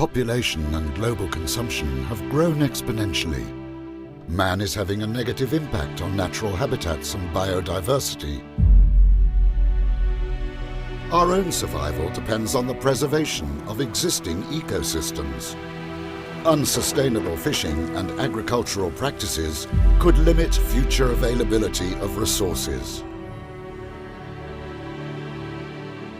population and global consumption have grown exponentially. Man is having a negative impact on natural habitats and biodiversity. Our own survival depends on the preservation of existing ecosystems. Unsustainable fishing and agricultural practices could limit future availability of resources.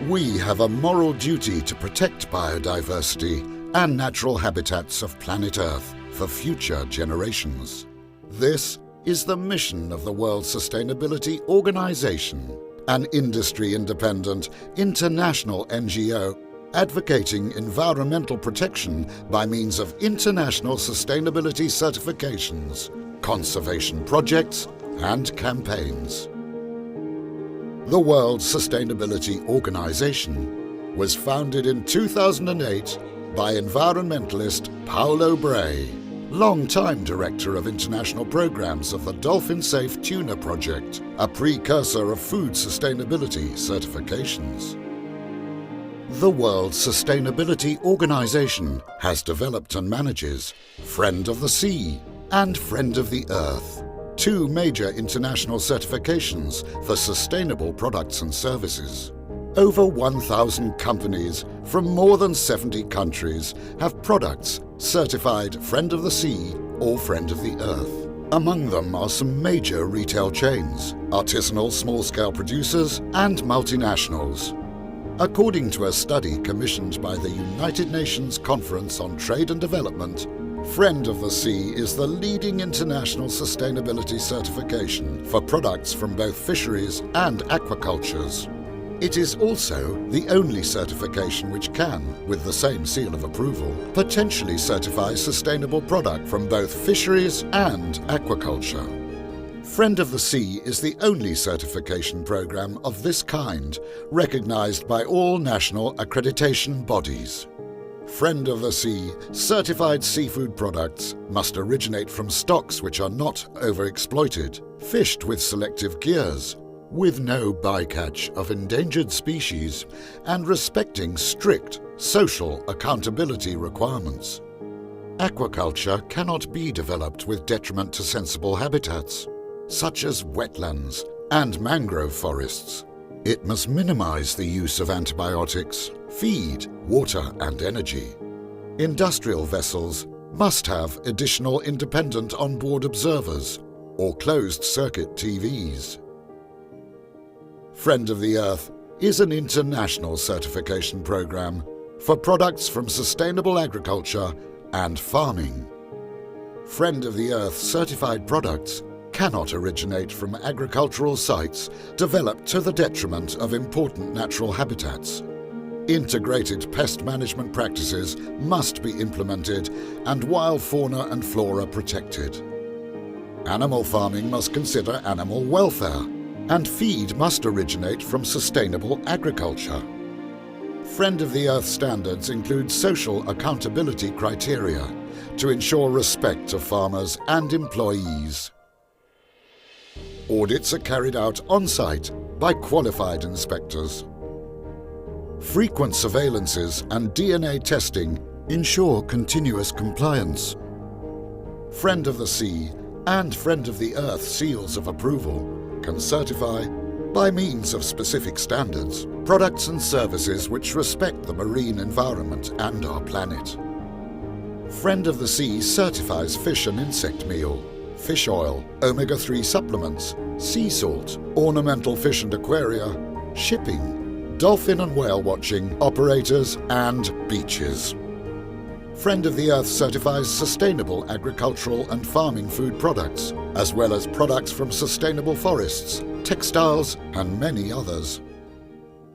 We have a moral duty to protect biodiversity and natural habitats of planet Earth for future generations. This is the mission of the World Sustainability Organization, an industry-independent international NGO advocating environmental protection by means of international sustainability certifications, conservation projects, and campaigns. The World Sustainability Organization was founded in 2008 by environmentalist Paolo Bray, long-time Director of International Programs of the Dolphin Safe Tuna Project, a precursor of food sustainability certifications. The World Sustainability Organization has developed and manages Friend of the Sea and Friend of the Earth, two major international certifications for sustainable products and services. Over 1,000 companies from more than 70 countries have products certified Friend of the Sea or Friend of the Earth. Among them are some major retail chains, artisanal small-scale producers and multinationals. According to a study commissioned by the United Nations Conference on Trade and Development, Friend of the Sea is the leading international sustainability certification for products from both fisheries and aquacultures. It is also the only certification which can, with the same seal of approval, potentially certify sustainable product from both fisheries and aquaculture. Friend of the Sea is the only certification program of this kind recognized by all national accreditation bodies. Friend of the Sea certified seafood products must originate from stocks which are not overexploited, fished with selective gears, with no bycatch of endangered species, and respecting strict social accountability requirements. Aquaculture cannot be developed with detriment to sensible habitats, such as wetlands and mangrove forests. It must minimize the use of antibiotics, feed, water and energy. Industrial vessels must have additional independent onboard observers or closed-circuit TVs. Friend of the Earth is an international certification program for products from sustainable agriculture and farming. Friend of the Earth certified products cannot originate from agricultural sites developed to the detriment of important natural habitats. Integrated pest management practices must be implemented and wild fauna and flora protected. Animal farming must consider animal welfare, and feed must originate from sustainable agriculture. Friend of the Earth standards include social accountability criteria to ensure respect of farmers and employees. Audits are carried out on-site by qualified inspectors. Frequent surveillances and DNA testing ensure continuous compliance. Friend of the Sea and Friend of the Earth seals of approval can certify, by means of specific standards, products and services which respect the marine environment and our planet. Friend of the Sea certifies fish and insect meal, fish oil, omega-3 supplements, sea salt, ornamental fish and aquaria, shipping, dolphin and whale watching operators and beaches. Friend of the Earth certifies sustainable agricultural and farming food products, as well as products from sustainable forests, textiles and many others.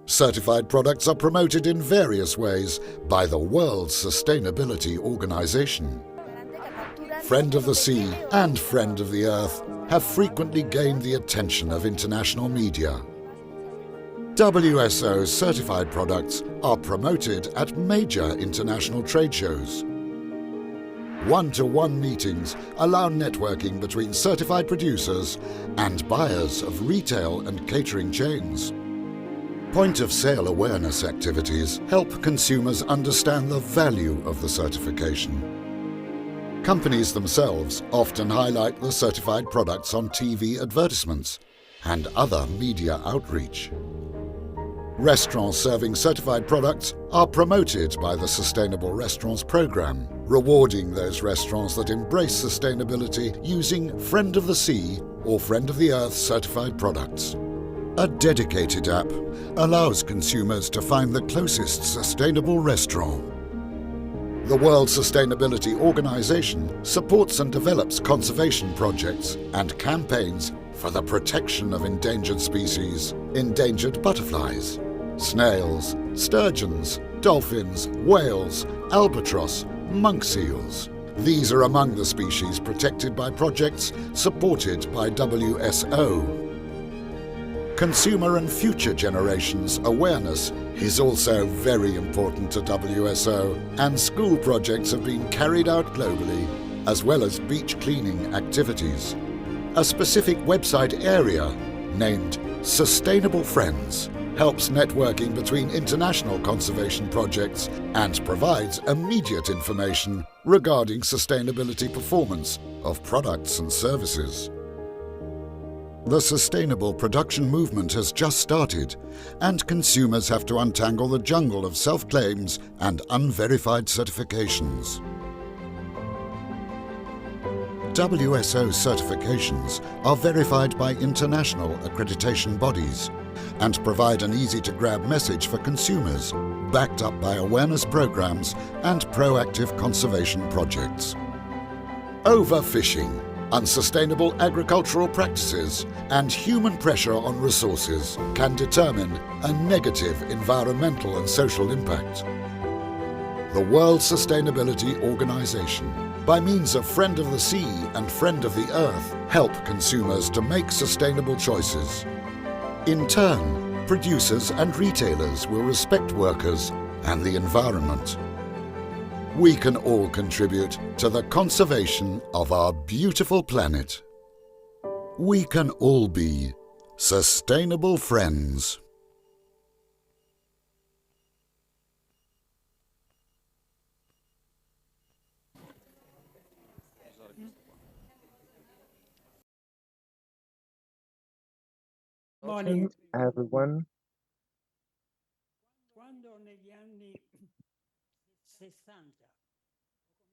Certified products are promoted in various ways by the World Sustainability Organization. Friend of the Sea and Friend of the Earth have frequently gained the attention of international media. WSO certified products are promoted at major international trade shows. One-to-one meetings allow networking between certified producers and buyers of retail and catering chains. Point-of-sale awareness activities help consumers understand the value of the certification. Companies themselves often highlight the certified products on TV advertisements and other media outreach. Restaurants serving certified products are promoted by the Sustainable Restaurants Programme, rewarding those restaurants that embrace sustainability using Friend of the Sea or Friend of the Earth certified products. A dedicated app allows consumers to find the closest sustainable restaurant. The World Sustainability Organization supports and develops conservation projects and campaigns for the protection of endangered species, endangered butterflies, snails, sturgeons, dolphins, whales, albatross, monk seals. These are among the species protected by projects supported by WSO. Consumer and future generations awareness is also very important to WSO, and school projects have been carried out globally, as well as beach cleaning activities. A specific website area named Sustainable Friends helps networking between international conservation projects and provides immediate information regarding sustainability performance of products and services. The sustainable production movement has just started, and consumers have to untangle the jungle of self-claims and unverified certifications. WSO certifications are verified by international accreditation bodies and provide an easy-to-grab message for consumers, backed up by awareness programs and proactive conservation projects. Overfishing, unsustainable agricultural practices, and human pressure on resources can determine a negative environmental and social impact. The World Sustainability Organization, by means of Friend of the Sea and Friend of the Earth, help consumers to make sustainable choices. In turn, producers and retailers will respect workers and the environment. We can all contribute to the conservation of our beautiful planet. We can all be sustainable friends. Morning, everyone. Quando negli anni 60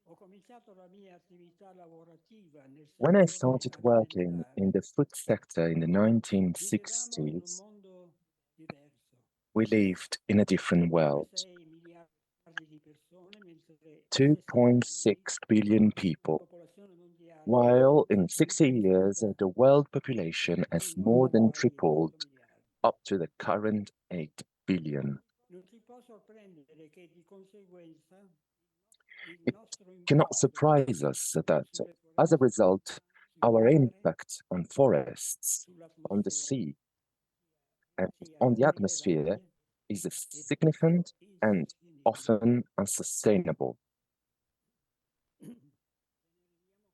ho cominciato la mia attività lavorativa nel When I settore started working agroalimentare, in the food sector in the vivevamo in un 1960s, mondo diverso. we lived in a different world. 6 miliardi di persone, mentre 2.6 billion la people, popolazione mondiale while in è 60 years, the world population has more than tripled 1,4 miliardi. up to the current 8 billion. Non ti può sorprendere che di conseguenza il It nostro cannot impatto surprise us that, sulle as a foreste, result, sul our mare, impact on forests, on the sull'atmosfera, sea, and sia on the atmosphere rilevante is e significant spesso and insostenibile. often unsustainable.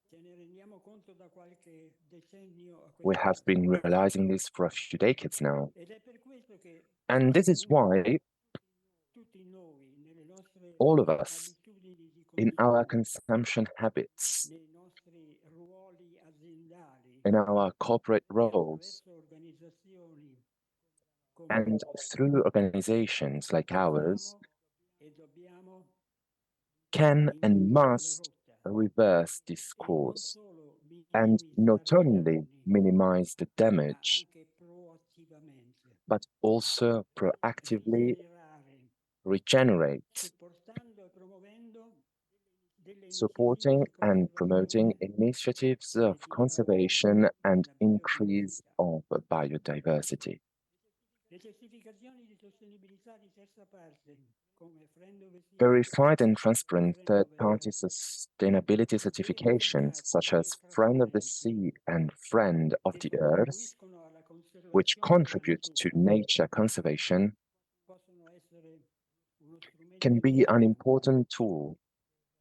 Ce ne rendiamo conto da qualche decennio a We questa have been parte. realizing this for a few decades now. Ed è per questo che And this is why tutti noi, nelle nostre all of us, abitudini di in our consumo, consumption habits, nei nostri ruoli aziendali in our corporate e roles, attraverso organizzazioni come and through organizations like ours, possiamo e dobbiamo can and invertire la must rotta reverse this e non course, solo and not minimizzare i only danni, minimize the ma damage, anche proattivamente but also proactively rigenerare, regenerate, supportando e promuovendo delle iniziative supporting di and promoting conservazione initiatives e of di conservation promozione and della increase biodiversità. of biodiversity. Le certificazioni di sostenibilità di terza parte, come Friend of the Sea Verified and e transparent Friend of the third-party Earth, sustainability certifications, such certificati e as Friend of the trasparenti, Sea and Friend of che the Earth, contribuiscono alla which conservazione della contribute to natura, nature conservation, possono essere uno can strumento be an valido important tool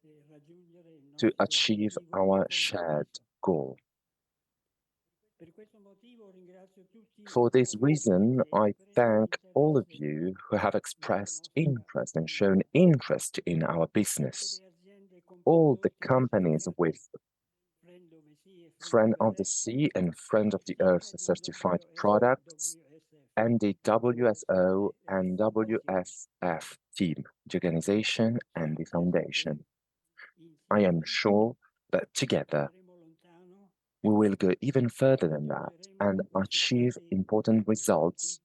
per raggiungere il to nostro achieve obiettivo our shared condiviso. goal. For this reason, I thank all of you who have expressed interest and shown interest in our business. All the companies with Friend of the Sea and Friend of the Earth certified products, and the WSO and WSF team, the organization and the foundation. I am sure that together we will go even further than that and achieve important results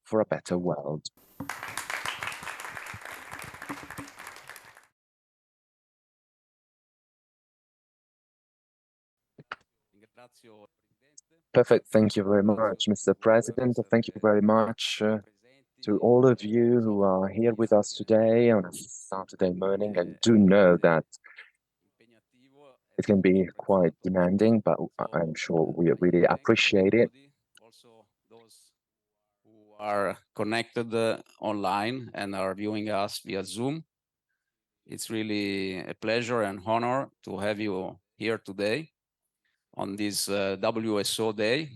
for a better world. Perfect. Thank you very much, Mr. President. Thank you very much to all of you who are here with us today on a Saturday morning. And do know that it can be quite demanding, but I'm sure we really appreciate it. Also, those who are connected online and are viewing us via Zoom. It's really a pleasure and honor to have you here today on this WSO Day,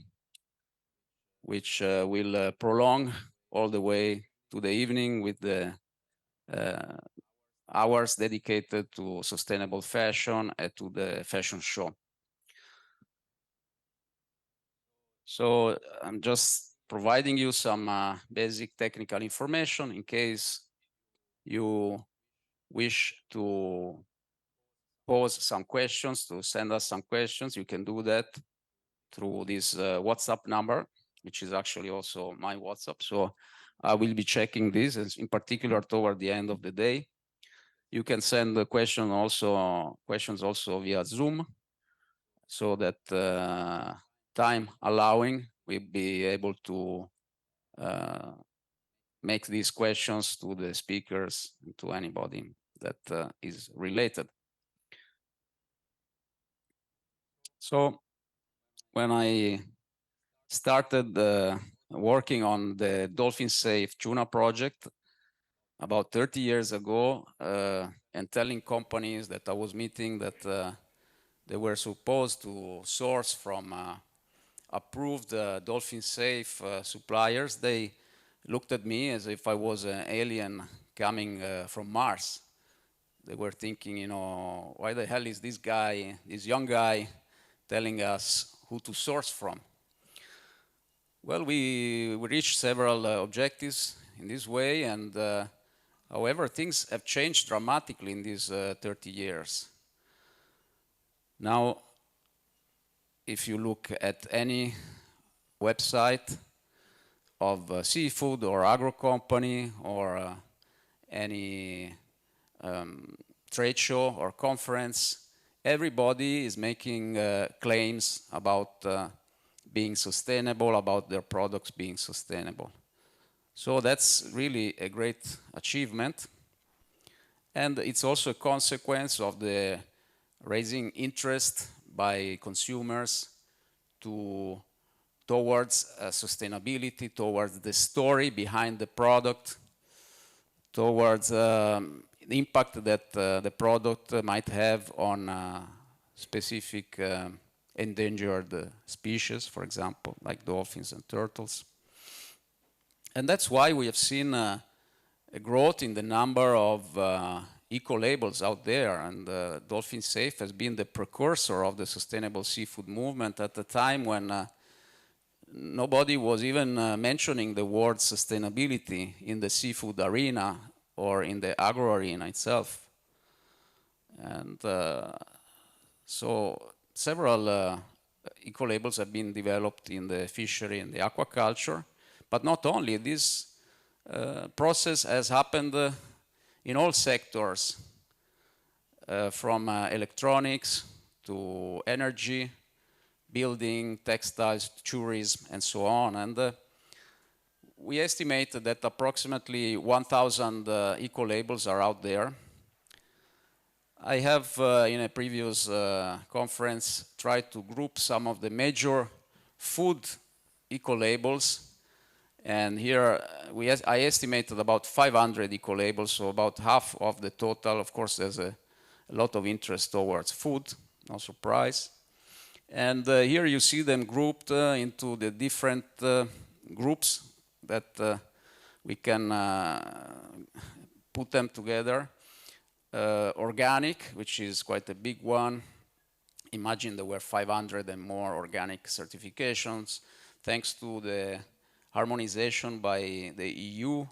which will prolong all the way to the evening with the hours dedicated to sustainable fashion and to the fashion show. So I'm just providing you some basic technical information in case you wish to pose some questions, to send us some questions. You can do that through this WhatsApp number, which is actually also my WhatsApp. So I will be checking this, in particular toward the end of the day. You can send the questions also via Zoom, so that time allowing, we'll be able to make these questions to the speakers and to anybody that is related. So when I started working on the Dolphin Safe Tuna project about 30 years ago, and telling companies that I was meeting that they were supposed to source from approved Dolphin Safe suppliers, they looked at me as if I was an alien coming from Mars. They were thinking, you know, why the hell is this guy, this young guy, telling us who to source from? Well, we reached several objectives in this way, and however, things have changed dramatically in these 30 years. Now, if you look at any website of seafood or agro company or any trade show or conference, everybody is making claims about being sustainable, about their products being sustainable. So that's really a great achievement. And it's also a consequence of the raising interest by consumers towards sustainability, towards the story behind the product, towards the impact that the product might have on specific endangered species, for example, like dolphins and turtles. And that's why we have seen a growth in the number of eco-labels out there, and Dolphin Safe has been the precursor of the sustainable seafood movement at a time when nobody was even mentioning the word sustainability in the seafood arena or in the agro arena itself. And so several eco-labels have been developed in the fishery and the aquaculture, but not only. This process has happened in all sectors, from electronics to energy, building, textiles, tourism, and so on. And we estimate that approximately 1,000 eco-labels are out there. I have, in a previous conference, tried to group some of the major food eco-labels. And here I estimated about 500 eco-labels, so about half of the total. Of course, there's a lot of interest towards food, no surprise. And here you see them grouped into the different groups that we can put them together. Organic, which is quite a big one. Imagine there were 500 and more organic certifications. Thanks to the harmonization by the EU,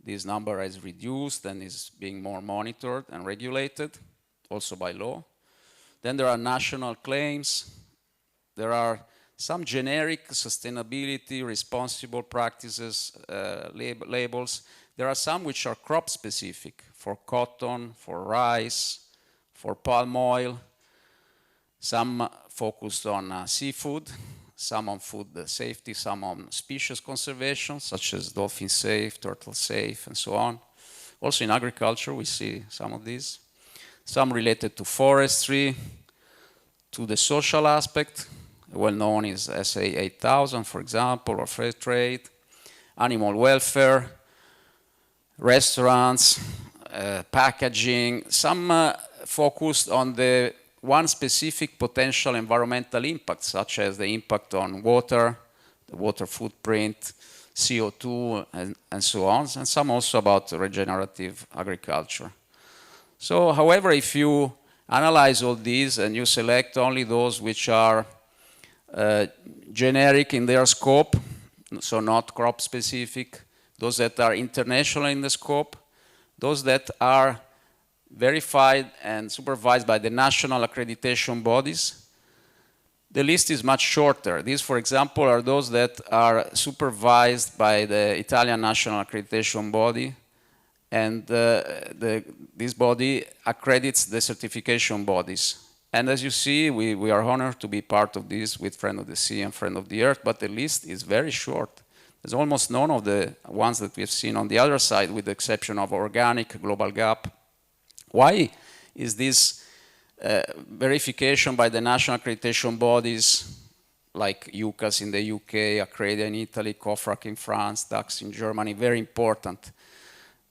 this number is reduced and is being more monitored and regulated, also by law. Then there are national claims. There are some generic sustainability, responsible practices labels. There are some which are crop specific, for cotton, for rice, for palm oil. Some focused on seafood, some on food safety, some on species conservation, such as dolphin safe, turtle safe, and so on. Also in agriculture, we see some of these. Some related to forestry, to the social aspect. Well known is SA 8000, for example, or fair trade, animal welfare, restaurants, packaging. Some focused on the one specific potential environmental impact, such as the impact on water, the water footprint, CO2, and so on, and some also about regenerative agriculture. So, however, if you analyze all these and you select only those which are generic in their scope, so not crop specific, those that are international in the scope, those that are verified and supervised by the national accreditation bodies, the list is much shorter. These, for example, are those that are supervised by the Italian National Accreditation Body, and this body accredits the certification bodies. And as you see, we are honored to be part of this with Friend of the Sea and Friend of the Earth, but the list is very short. There's almost none of the ones that we have seen on the other side, with the exception of organic, Global Gap. Why is this verification by the national accreditation bodies, like UCAS in the UK, Accredia in Italy, COFRAC in France, DAX in Germany, very important?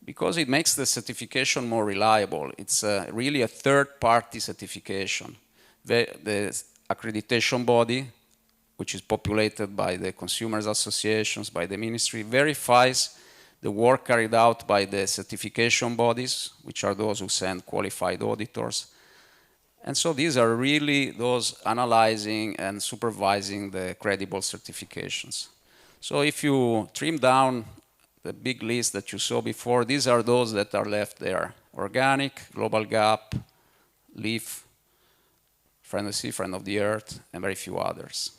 Because it makes the certification more reliable. It's really a third-party certification. The accreditation body, which is populated by the consumers associations, by the ministry, verifies the work carried out by the certification bodies, which are those who send qualified auditors. And so these are really those analyzing and supervising the credible certifications. So if you trim down the big list that you saw before, these are those that are left there: organic, Global Gap, LEAF, Friend of the Sea, Friend of the Earth, and very few others.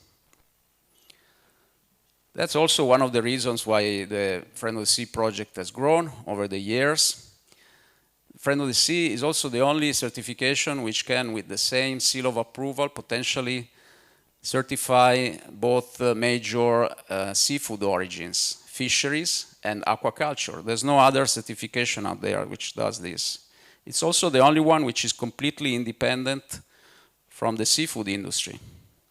That's also one of the reasons why the Friend of the Sea project has grown over the years. Friend of the Sea is also the only certification which can, with the same seal of approval, potentially certify both major seafood origins, fisheries and aquaculture. There's no other certification out there which does this. It's also the only one which is completely independent from the seafood industry.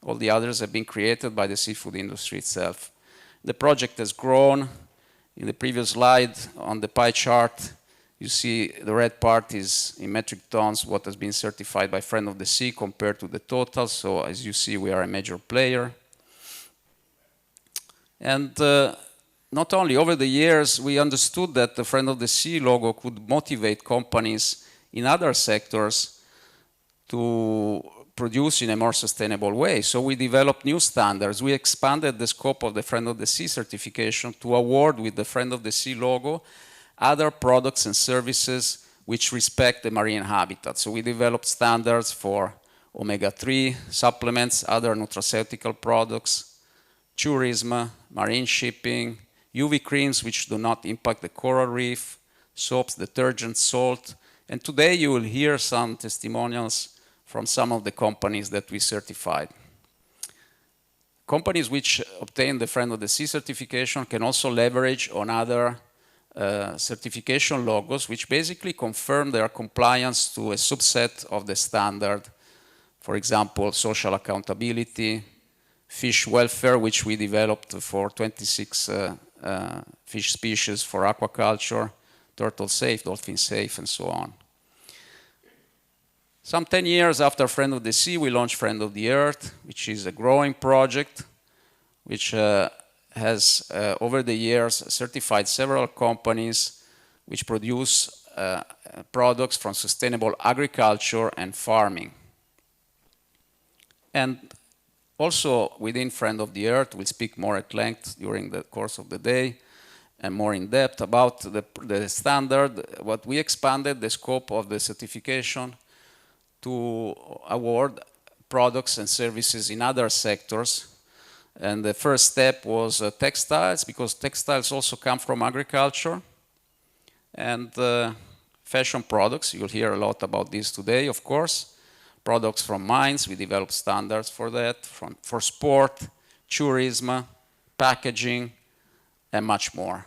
All the others have been created by the seafood industry itself. The project has grown. In the previous slide on the pie chart, you see the red part is in metric tons what has been certified by Friend of the Sea compared to the total. So as you see, we are a major player. And not only, over the years, we understood that the Friend of the Sea logo could motivate companies in other sectors to produce in a more sustainable way. So we developed new standards. We expanded the scope of the Friend of the Sea certification to award with the Friend of the Sea logo other products and services which respect the marine habitat. So we developed standards for omega-3 supplements, other nutraceutical products, tourism, marine shipping, UV creams which do not impact the coral reef, soaps, detergents, salt. And today you will hear some testimonials from some of the companies that we certified. Companies which obtain the Friend of the Sea certification can also leverage on other certification logos, which basically confirm their compliance to a subset of the standard. For example, social accountability, fish welfare, which we developed for 26 fish species for aquaculture, turtle safe, dolphin safe, and so on. Some 10 years after Friend of the Sea, we launched Friend of the Earth, which is a growing project, which has, over the years, certified several companies which produce products from sustainable agriculture and farming. And also within Friend of the Earth, we'll speak more at length during the course of the day and more in depth about the standard. What we expanded the scope of the certification to award products and services in other sectors. And the first step was textiles, because textiles also come from agriculture, and fashion products. You'll hear a lot about this today, of course. Products from mines, we developed standards for that, for sport, tourism, packaging, and much more.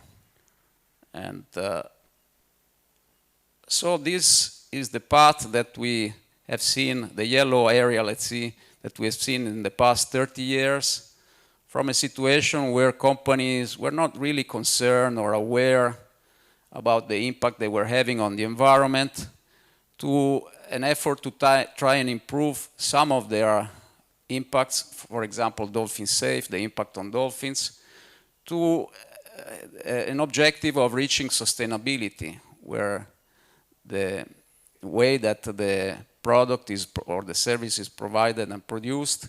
And so this is the path that we have seen, the yellow area, let's see, that we have seen in the past 30 years, from a situation where companies were not really concerned or aware about the impact they were having on the environment, to an effort to try and improve some of their impacts, for example, dolphin safe, the impact on dolphins, to an objective of reaching sustainability, where the way that the product is or the service is provided and produced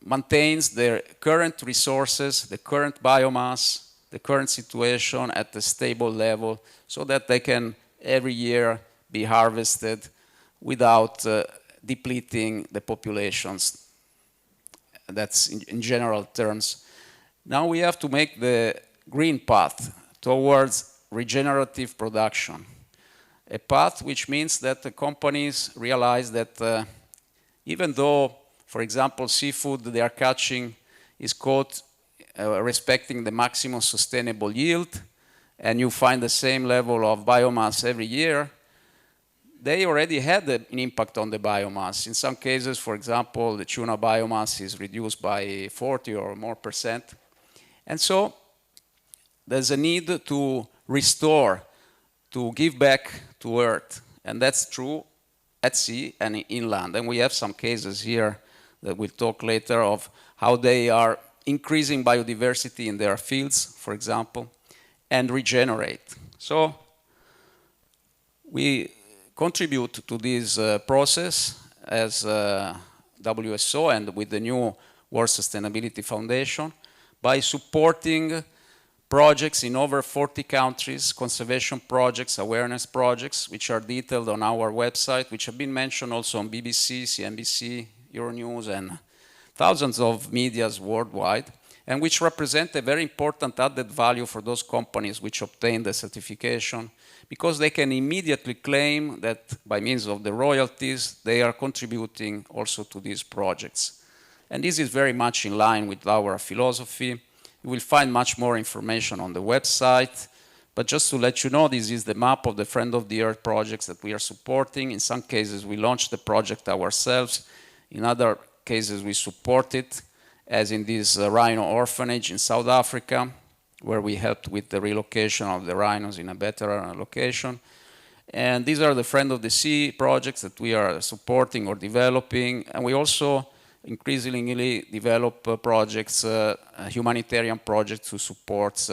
maintains their current resources, the current biomass, the current situation at a stable level, so that they can every year be harvested without depleting the populations. That's in general terms. Now we have to make the green path towards regenerative production. A path which means that the companies realize that even though, for example, seafood they are catching is caught respecting the maximum sustainable yield, and you find the same level of biomass every year, they already had an impact on the biomass. In some cases, for example, the tuna biomass is reduced by 40 or more %. And so there's a need to restore, to give back to Earth. And that's true at sea and inland. And we have some cases here that we'll talk later of how they are increasing biodiversity in their fields, for example, and regenerate. So we contribute to this process as WSO and with the new World Sustainability Foundation by supporting projects in over 40 countries, conservation projects, awareness projects, which are detailed on our website, which have been mentioned also on BBC, CNBC, Euronews, and thousands of medias worldwide, and which represent a very important added value for those companies which obtain the certification, because they can immediately claim that by means of the royalties, they are contributing also to these projects. And this is very much in line with our philosophy. You will find much more information on the website, but just to let you know, this is the map of the Friend of the Earth projects that we are supporting. In some cases, we launched the project ourselves. In other cases, we support it, as in this rhino orphanage in South Africa, where we helped with the relocation of the rhinos in a better location. And these are the Friend of the Sea projects that we are supporting or developing. And we also increasingly develop projects, humanitarian projects to support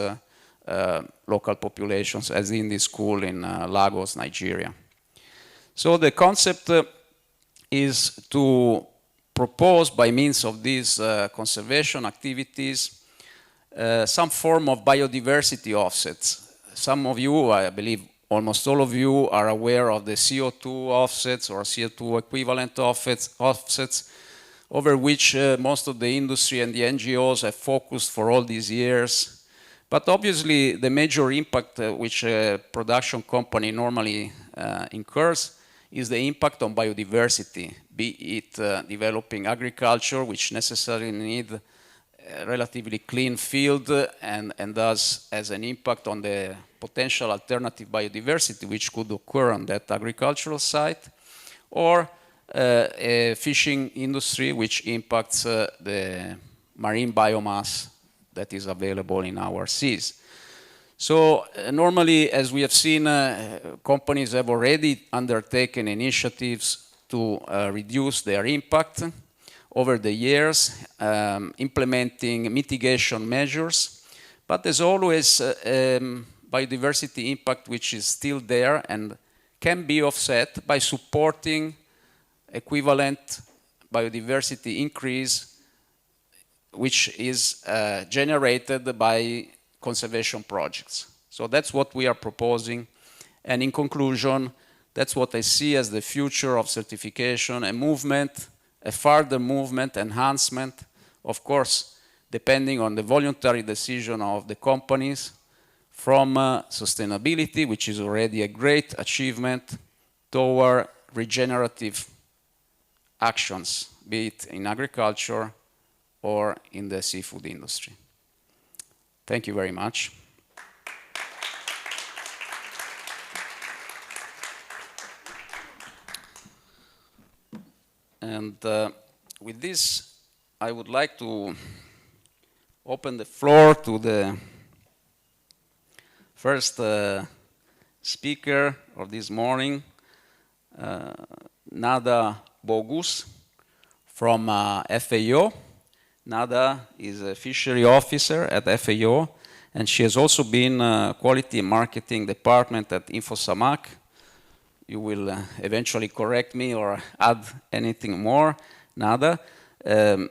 local populations, as in this school in Lagos, Nigeria. So the concept is to propose, by means of these conservation activities, some form of biodiversity offsets. Some of you, I believe almost all of you, are aware of the CO2 offsets or CO2 equivalent offsets, over which most of the industry and the NGOs have focused for all these years. But obviously, the major impact which a production company normally incurs is the impact on biodiversity, be it developing agriculture, which necessarily need a relatively clean field and thus has an impact on the potential alternative biodiversity which could occur on that agricultural site, or a fishing industry which impacts the marine biomass that is available in our seas. So normally, as we have seen, companies have already undertaken initiatives to reduce their impact over the years, implementing mitigation measures. But there's always biodiversity impact which is still there and can be offset by supporting equivalent biodiversity increase which is generated by conservation projects. So that's what we are proposing. And in conclusion, that's what I see as the future of certification, a movement, a further movement, enhancement, of course, depending on the voluntary decision of the companies, from sustainability, which is already a great achievement, toward regenerative actions, be it in agriculture or in the seafood industry. Thank you very much. And with this, I would like to open the floor to the first speaker of this morning, Nada Bogus from FAO. Nada is a fishery officer at FAO, and she has also been quality and marketing department at InfoSamac. You will eventually correct me or add anything more, Nada. And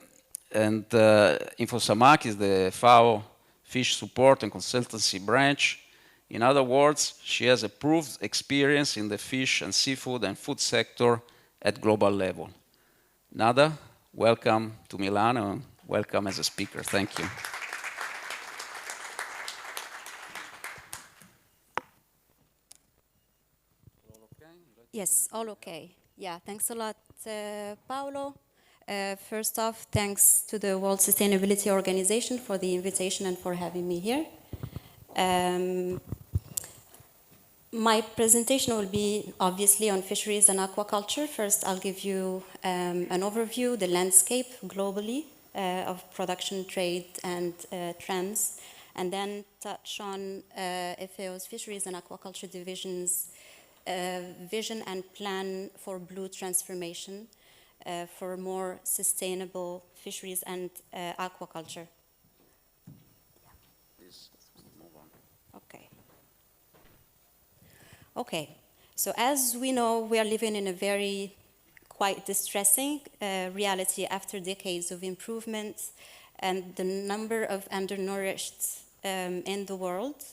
InfoSamac is the FAO Fish Support and Consultancy branch. In other words, she has a proved experience in the fish and seafood and food sector at global level. Nada, welcome to Milano and welcome as a speaker. Thank you. Yes, all okay. Yeah, thanks a lot, Paolo. First off, thanks to the World Sustainability Organization for the invitation and for having me here. My presentation will be obviously on fisheries and aquaculture. First, I'll give you an overview, the landscape globally of production, trade, and trends, and then touch on FAO's fisheries and aquaculture division's vision and plan for blue transformation for more sustainable fisheries and aquaculture. Okay. Okay, so as we know, we are living in a very quite distressing reality after decades of improvements, and the number of undernourished in the world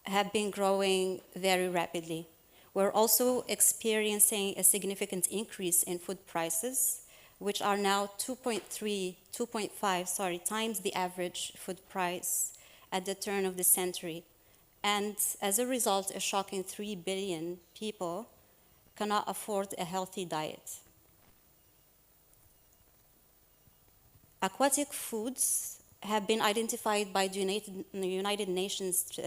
have been growing very rapidly. We're also experiencing a significant increase in food prices, which are now 2.5 times the average food price at the turn of the century. And as a result, a shocking 3 billion people cannot afford a healthy diet. Aquatic foods have been identified by the United Nations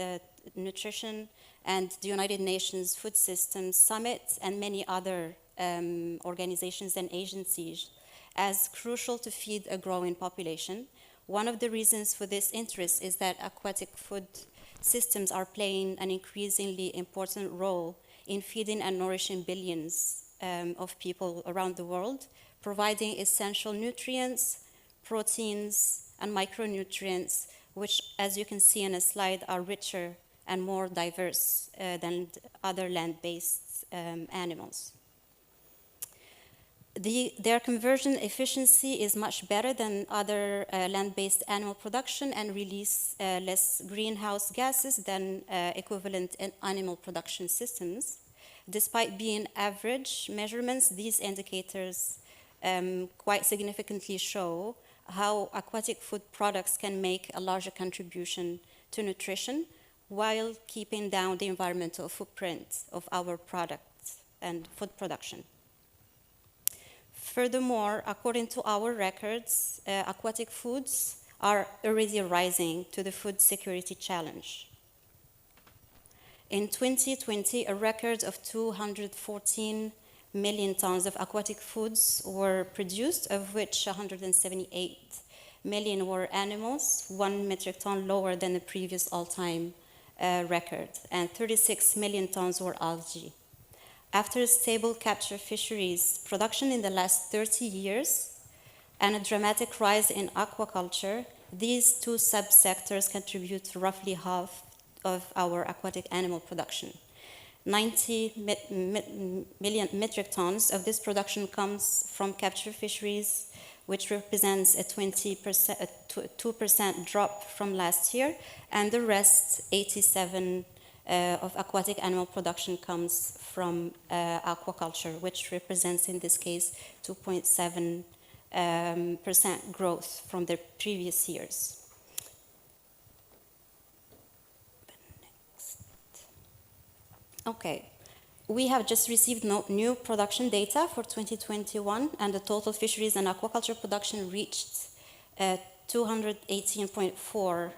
Nutrition and the United Nations Food Systems Summit and many other organizations and agencies as crucial to feed a growing population. One of the reasons for this interest is that aquatic food systems are playing an increasingly important role in feeding and nourishing billions of people around the world, providing essential nutrients, proteins, and micronutrients, which, as you can see in a slide, are richer and more diverse than other land-based animals. Their conversion efficiency is much better than other land-based animal production and release less greenhouse gases than equivalent animal production systems. Despite being average measurements, these indicators quite significantly show how aquatic food products can make a larger contribution to nutrition while keeping down the environmental footprint of our products and food production. Furthermore, according to our records, aquatic foods are already rising to the food security challenge. In 2020, a record of 214 million tons of aquatic foods were produced, of which 178 million were animals, 1 metric ton lower than the previous all-time record, and 36 million tons were algae. After stable capture fisheries production in the last 30 years and a dramatic rise in aquaculture, these two subsectors contribute roughly half of our aquatic animal production. 90 million metric tons of this production comes from capture fisheries, which represents a 2% drop from last year, and the rest, 87 of aquatic animal production comes from aquaculture, which represents in this case 2.7% growth from the previous years. Okay, we have just received new production data for 2021, and the total fisheries and aquaculture production reached 218.4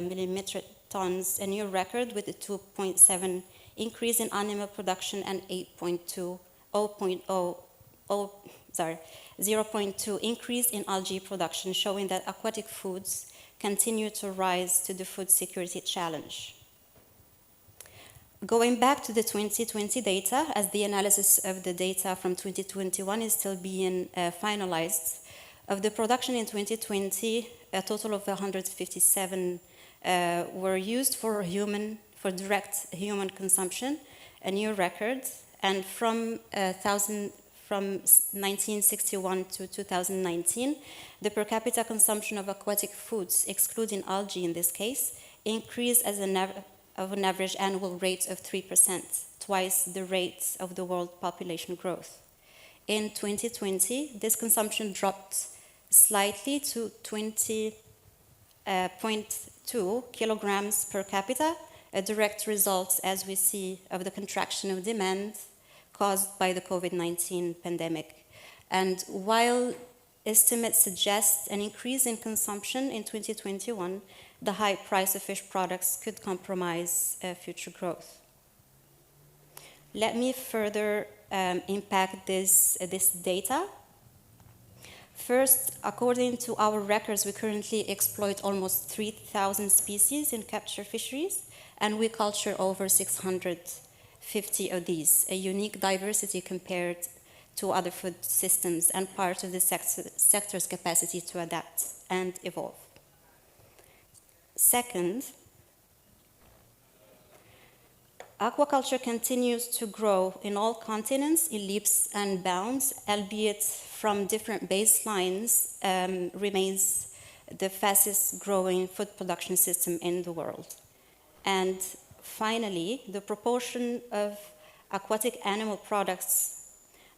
million metric tons, a new record with a 2.7 increase in animal production and 0.2 increase in algae production, showing that aquatic foods continue to rise to the food security challenge. Going back to the 2020 data, as the analysis of the data from 2021 is still being finalized, of the production in 2020, a total of 157 were used for direct human consumption, a new record, and from 1961 to 2019, the per capita consumption of aquatic foods, excluding algae in this case, increased as an average annual rate of 3%, twice the rate of the world population growth. In 2020, this consumption dropped slightly to 20.2 kilograms per capita, a direct result, as we see, of the contraction of demand caused by the COVID-19 pandemic. And while estimates suggest an increase in consumption in 2021, the high price of fish products could compromise future growth. Let me further impact this data. First, according to our records, we currently exploit almost 3,000 species in capture fisheries, and we culture over 650 of these, a unique diversity compared to other food systems and part of the sector's capacity to adapt and evolve. Second, aquaculture continues to grow in all continents in leaps and bounds, albeit from different baselines, remains the fastest growing food production system in the world. And finally, the proportion of aquatic animal products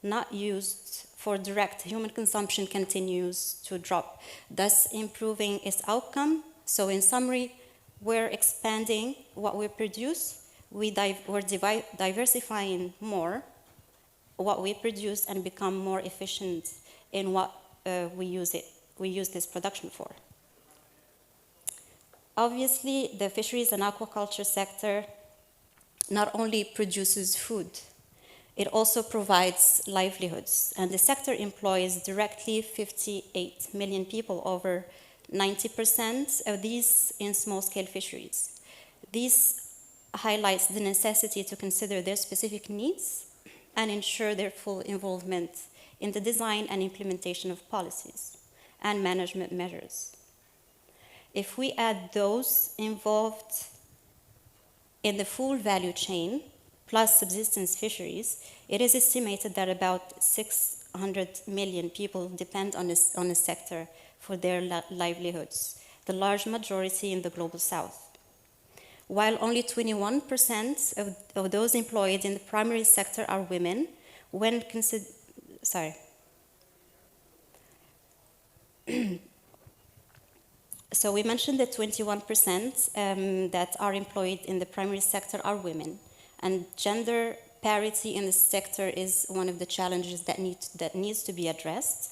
not used for direct human consumption continues to drop, thus improving its outcome. So in summary, we're expanding what we produce, we're diversifying more what we produce and become more efficient in what we use this production for. Obviously, the fisheries and aquaculture sector not only produces food, it also provides livelihoods, and the sector employs directly 58 million people, over 90% of these in small-scale fisheries. This highlights the necessity to consider their specific needs and ensure their full involvement in the design and implementation of policies and management measures. If we add those involved in the full value chain, plus subsistence fisheries, it is estimated that about 600 million people depend on a sector for their livelihoods, the large majority in the global south. While only 21% of those employed in the primary sector are women, when So we mentioned that 21% that are employed in the primary sector are women, and gender parity in the sector is one of the challenges that needs to be addressed.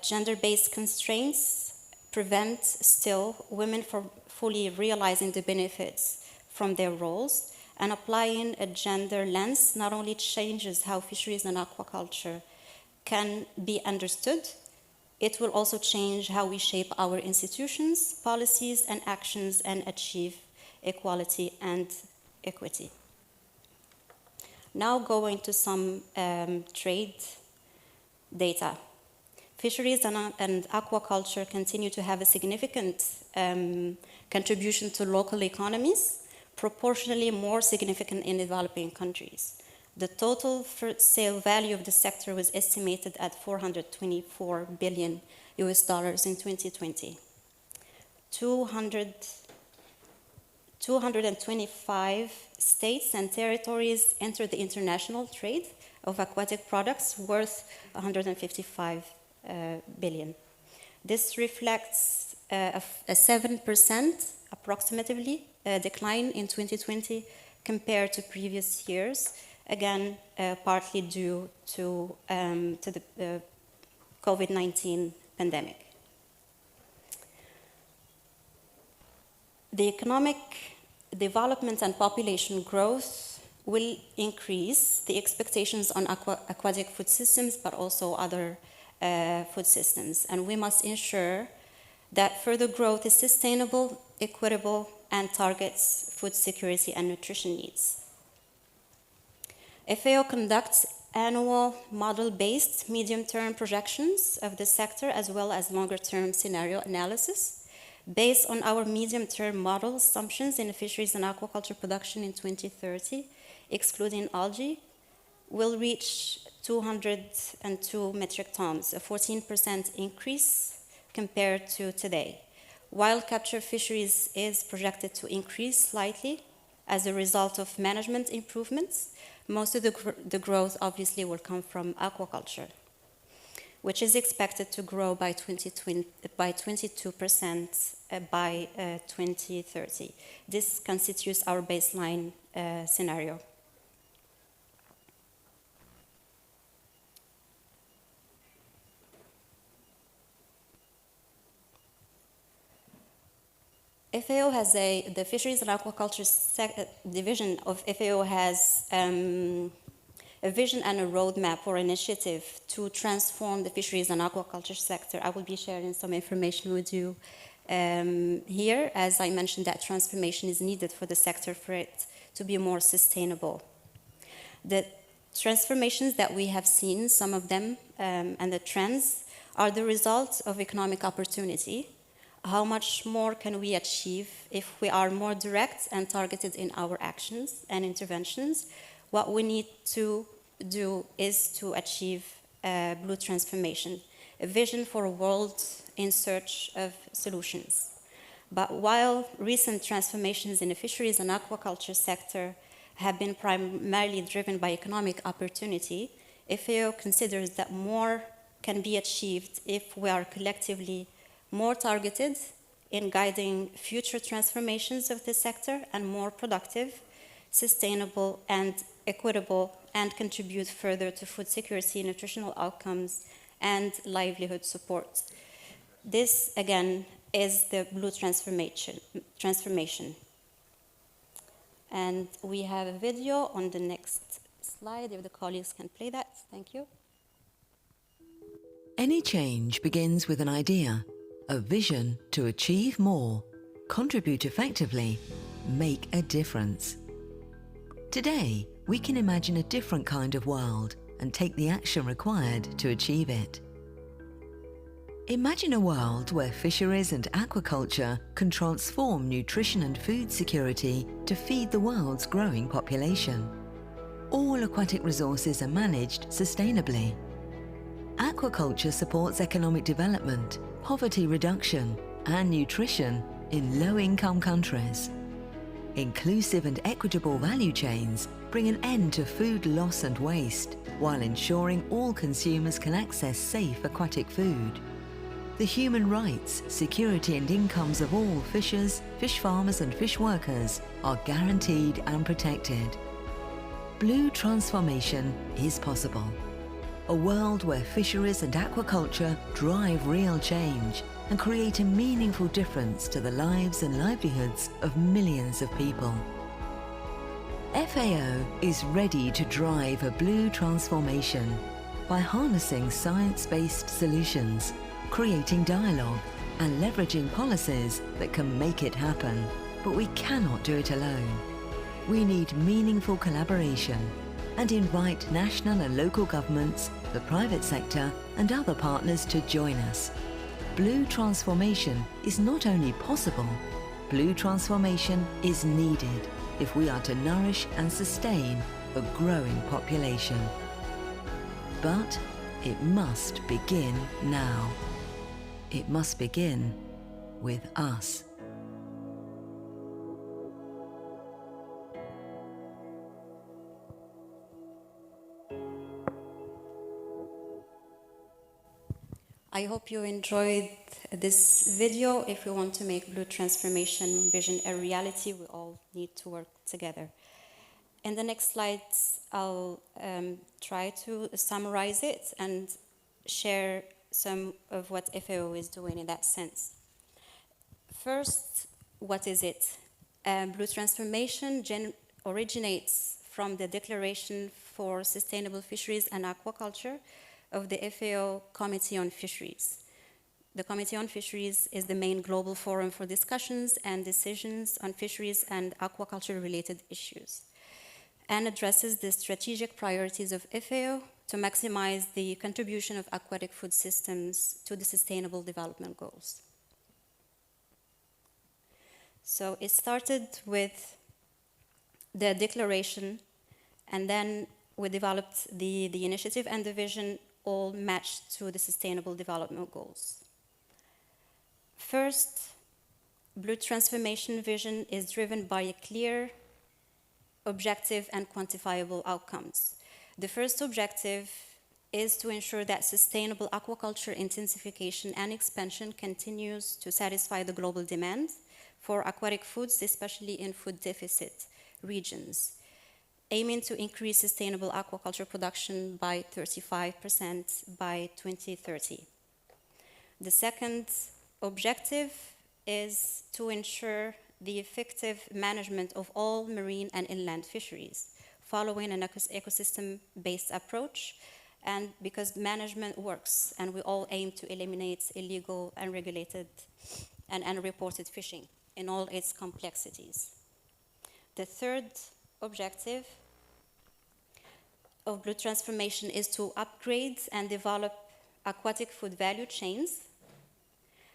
Gender-based constraints prevent still women from fully realizing the benefits from their roles, and applying a gender lens not only changes how fisheries and aquaculture can be understood, it will also change how we shape our institutions, policies, and actions and achieve equality and equity. Now going to some trade data. Fisheries and aquaculture continue to have a significant contribution to local economies, proportionally more significant in developing countries. The total sale value of the sector was estimated at $424 billion in 2020. 225 states and territories entered the international trade of aquatic products worth $155 billion. This reflects a 7% approximately decline in 2020 compared to previous years, again, partly due to the COVID-19 pandemic. The economic development and population growth will increase the expectations on aquatic food systems, but also other food systems. And we must ensure that further growth is sustainable, equitable, and targets food security and nutrition needs. FAO conducts annual model-based medium-term projections of the sector as well as longer-term scenario analysis. Based on our medium-term model assumptions in fisheries and aquaculture production in 2030, excluding algae, will reach 202 metric tons, a 14% increase compared to today. Wild capture fisheries is projected to increase slightly as a result of management improvements. Most of the growth obviously will come from aquaculture, which is expected to grow by 22% by 2030. This constitutes our baseline scenario. FAO has the Fisheries and Aquaculture division of FAO has a vision and a roadmap or initiative to transform the fisheries and aquaculture sector. I will be sharing some information with you here. As I mentioned, that transformation is needed for the sector for it to be more sustainable. The transformations that we have seen, some of them, and the trends are the result of economic opportunity. How much more can we achieve if we are more direct and targeted in our actions and interventions? What we need to do is to achieve a blue transformation, a vision for a world in search of solutions. But while recent transformations in the fisheries and aquaculture sector have been primarily driven by economic opportunity, FAO considers that more can be achieved if we are collectively more targeted in guiding future transformations of the sector and more productive, sustainable, and equitable, and contribute further to food security, nutritional outcomes, and livelihood support. This, again, is the blue transformation. And we have a video on the next slide, if the colleagues can play that. Thank you. Any change begins with an idea, a vision to achieve more, contribute effectively, make a difference. Today, we can imagine a different kind of world and take the action required to achieve it. Imagine a world where fisheries and aquaculture can transform nutrition and food security to feed the world's growing population. All aquatic resources are managed sustainably. Aquaculture supports economic development, poverty reduction, and nutrition in low-income countries. Inclusive and equitable value chains bring an end to food loss and waste, while ensuring all consumers can access safe aquatic food. The human rights, security and incomes of all fishers, fish farmers and fish workers are guaranteed and protected. Blue transformation is possible. A world where fisheries and aquaculture drive real change and create a meaningful difference to the lives and livelihoods of millions of people. FAO is ready to drive a blue transformation by harnessing science-based solutions, creating dialogue, and leveraging policies that can make it happen. But we cannot do it alone. We need meaningful collaboration. and invite national and local governments, the private sector and other partners to join us. Blue transformation is not only possible, blue transformation is needed if we are to nourish and sustain a growing population. But it must begin now. It must begin with us. I hope you enjoyed this video. If we want to make blue transformation vision a reality, we all need to work together. In the next slides, I'll try to summarize it and share some of what FAO is doing in that sense. First, what is it? Blue transformation originates from the Declaration for Sustainable Fisheries and Aquaculture of the FAO Committee on Fisheries. The Committee on Fisheries is the main global forum for discussions and decisions on fisheries and aquaculture-related issues, and addresses the strategic priorities of FAO to maximize the contribution of aquatic food systems to the Sustainable Development Goals. So it started with the declaration, and then we developed the initiative and the vision, all matched to the Sustainable Development Goals. First, Blue Transformation Vision is driven by a clear, objective and quantifiable outcomes. The first objective is to ensure that sustainable aquaculture intensification and expansion continues to satisfy the global demand for aquatic foods, especially in food deficit regions, aiming to increase sustainable aquaculture production by 35% by 2030. The second objective is to ensure the effective management of all marine and inland fisheries, following an ecosystem-based approach, and because management works, and we all aim to eliminate illegal, unregulated, and unreported fishing in all its complexities. The third objective of Blue Transformation is to upgrade and develop aquatic food value chains,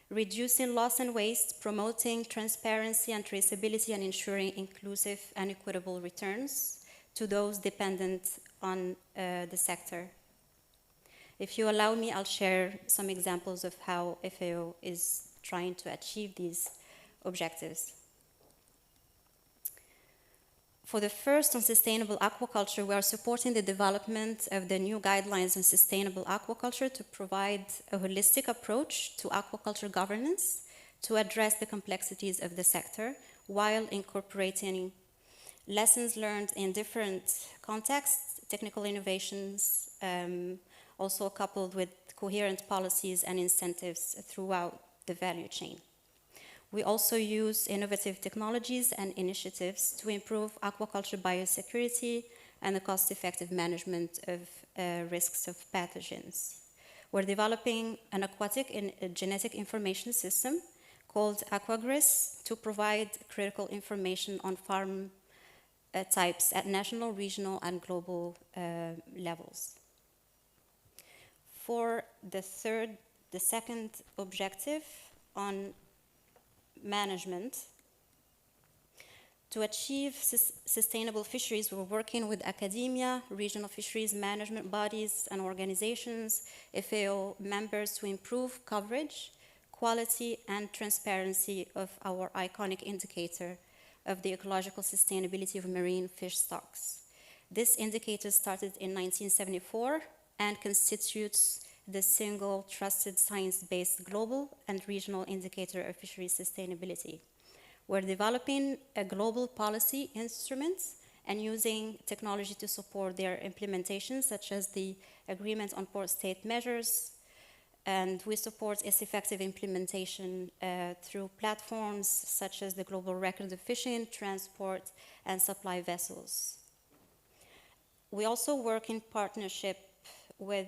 reducing loss and waste, promoting transparency and traceability, and ensuring inclusive and equitable returns to those dependent on the sector. If you allow me, I'll share some examples of how FAO is trying to achieve these objectives. For the first, on sustainable aquaculture, we are supporting the development of the new guidelines on sustainable aquaculture to provide a holistic approach to aquaculture governance to address the complexities of the sector while incorporating lessons learned in different contexts, technical innovations, also coupled with coherent policies and incentives throughout the value chain. We also use innovative technologies and initiatives to improve aquaculture biosecurity and the cost-effective management of risks of pathogens. We're developing an aquatic genetic information system called Aquagris to provide critical information on farm types at national, regional, and global levels. For the second objective on management, to achieve sustainable fisheries, we're working with academia, regional fisheries management bodies and organizations, FAO members to improve coverage, quality, and transparency of our iconic indicator of the ecological sustainability of marine fish stocks. This indicator started in 1974 and constitutes the single trusted science-based global and regional indicator of fisheries sustainability. We're developing a global policy instrument and using technology to support their implementation, such as the Agreement on Port State Measures, and we support its effective implementation through platforms such as the Global Record of Fishing, Transport, and Supply Vessels. We also work in partnership with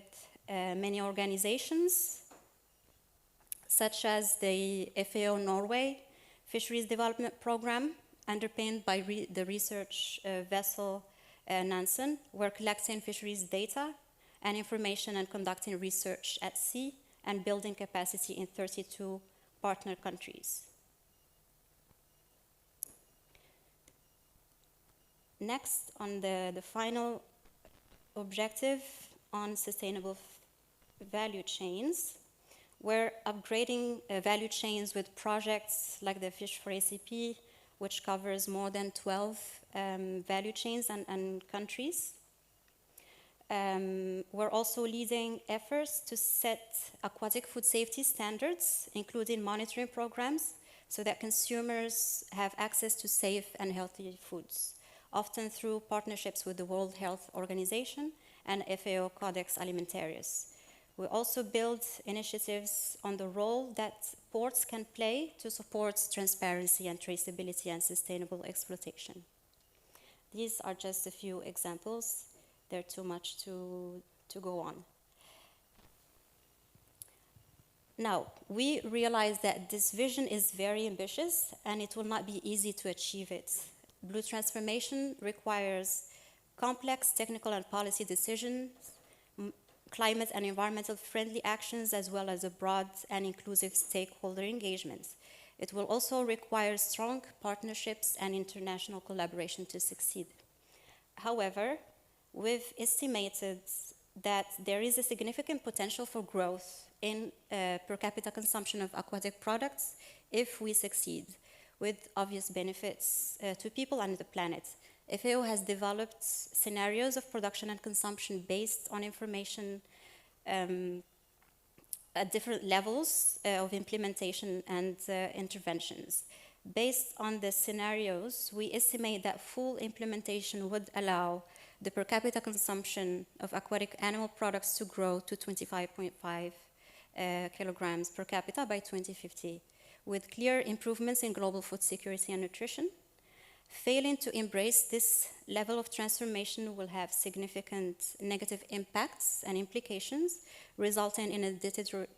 many organizations, such as the FAO Norway Fisheries Development Program, underpinned by the research vessel Nansen. We're collecting fisheries data and information and conducting research at sea and building capacity in 32 partner countries. Next, on the final objective on sustainable value chains, we're upgrading value chains with projects like the Fish for ACP, which covers more than 12 value chains and countries. We're also leading efforts to set aquatic food safety standards, including monitoring programs, so that consumers have access to safe and healthy foods, often through partnerships with the World Health Organization and FAO Codex Alimentarius. We also build initiatives on the role that ports can play to support transparency and traceability and sustainable exploitation. These are just a few examples. They're too much to go on. Now, we realize that this vision is very ambitious and it will not be easy to achieve it. Blue transformation requires complex technical and policy decisions, climate and environmental friendly actions, as well as a broad and inclusive stakeholder engagement. It will also require strong partnerships and international collaboration to succeed. However, we've estimated that there is a significant potential for growth in per capita consumption of aquatic products if we succeed, with obvious benefits to people and the planet. FAO has developed scenarios of production and consumption based on information at different levels of implementation and interventions. Based on the scenarios, we estimate that full implementation would allow the per capita consumption of aquatic animal products to grow to 25.5 kilograms per capita by 2050, with clear improvements in global food security and nutrition. Failing to embrace this level of transformation will have significant negative impacts and implications, resulting in a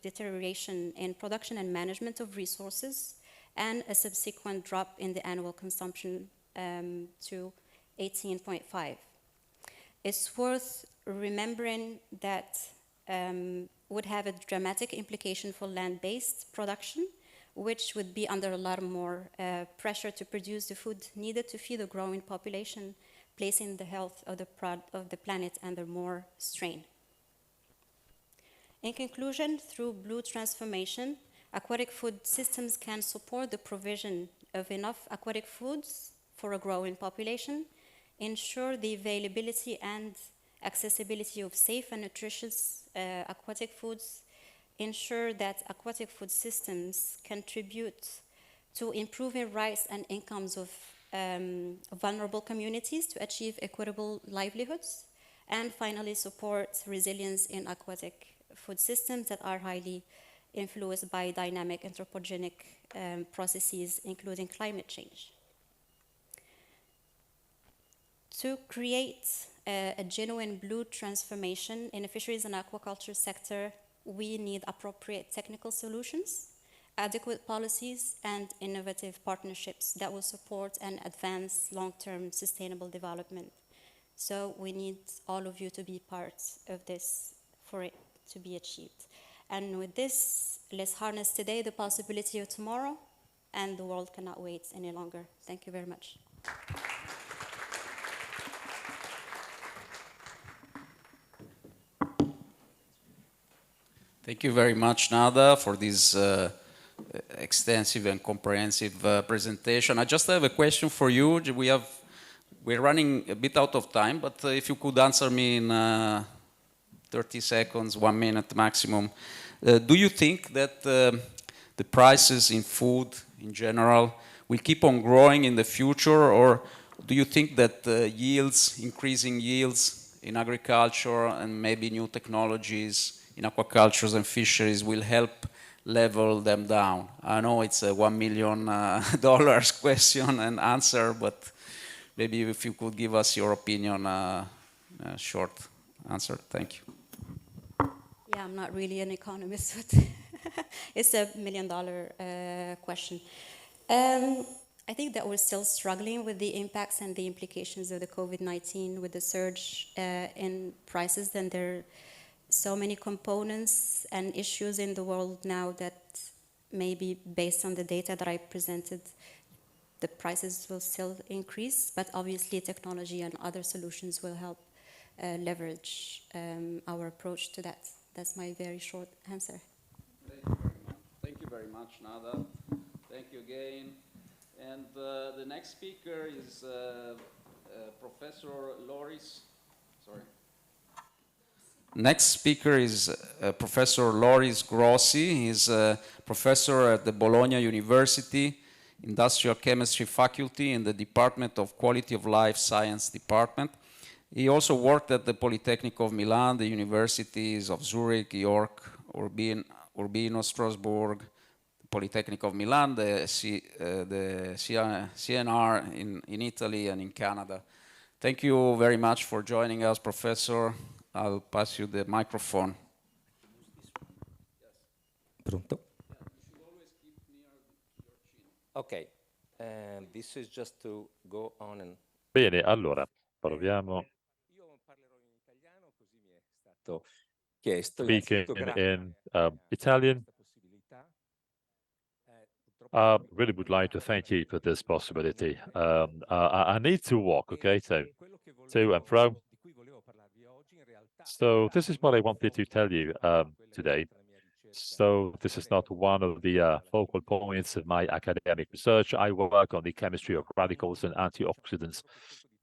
deterioration in production and management of resources and a subsequent drop in the annual consumption to 18.5. It's worth remembering that would have a dramatic implication for land-based production, which would be under a lot more pressure to produce the food needed to feed a growing population, placing the health of the planet under more strain. In conclusion, through blue transformation, aquatic food systems can support the provision of enough aquatic foods for a growing population, ensure the availability and accessibility of safe and nutritious aquatic foods, ensure that aquatic food systems contribute to improving rights and incomes of vulnerable communities to achieve equitable livelihoods, and finally support resilience in aquatic food systems that are highly influenced by dynamic anthropogenic processes, including climate change. To create a genuine blue transformation in the fisheries and aquaculture sector, we need appropriate technical solutions, adequate policies, and innovative partnerships that will support and advance long-term sustainable development. So we need all of you to be part of this for it to be achieved. And with this, let's harness today the possibility of tomorrow, and the world cannot wait any longer. Thank you very much. Thank you very much, Nada, for this extensive and comprehensive presentation. I just have a question for you. We're running a bit out of time, but if you could answer me in 30 seconds, 1 minute maximum. Do you think that the prices in food in general will keep on growing in the future, or do you think that yields, increasing yields in agriculture and maybe new technologies in aquaculture and fisheries will help level them down? I know it's a $1 million question and answer, but maybe if you could give us your opinion, a short answer. Thank you. Yeah, I'm not really an economist, but it's a $1 million question. I think that we're still struggling with the impacts and the implications of the COVID-19 with the surge in prices, and there are so many components and issues in the world now that maybe based on the data that I presented, the prices will still increase, but obviously technology and other solutions will help leverage our approach to that. That's my very short answer. Thank you very much, Nada. Thank you again. And the next speaker is Professor Loris. Sorry. Next speaker is Professor Loris Grossi. He's a professor at the Bologna University Industrial Chemistry Faculty in the Department of Quality of Life Science Department. He also worked at the Polytechnic of Milan, the universities of Zurich, York, Urbino, Strasbourg, Polytechnic of Milan, the CNR in Italy and in Canada. Thank you very much for joining us, Professor. I'll pass you the microphone. Pronto? Ok, this is just to go on and... Bene, allora, proviamo. Io parlerò in italiano, così mi è stato chiesto. Speaking in Italian. Really would like to thank you for this possibility. I need to walk, okay, so to and fro. So this is what I wanted to tell you today. So this is not one of the focal points of my academic research. I work on the chemistry of radicals and antioxidants.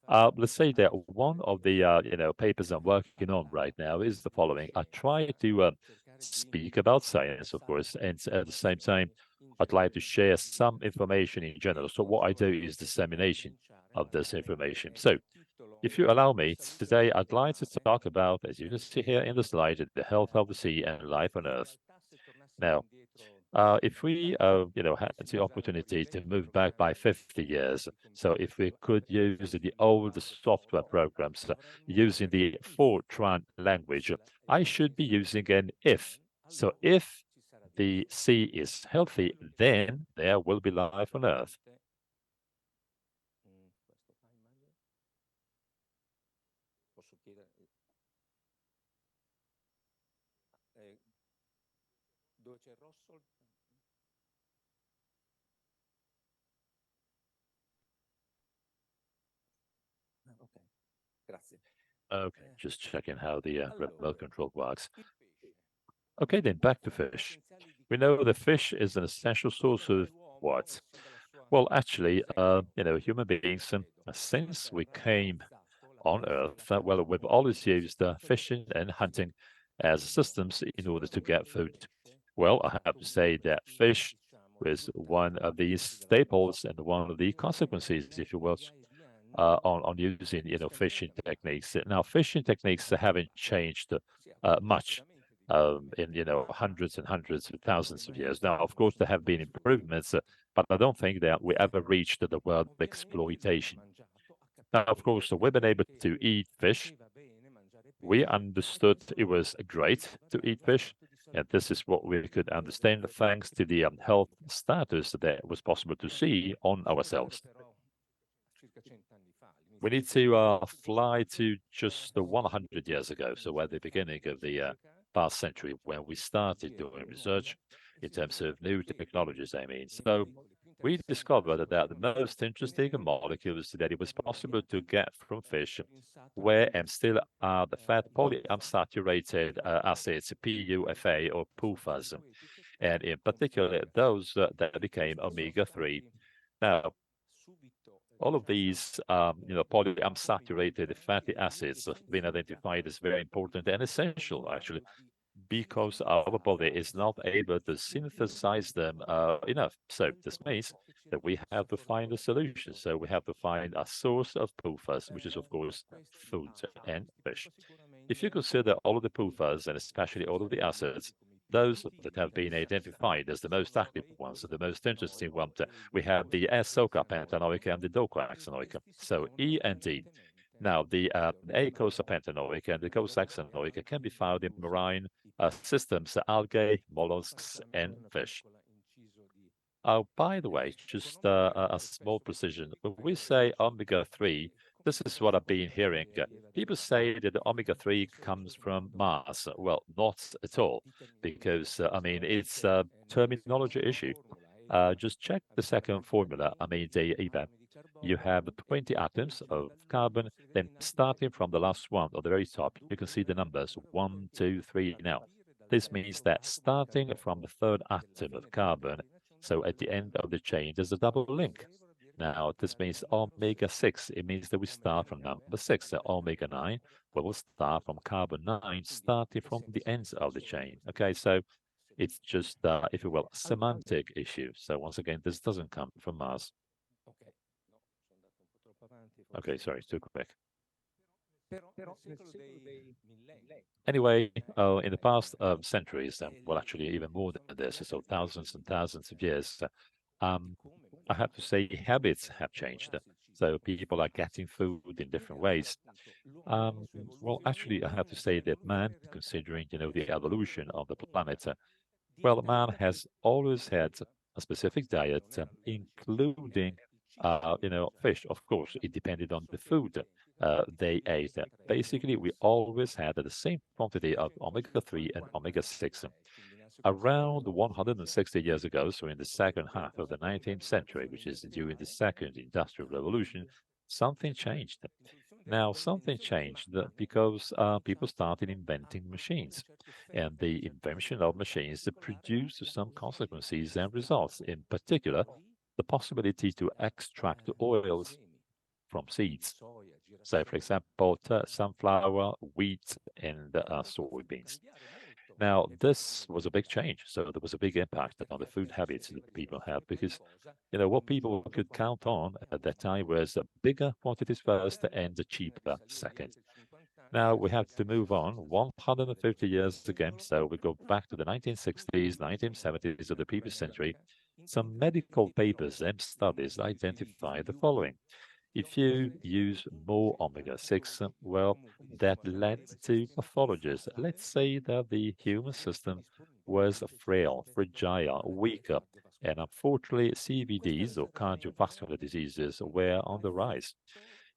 Let's say that one of the papers I'm working on right now is the following. I try to speak about science, of course, and at the same time, I'd like to share some information in general. So what I do is dissemination of this information. So if you allow me, today I'd like to talk about, as you can see here in the slide, the health of the sea and life on Earth. Now, if we, had the opportunity to move back by 50 years, so if we could use the old software programs using the Fortran language, I should be using an if. So if the sea is healthy, then there will be life on Earth. Okay, just checking how the remote control works. Okay, then back to fish. We know the fish is an essential source of what? Well, actually, human beings, since we came on Earth, well, we've always used fishing and hunting as systems in order to get food. Well, I have to say that fish was one of the staples and one of the consequences, if you will, on using fishing techniques. Now, fishing techniques haven't changed much in hundreds and hundreds of thousands of years. Now, of course, there have been improvements, but I don't think that we ever reached the word exploitation. Now, of course, we've been able to eat fish. We understood it was great to eat fish, and this is what we could understand thanks to the health status that was possible to see on ourselves. We need to fly to just 100 years ago, so at the beginning of the past century, when we started doing research in terms of new technologies, I mean. So we discovered that the most interesting molecules that it was possible to get from fish were and still are the fat polyunsaturated acids, PUFA or PUFAs, and in particular those that became omega-3. Now, all of these, polyunsaturated fatty acids have been identified as very important and essential, actually, because our body is not able to synthesize them enough. So this means that we have to find a solution. So we have to find a source of PUFAs, which is, of course, food and fish. If you consider all of the PUFAs, and especially all of the acids, those that have been identified as the most active ones, the most interesting ones, we have the S-ocapentanoic and the docosahexanoic. So E and D. Now, the eicosapentanoic and the cosaxanoic can be found in marine systems, algae, mollusks, and fish. Oh, by the way, just a small precision. When we say omega-3, this is what I've been hearing. People say that the omega-3 comes from Mars. Well, not at all, because I mean it's a terminology issue. Just check the second formula. I mean the EBAP. You have 20 atoms of carbon. Then starting from the last one at the very top, you can see the numbers 1, 2, 3. Now, this means that starting from the third atom of carbon, so at the end of the chain, there's a double link. Now, this means omega-6. It means that we start from number 6. So omega-9, we will start from carbon 9, starting from the ends of the chain. Okay, so it's just, if you will, a semantic issue. So once again, this doesn't come from Mars. Okay, sorry, too quick. Anyway, in the past centuries, well, actually even more than this, so thousands and thousands of years, I have to say habits have changed. So people are getting food in different ways. Well, actually, I have to say that man, considering, the evolution of the planet, well, man has always had a specific diet, including, fish. Of course, it depended on the food they ate. Basically, we always had the same quantity of omega-3 and omega-6. Around 160 years ago, so in the second half of the 19th century, which is during the second industrial revolution, something changed. Now, something changed because people started inventing machines, and the invention of machines produced some consequences and results. In particular, the possibility to extract oils from seeds. So, for example, sunflower, wheat, and soybeans. Now, this was a big change. So there was a big impact on the food habits that people have because, what people could count on at that time was bigger quantities first and the cheaper second. Now we have to move on 150 years again. So we go back to the 1960s, 1970s of the previous century. Some medical papers and studies identify the following. If you use more omega-6, well, that led to pathologies. Let's say that the human system was frail, fragile, weaker, and unfortunately, CVDs or cardiovascular diseases were on the rise.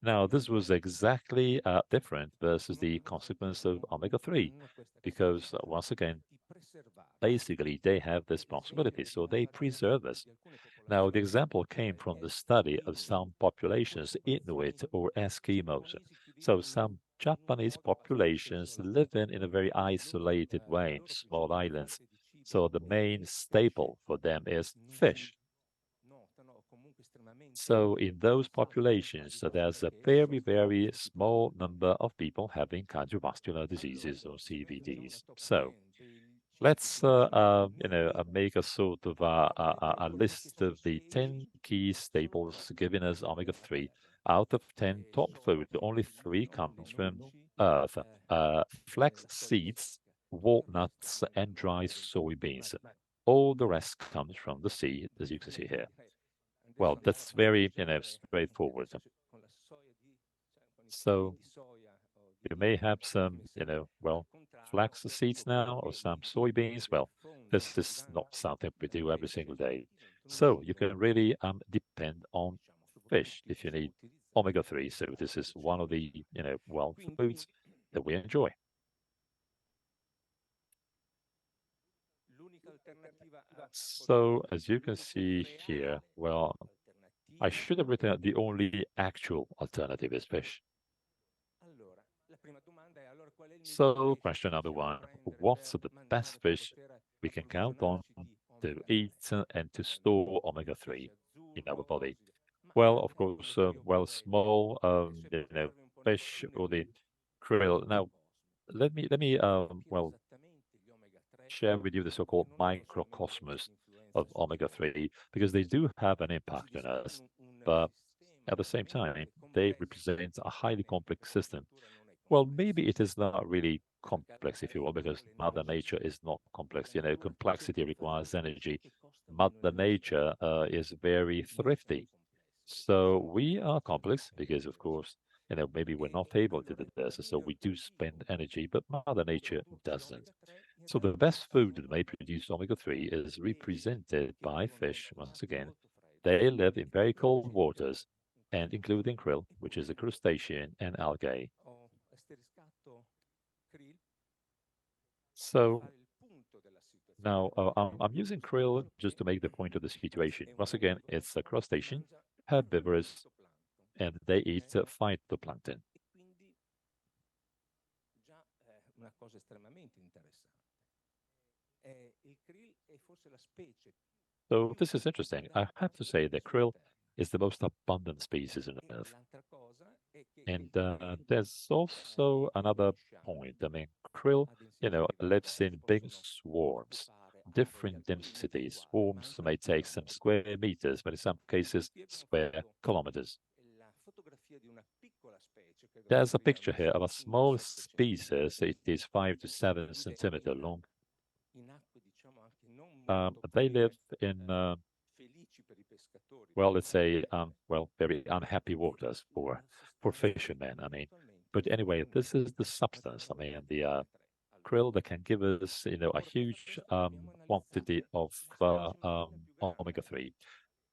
Now, this was exactly different versus the consequence of omega-3, because once again, basically they have this possibility, so they preserve us. Now, the example came from the study of some populations, Inuit or Eskimos. So some Japanese populations living in a very isolated way in small islands. So the main staple for them is fish. So in those populations, there's a very, very small number of people having cardiovascular diseases or CVDs. So let's make a sort of a list of the 10 key staples giving us omega-3. Out of 10 top food, only 3 comes from Earth. Flax seeds, walnuts, and dry soybeans. All the rest comes from the sea, as you can see here. Well, that's very, straightforward. So you may have some, flax seeds now or some soybeans. Well, this is not something we do every single day. So you can really depend on fish if you need omega-3. So this is one of the, foods that we enjoy. So as you can see here, well, I should have written out the only actual alternative is fish. So question number 1, what's the best fish we can count on to eat and to store omega-3 in our body? Well, of course, small, fish or the krill. Now, let me, share with you the so-called microcosmos of omega-3 because they do have an impact on us, but at the same time, they represent a highly complex system. Well, maybe it is not really complex, if you will, because Mother Nature is not complex. Complexity requires energy. Mother Nature is very thrifty. So we are complex because, of course, maybe we're not able to do this. So we do spend energy, but Mother Nature doesn't. So the best food that may produce omega-3 is represented by fish. Once again, they live in very cold waters, and including krill, which is a crustacean, and algae. So now I'm using krill just to make the point of the situation. Once again, it's a crustacean, herbivorous, and they eat phytoplankton. So this is interesting. I have to say that krill is the most abundant species on Earth. And there's also another point. I mean, krill, lives in big swarms, different densities. Swarms may take some square meters, but in some cases, square kilometers. There's a picture here of a small species. It is 5 to 7 centimeter long. They live in, well, let's say, very unhappy waters for fishermen. I mean, but anyway, this is the substance. I mean, the krill that can give us, a huge quantity of omega-3.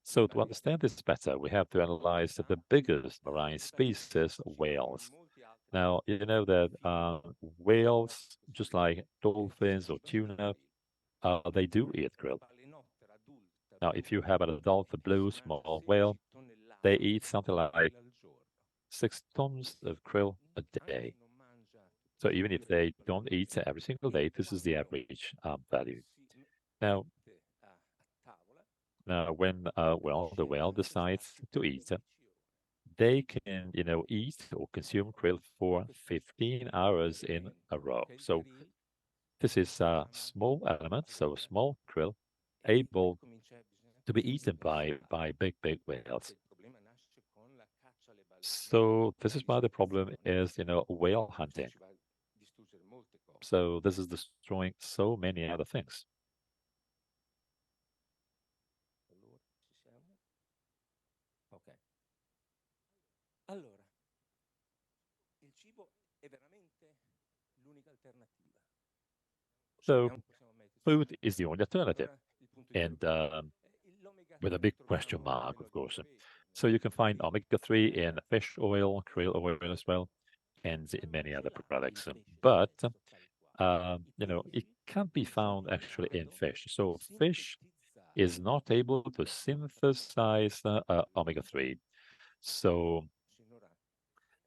So to understand this better, we have to analyze the biggest marine species, whales. Now, you know that whales, just like dolphins or tuna, they do eat krill. Now, if you have an adult blue small whale, they eat something like 6 tons of krill a day. So even if they don't eat every single day, this is the average value. Now, when the whale decides to eat, they can, eat or consume krill for 15 hours in a row. So this is a small element, so small krill, able to be eaten by big whales. So this is why the problem is, whale hunting. So this is destroying so many other things. Ok. Allora, il cibo è veramente l'unica alternativa. So food is the only alternative, and with a big question mark, of course. So you can find omega-3 in fish oil, krill oil as well, and in many other products. But it can't be found actually in fish. So fish is not able to synthesize omega-3. So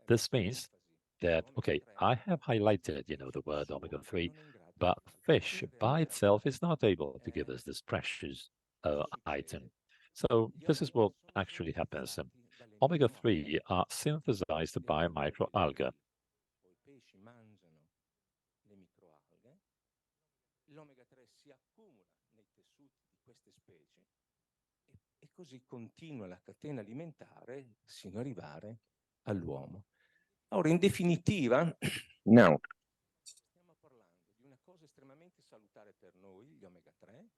this means that, okay, I have highlighted, the word omega-3, but fish by itself is not able to give us this precious item. So this is what actually happens. Omega-3 are synthesized by microalgae. L'omega 3 si accumula nei tessuti di queste specie e così continua la catena alimentare sino ad arrivare all'uomo. Ora, in definitiva, Now, stiamo parlando di una cosa estremamente salutare per noi, gli omega 3,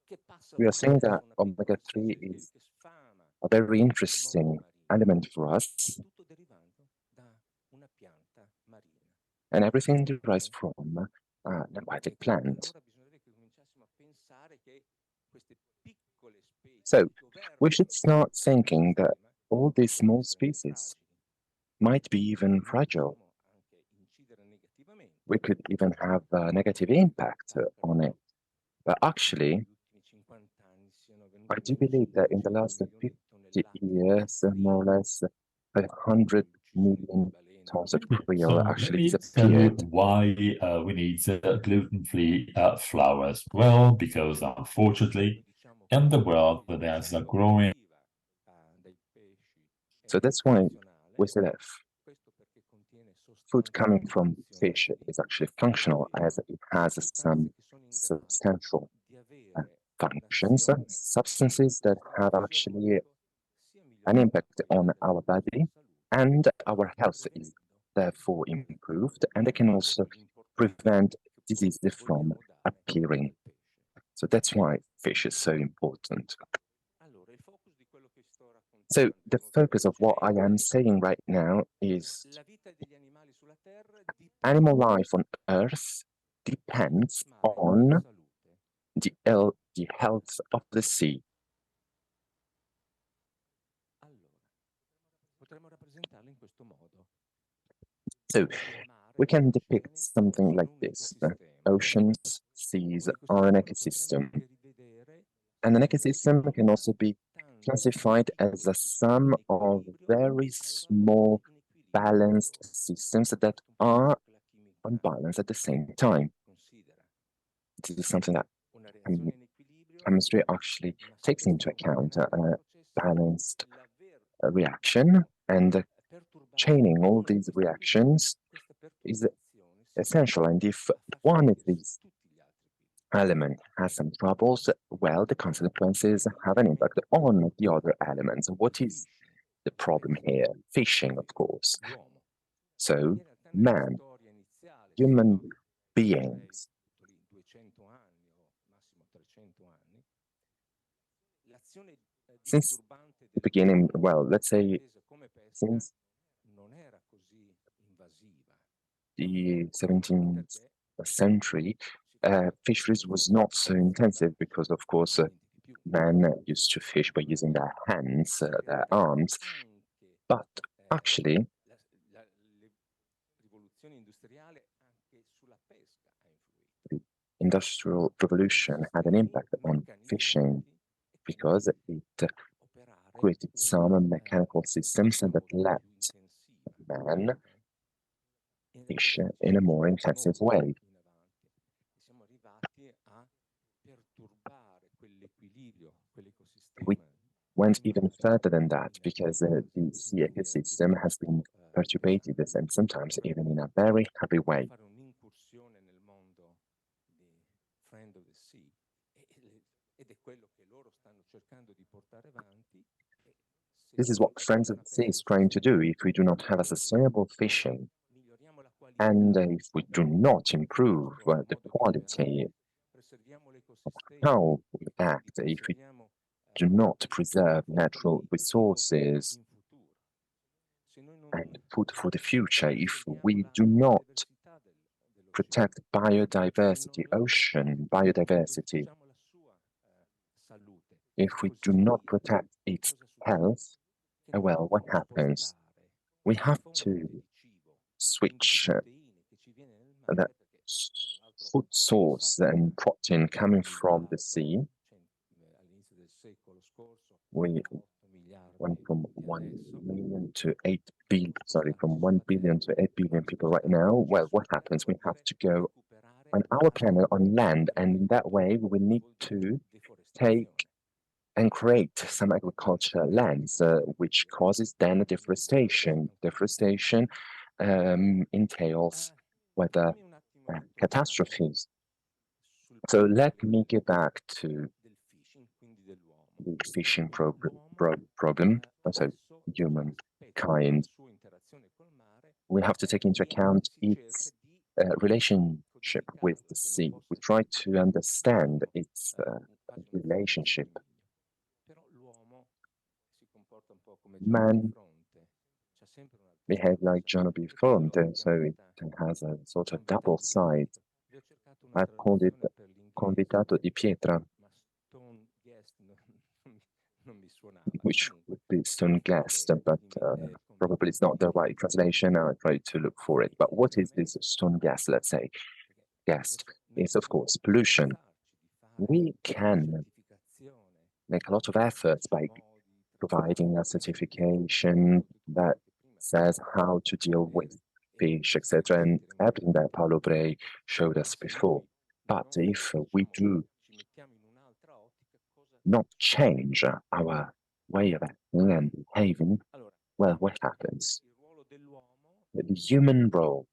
che passa we are saying that attraverso una piccola omega-3 specie is che sfama a very il interesting mondo marino, element for us, tutto derivando da una pianta marina. and everything derives from an aquatic plant. Allora bisognerebbe che cominciassimo a pensare che queste piccole specie So che we governano should start thinking that l'ecosistema all these small essere species fragili. might be even Noi fragile. possiamo anche incidere negativamente We could even have a negative impact on it. But actually, negli ultimi 50 anni siano venuti I do meno believe that in the 500 last milioni 50 di tonnellate years, di more or less 500 million tons of krill So let actually me tell you disappeared. why we need gluten-free flour as well, because unfortunately, in the world, there's a growing So that's why we say that food coming from fish is actually functional, as it has some substantial functions, substances that have actually an impact on our body, and our health is therefore improved, and they can also prevent diseases from appearing. So that's why fish is so important. So the focus of what I am saying right now is animal life on Earth depends on the health of the sea. So we can depict something like this. Oceans, seas are an ecosystem. And an ecosystem can also be classified as a sum of very small balanced systems that are unbalanced at the same time. This is something that chemistry actually takes into account, a balanced reaction, and chaining all these reactions is essential. And if one of these elements has some troubles, well, the consequences have an impact on the other elements. What is the problem here? Fishing, of course. So, man, human beings, since the beginning, well, let's say since the 17th century, fisheries was not so intensive because, of course, men used to fish by using their hands, their arms. But actually, the Industrial Revolution had an impact on fishing because it created some mechanical systems that let man fish in a more intensive way. We went even further than that because the sea ecosystem has been perturbed and sometimes even in a very heavy way. This is what Friends of the Sea is trying to do. If we do not have a sustainable fishing, and if we do not improve the quality of how we act, if we do not preserve natural resources and food for the future, if we do not protect biodiversity, ocean biodiversity, if we do not protect its health, well, what happens? We have to switch the food source and protein coming from the sea. We went from 1 million to 8 billion, from 1 billion to 8 billion people right now. Well, what happens? We have to go on our planet on land, and in that way, we will need to take and create some agricultural lands, which causes then deforestation. Deforestation entails weather catastrophes. So let me get back to the fishing problem, also humankind. We have to take into account its relationship with the sea. We try to understand its relationship. Man behaves like John B. Fronte, so it has a sort of double side. I've called it convitato di pietra, which would be stone guest, but probably it's not the right translation. I tried to look for it. But what is this stone guest, let's say? Guest is, of course, pollution. We can make a lot of efforts by providing a certification that says how to deal with fish, etc., and everything that Paolo Bray showed us before. But if we do not change our way of acting and behaving, well, what happens? The human role.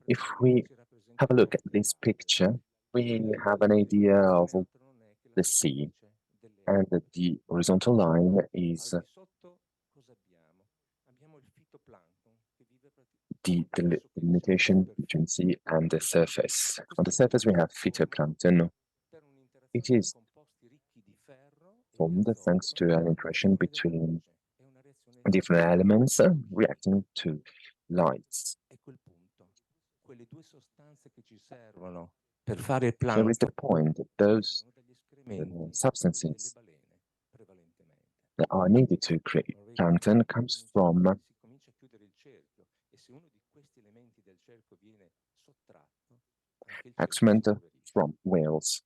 If we have a look at this picture, we have an idea of the sea, and the horizontal line is the delimitation between sea and the surface. On the surface, we have phytoplankton. It is formed thanks to an interaction between different elements reacting to lights. Here is the point, those substances that are needed to create plankton comes from excrement from whales.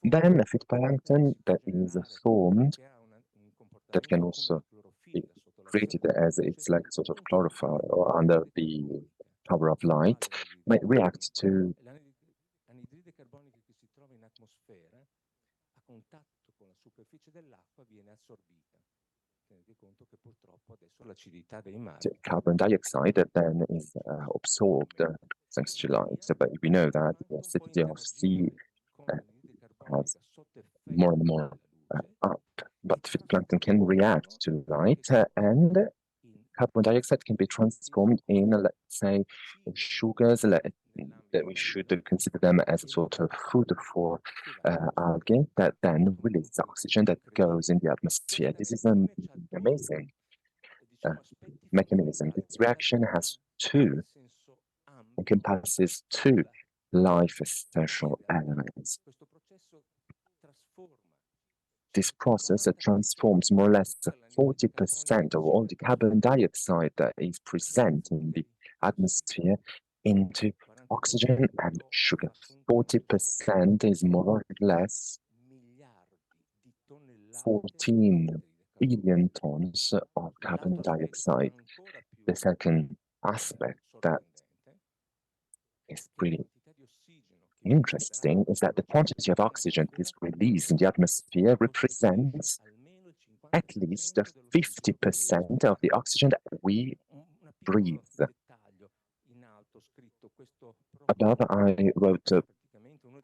Then the phytoplankton that is formed, that can also be created as it's like sort of chlorophyll or under the cover of light, might react to carbon dioxide that then is absorbed thanks to light. But we know that the acidity of sea has more and more up, but phytoplankton can react to light and carbon dioxide can be transformed in, let's say, sugars that we should consider them as a sort of food for algae that then releases oxygen that goes in the atmosphere. This is an amazing mechanism. This reaction encompasses two life essential elements. This process transforms more or less 40% of all the carbon dioxide that is present in the atmosphere into oxygen and sugar. 40% is more or less 14 billion tons of carbon dioxide. The second aspect that is pretty interesting is that the quantity of oxygen that is released in the atmosphere represents at least 50% of the oxygen that we breathe. Above, I wrote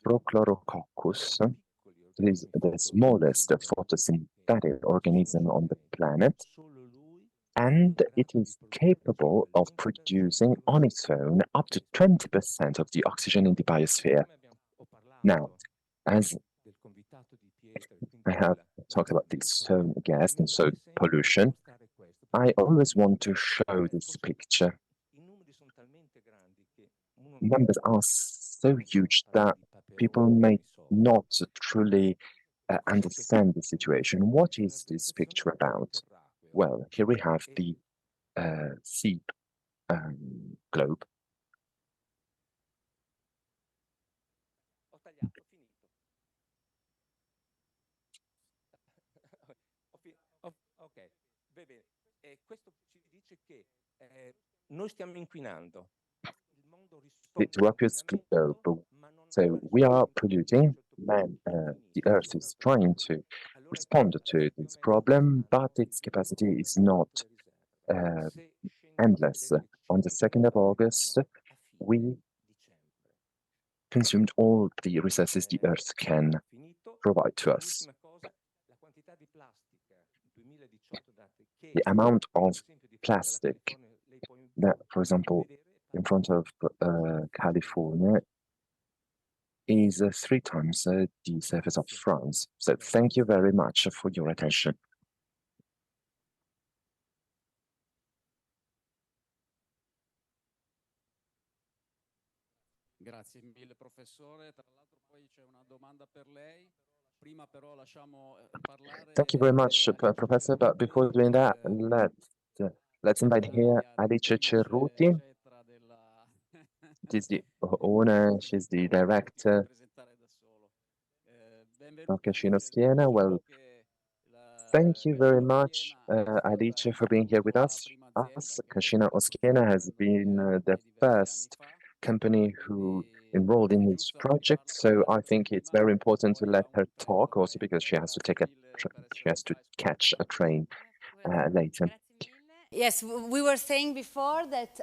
Prochlorococcus. It is the smallest photosynthetic organism on the planet, and it is capable of producing on its own up to 20% of the oxygen in the biosphere. Now, as I have talked about the soil gas and soil pollution, I always want to show this picture. Numbers are so huge that people may not truly understand the situation. What is this picture about? Well, here we have the sea globe. The terraqueous globe. So we are polluting. The Earth is trying to respond to this problem, but its capacity is not endless. On the 2nd of August, we consumed all the resources the Earth can provide to us. The amount of plastic that, for example, in front of California is 3 times the surface of France. So thank you very much for your attention. Grazie mille professore, tra l'altro poi c'è una domanda per lei. Prima però lasciamo parlare. Thank you very much, Professor, but before doing that, let's invite here Alice Cerruti. She's the owner, she's the director of Cascina Oskiena. Well, thank you very much, Alice, for being here with us. Cascina Oskiena has been the first company who enrolled in this project, so I think it's very important to let her talk, also because she has to catch a train later. Yes, we were saying before that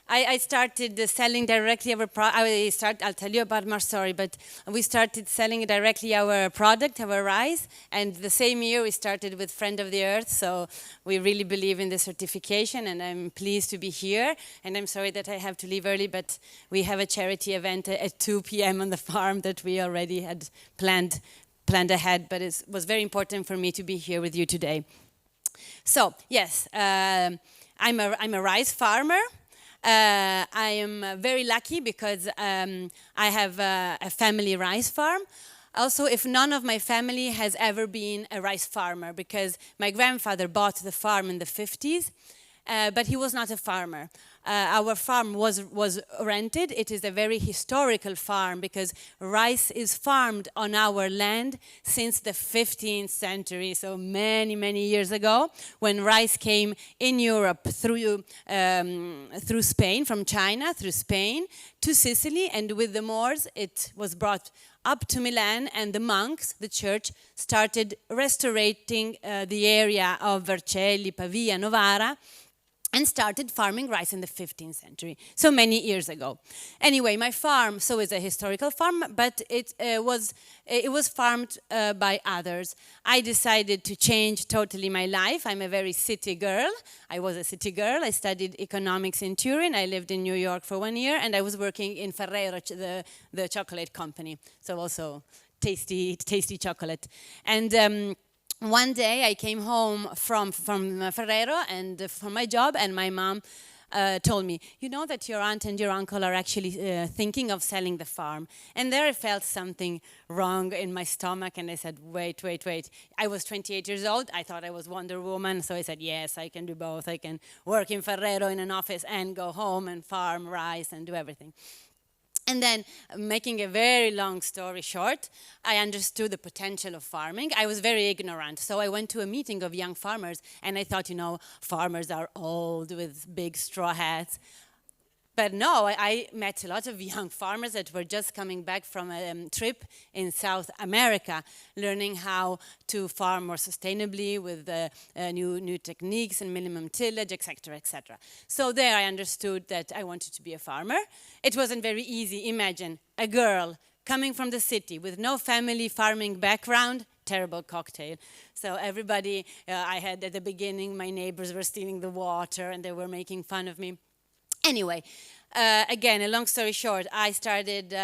I started selling directly our product. I'll tell you about my story, but we started selling directly our product, our rice, and the same year we started with Friend of the Earth, so we really believe in the certification, and I'm pleased to be here, and I'm sorry that I have to leave early, but we have a charity event at 2 p.m. on the farm that we already had planned planned ahead, but it was very important for me to be here with you today. So, yes, I'm a rice farmer. I am very lucky because I have a family rice farm. Also, if none of my family has ever been a rice farmer, because my grandfather bought the farm in the 50s, but he was not a farmer. Our farm was rented. It is a very historical farm because rice is farmed on our land since the 15th century, so many, many years ago, when rice came in Europe through Spain, from China, through Spain, to Sicily, and with the Moors, it was brought up to Milan, and the monks, the church, started restoring the area of Vercelli, Pavia, Novara, and started farming rice in the 15th century, so many years ago. Anyway, my farm, so is a historical farm, but it was farmed by others. I decided to change totally my life. I'm a very city girl. I was a city girl. I studied economics in Turin. I lived in New York for 1 year, and I was working in Ferrero, the chocolate company. So also tasty chocolate. And one day I came home from Ferrero and from my job, and my mom told me, you know that your aunt and your uncle are actually thinking of selling the farm. And there I felt something wrong in my stomach, and I said, wait. I was 28 years old. I thought I was Wonder Woman, so I said, yes, I can do both. I can work in Ferrero in an office and go home and farm rice and do everything. And then, making a very long story short, I understood the potential of farming. I was very ignorant, so I went to a meeting of young farmers, and I thought, farmers are old with big straw hats. But no, I met a lot of young farmers that were just coming back from a trip in South America, learning how to farm more sustainably with new techniques and minimum tillage, etc., etc. So there I understood that I wanted to be a farmer. It wasn't very easy. Imagine a girl coming from the city with no family farming background, terrible cocktail. So everybody, I had at the beginning, my neighbors were stealing the water and they were making fun of me. Anyway, again, a long story short, I started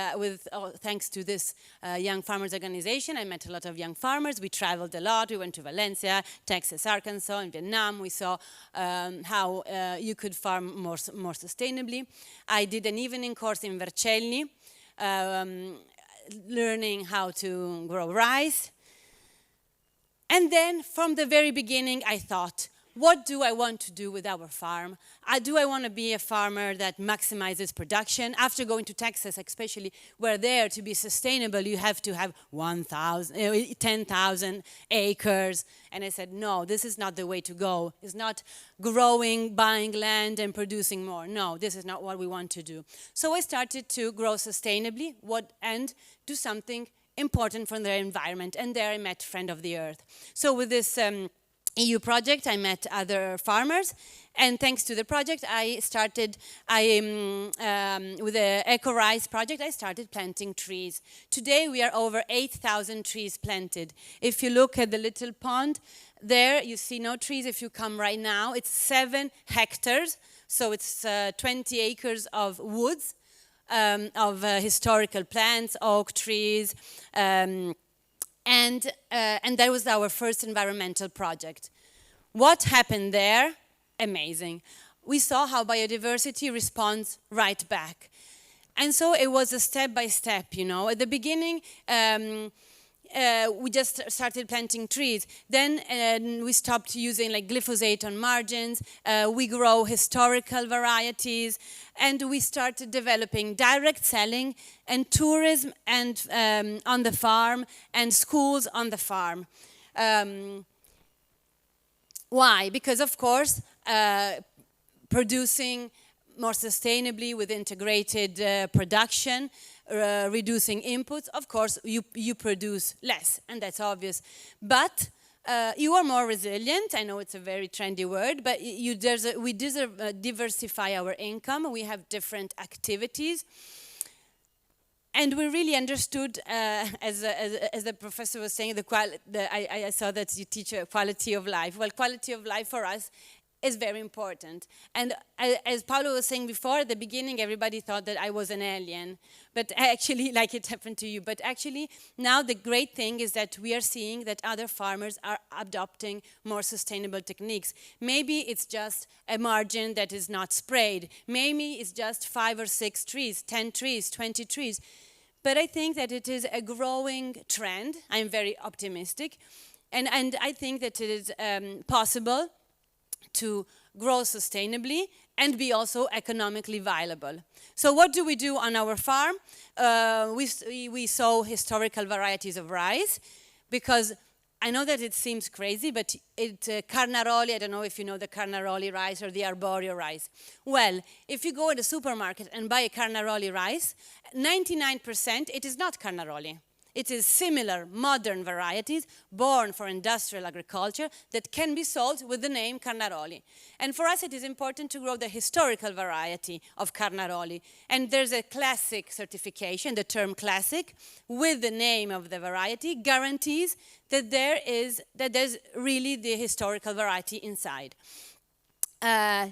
thanks to this young farmers organization. I met a lot of young farmers. We traveled a lot. We went to Valencia, Texas, Arkansas, and Vietnam. We saw how you could farm more sustainably. I did an evening course in Vercelli, learning how to grow rice. And then from the very beginning, I thought, what do I want to do with our farm? Do I want to be a farmer that maximizes production? After going to Texas, especially, where there to be sustainable, you have to have 10,000 acres. And I said, no, this is not the way to go. It's not growing, buying land, and producing more. No, this is not what we want to do. So I started to grow sustainably and do something important for the environment. And there I met Friend of the Earth. So with this EU project, I met other farmers, and thanks to the project, with the Eco Rice project, I started planting trees. Today, we are over 8,000 trees planted. If you look at the little pond, there you see no trees. If you come right now, it's 7 hectares, so it's 20 acres of woods, of historical plants, oak trees, and that was our first environmental project. What happened there? Amazing. We saw how biodiversity responds right back. And so it was a step by step, At the beginning, we just started planting trees. Then we stopped using glyphosate on margins. We grow historical varieties. And we started developing direct selling and tourism and on the farm and schools on the farm. Why? Because, of course, producing more sustainably with integrated production, reducing inputs, of course, you produce less, and that's obvious. But you are more resilient. I know it's a very trendy word, but we diversify our income. We have different activities. And we really understood, as the professor was saying, I saw that you teach quality of life. Well, quality of life for us is very important. And as Paolo was saying before, at the beginning, everybody thought that I was an alien, but actually, like it happened to you. But actually, now the great thing is that we are seeing that other farmers are adopting more sustainable techniques. Maybe it's just a margin that is not sprayed. Maybe it's just 5 or 6 trees, 10 trees, 20 trees. But I think that it is a growing trend. I'm very optimistic. And I think that it is possible to grow sustainably and be also economically viable. So what do we do on our farm? We sow historical varieties of rice, because I know that it seems crazy, but Carnaroli, I don't know if you know the Carnaroli rice or the Arborio rice. Well, if you go to the supermarket and buy a Carnaroli rice, 99% it is not Carnaroli. It is similar modern varieties born for industrial agriculture that can be sold with the name Carnaroli. And for us it is important to grow the historical variety of Carnaroli. And there's a classic certification, the term classic, with the name of the variety guarantees that there's really the historical variety inside.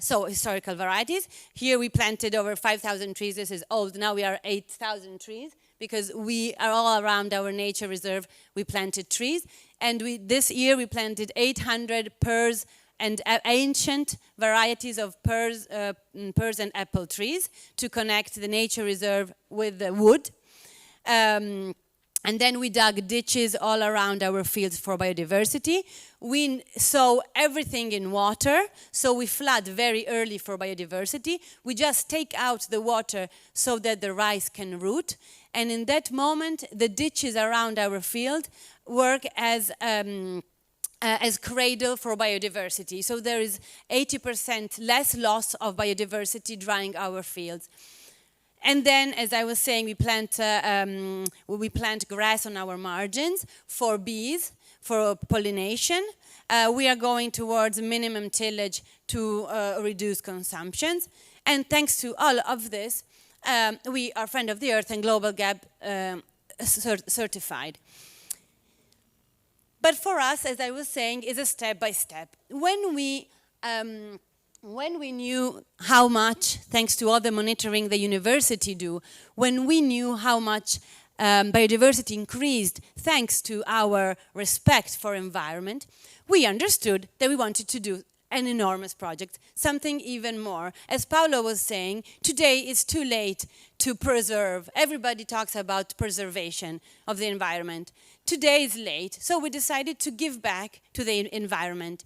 So historical varieties. Here we planted over 5,000 trees. This is old. Now we are 8,000 trees, because we are all around our nature reserve. We planted trees, and this year we planted 800 pears and ancient varieties of pears and apple trees to connect the nature reserve with the wood. And then we dug ditches all around our fields for biodiversity. We sow everything in water, so we flood very early for biodiversity. We just take out the water so that the rice can root. And in that moment, the ditches around our field work as cradle for biodiversity. So there is 80% less loss of biodiversity drying our fields. And then, as I was saying, we plant grass on our margins for bees, for pollination. We are going towards minimum tillage to reduce consumptions. And thanks to all of this, we are Friend of the Earth and Global Gap certified. But for us, as I was saying, is a step by step. When we knew how much, thanks to all the monitoring the university do, when we knew how much biodiversity increased thanks to our respect for environment, we understood that we wanted to do an enormous project, something even more. As Paolo was saying, today it's too late to preserve. Everybody talks about preservation of the environment. Today is late, so we decided to give back to the environment.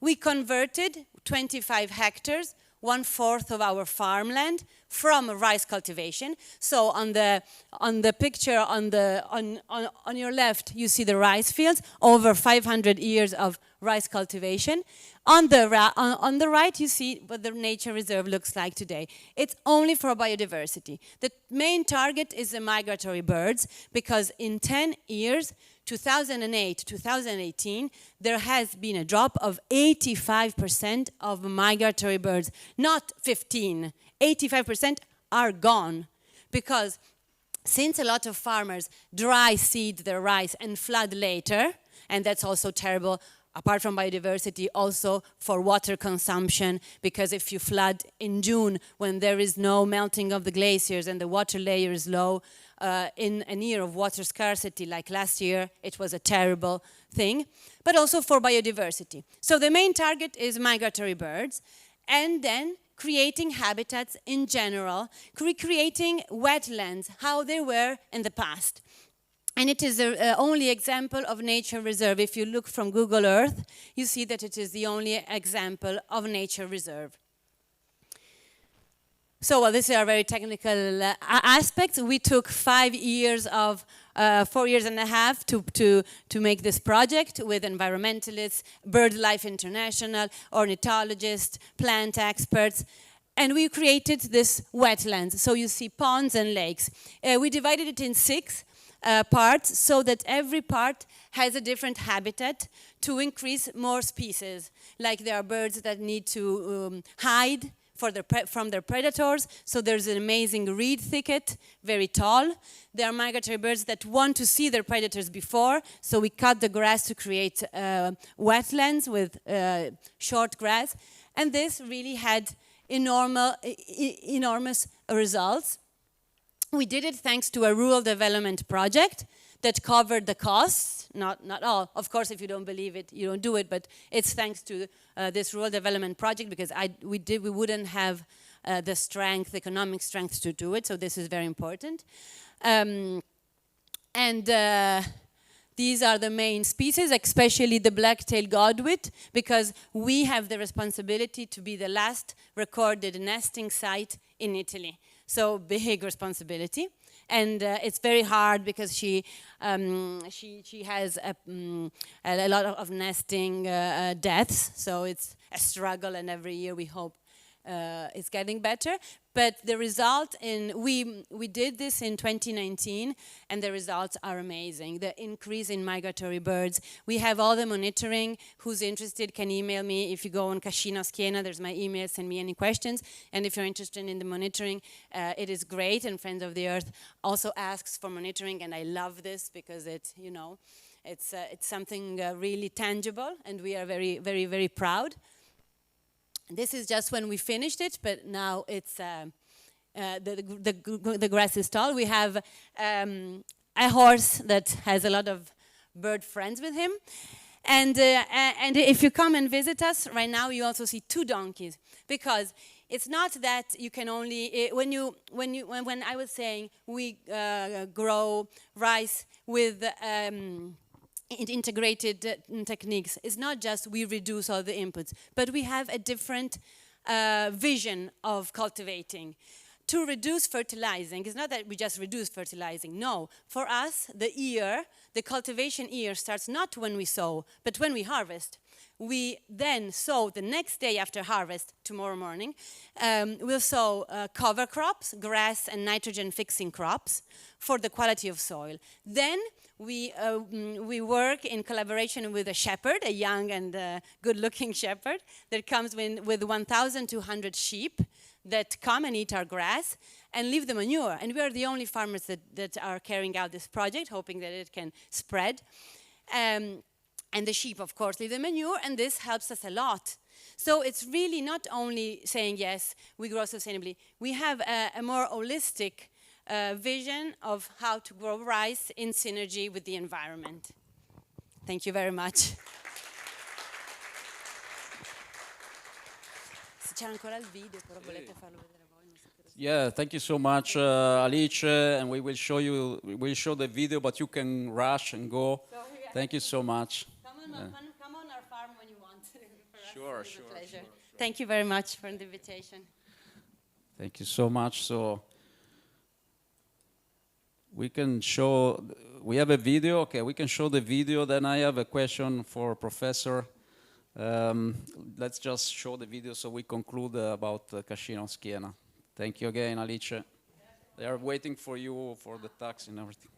We converted 25 hectares, 1/4 of our farmland, from rice cultivation. So on the picture on your left, you see the rice fields, over 500 years of rice cultivation. On the right, you see what the nature reserve looks like today. It's only for biodiversity. The main target is the migratory birds, because in 10 years, 2008 to 2018, there has been a drop of 85% of migratory birds, not 15. 85% are gone, because since a lot of farmers dry seed their rice and flood later, and that's also terrible, apart from biodiversity, also for water consumption, because if you flood in June when there is no melting of the glaciers and the water layer is low, in a year of water scarcity like last year, it was a terrible thing, but also for biodiversity. So the main target is migratory birds, and then creating habitats in general, recreating wetlands, how they were in the past. And it is the only example of nature reserve. If you look from Google Earth, you see that it is the only example of nature reserve. So, well, these are very technical aspects. We took 5 years of 4 years and a half to make this project with environmentalists, BirdLife International, ornithologists, plant experts, and we created this wetlands. So you see ponds and lakes. We divided it in 6 parts, so that every part has a different habitat to increase more species. Like there are birds that need to hide from their predators, so there's an amazing reed thicket, very tall. There are migratory birds that want to see their predators before, so we cut the grass to create wetlands with short grass. And this really had enormous results. We did it thanks to a rural development project that covered the costs, not all. Of course, if you don't believe it, you don't do it, but it's thanks to this rural development project, because we wouldn't have the strength, economic strength to do it, so this is very important. These are the main species, especially the black-tailed godwit, because we have the responsibility to be the last recorded nesting site in Italy. So big responsibility. And it's very hard because she has a lot of nesting deaths, so it's a struggle, and every year we hope it's getting better. But the result we did this in 2019, and the results are amazing. The increase in migratory birds. We have all the monitoring. Who's interested can email me. If you go on Cascina Schiena, there's my email, send me any questions. And if you're interested in the monitoring, it is great. And Friends of the Earth also asks for monitoring, and I love this because it's something really tangible, and we are very, very, very proud. This is just when we finished it, but now it's the grass is tall. We have a horse that has a lot of bird friends with him, and if you come and visit us right now, you also see 2 donkeys, because it's not that you can only when I was saying we grow rice with integrated techniques. It's not just we reduce all the inputs, but we have a different vision of cultivating. To reduce fertilizing, it's not that we just reduce fertilizing. No, for us, the cultivation year starts not when we sow, but when we harvest. We then sow the next day after harvest, tomorrow morning. We'll sow cover crops, grass and nitrogen fixing crops for the quality of soil. Then we work in collaboration with a shepherd, a young and good-looking shepherd that comes with 1,200 sheep that come and eat our grass and leave the manure. And we are the only farmers that are carrying out this project, hoping that it can spread. And the sheep, of course, leave the manure, and this helps us a lot. So it's really not only saying, yes, we grow sustainably. We have a more holistic vision of how to grow rice in synergy with the environment. Thank you very much. Yeah, thank you so much, Alice, and we will show the video, but you can rush and go. Thank you so much. Come on our farm when you want. Sure. Pleasure. Thank you very much for the invitation. Thank you so much. So we have a video. Okay, we can show the video. Then I have a question for Professor. Let's just show the video so we conclude about Cascina Schiena. Thank you again, Alice. They are waiting for you for the tax and everything.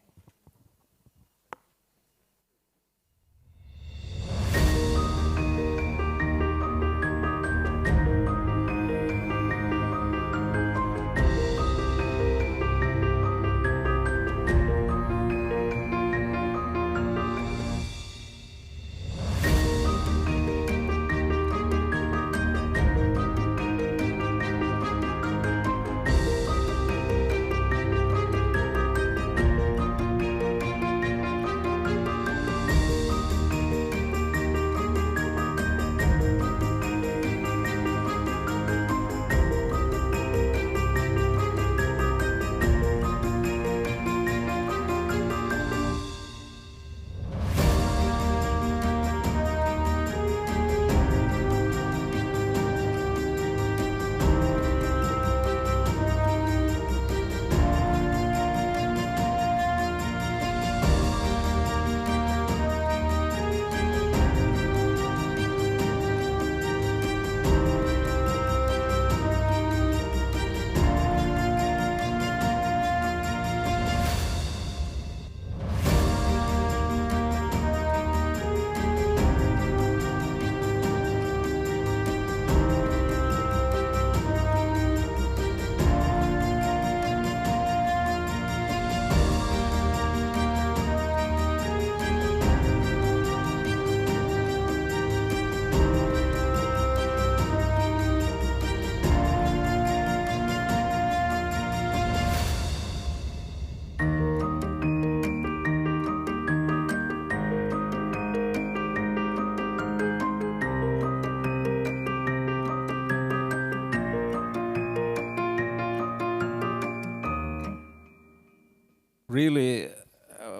really,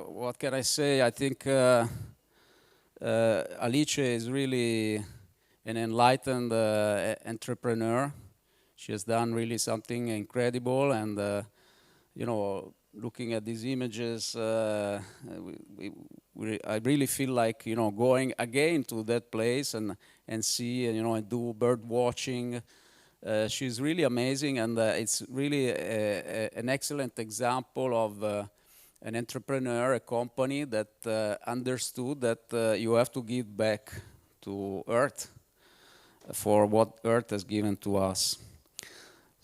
what can I say? I think Alice is really an enlightened entrepreneur. She has done really something incredible, and you know, looking at these images, I really feel like, you know, going again to that place and see, you know, and do bird watching. She's really amazing, and it's really an excellent example of an entrepreneur, a company that understood that you have to give back to Earth for what Earth has given to us.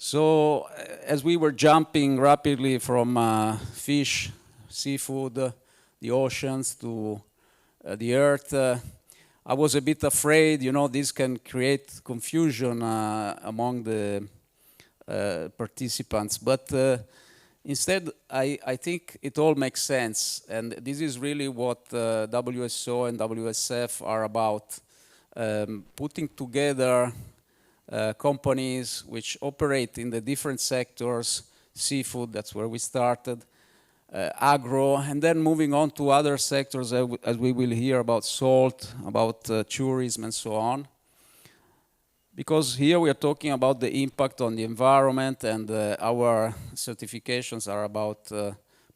So as we were jumping rapidly from fish, seafood, the oceans to the Earth, I was a bit afraid, you know, this can create confusion among the participants. But instead, I think it all makes sense. And this is really what WSO and WSF are about, putting together companies which operate in the different sectors, seafood, that's where we started, agro, and then moving on to other sectors as we will hear about salt, about tourism and so on. Because here we are talking about the impact on the environment, and our certifications are about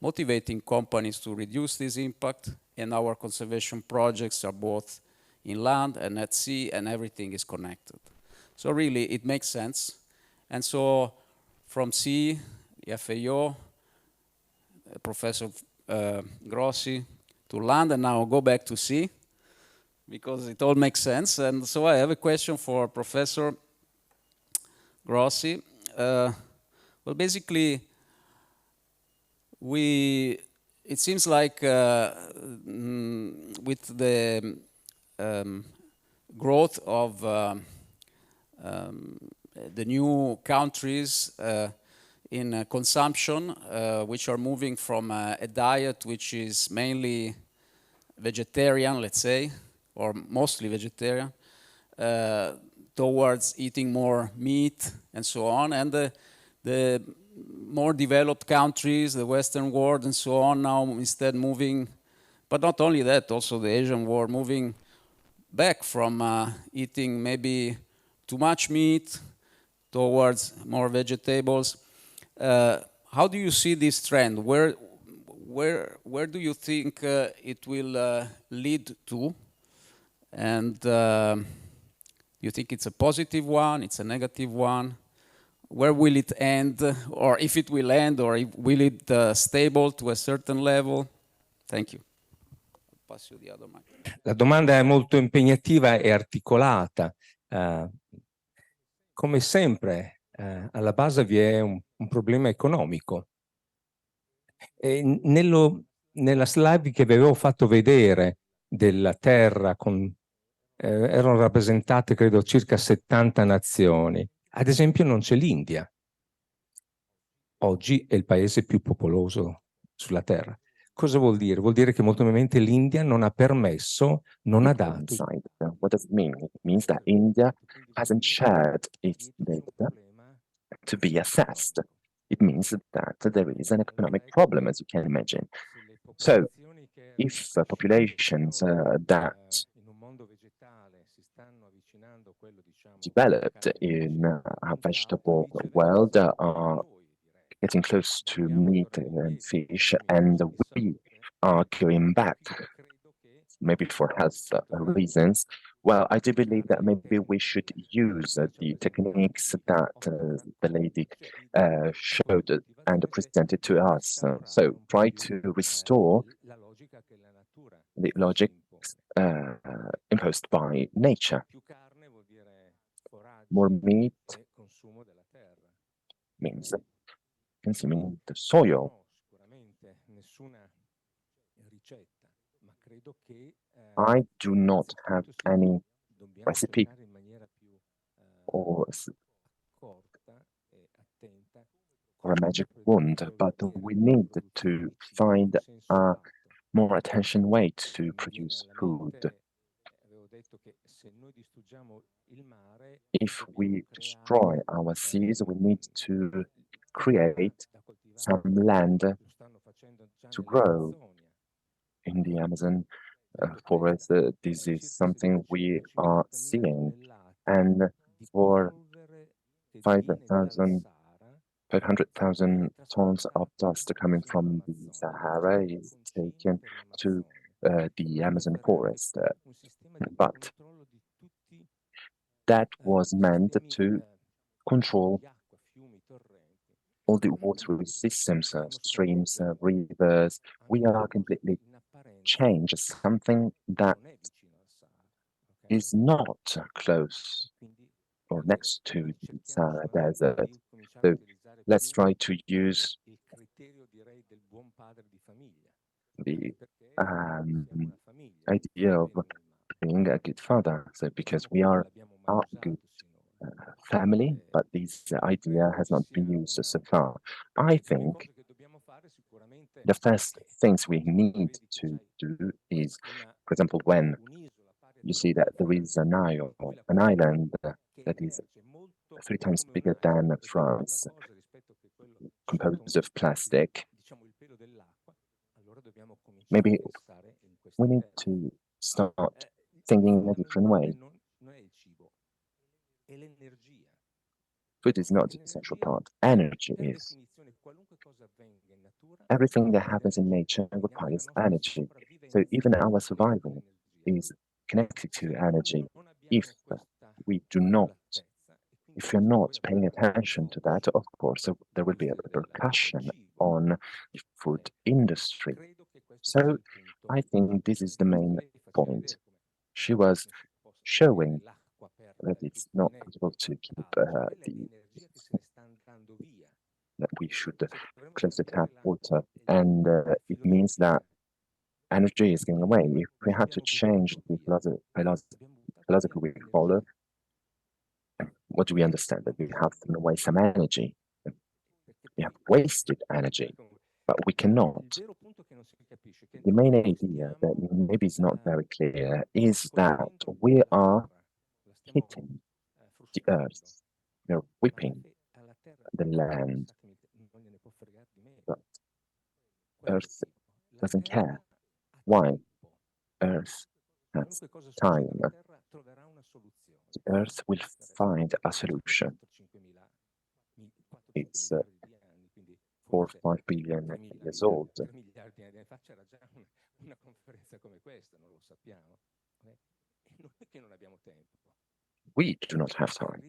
motivating companies to reduce this impact, and our conservation projects are both in land and at sea, and everything is connected. So really, it makes sense. And so from sea, the FAO, Professor Grossi, to land, and now go back to sea, because it all makes sense. And so I have a question for Professor Grossi. Well, basically, it seems like with the growth of the new countries in consumption, which are moving from a diet which is mainly vegetarian, let's say, or mostly vegetarian, towards eating more meat and so on. And the more developed countries, the Western world and so on, now instead moving, but not only that, also the Asian world, moving back from eating maybe too much meat towards more vegetables. How do you see this trend? Where do you think it will lead to? And you think it's a positive one, it's a negative one? Where will it end? Or if it will end, or will it stable to a certain level? Thank you. I'll pass you the other mic. La domanda è molto impegnativa e articolata. Come sempre, alla base vi è un problema economico. E nella slide che vi avevo fatto vedere della Terra, erano rappresentate, credo, circa 70 nazioni. Ad esempio non c'è l'India. Oggi è il paese più popoloso sulla Terra. Cosa vuol dire? Vuol dire che molto probabilmente l'India non ha permesso, non ha dato. What does it mean? It means that India hasn't shared its data to be assessed. It means that there is an economic problem, as you can imagine. So, if populations that developed in a vegetable world are getting close to meat and fish, and we are going back, maybe for health reasons, well, I do believe that maybe we should use the techniques that the lady showed and presented to us. So try to restore the logic imposed by nature. More meat means consuming the soil. I do not have any recipe or a magic wand, but we need to find a more attention way to produce food. If we destroy our seas, we need to create some land to grow in the Amazon forest. This is something we are seeing. And for 500,000 tons of dust coming from the Sahara is taken to the Amazon forest. But that was meant to control all the water systems, streams, rivers. We are completely changed something that is not close or next to the Sahara Desert. So let's try to use the idea of being a good father. So because we are a good family, but this idea has not been used so far. I think the first things we need to do is, for example, when you see that there is an island that is 3 times bigger than France, composed of plastic, maybe we need to start thinking in a different way. Food is not the essential part, energy is. Everything that happens in nature requires energy. So even our survival is connected to energy. If you're not paying attention to that, of course, there will be a repercussion on the food industry. So I think this is the main point. She was showing that it's not possible to keep that we should close the tap water, and it means that energy is going away. If we have to change the philosophy we follow, what do we understand? That we have thrown away some energy. We have wasted energy, but we cannot. The main idea that maybe is not very clear is that we are hitting the earth, we're whipping the land, but earth doesn't care. Why? Earth has time. The earth will find a solution. It's 4 or 5 billion years old. We do not have time.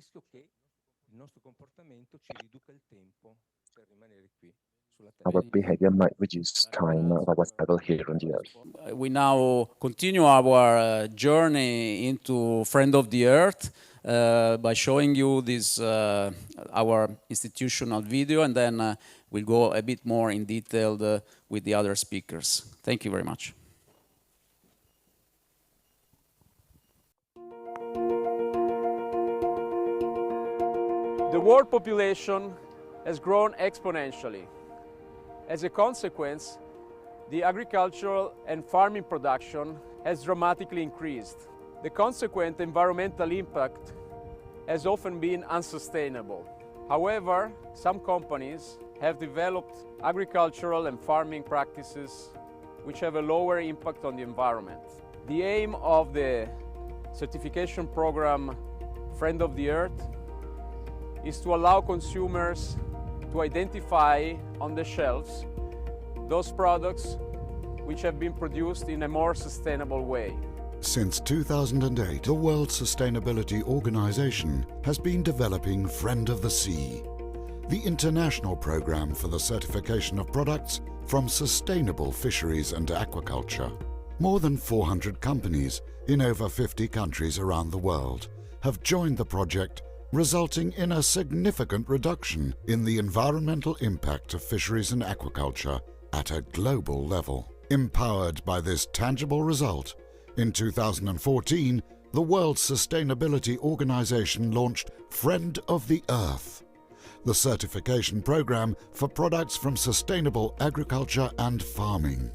Our behavior might reduce time of our travel here on the earth. We now continue our journey into Friend of the Earth by showing you this our institutional video, and then we'll go a bit more in detail with the other speakers. Thank you very much. The world population has grown exponentially. As a consequence, the agricultural and farming production has dramatically increased. The consequent environmental impact has often been unsustainable. However, some companies have developed agricultural and farming practices which have a lower impact on the environment. The aim of the certification program Friend of the Earth is to allow consumers to identify on the shelves those products which have been produced in a more sustainable way. Since 2008, the World Sustainability Organization has been developing Friend of the Sea, the international program for the certification of products from sustainable fisheries and aquaculture. More than 400 companies in over 50 countries around the world have joined the project, resulting in a significant reduction in the environmental impact of fisheries and aquaculture at a global level. Empowered by this tangible result, in 2014, the World Sustainability Organization launched Friend of the Earth, the certification program for products from sustainable agriculture and farming.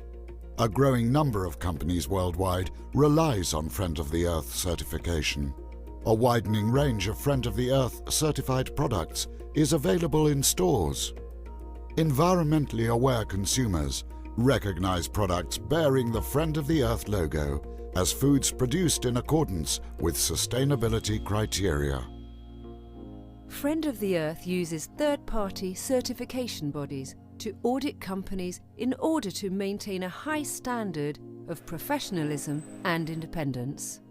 A growing number of companies worldwide relies on Friend of the Earth certification. A widening range of Friend of the Earth certified products is available in stores. Environmentally aware consumers Recognize products bearing the Friend of the Earth logo as foods produced in accordance with sustainability criteria. Friend of the Earth uses third-party certification bodies to audit companies in order to maintain a high standard of professionalism and independence.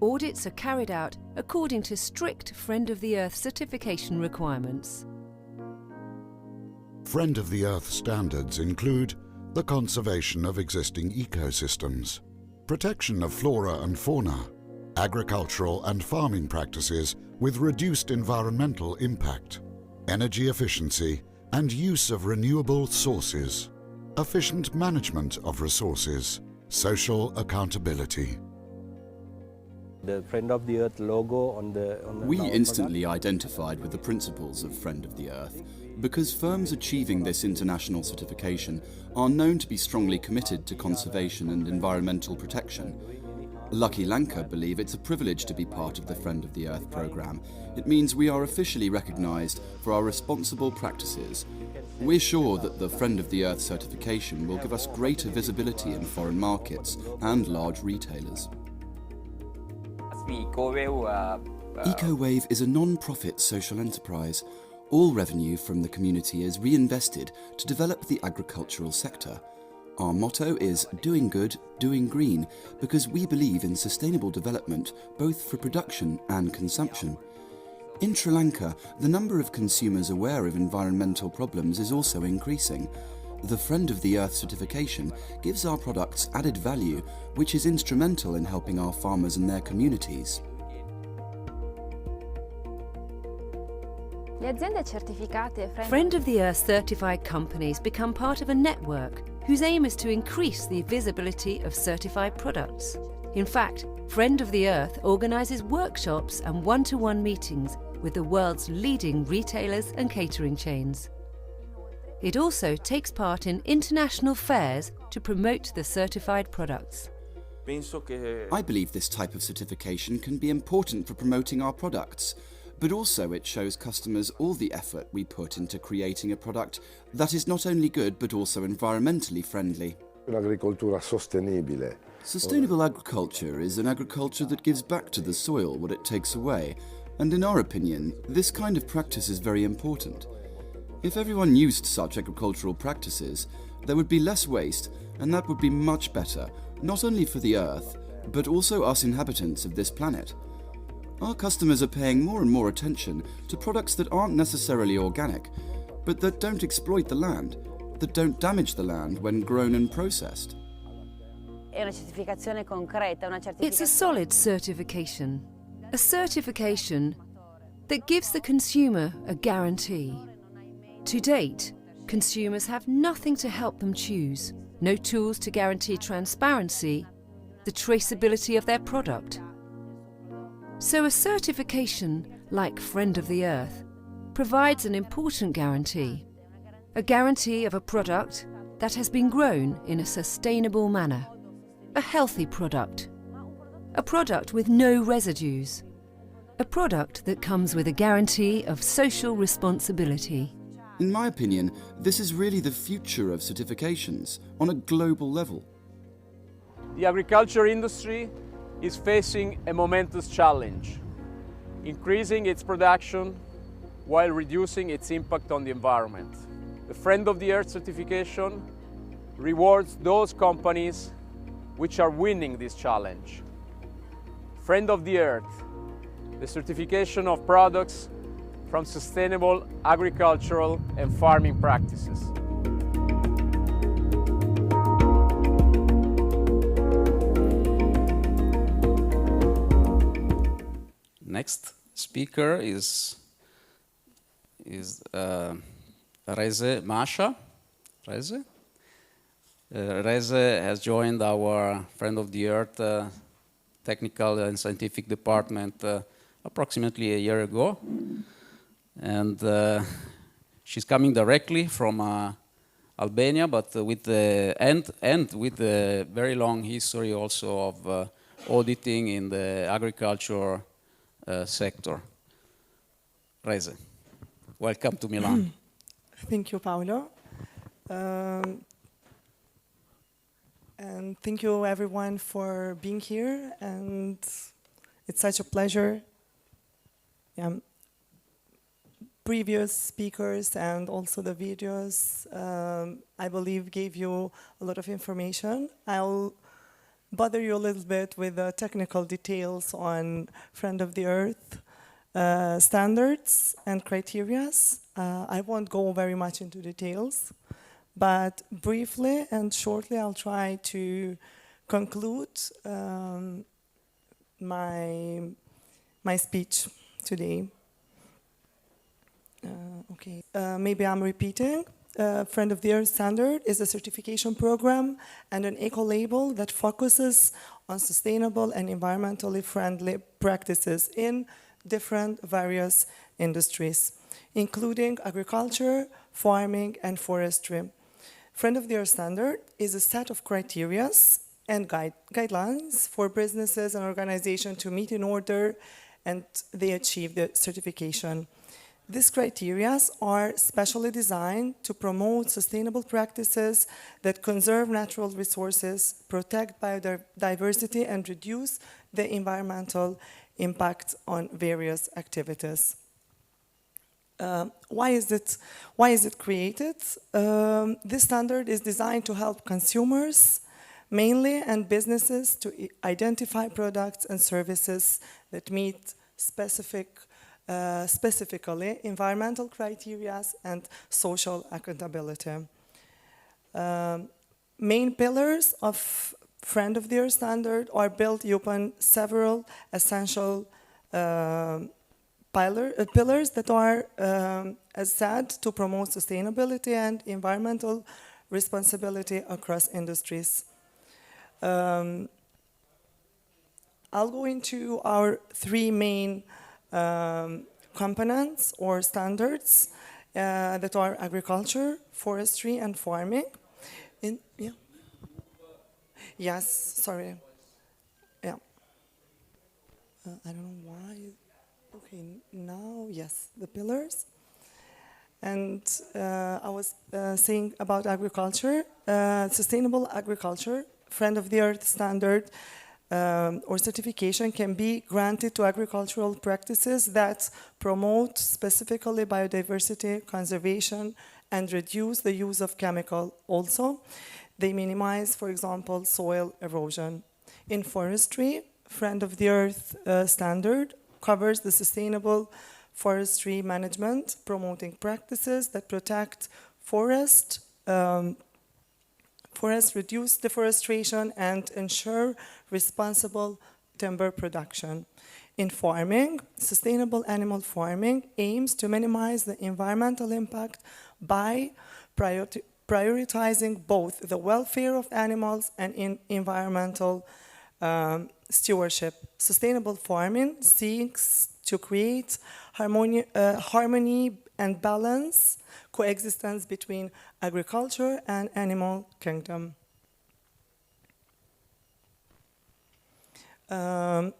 Audits are carried out according to strict Friend of the Earth certification requirements. Friend of the Earth standards include the conservation of existing ecosystems, protection of flora and fauna, agricultural and farming practices with reduced environmental impact, energy efficiency and use of renewable sources, efficient management of resources, social accountability. The Friend of the Earth logo on the We instantly identified with the principles of Friend of the Earth because firms achieving this international certification are known to be strongly committed to conservation and environmental protection. Lucky Lanka believe it's a privilege to be part of the Friend of the Earth programme. It means we are officially recognised for our responsible practices. We're sure that the Friend of the Earth certification will give us greater visibility in foreign markets and large retailers. EcoWave is a non-profit social enterprise. All revenue from the community is reinvested to develop the agricultural sector. Our motto is doing good, doing green, because we believe in sustainable development both for production and consumption. In Sri Lanka, the number of consumers aware of environmental problems is also increasing. The Friend of the Earth certification gives our products added value, which is instrumental in helping our farmers and their communities. Friend of the Earth certified companies become part of a network whose aim is to increase the visibility of certified products. In fact, Friend of the Earth organises workshops and one-to-one meetings with the world's leading retailers and catering chains. It also takes part in international fairs to promote the certified products. I believe this type of certification can be important for promoting our products, but also it shows customers all the effort we put into creating a product that is not only good but also environmentally friendly. Sustainable agriculture is an agriculture that gives back to the soil what it takes away, and in our opinion, this kind of practice is very important. If everyone used such agricultural practices, there would be less waste, and that would be much better, not only for the Earth, but also us inhabitants of this planet. Our customers are paying more and more attention to products that aren't necessarily organic, but that don't exploit the land, that don't damage the land when grown and processed. It's a solid certification. A certification that gives the consumer a guarantee. To date, consumers have nothing to help them choose, no tools to guarantee transparency, the traceability of their product. So a certification, like Friend of the Earth, provides an important guarantee. A guarantee of a product that has been grown in a sustainable manner. A healthy product. A product with no residues. A product that comes with a guarantee of social responsibility. In my opinion, this is really the future of certifications on a global level. The agriculture industry is facing a momentous challenge, increasing its production while reducing its impact on the environment. The Friend of the Earth certification rewards those companies which are winning this challenge. Friend of the Earth, the certification of products from sustainable agricultural and farming practices. Next speaker is Reze Masha. Reze has joined our Friend of the Earth technical and scientific department approximately a year ago. And she's coming directly from Albania, but with the with a very long history also of auditing in the agriculture sector. Reze, welcome to Milan. Thank you, Paolo. And thank you everyone for being here, and it's such a pleasure. Previous speakers and also the videos, I believe, gave you a lot of information. I'll bother you a little bit with the technical details on Friend of the Earth standards and criteria. I won't go very much into details, but briefly and shortly I'll try to conclude my speech today. Maybe I'm repeating. Friend of the Earth Standard is a certification program and an eco-label that focuses on sustainable and environmentally friendly practices in different various industries, including agriculture, farming, and forestry. Friend of the Earth Standard is a set of criteria and guidelines for businesses and organizations to meet in order and they achieve the certification. These criteria are specially designed to promote sustainable practices that conserve natural resources, protect biodiversity, and reduce the environmental impact on various activities. Why is it created? This standard is designed to help consumers, mainly, and businesses to identify products and services that meet specifically environmental criteria and social accountability. Main pillars of Friend of the Earth Standard are built upon several essential pillars that are, as said, to promote sustainability and environmental responsibility across industries. I'll go into our three main components or standards that are agriculture, forestry, and farming. Yes, sorry. Yeah. I don't know why. Okay, now, yes, the pillars. And I was saying about agriculture, sustainable agriculture, Friend of the Earth Standard, or certification can be granted to agricultural practices that promote specifically biodiversity conservation and reduce the use of chemical. Also, they minimize, for example, soil erosion. In forestry, Friend of the Earth Standard covers the sustainable forestry management, promoting practices that protect forest, reduce deforestation, and ensure responsible timber production. In farming, sustainable animal farming aims to minimize the environmental impact by prioritizing both the welfare of animals and environmental stewardship. Sustainable farming seeks to create harmony and balance coexistence between agriculture and animal kingdom. I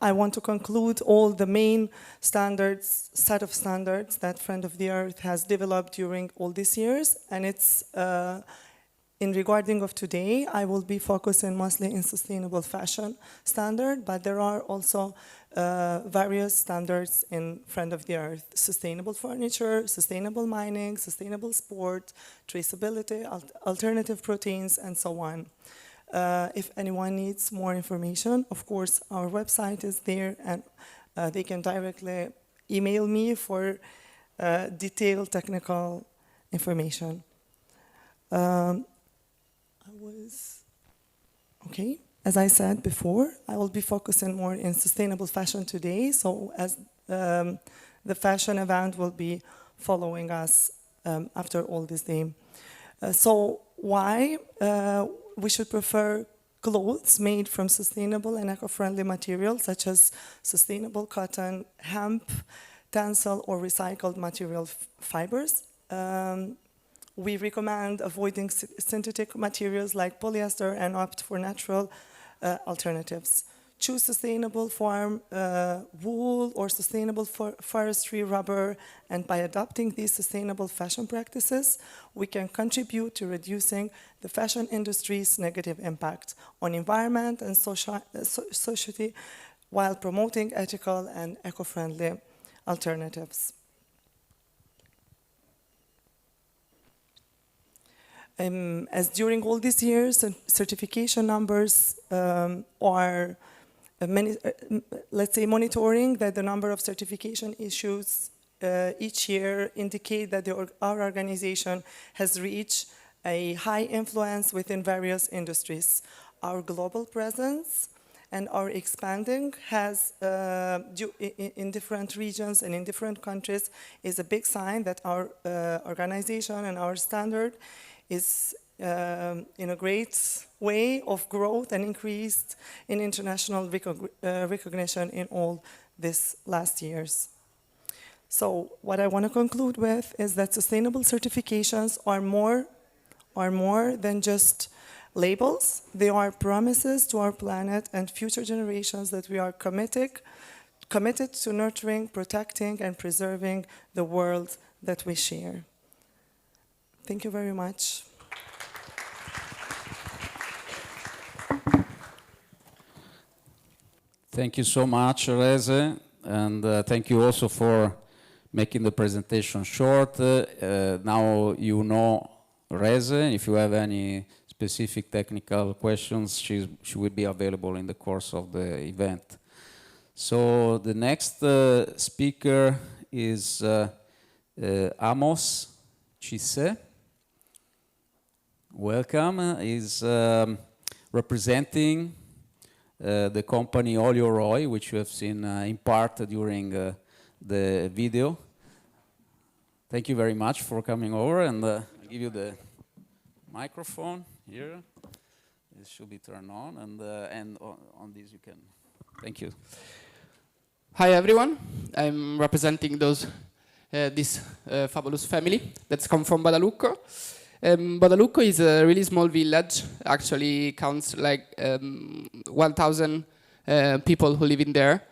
want to conclude all the main standards, set of standards that Friend of the Earth has developed during all these years, and it's in regarding of today, I will be focusing mostly in sustainable fashion standard, but there are also various standards in Friend of the Earth: sustainable furniture, sustainable mining, sustainable sport, traceability, alternative proteins, and so on. If anyone needs more information, of course, our website is there, and they can directly email me for detailed technical information. Okay, as I said before, I will be focusing more in sustainable fashion today, so as the fashion event will be following us after all this day. So why we should prefer clothes made from sustainable and eco-friendly materials such as sustainable cotton, hemp, tencel, or recycled material fibers. We recommend avoiding synthetic materials like polyester and opt for natural alternatives. choose sustainable farm wool or sustainable forestry rubber, and by adopting these sustainable fashion practices, we can contribute to reducing the fashion industry's negative impact on environment and society while promoting ethical and eco-friendly alternatives. As during all these years, certification numbers are let's say monitoring that the number of certification issues each year indicate that our organization has reached a high influence within various industries. Our global presence and our expanding has, in different regions and in different countries, is a big sign that our organization and our standard is in a great way of growth and increased in international recognition in all these last years. So what I want to conclude with is that sustainable certifications are more than just labels. They are promises to our planet and future generations that we are committed to nurturing, protecting, and preserving the world that we share. Thank you very much. Thank you so much, Reze, and thank you also for making the presentation short. Now you know Reze. If you have any specific technical questions, she will be available in the course of the event. So the next speaker is Amos Chisse. Welcome. He's representing the company Olio Roy, which you have seen in part during the video. Thank you very much for coming over, and I'll give you the microphone here. This should be turned on, and on this you can. Thank you. Hi everyone. I'm representing this fabulous family that's come from Badalucco. Badalucco is a really small village. Actually counts like 1,000 people who live in there,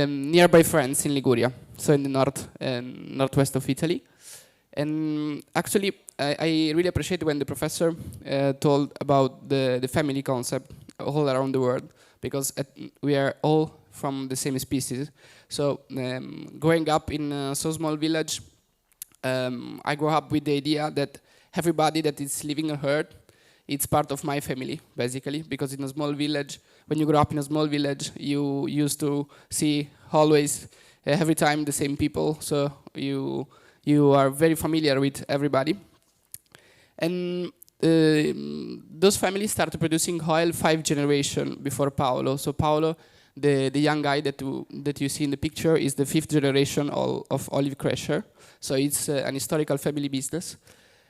nearby France in Liguria, so in the northwest of Italy. And actually, I really appreciate when the professor told about the family concept all around the world, because we are all from the same species. So growing up in a so small village, I grew up with the idea that everybody that is living a herd, it's part of my family, basically, because in a small village, when you grow up in a small village, you used to see always, every time, the same people, so you are very familiar with everybody. And those families started producing oil 5 generations before Paolo. So Paolo, the young guy that you see in the picture, is the 5th generation of olive crusher. So it's an historical family business.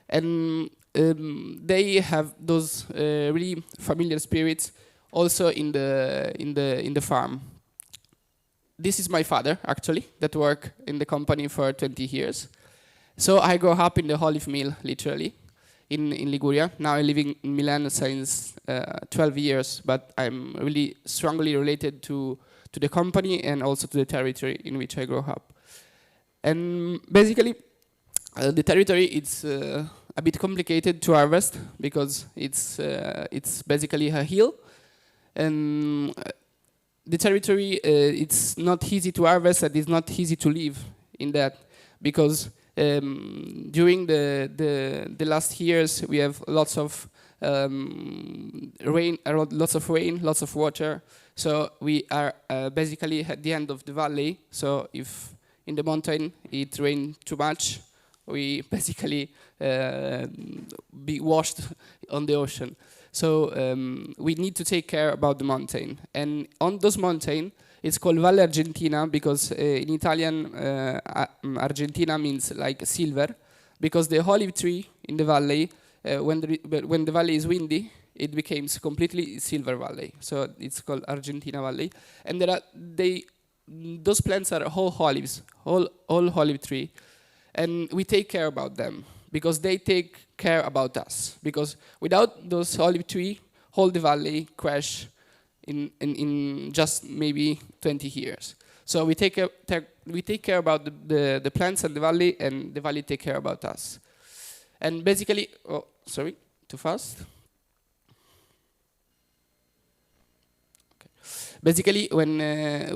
And they have those really familiar spirits also in the farm. This is my father, actually, that worked in the company for 20 years. So I grew up in the olive mill, literally, in Liguria. Now I live in Milan since 12 years, but I'm really strongly related to the company and also to the territory in which I grew up. And basically, the territory, it's a bit complicated to harvest because it's basically a hill, and the territory, it's not easy to harvest and it's not easy to live in that, because during the last years we have lots of rain, lots of water, so we are basically at the end of the valley. So if in the mountain it rains too much, we basically be washed on the ocean. So we need to take care about the mountain. And on those mountains, it's called Valle Argentina because in Italian, Argentina means like silver, because the olive tree in the valley, when the valley is windy, it becomes completely silver valley. So it's called Argentina Valley. And those plants are all olives, all olive tree. And we take care about them because they take care about us. Because without those olive trees, all the valley crash in just maybe 20 years. So we take care about the plants and the valley take care about us. And basically, oh, sorry, too fast. Okay. Basically, when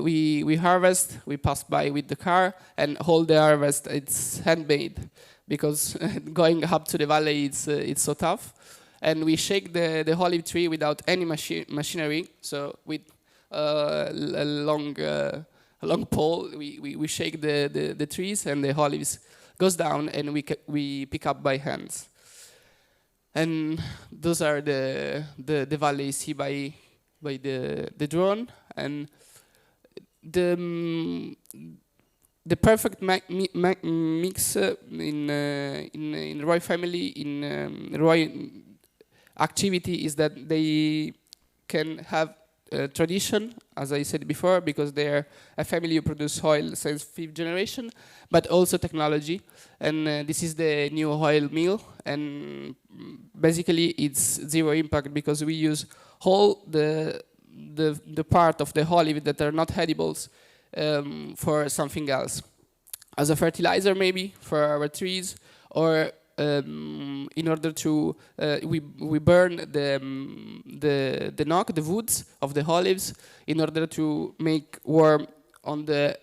we harvest, we pass by with the car, and all the harvest, it's handmade, because going up to the valley, it's so tough. And we shake the olive tree without any machinery, so with a long pole, we shake the trees, and the olives goes down, and we pick up by hands. And those are the valleys see by the drone, and the perfect mix in Roy family, in Roy activity, is that they can have tradition, as I said before, because they're a family who produce oil since 5th generation, but also technology. And this is the new oil mill, and basically it's zero impact, because we use all the part of the olive that are not edibles for something else, as a fertilizer maybe for our trees, or in order to we burn the knock, the woods of the olives, in order to make warm on the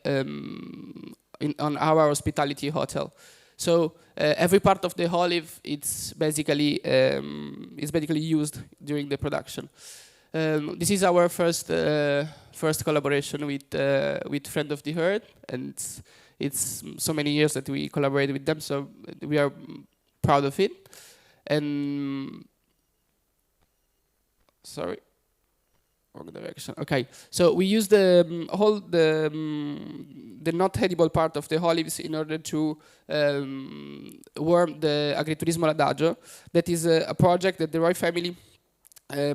on our hospitality hotel. So every part of the olive is basically used during the production. This is our first collaboration with Friend of the Earth, and it's so many years that we collaborate with them, so we are proud of it. And sorry, wrong direction. Okay, so we use the not edible part of the olives in order to warm the agriturismo L'Adagio. That is a project that the Roy family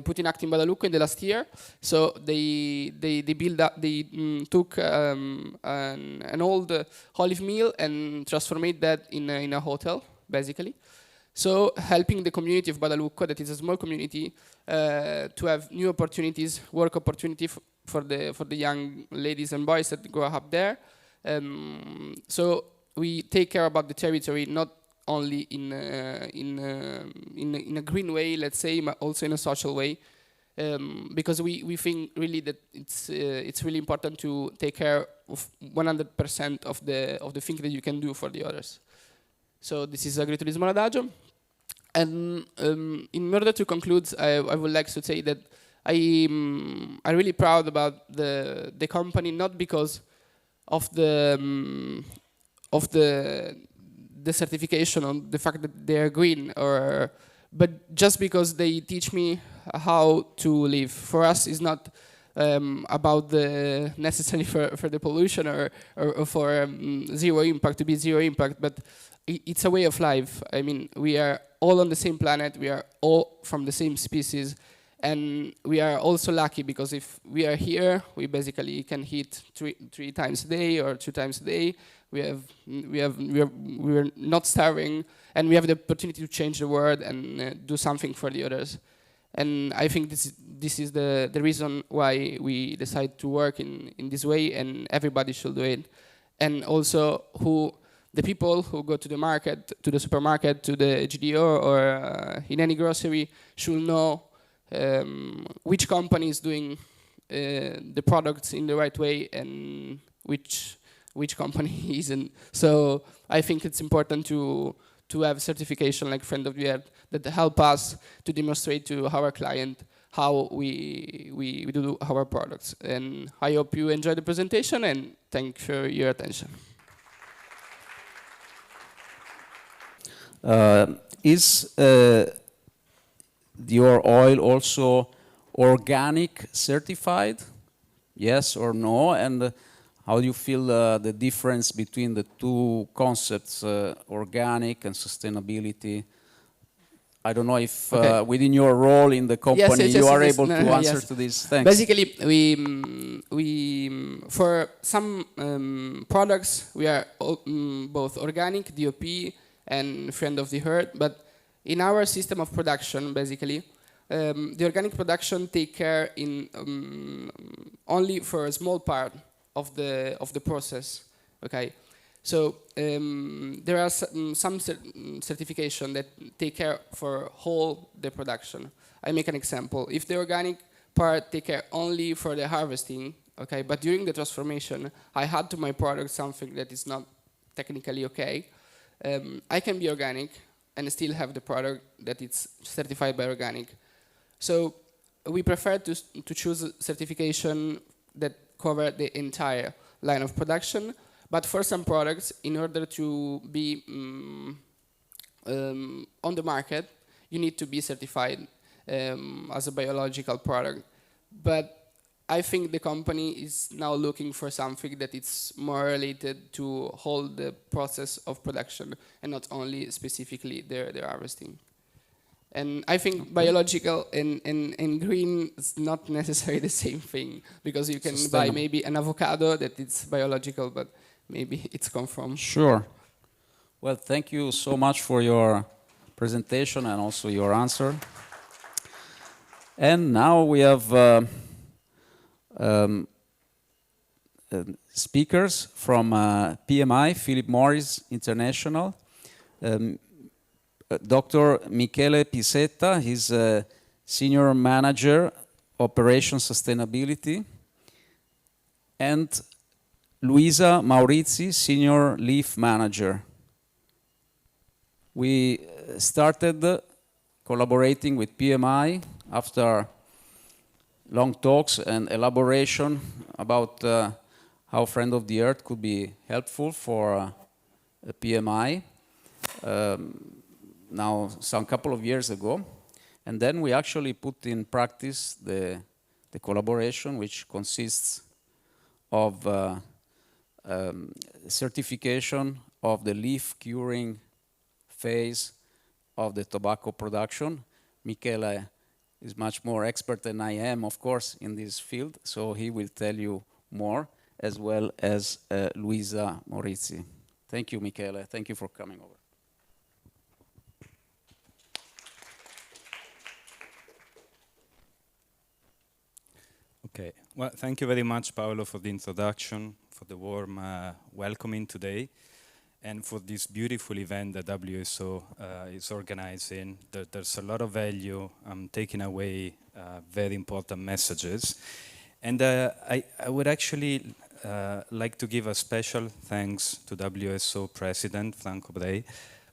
put in act in Badalucco in the last year. So they build up, they took an old olive mill and transformed that in a hotel, basically. So helping the community of Badalucco, that is a small community, to have new opportunities, work opportunity for the young ladies and boys that grow up there. So we take care about the territory, not only in a green way, let's say, but also in a social way, because we think really that it's really important to take care of 100% of the thing that you can do for the others. So this is Agriturismo L'Adagio. And in order to conclude, I would like to say that I'm really proud about the company, not because of the certification on the fact that they are green, but just because they teach me how to live. For us, it's not about the necessary for the pollution or for zero impact, to be zero impact, but it's a way of life. I mean, we are all on the same planet, we are all from the same species, and we are also lucky because if we are here, we basically can eat three times a day or 2 times a day. We're not starving, and we have the opportunity to change the world and do something for the others. And I think this is the reason why we decide to work in this way, and everybody should do it. And also the people who go to the market, to the supermarket, to the GDO, or in any grocery should know which company is doing the products in the right way and which company isn't. So I think it's important to have certification like Friend of the Earth that help us to demonstrate to our client how we do our products. And I hope you enjoy the presentation, and thank you for your attention. Is your oil also organic certified? Yes or no? And how do you feel the difference between the two concepts, organic and sustainability? I don't know if within your role in the company you are able to answer to this. Thanks. Basically, we for some products we are both organic, DOP, and Friend of the Earth. But in our system of production, basically, the organic production take care in only for a small part of the process. Okay, so there are some certification that take care for whole the production. I make an example. If the organic part take care only for the harvesting, okay, but during the transformation, I add to my product something that is not technically okay, I can be organic and still have the product that it's certified by organic. So we prefer to choose certification that cover the entire line of production, but for some products, in order to be on the market, you need to be certified as a biological product. But I think the company is now looking for something that is more related to hold the process of production and not only specifically their harvesting. And I think biological and green is not necessarily the same thing, because you can buy maybe an avocado that it's biological, but maybe it's come from. Sure. Well, thank you so much for your presentation and also your answer. And now we have speakers from PMI, Philip Morris International. Dr. Michele Pisetta, he's a Senior Manager, Operations Sustainability. And Luisa Maurizi, Senior Leaf Manager. We started collaborating with PMI after long talks and elaboration about how Friend of the Earth could be helpful for PMI now some couple of years ago. And then we actually put in practice the collaboration, which consists of certification of the leaf curing phase of the tobacco production. Michele is much more expert than I am, of course, in this field, so he will tell you more, as well as Luisa Maurizi. Thank you, Michele. Thank you for coming over. Okay, well, thank you very much, Paolo, for the introduction, for the warm welcoming today, and for this beautiful event that WSO is organizing. There's a lot of value. I'm taking away very important messages. And I would actually like to give a special thanks to WSO President, Franco Bray,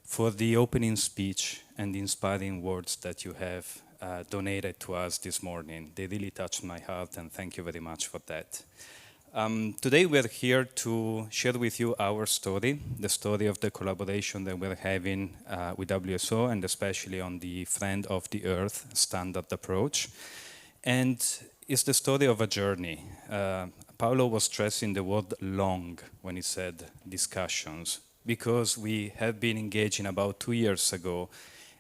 for the opening speech and the inspiring words that you have donated to us this morning. They really touched my heart, and thank you very much for that. Today we're here to share with you our story, the story of the collaboration that we're having with WSO, and especially on the Friend of the Earth standard approach. And it's the story of a journey. Paolo was stressing the word long when he said discussions, because we have been engaging about 2 years ago.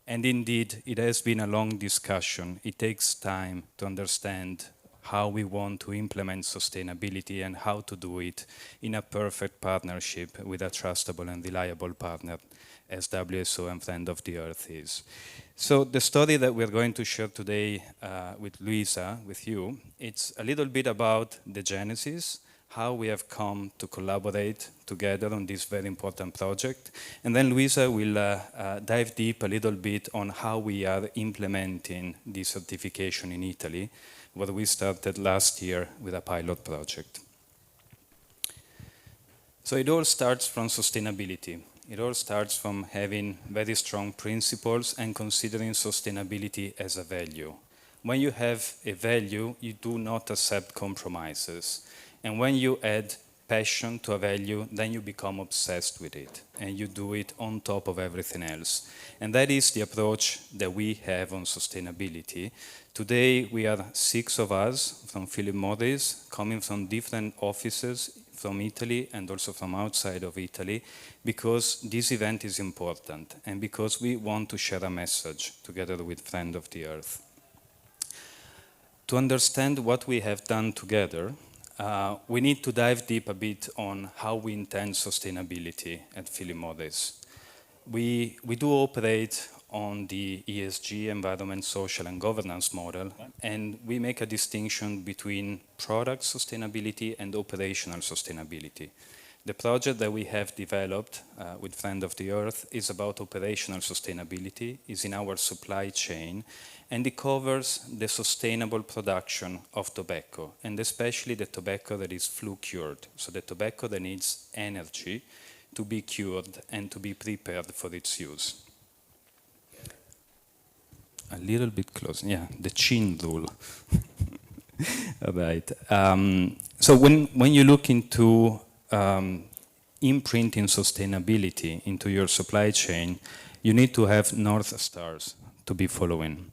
And indeed, it has been a long discussion. It takes time to understand how we want to implement sustainability and how to do it in a perfect partnership with a trustable and reliable partner, as WSO and Friend of the Earth is. So the story that we're going to share today with Luisa, with you, it's a little bit about the genesis, how we have come to collaborate together on this very important project. And then Luisa will dive deep a little bit on how we are implementing this certification in Italy, what we started last year with a pilot project. So it all starts from sustainability. It all starts from having very strong principles and considering sustainability as a value. When you have a value, you do not accept compromises. And when you add passion to a value, then you become obsessed with it, and you do it on top of everything else. And that is the approach that we have on sustainability. Today, we are 6 of us from Philip Morris, coming from different offices from Italy and also from outside of Italy, because this event is important and because we want to share a message together with Friend of the Earth. To understand what we have done together, we need to dive deep a bit on how we intend sustainability at Philip Morris. We do operate on the ESG, environment, social, and governance model, and we make a distinction between product sustainability and operational sustainability. The project that we have developed with Friend of the Earth is about operational sustainability, is in our supply chain, and it covers the sustainable production of tobacco, and especially the tobacco that is flue cured, so the tobacco that needs energy to be cured and to be prepared for its use. A little bit close, yeah, the chin rule. All right. So when you look into imprinting sustainability into your supply chain, you need to have North Stars to be following.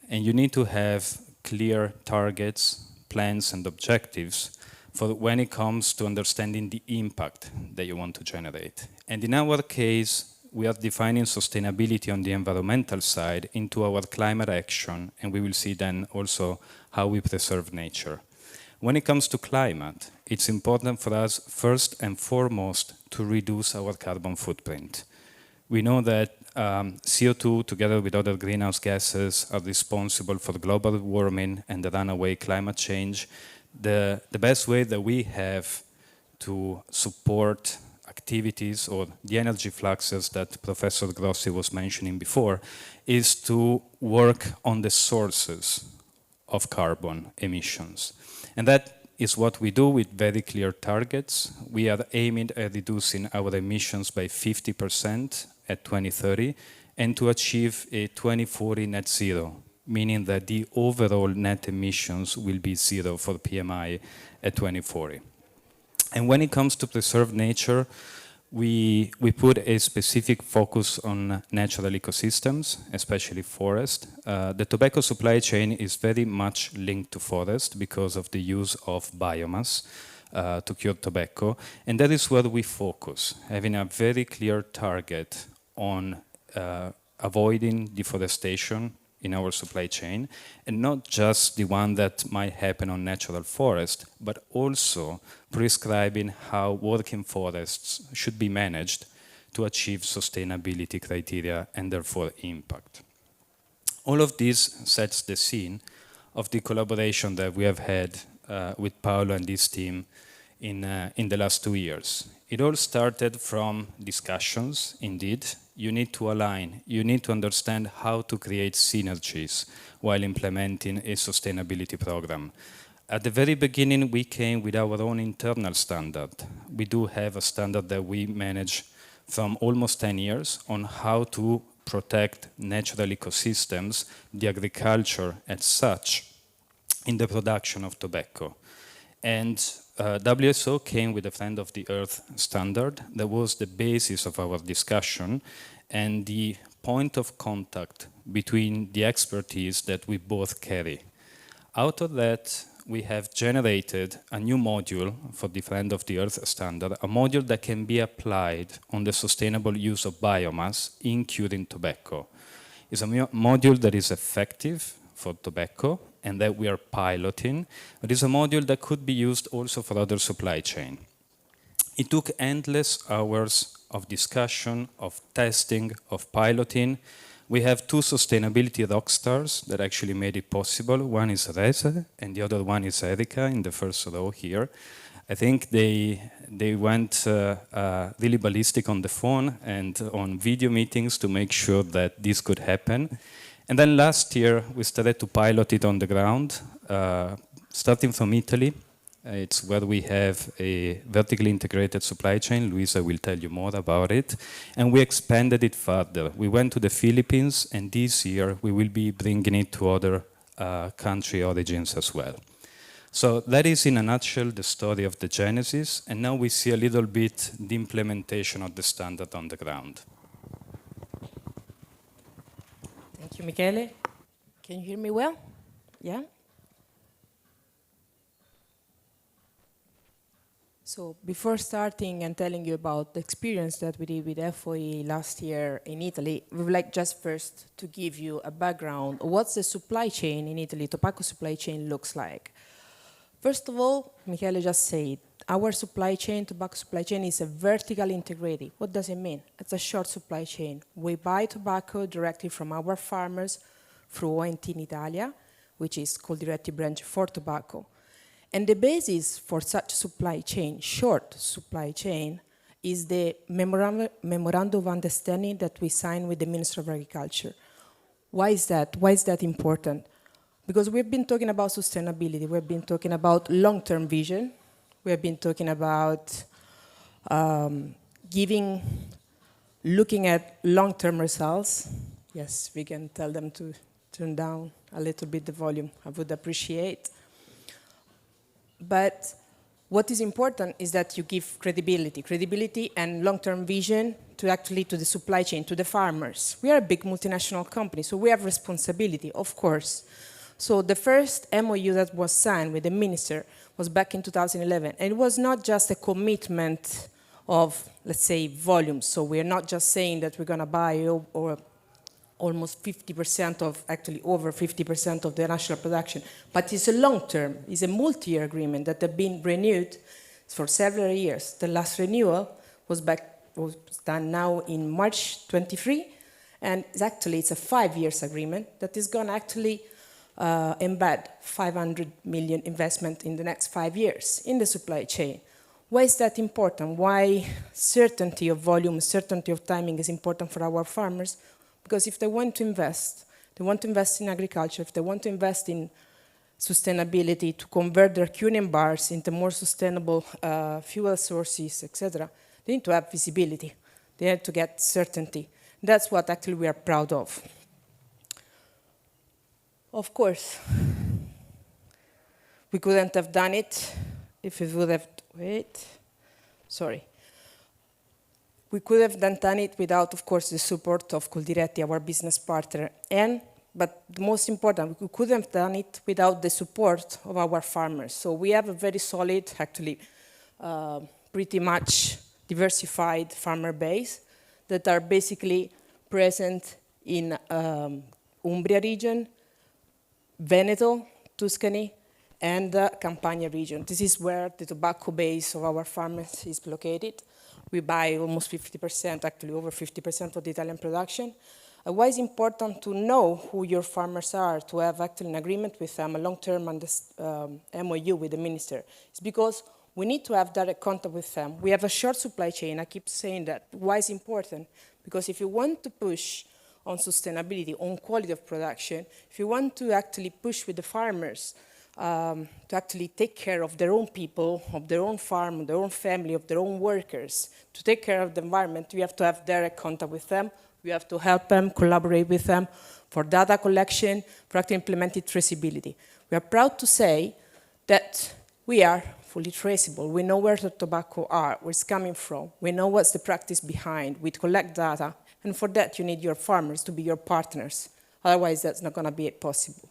And you need to have clear targets, plans, and objectives for when it comes to understanding the impact that you want to generate. And in our case, we are defining sustainability on the environmental side into our climate action, and we will see then also how we preserve nature. When it comes to climate, it's important for us first and foremost to reduce our carbon footprint. We know that CO2, together with other greenhouse gases, are responsible for global warming and the runaway climate change. The best way that we have to support activities or the energy fluxes that Professor Grossi was mentioning before is to work on the sources of carbon emissions. And that is what we do with very clear targets. We are aiming at reducing our emissions by 50% at 2030 and to achieve a 2040 net zero, meaning that the overall net emissions will be zero for PMI at 2040. And when it comes to preserve nature, we put a specific focus on natural ecosystems, especially forest. The tobacco supply chain is very much linked to forest because of the use of biomass to cure tobacco. And that is where we focus, having a very clear target on avoiding deforestation in our supply chain, and not just the one that might happen on natural forest, but also prescribing how working forests should be managed to achieve sustainability criteria and therefore impact. All of this sets the scene of the collaboration that we have had with Paolo and his team in the last 2 years. It all started from discussions, indeed. You need to align, you need to understand how to create synergies while implementing a sustainability program. At the very beginning, we came with our own internal standard. We do have a standard that we manage from almost 10 years on how to protect natural ecosystems, the agriculture as such, in the production of tobacco. And WSO came with a Friend of the Earth standard that was the basis of our discussion and the point of contact between the expertise that we both carry. Out of that, we have generated a new module for the Friend of the Earth standard, a module that can be applied on the sustainable use of biomass in curing tobacco. It's a module that is effective for tobacco and that we are piloting, but it's a module that could be used also for other supply chain. It took endless hours of discussion, of testing, of piloting. We have 2 sustainability rock stars that actually made it possible. One is Reza and the other one is Erika in the first row here. I think they went really ballistic on the phone and on video meetings to make sure that this could happen. And then last year, we started to pilot it on the ground, starting from Italy. It's where we have a vertically integrated supply chain. Luisa will tell you more about it. And we expanded it further. We went to the Philippines, and this year we will be bringing it to other country origins as well. So that is in a nutshell the story of the genesis. And now we see a little bit the implementation of the standard on the ground. Thank you, Michele. Can you hear me well? Yeah? So before starting and telling you about the experience that we did with FOE last year in Italy, we would like just first to give you a background of what the supply chain in Italy, tobacco supply chain looks like. First of all, Michele just said, our supply chain, tobacco supply chain, is a vertically integrated. What does it mean? It's a short supply chain. We buy tobacco directly from our farmers through ONT in Italia, which is Coldiretti branch for tobacco. And the basis for such supply chain, short supply chain, is the memorandum of understanding that we signed with the Minister of Agriculture. Why is that? Why is that important? Because we've been talking about sustainability, we've been talking about long-term vision, we have been talking about looking at long-term results. Yes, we can tell them to turn down a little bit the volume, I would appreciate. But what is important is that you give credibility and long-term vision to the supply chain, to the farmers. We are a big multinational company, so we have responsibility, of course. So the first MOU that was signed with the minister was back in 2011. And it was not just a commitment of, let's say, volume. So we're not just saying that we're going to buy or almost 50% of, actually over 50% of the national production. But it's a long-term, it's a multi-year agreement that have been renewed for several years. The last renewal was done now in March 23. And it's a 5 years agreement that is going to actually embed 500 million investment in the next 5 years in the supply chain. Why is that important? Why certainty of volume, certainty of timing is important for our farmers? Because if they want to invest in agriculture, if they want to invest in sustainability, to convert their curing bars into more sustainable fuel sources, etc., they need to have visibility. They have to get certainty. That's what actually we are proud of. Of course, we couldn't have done it if we would have, we could have done it without, of course, the support of Coldiretti, our business partner. But the most important, we couldn't have done it without the support of our farmers. So we have a very solid, actually, pretty much diversified farmer base that are basically present in Umbria region, Veneto, Tuscany, and the Campania region. This is where the tobacco base of our farmers is located. We buy almost 50%, actually over 50% of the Italian production. Why is it important to know who your farmers are, to have actually an agreement with them, a long-term MOU with the minister? It's because we need to have direct contact with them. We have a short supply chain, I keep saying that. Why is it important? Because if you want to push on sustainability, on quality of production, if you want to actually push with the farmers to actually take care of their own people, of their own farm, of their own family, of their own workers, to take care of the environment, we have to have direct contact with them. We have to help them, collaborate with them for data collection, for actually implementing traceability. We are proud to say that we are fully traceable. We know where the tobacco are, where it's coming from. We know what's the practice behind. We collect data. And for that, you need your farmers to be your partners. Otherwise, that's not going to be possible.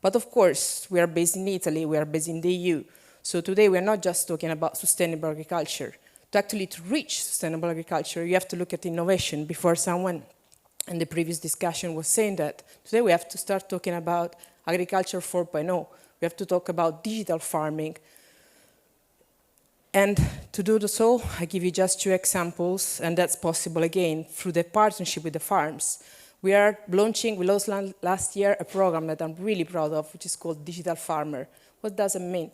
But of course, we are based in Italy. We are based in the EU. So today, we're not just talking about sustainable agriculture. To reach sustainable agriculture, you have to look at innovation. Before someone in the previous discussion was saying that, today we have to start talking about agriculture 4.0. We have to talk about digital farming. And to do so, I give you just 2 examples, and that's possible, again, through the partnership with the farms. We launched last year a program that I'm really proud of, which is called Digital Farmer. What does it mean?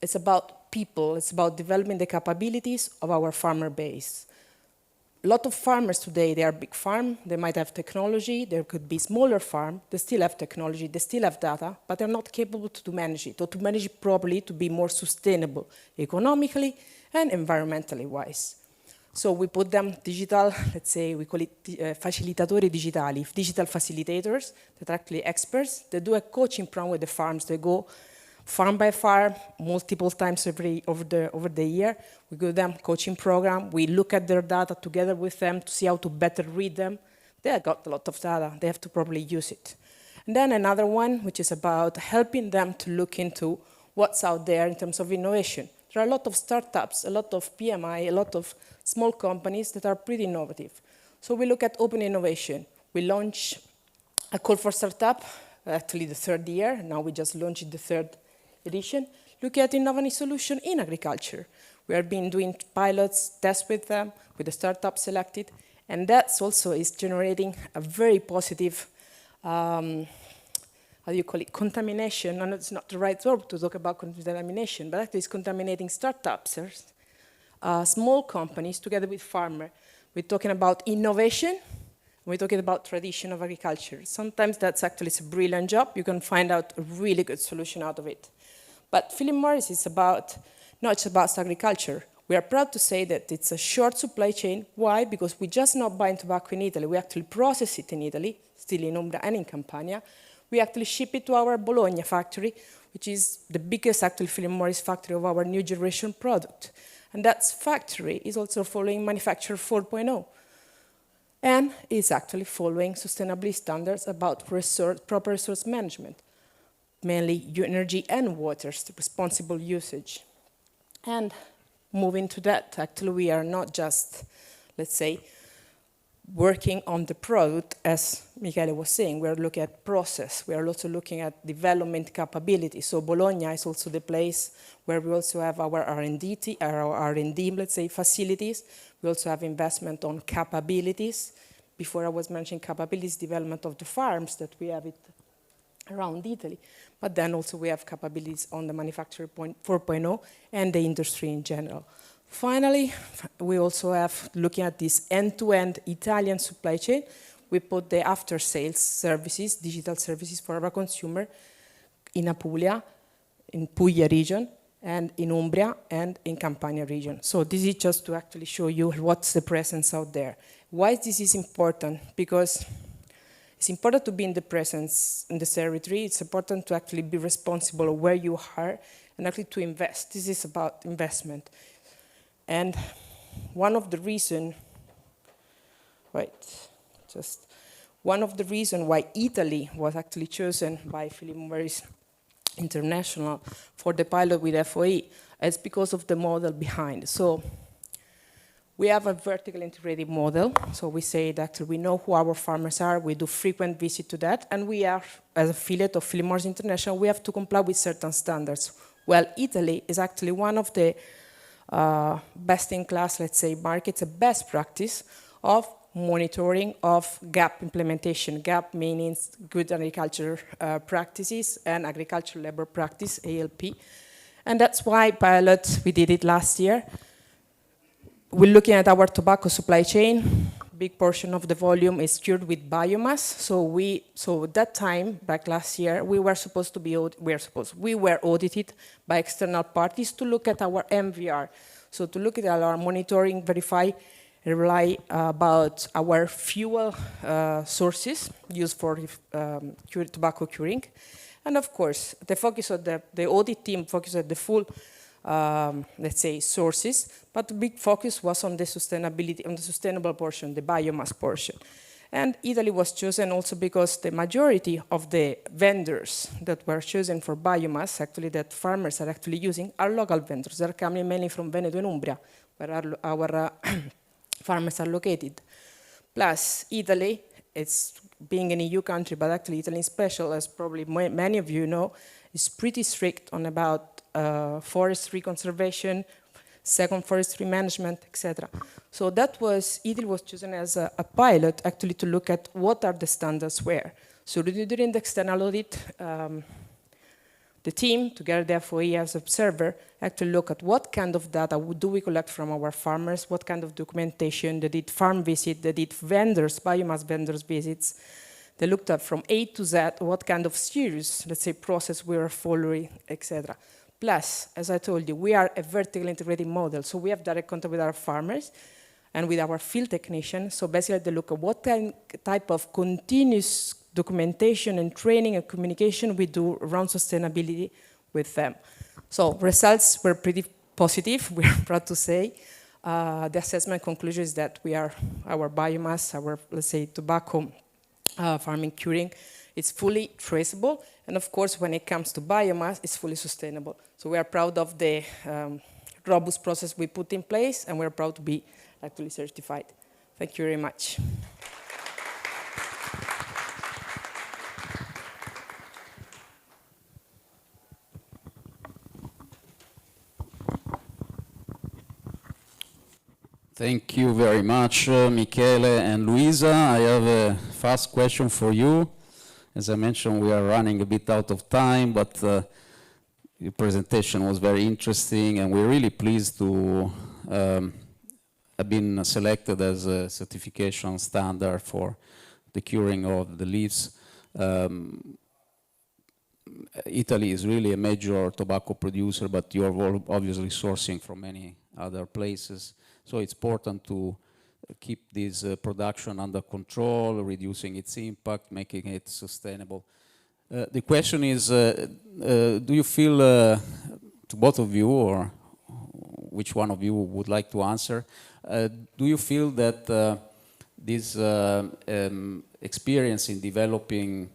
It's about people. It's about developing the capabilities of our farmer base. A lot of farmers today, they are big farm, they might have technology, there could be smaller farm, they still have technology, they still have data, but they're not capable to manage it, or to manage it properly to be more sustainable, economically and environmentally wise. So we put them digital, let's say, we call it facilitatori digitali, digital facilitators that are actually experts. They do a coaching program with the farms. They go farm by farm, multiple times over the year. We give them coaching program. We look at their data together with them to see how to better read them. They have got a lot of data. They have to properly use it. And then another one, which is about helping them to look into what's out there in terms of innovation. There are a lot of startups, a lot of PMI, a lot of small companies that are pretty innovative. So we look at open innovation. We launch a call for startup, actually the 3rd year. Now we just launched the 3rd edition, look at innovative solution in agriculture. We have been doing pilots, tests with them, with the startup selected, and that also is generating a very positive, how do you call it, contamination. No, it's not the right word to talk about contamination, but actually it's contaminating startups, small companies together with farmers. We're talking about innovation, we're talking about tradition of agriculture. Sometimes that's actually a brilliant job. You can find out a really good solution out of it. But Philip Morris is about, not just about agriculture. We are proud to say that it's a short supply chain. Why? Because we just not buying tobacco in Italy. We actually process it in Italy, still in Umbria and in Campania. We actually ship it to our Bologna factory, which is the biggest actually Philip Morris factory of our new generation product. And that factory is also following Manufacturer 4.0. And is actually following sustainability standards about proper resource management, mainly energy and water, responsible usage. And moving to that, actually we are not just, let's say, working on the product, as Michele was saying, we are looking at process, we are also looking at development capability. So Bologna is also the place where we also have our R&D, let's say, facilities. We also have investment on capabilities. Before I was mentioning capabilities development of the farms that we have it around Italy. But then also we have capabilities on the Manufacturer 4.0 and the industry in general. Finally, we also have, looking at this end-to-end Italian supply chain, we put the after-sales services, digital services for our consumer in Apulia, in Puglia region, and in Umbria, and in Campania region. So this is just to actually show you what's the presence out there. Why this is important? Because it's important to be in the presence in the territory. It's important to actually be responsible of where you are and actually to invest. This is about investment. And one of the reasons, one of the reasons why Italy was actually chosen by Philip Morris International for the pilot with FOE is because of the model behind. So we have a vertically integrated model. So we say that we know who our farmers are, we do frequent visit to that, and we are, as affiliate of Philip Morris International, we have to comply with certain standards. Well, Italy is actually one of the best-in-class, let's say, markets, a best practice of monitoring of GAP implementation. GAP meaning good agriculture practices and agricultural labor practice, ALP. And that's why pilot, we did it last year. We're looking at our tobacco supply chain. Big portion of the volume is cured with biomass. So at that time, back last year, we were audited by external parties to look at our MVR. So to look at our monitoring, verify, rely about our fuel sources used for tobacco curing. And of course, the focus of the audit team focused on the full, let's say, sources, but the big focus was on the sustainability, on the sustainable portion, the biomass portion. And Italy was chosen also because the majority of the vendors that were chosen for biomass, actually that farmers are actually using, are local vendors. They're coming mainly from Veneto and Umbria, where our farmers are located. Plus, Italy, it's being an EU country, but actually Italy in special, as probably many of you know, is pretty strict on about forestry conservation, second forestry management, etc. So that was, Italy was chosen as a pilot actually to look at what are the standards where. So during the external audit, the team, together the FOE as observer, actually look at what kind of data do we collect from our farmers, what kind of documentation, they did farm visit, they did vendors, biomass vendors visits. They looked at from A to Z what kind of series, let's say, process we are following, etc. Plus, as I told you, we are a vertically integrated model, so we have direct contact with our farmers and with our field technicians. So basically, they look at what type of continuous documentation and training and communication we do around sustainability with them. So results were pretty positive, we are proud to say. The assessment conclusion is that our biomass, our, let's say, tobacco farming curing, it's fully traceable. And of course, when it comes to biomass, it's fully sustainable. So we are proud of the robust process we put in place, and we're proud to be actually certified. Thank you very much. Thank you very much, Michele and Luisa. I have a fast question for you. As I mentioned, we are running a bit out of time, but your presentation was very interesting, and we're really pleased to have been selected as a certification standard for the curing of the leaves. Italy is really a major tobacco producer, but you're obviously sourcing from many other places. So it's important to keep this production under control, reducing its impact, making it sustainable. The question is, do you feel, to both of you, or which one of you would like to answer, do you feel that this experience in developing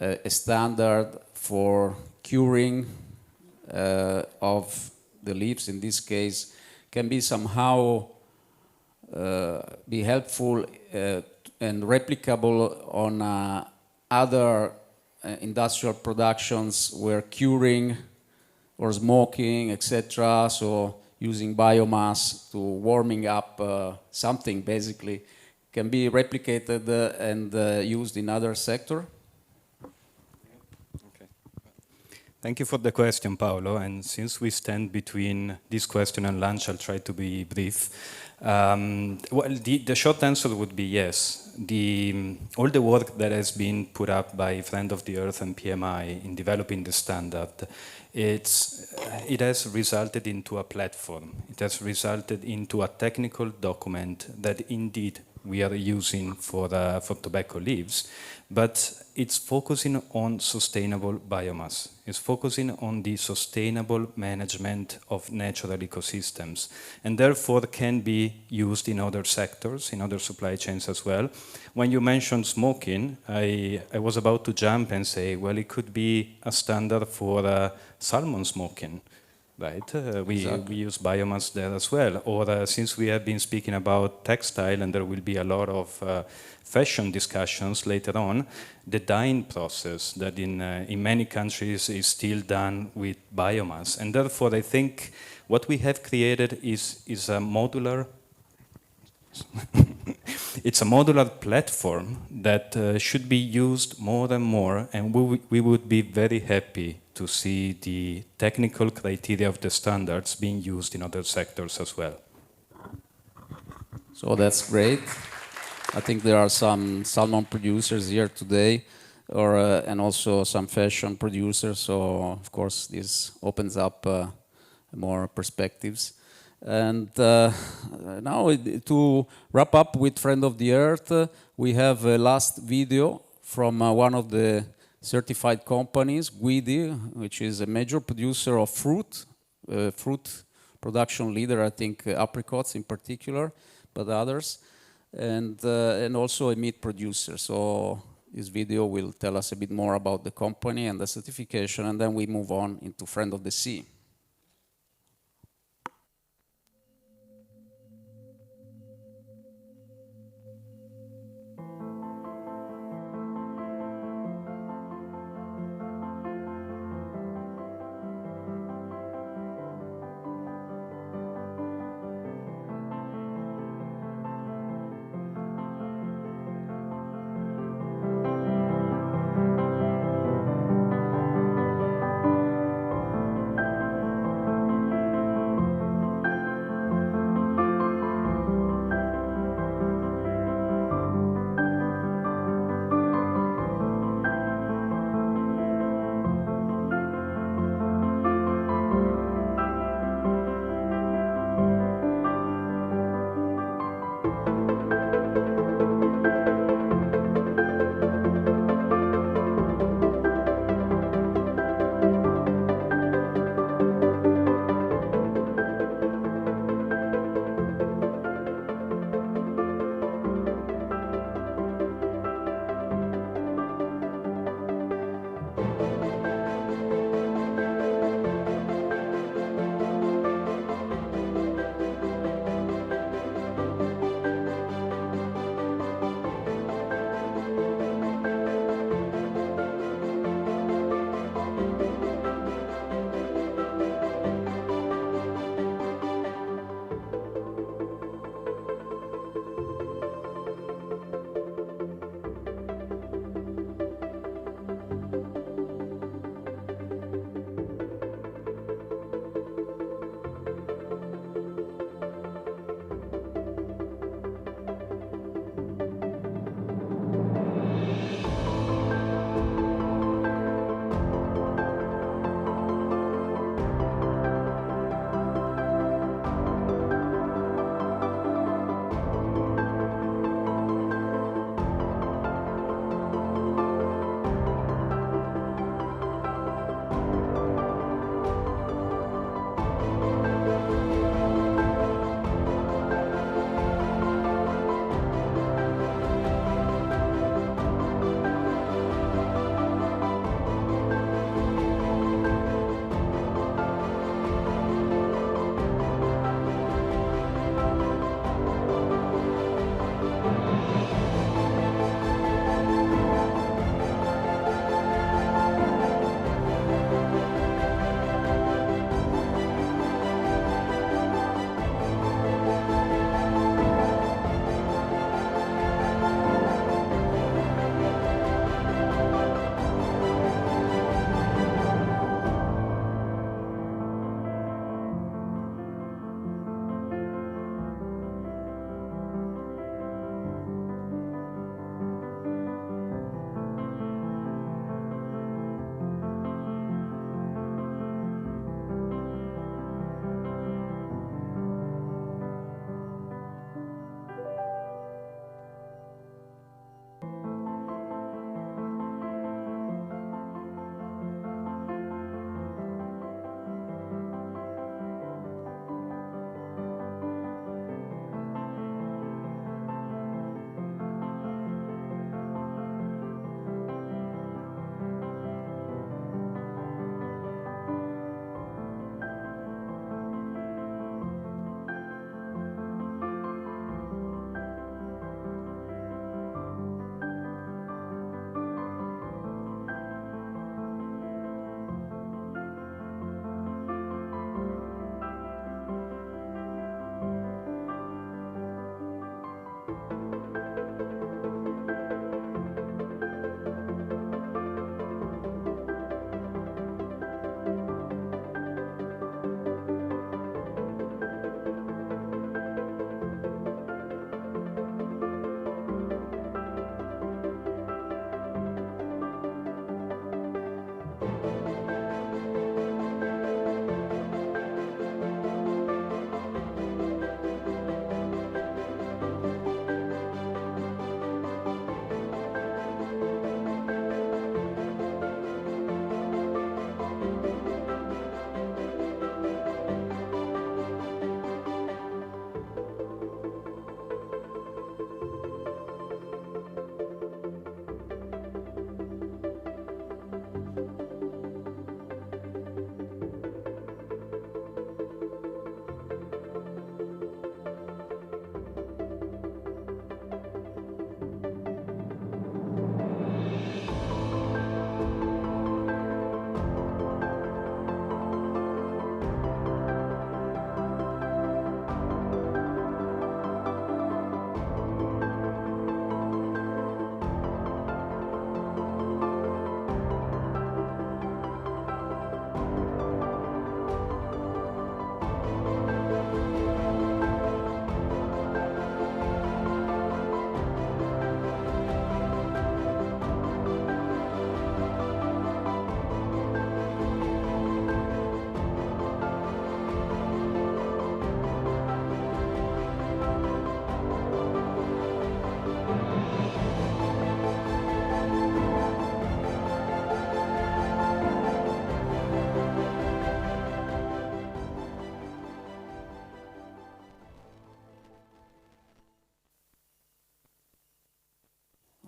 a standard for curing of the leaves, in this case, can be somehow be helpful and replicable on other industrial productions where curing or smoking, etc., so using biomass to warming up something basically can be replicated and used in other sector? Thank you for the question, Paolo. And since we stand between this question and lunch, I'll try to be brief. Well, the short answer would be yes. All the work that has been put up by Friend of the Earth and PMI in developing the standard, it has resulted into a platform. It has resulted into a technical document that indeed we are using for tobacco leaves, but it's focusing on sustainable biomass. It's focusing on the sustainable management of natural ecosystems, and therefore can be used in other sectors, in other supply chains as well. When you mentioned smoking, I was about to jump and say, well, it could be a standard for salmon smoking. Right, we use biomass there as well. Or since we have been speaking about textile, and there will be a lot of fashion discussions later on, the dyeing process that in many countries is still done with biomass. And therefore, I think what we have created is a modular. It's a modular platform that should be used more and more, and we would be very happy to see the technical criteria of the standards being used in other sectors as well. So that's great. I think there are some salmon producers here today, and also some fashion producers. So of course this opens up more perspectives. And now to wrap up with Friend of the Earth, we have a last video from one of the certified companies, Guidi, which is a major producer of fruit production leader, I think apricots in particular, but others, and also a meat producer. So this video will tell us a bit more about the company and the certification, and then we move on into Friend of the Sea.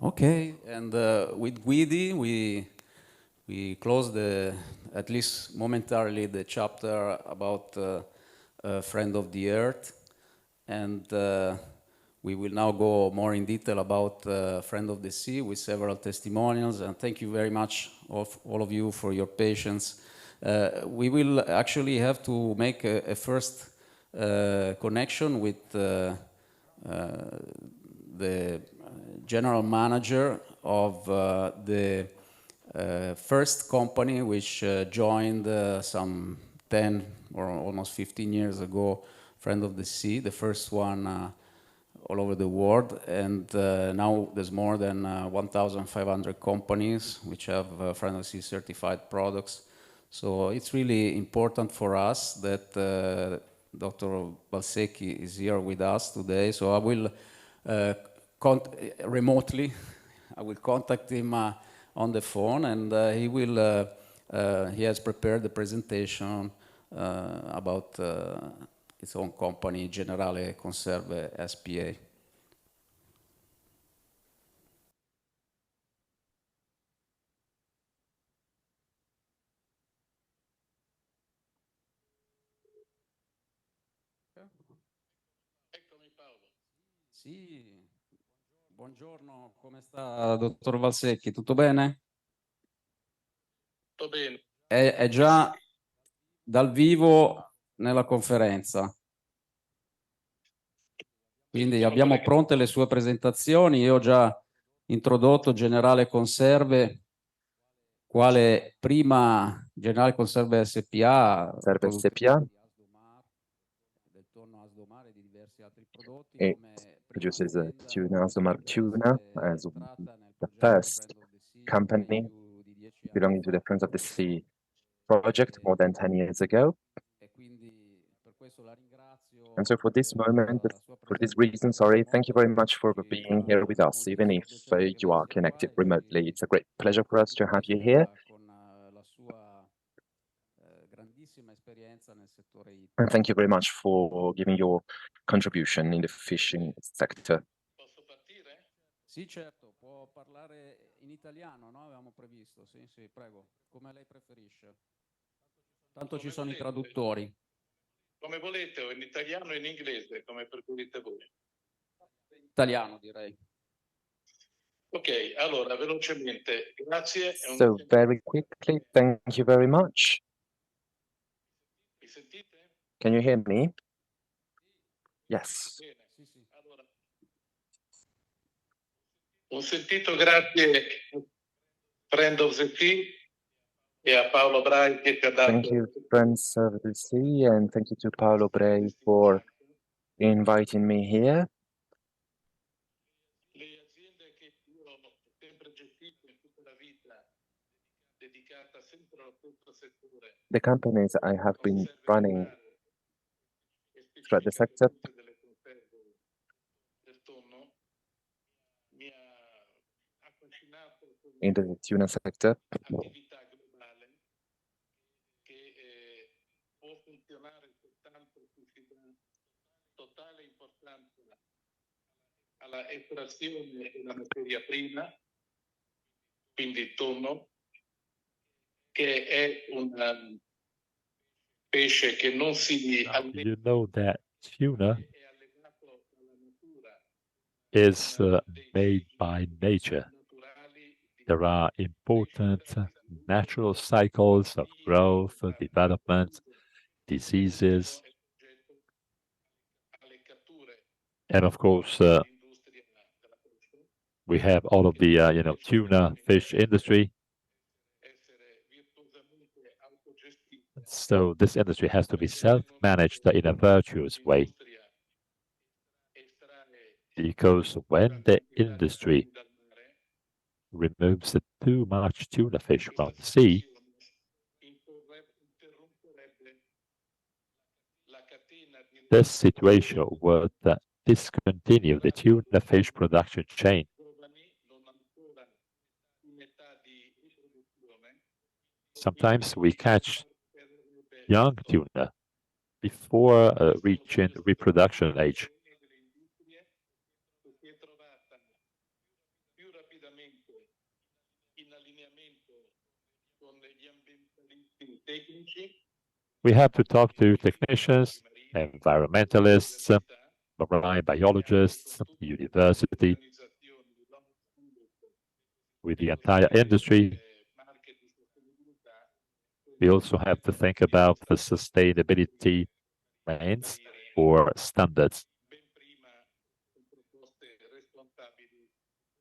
Okay, and with Guidi, we closed at least momentarily the chapter about Friend of the Earth, and we will now go more in detail about Friend of the Sea with several testimonials, and thank you very much all of you for your patience. We will actually have to make a first connection with the general manager of the first company which joined some 10 or almost 15 years ago, Friend of the Sea, the first one all over the world, and now there's more than 1,500 companies which have Friend of the Sea certified products. So it's really important for us that Dr. Valsecchi is here with us today. So I will remotely, I will contact him on the phone, and he has prepared the presentation about its own company, Generale Conserve SPA. Eccomi Paolo. Sì, buongiorno, come sta dottor Valsecchi? Tutto bene? Tutto bene. È già dal vivo nella conferenza. Quindi abbiamo pronte le sue presentazioni. Io ho già introdotto Generale Conserve, quale prima Generale Conserve SPA, Serve SPA. It produces tuna, Asdomar tuna, as the first company belonging to the Friends of the Sea project more than 10 years ago. And so for this moment, for this reason, thank you very much for being here with us, even if you are connected remotely. It's a great pleasure for us to have you here. And thank you very much for giving your contribution in the fishing sector. Sì, certo, può parlare in italiano, no? Avevamo previsto, sì, sì, prego, come lei preferisce. Tanto ci sono i traduttori. Come volete, o in italiano o in inglese, come preferite voi. Italiano, direi. Ok, allora, velocemente, grazie. So very quickly, thank you very much. Mi sentite? Can you hear me? Yes. Bene. Allora, un sentito grazie Friend of the Sea e a Paolo Bray che ci ha dato. Thank you, Friends of the Sea, and thank you to Paolo Bray for inviting me here. Le aziende che io ho sempre gestito in tutta la vita, dedicata sempre allo stesso settore. The companies I have been running throughout the sector in the tuna sector. Attività globale che può funzionare soltanto se si dà totale importanza alla estrazione della materia prima, quindi il tonno, che è un pesce che non si You know that tuna is made by nature. There are important natural cycles of growth, development, diseases, and of course, we have all of the tuna fish industry. So this industry has to be self-managed in a virtuous way. Because when the industry removes too much tuna fish from the sea, this situation would discontinue the tuna fish production chain. Sometimes we catch young tuna before reaching reproduction age. We have to talk to technicians, environmentalists, marine biologists, university, with the entire industry. We also have to think about the sustainability plans or standards.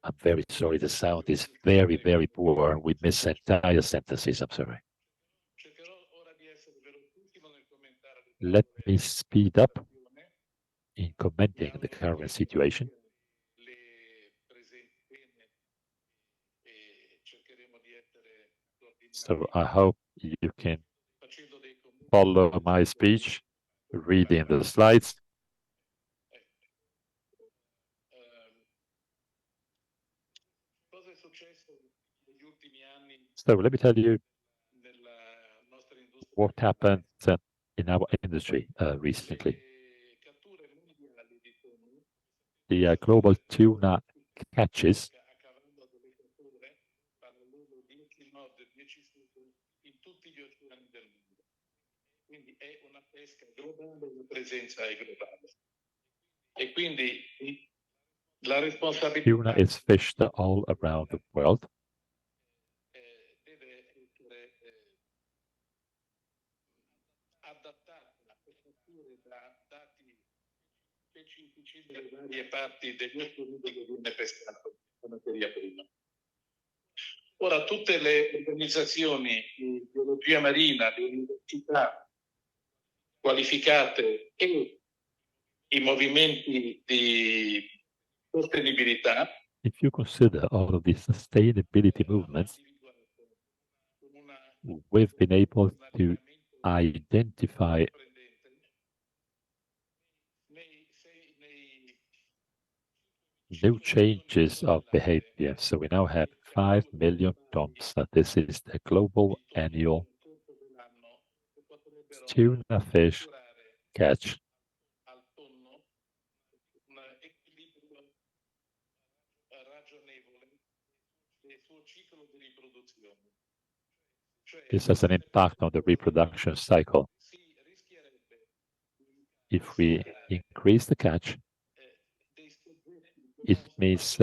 I'm very sorry, the sound is very, very poor. We miss entire sentences, I'm sorry. Let me speed up in commenting the current situation. So I hope you can follow my speech, reading the slides. So let me tell you what happened in our industry recently. The global tuna catches tuna is fished all around the world. Ora, tutte le organizzazioni di biologia marina, le università qualificate e i movimenti di sostenibilità, if you consider all of these sustainability movements, we've been able to identify new changes of behavior. So we now have 5 million tons. This is the global annual tuna fish catch. This has an impact on the reproduction cycle. If we increase the catch, it means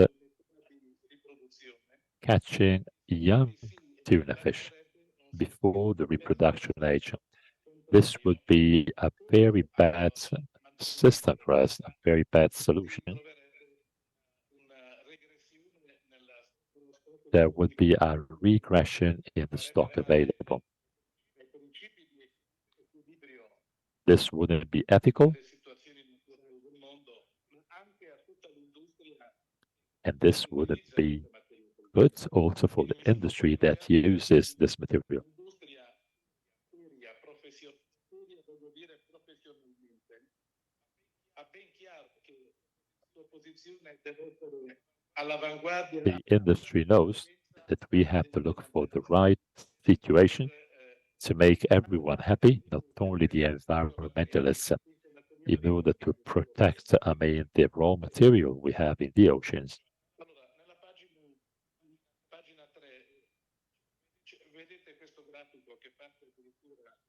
catching young tuna fish before the reproduction age. This would be a very bad system for us, a very bad solution. There would be a regression in the stock available. This wouldn't be ethical, and this wouldn't be good also for the industry that uses this material. The industry knows that we have to look for the right situation to make everyone happy, not only the environmentalists, in order to protect, the raw material we have in the oceans.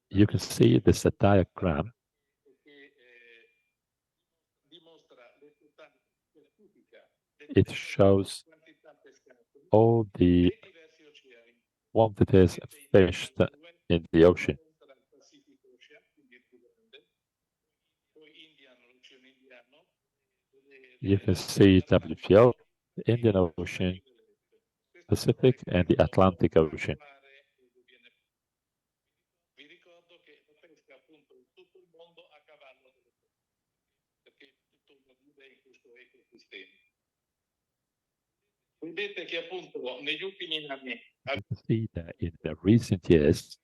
You can see this diagram. It shows all the quantities fished in the ocean. You can see WPO, the Indian Ocean, Pacific, and the Atlantic Ocean. You can see that in the recent years,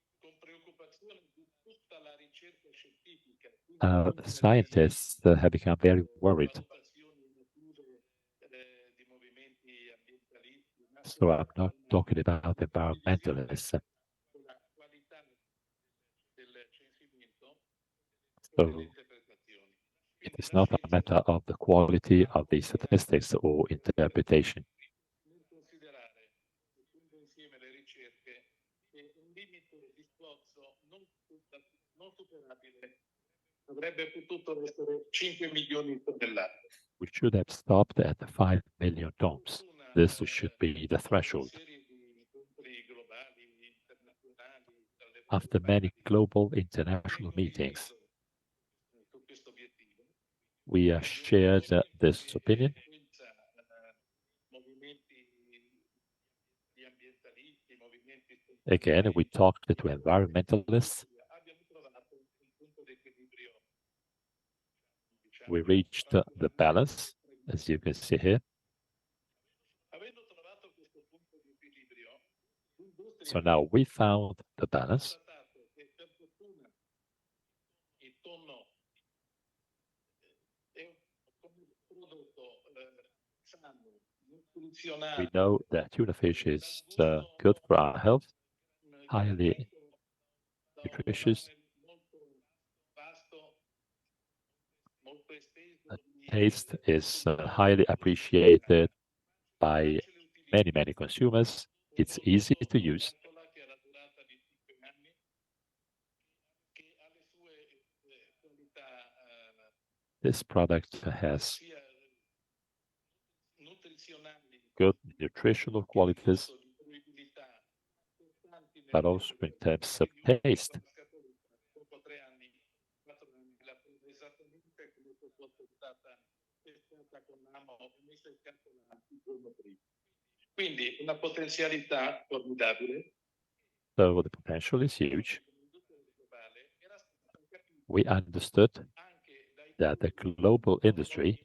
scientists have become very worried. So I'm not talking about environmentalists. So it is not a matter of the quality of the statistics or interpretation. We should have stopped at 5 million tons. This should be the threshold. After many global international meetings, we shared this opinion. Again, we talked to environmentalists. We reached the balance, as you can see here. So now we found the balance. We know that tuna fish is good for our health, highly nutritious. The taste is highly appreciated by many consumers. It's easy to use. This product has good nutritional qualities, but also in terms of taste. So the potential is huge. We understood that the global industry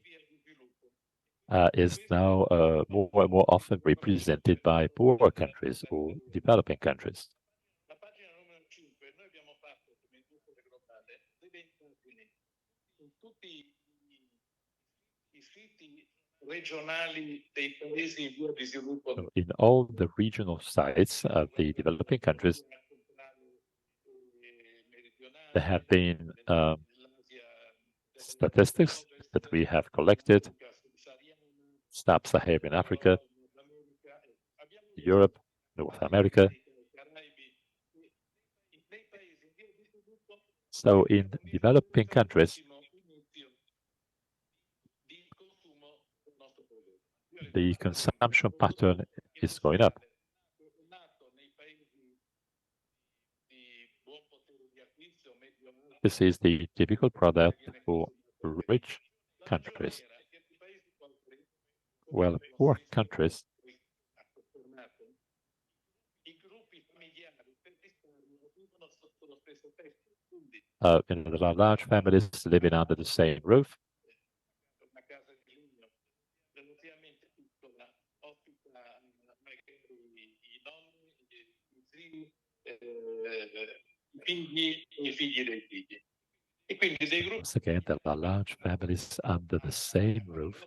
is now more and more often represented by poorer countries or developing countries. So in all the regional sites of the developing countries, there have been statistics that we have collected. Sub-Saharan Africa, Europe, North America. So in developing countries, the consumption pattern is going up. This is the typical product for rich countries. Well, poor countries there are large families living under the same roof. Once again, there are large families under the same roof.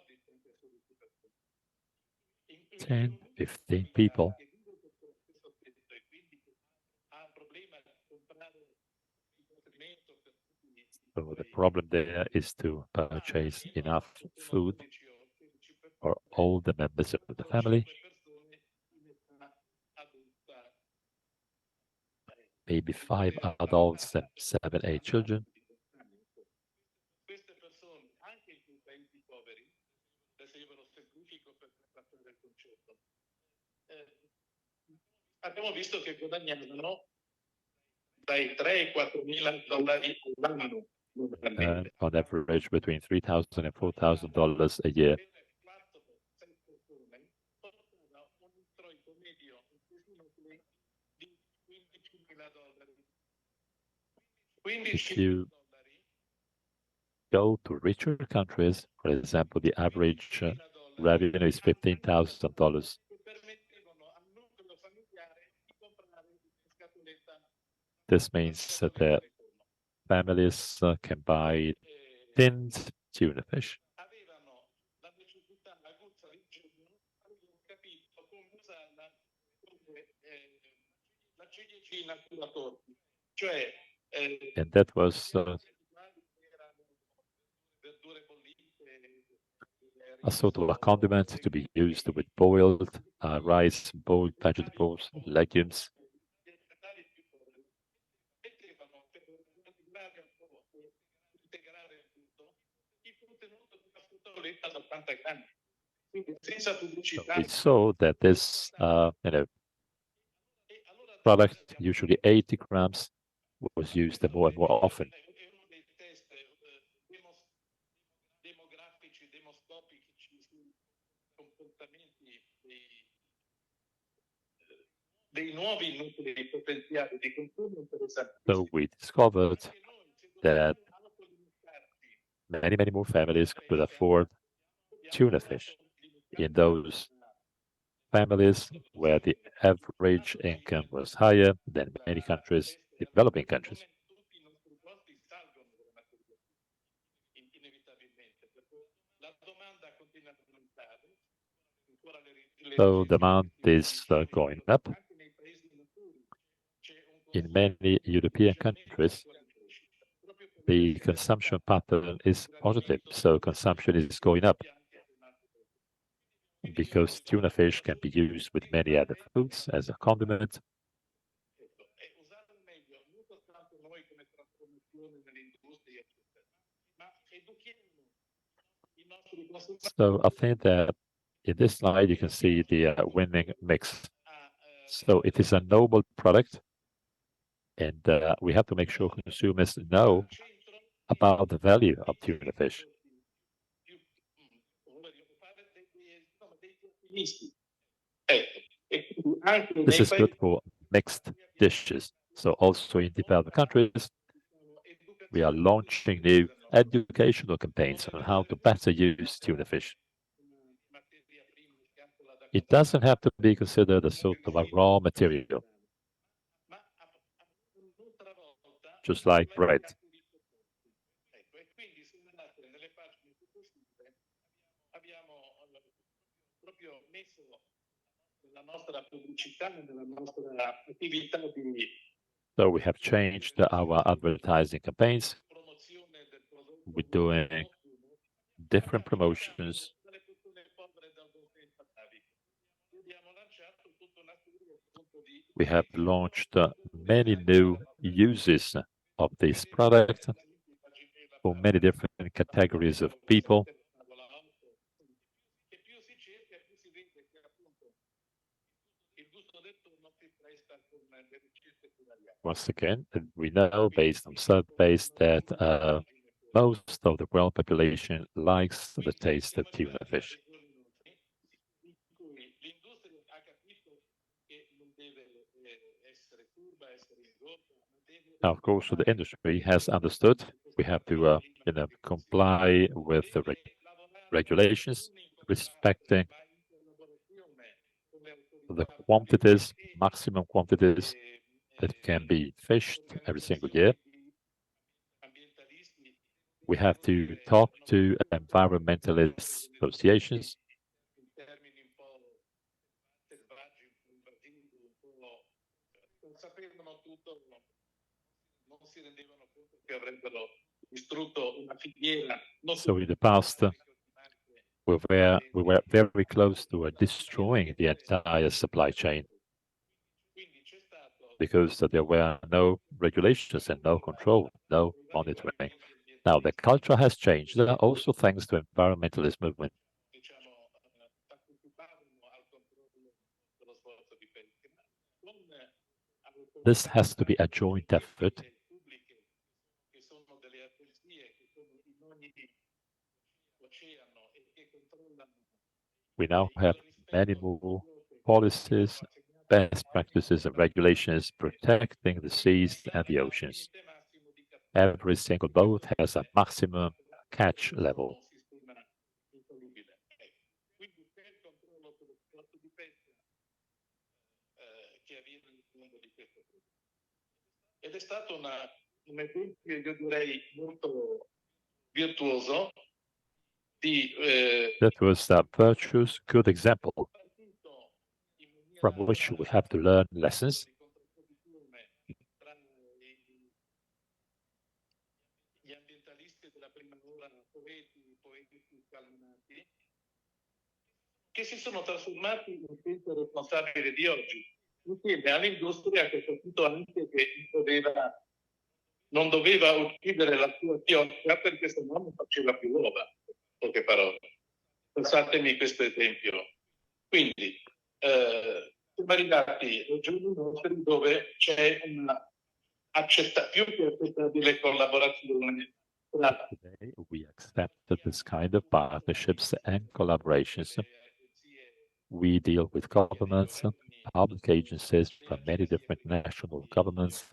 10, 15 people. So the problem there is to purchase enough food for all the members of the family. Maybe 5 adults and 7, 8 children. Abbiamo visto che guadagnavano dai 3 ai 4 mila dollari all'anno. On average, between $3,000 and $4,000 a year. If you go to richer countries, for example, the average revenue is $15,000. This means that the families can buy tinned tuna fish. And that was a sort of a condiment to be used with boiled rice, boiled vegetables, legumes. So we saw that this product, usually 80 grams, was used more and more often. So we discovered that many more families could afford tuna fish in those families where the average income was higher than many countries, developing countries. So demand is going up. In many European countries, the consumption pattern is positive, so consumption is going up. Because tuna fish can be used with many other foods as a condiment. So I think that in this slide you can see the winning mix. So it is a noble product, and we have to make sure consumers know about the value of tuna fish. This is good for mixed dishes. So also in developed countries, we are launching new educational campaigns on how to better use tuna fish. It doesn't have to be considered a sort of a raw material, just like bread. So we have changed our advertising campaigns. We're doing different promotions. We have launched many new uses of this product for many different categories of people. Once again, we know based on surveys that most of the world population likes the taste of tuna fish. Now, of course, the industry has understood we have to comply with the regulations, respecting the quantities, maximum quantities that can be fished every single year. We have to talk to environmentalist associations. So in the past, we were very close to destroying the entire supply chain because there were no regulations and no control, no monitoring. Now the culture has changed, also thanks to environmentalist movement. This has to be a joint effort. We now have many more policies, best practices and regulations protecting the seas and the oceans. Every single boat has a maximum catch level. Ed è stato un esempio, io direi, molto virtuoso di That was a virtuous, good example from which we have to learn lessons. gli ambientalisti della prima ora, poeti calmati, che si sono trasformati in scienze responsabili di oggi, insieme all'industria che ha capito anche che non doveva uccidere la sua chioccia perché se no non faceva più uova, in poche parole. Passatemi questo esempio. Quindi siamo arrivati ai giorni nostri dove c'è una più che accettabile collaborazione tra Today, we accept this kind of partnerships and collaborations. We deal with governments, public agencies from many different national governments.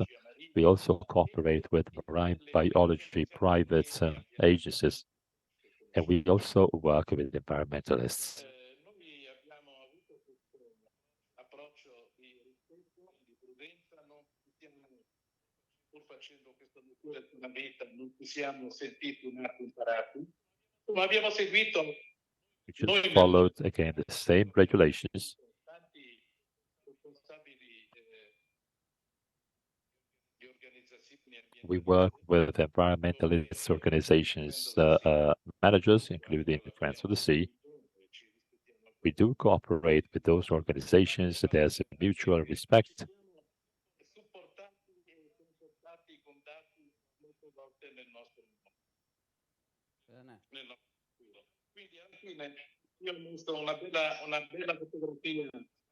We also cooperate with marine biology private agencies, and we also work with environmentalists. Noi abbiamo avuto questo approccio di rispetto, di prudenza, non ci siamo, pur facendo questa lettura di una vita, non ci siamo sentiti un attimo imparati, ma abbiamo seguito. We just followed again the same regulations. We work with environmentalist organizations, managers, including Friends of the Sea. We do cooperate with those organizations. There's a mutual respect. Quindi alla fine io ho visto una bella fotografia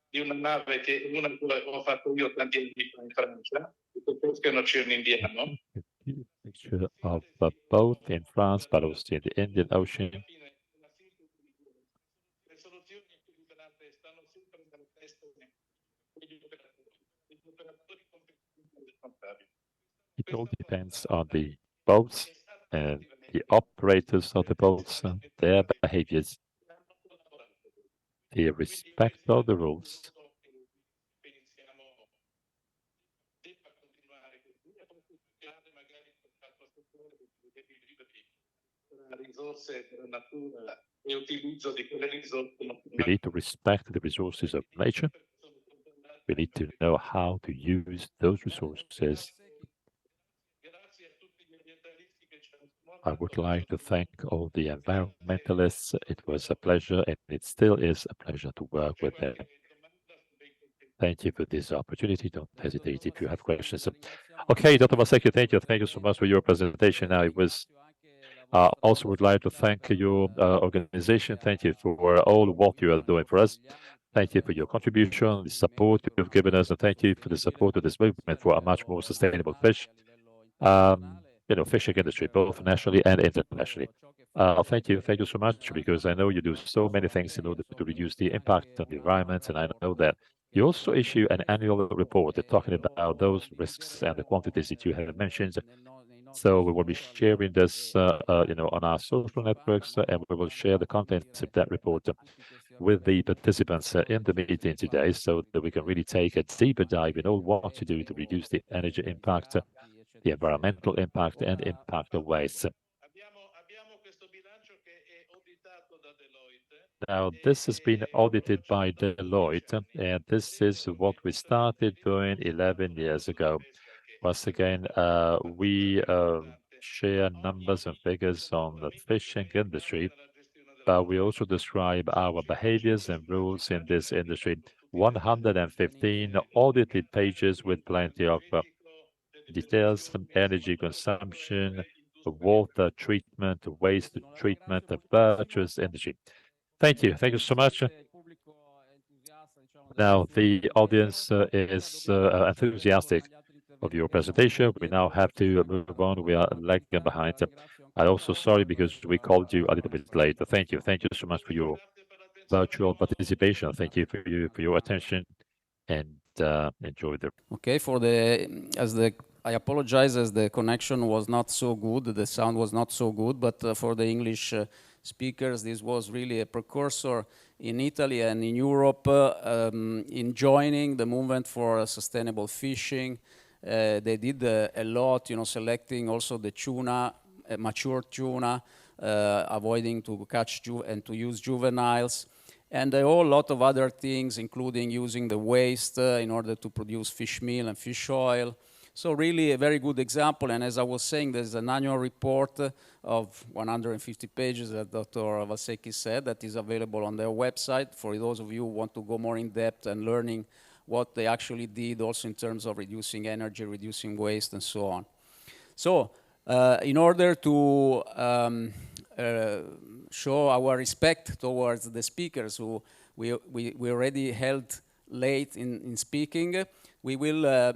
di una nave che è una che ho fatto io tanti anni fa in Francia, che pescano cirno indiano. Picture of a boat in France, but also in the Indian Ocean. Le soluzioni equilibrate stanno sempre nelle teste degli operatori competenti e responsabili. It all depends on the boats and the operators of the boats, their behaviors, the respect of the rules. We need to respect the resources of nature. We need to know how to use those resources. I would like to thank all the environmentalists. It was a pleasure, and it still is a pleasure to work with them. Thank you for this opportunity. Don't hesitate if you have questions. Okay, Dr. Masecchi, thank you. Thank you so much for your presentation. Now, it was also would like to thank your organization. Thank you for all what you are doing for us. Thank you for your contribution, the support you've given us, and thank you for the support of this movement for a much more sustainable fish. Fishing industry, both nationally and internationally. Thank you so much, because I know you do so many things in order to reduce the impact on the environment, and I know that you also issue an annual report talking about those risks and the quantities that you have mentioned. So we will be sharing this, on our social networks, and we will share the contents of that report with the participants in the meeting today, so that we can really take a deeper dive in all what to do to reduce the energy impact, the environmental impact, and impact of waste. Now, this has been audited by Deloitte, and this is what we started doing 11 years ago. Once again, we share numbers and figures on the fishing industry, but we also describe our behaviors and rules in this industry. 115 audited pages with plenty of details on energy consumption, water treatment, waste treatment, the virtuous industry. Thank you so much. Now, the audience is enthusiastic of your presentation. We now have to move on. We are lagging behind. I'm also sorry because we called you a little bit late. Thank you so much for your virtual participation. Thank you for your attention, and enjoy the. Okay, I apologize as the connection was not so good, the sound was not so good, but for the English speakers, this was really a precursor in Italy and in Europe in joining the movement for sustainable fishing. They did a lot, selecting also the tuna, mature tuna, avoiding to catch and to use juveniles, and a whole lot of other things, including using the waste in order to produce fish meal and fish oil. So really a very good example, and as I was saying, there's an annual report of 150 pages that Dr. Masecchi said that is available on their website for those of you who want to go more in depth and learning what they actually did also in terms of reducing energy, reducing waste, and so on. So in order to show our respect towards the speakers who we already held late in speaking. We will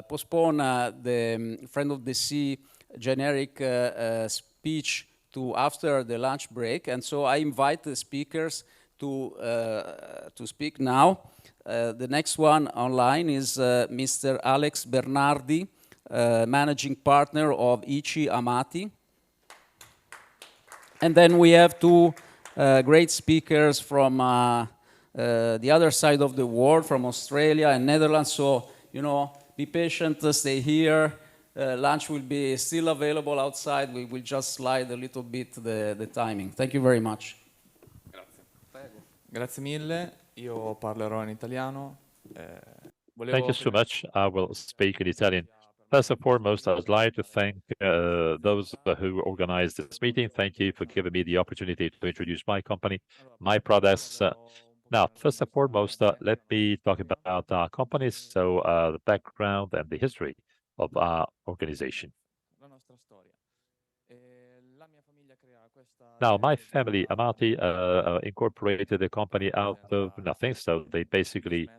postpone the Friend of the Sea generic speech to after the lunch break, and so I invite the speakers to speak now. The next one online is Mr. Alex Bernardi, managing partner of Ichi Amati. And then we have two great speakers from the other side of the world, from Australia and Netherlands. So, you know, be patient, stay here. Lunch will be still available outside. We will just slide a little bit the timing. Thank you very much. Grazie mille, io parlerò in italiano. Thank you so much. I will speak in Italian. First and foremost, I would like to thank those who organized this meeting. Thank you for giving me the opportunity to introduce my company, my products. Now, first and foremost, let me talk about our company, so the background and the history of our organization. Now, my family, Amati, incorporated the company out of nothing, so they basically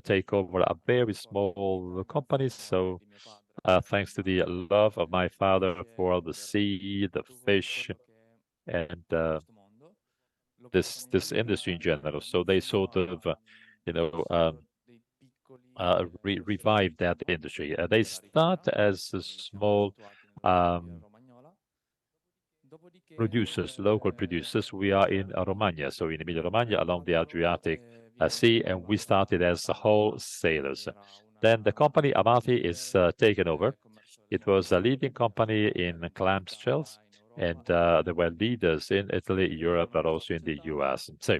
take over a very small company. So thanks to the love of my father for the sea, the fish, and this industry in general. So they sort of, revived that industry. They start as a small producers, local producers. We are in Romagna, so in Emilia-Romagna along the Adriatic Sea, and we started as wholesalers. Then the company Amati is taken over. It was a leading company in clam shells, and they were leaders in Italy, Europe, but also in the US. So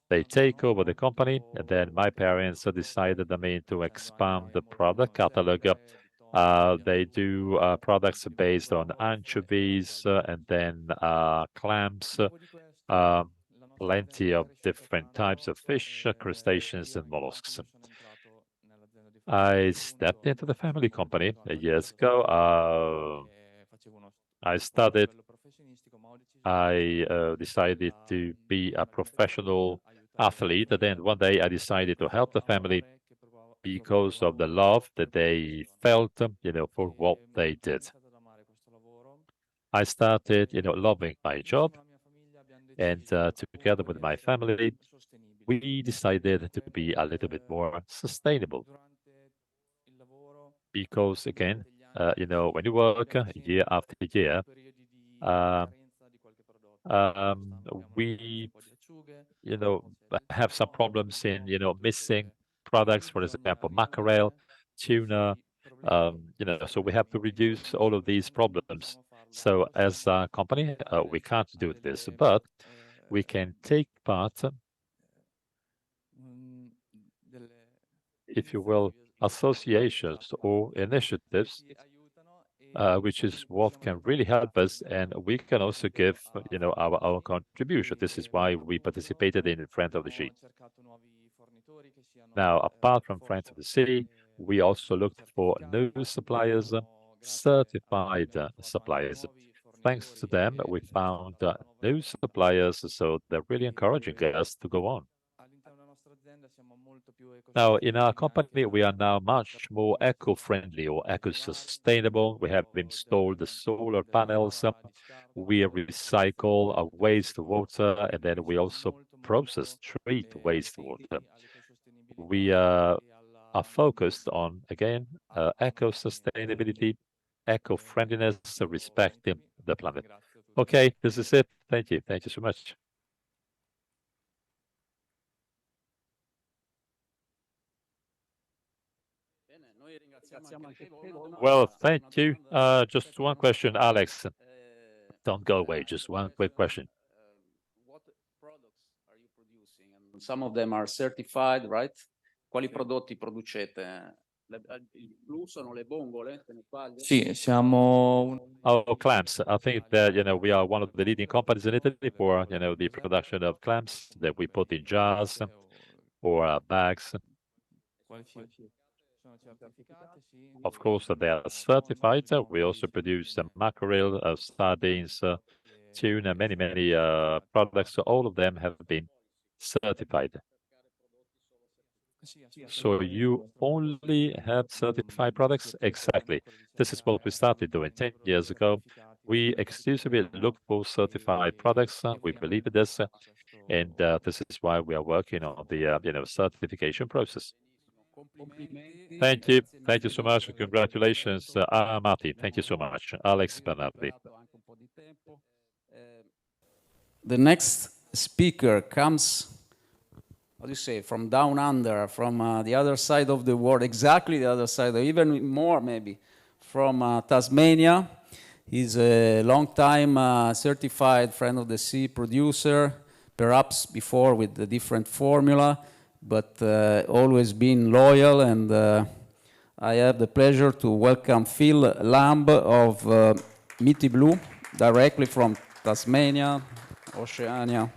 they take over the company, and then my parents decided, to expand the product catalog. They do products based on anchovies and then clams, plenty of different types of fish, crustaceans, and mollusks. I stepped into the family company years ago. I studied. I decided to be a professional athlete. And then one day I decided to help the family because of the love that they felt, for what they did. I started, loving my job, and together with my family, we decided to be a little bit more sustainable. Because again, when you work year after year, we, have some problems in, missing products, for example, mackerel, tuna, so we have to reduce all of these problems. So as a company, we can't do this, but we can take part, if you will, associations or initiatives, which is what can really help us, and we can also give, our own contribution. This is why we participated in Friends of the Sea. Now, apart from Friends of the Sea, we also looked for new suppliers, certified suppliers. Thanks to them, we found new suppliers, so they're really encouraging us to go on. Now, in our company, we are now much more eco-friendly or eco-sustainable. We have installed the solar panels. We recycle our wastewater, and then we also treat wastewater. We are focused on, again, eco-sustainability, eco-friendliness, respecting the planet. Okay, this is it. Thank you. Thank you so much. Well, thank you. Just one question, Alex. Don't go away. Just one quick question. What products are you producing? And some of them are certified, right? Quali prodotti producete? Il blu sono le bongole? Sì, siamo. Oh, clams. I think that, we are one of the leading companies in Italy for, the production of clams that we put in jars or bags. Of course, they are certified. We also produce mackerel, sardines, tuna, many products. So all of them have been certified. So you only have certified products? Exactly. This is what we started doing 10 years ago. We exclusively look for certified products. We believe in this, and this is why we are working on the certification process. Thank you so much. Congratulations, Martin. Thank you so much, Alex Bernardi. The next speaker comes, how do you say, from down under, from the other side of the world, exactly the other side, or even more maybe, from Tasmania. He's a long-time certified friend of the sea producer, perhaps before with a different formula, but always been loyal, and I have the pleasure to welcome Phil Lamb of Meaty Blue, directly from Tasmania, Oceania.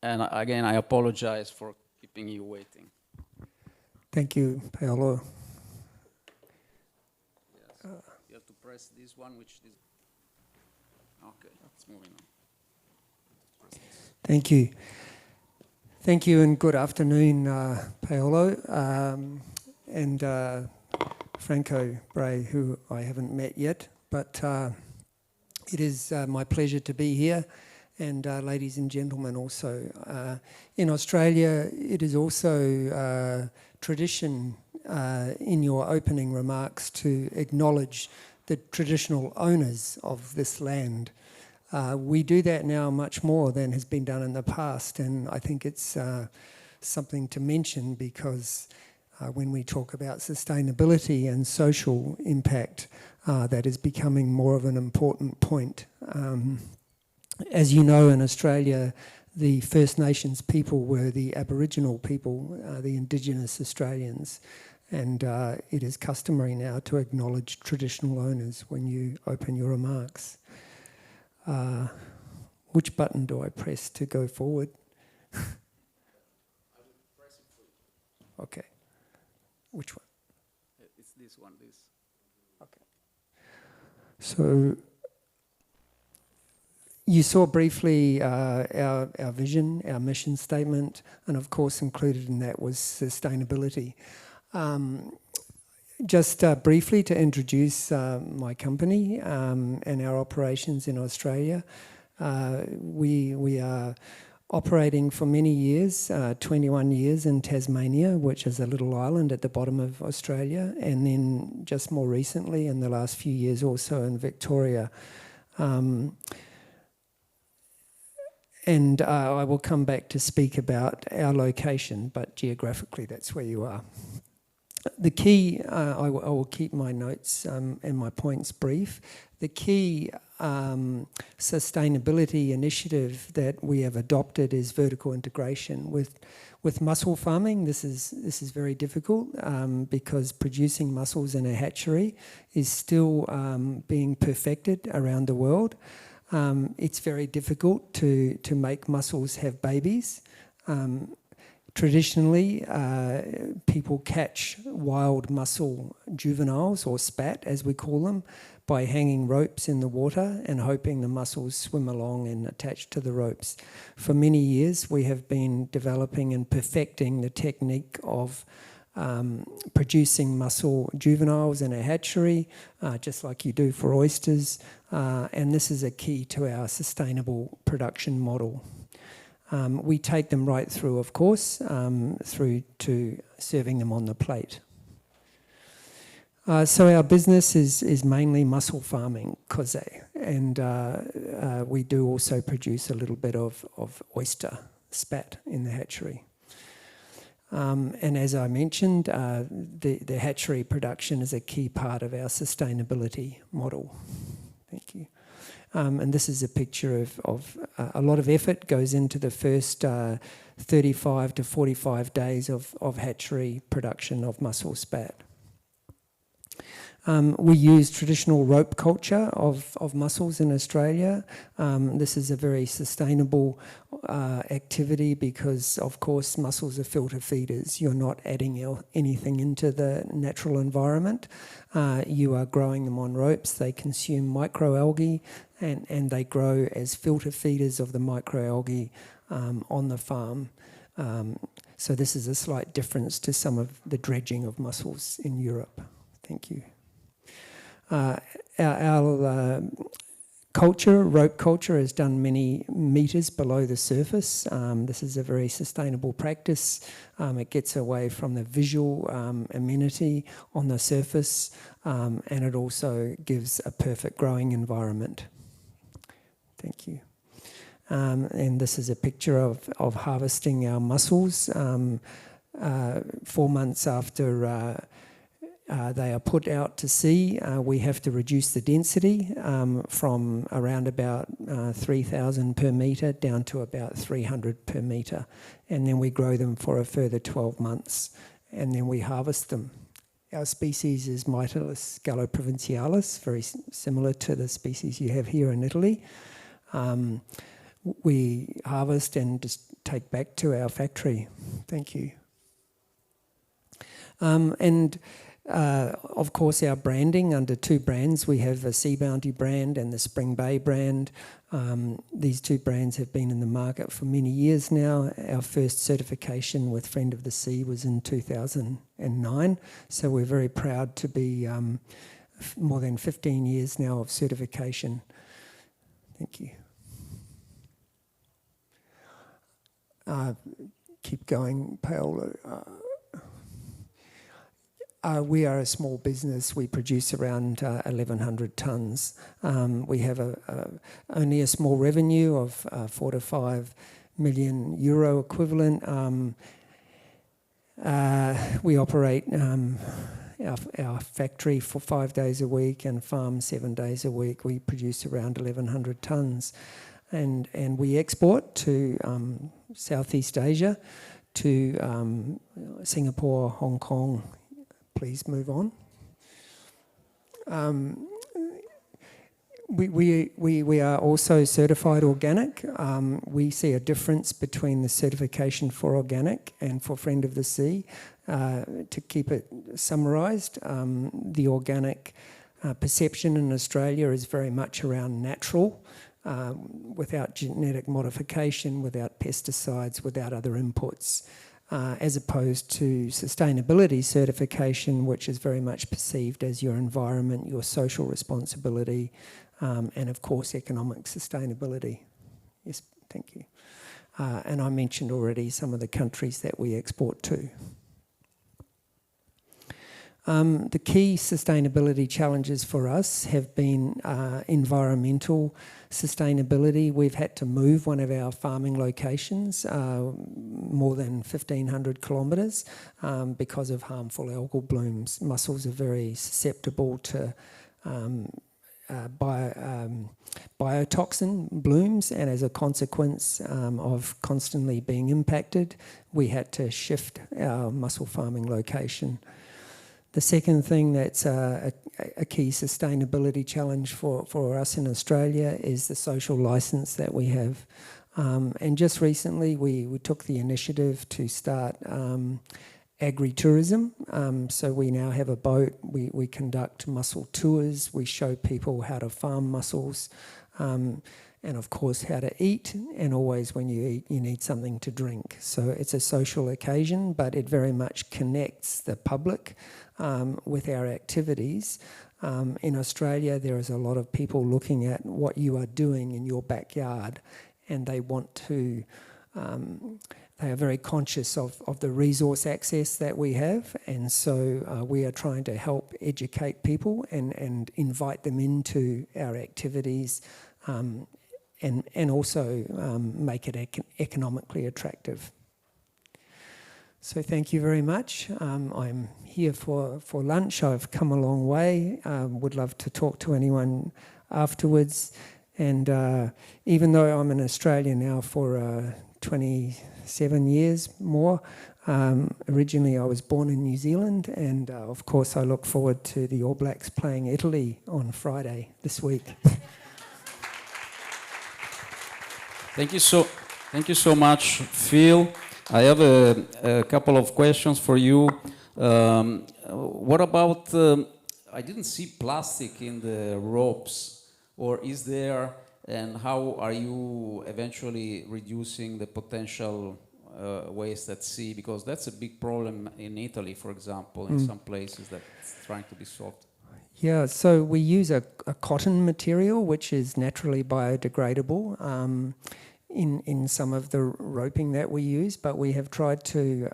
And again, I apologize for keeping you waiting. Thank you, Paolo. Yes. You have to press this one, which is... Okay, it's moving on. Thank you. Thank you and good afternoon, Paolo, and Franco Bray, who I haven't met yet, but it is my pleasure to be here, and ladies and gentlemen also. In Australia, it is also tradition in your opening remarks to acknowledge the traditional owners of this land. We do that now much more than has been done in the past, and I think it's something to mention because when we talk about sustainability and social impact, that is becoming more of an important point. As you know, in Australia, the First Nations people were the Aboriginal people, the Indigenous Australians, and it is customary now to acknowledge traditional owners when you open your remarks. Which button do I press to go forward? Okay. Which one? It's this one, this. Okay. So you saw briefly our vision, our mission statement, and of course included in that was sustainability. Just briefly to introduce my company and our operations in Australia. We are operating for many years, 21 years in Tasmania, which is a little island at the bottom of Australia, and then just more recently, in the last few years, also in Victoria. And I will come back to speak about our location, but geographically that's where you are. The key, I will keep my notes and my points brief. The key sustainability initiative that we have adopted is vertical integration. With mussel farming, this is very difficult because producing mussels in a hatchery is still being perfected around the world. It's very difficult to make mussels have babies. Traditionally, people catch wild mussel juveniles, or spat as we call them, by hanging ropes in the water and hoping the mussels swim along and attach to the ropes. For many years, we have been developing and perfecting the technique of producing mussel juveniles in a hatchery, just like you do for oysters, and this is a key to our sustainable production model. We take them right through, of course, through to serving them on the plate. So our business is mainly mussel farming, koze, and we do also produce a little bit of oyster spat in the hatchery. And as I mentioned, the hatchery production is a key part of our sustainability model. Thank you. And this is a picture of a lot of effort goes into the first 35 to 45 days of hatchery production of mussel spat. We use traditional rope culture of mussels in Australia. This is a very sustainable activity because, of course, mussels are filter feeders. You're not adding anything into the natural environment. You are growing them on ropes. They consume microalgae and they grow as filter feeders of the microalgae on the farm. So this is a slight difference to some of the dredging of mussels in Europe. Thank you. Our culture, rope culture, is done many metres below the surface. This is a very sustainable practice. It gets away from the visual amenity on the surface, and it also gives a perfect growing environment. Thank you. And this is a picture of harvesting our mussels 4 months after they are put out to sea. We have to reduce the density from around about 3,000 per metre down to about 300 per metre. And then we grow them for a further 12 months and then we harvest them. Our species is Mytilus galloprovincialis, very similar to the species you have here in Italy. We harvest and just take back to our factory. Thank you. Of course, our branding under 2 brands. We have a Sea Bounty brand and the Spring Bay brand. These 2 brands have been in the market for many years now. Our first certification with Friend of the Sea was in 2009. So we're very proud to be more than 15 years now of certification. Thank you. Keep going, Paolo. We are a small business. We produce around 1,100 tonnes. We have only a small revenue of 4 to 5 million euro equivalent. We operate our factory for 5 days a week and farm 7 days a week. We produce around 1,100 tonnes. And we export to Southeast Asia, to Singapore, Hong Kong. Please move on. We are also certified organic. We see a difference between the certification for organic and for Friend of the Sea. To keep it summarised, the organic perception in Australia is very much around natural, without genetic modification, without pesticides, without other inputs. As opposed to sustainability certification, which is very much perceived as your environment, your social responsibility, and of course economic sustainability. Yes, thank you. And I mentioned already some of the countries that we export to. The key sustainability challenges for us have been environmental sustainability. We've had to move one of our farming locations more than 1,500 kilometres because of harmful algal blooms. Mussels are very susceptible to biotoxin blooms, and as a consequence of constantly being impacted, we had to shift our mussel farming location. The second thing that's a key sustainability challenge for us in Australia is the social licence that we have. And just recently we took the initiative to start agri-tourism. So we now have a boat, we conduct mussel tours, we show people how to farm mussels, and of course how to eat, and always when you eat you need something to drink. So it's a social occasion, but it very much connects the public with our activities. In Australia there is a lot of people looking at what you are doing in your backyard, and they want to, they are very conscious of the resource access that we have, and so we are trying to help educate people and invite them into our activities, and also make it economically attractive. So thank you very much. I'm here for lunch. I've come a long way. Would love to talk to anyone afterwards. And even though I'm in Australia now for 23 7 years more. Originally, I was born in New Zealand, and of course, I look forward to the All Blacks playing Italy on Friday this week. Thank you so much, Phil. I have a couple of questions for you. What about, I didn't see plastic in the ropes, or is there, and how are you eventually reducing the potential waste at sea? Because that's a big problem in Italy, for example, in some places that's trying to be solved. Yeah, so we use a cotton material which is naturally biodegradable in some of the roping that we use, but we have tried to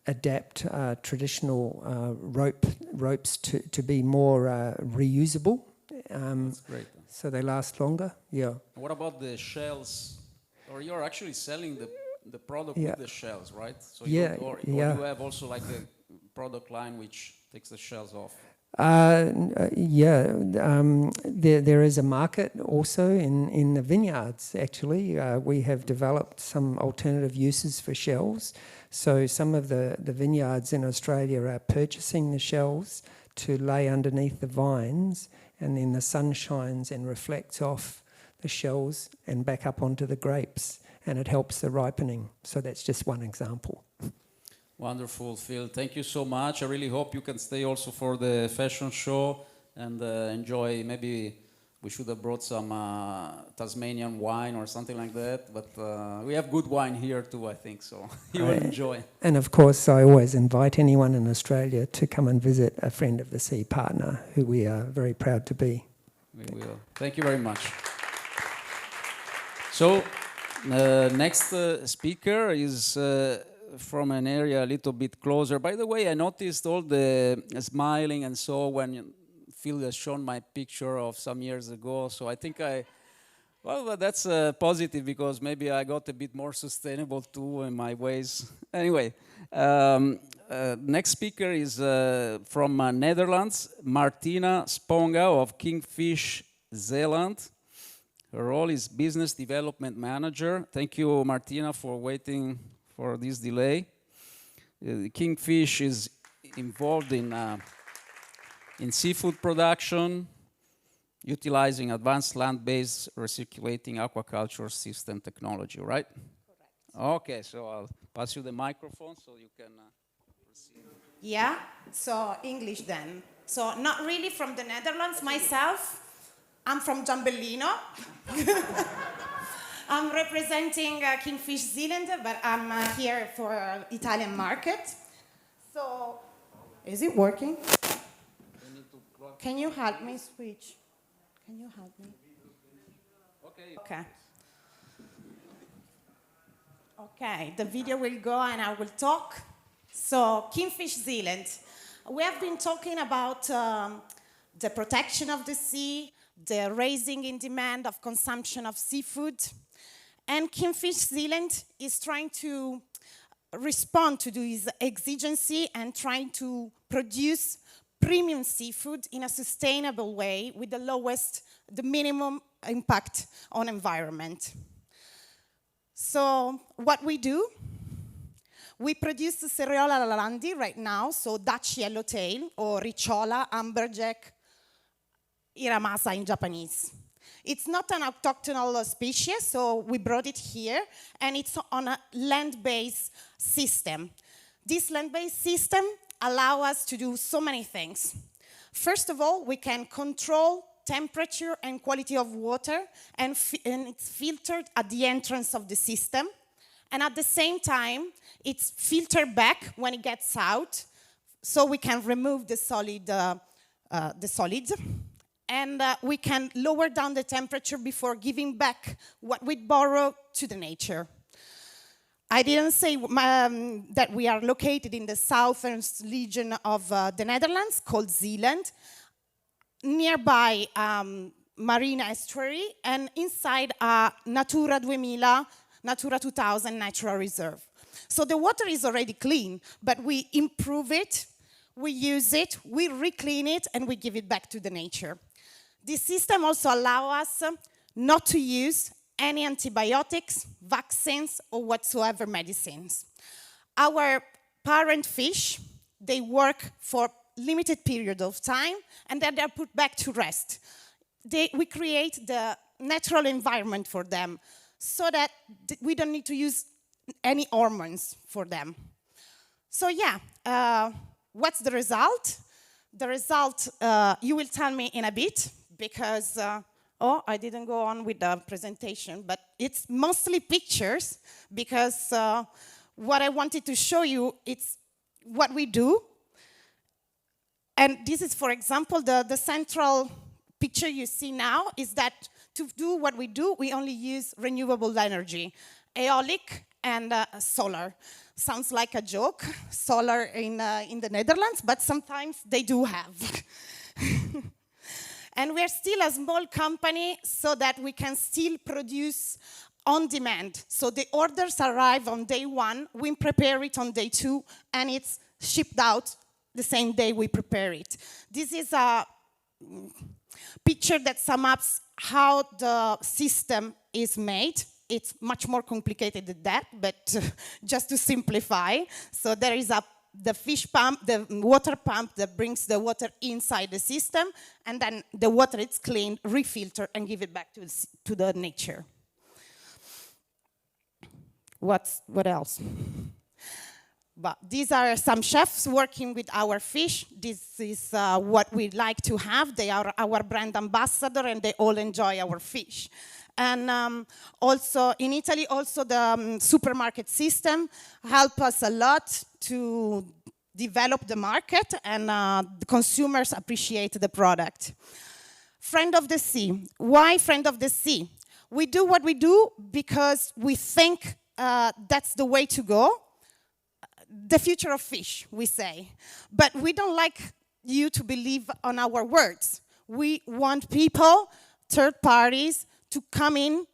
adapt traditional ropes to be more reusable. That's great. So they last longer, yeah. What about the shells? Or you're actually selling the product Yeah. with the shells, right? So Yeah, or yeah. you have also like a product line which takes the shells off? There is a market also in the vineyards, actually. We have developed some alternative uses for shells. So some of the vineyards in Australia are purchasing the shells to lay underneath the vines, and then the sun shines and reflects off the shells and back up onto the grapes, and it helps the ripening. So that's just one example. Wonderful, Phil. Thank you so much. I really hope you can stay also for the fashion show and enjoy. Maybe we should have brought some Tasmanian wine or something like that. But we have good wine here too, I think. So you will enjoy. And of course, I always invite anyone in Australia to come and visit a Friend of the Sea partner, who we are very proud to be. We will. Thank you very much. So next speaker is from an area a little bit closer. By the way, I noticed all the smiling and so when Phil has shown my picture of some years ago. So I think well, that's positive because maybe I got a bit more sustainable too in my ways. Anyway, next speaker is from Netherlands, Martina Sponga of Kingfish Zeeland. Her role is Business Development Manager. Thank you, Martina, for waiting for this delay. Kingfish is involved in seafood production, utilizing advanced land-based recirculating aquaculture system technology, right? Correct. Okay, so I'll pass you the microphone so you can proceed. Yeah, so English then. So not really from the Netherlands myself. I'm from Giambellino. I'm representing Kingfish Zeeland, but I'm here for Italian market. So, is it working? Can you help me switch? Can you help me? Okay. Okay. Okay, the video will go and I will talk. So, Kingfish Zeeland. We have been talking about the protection of the sea, the raising in demand of consumption of seafood. And Kingfish Zeeland is trying to respond to this exigency and trying to produce premium seafood in a sustainable way with the minimum impact on environment. So what we do, we produce the Seriola lalandi right now, so Dutch yellowtail or Ricciola, amberjack, iramasa in Japanese. It's not an autochthonal species, so we brought it here, and it's on a land-based system. This land-based system allows us to do so many things. First of all, we can control temperature and quality of water, and it's filtered at the entrance of the system. And at the same time, it's filtered back when it gets out, so we can remove the solids. And we can lower down the temperature before giving back what we borrow to the nature. I didn't say that we are located in the southern region of the Netherlands, called Zeeland, nearby marine estuary, and inside a Natura 2000, Natura 2000 natural reserve. So the water is already clean, but we improve it, we use it, we reclean it, and we give it back to the nature. This system also allows us not to use any antibiotics, vaccines, or whatsoever medicines. Our parent fish, they work for limited period of time, and then they're put back to rest. We create the natural environment for them so that we don't need to use any hormones for them. So yeah, what's the result? The result, you will tell me in a bit, because, oh, I didn't go on with the presentation, but it's mostly pictures, because what I wanted to show you, it's what we do. And this is, for example, the central picture you see now is that to do what we do, we only use renewable energy, aeolic and solar. Sounds like a joke, solar in the Netherlands, but sometimes they do have. And we're still a small company so that we can still produce on demand. So the orders arrive on day 1, we prepare it on day 2, and it's shipped out the same day we prepare it. This is a picture that sums up how the system is made. It's much more complicated than that, but just to simplify. So there is the fish pump, the water pump that brings the water inside the system, and then the water is cleaned, refiltered, and give it back to the nature. What else? But these are some chefs working with our fish. This is what we like to have. They are our brand ambassador, and they all enjoy our fish. And also in Italy, also the supermarket system helped us a lot to develop the market, and the consumers appreciate the product. Friend of the Sea. Why Friend of the Sea? We do what we do because we think that's the way to go. The future of fish, we say. But we don't like you to believe on our words. We want people, third parties, to come in,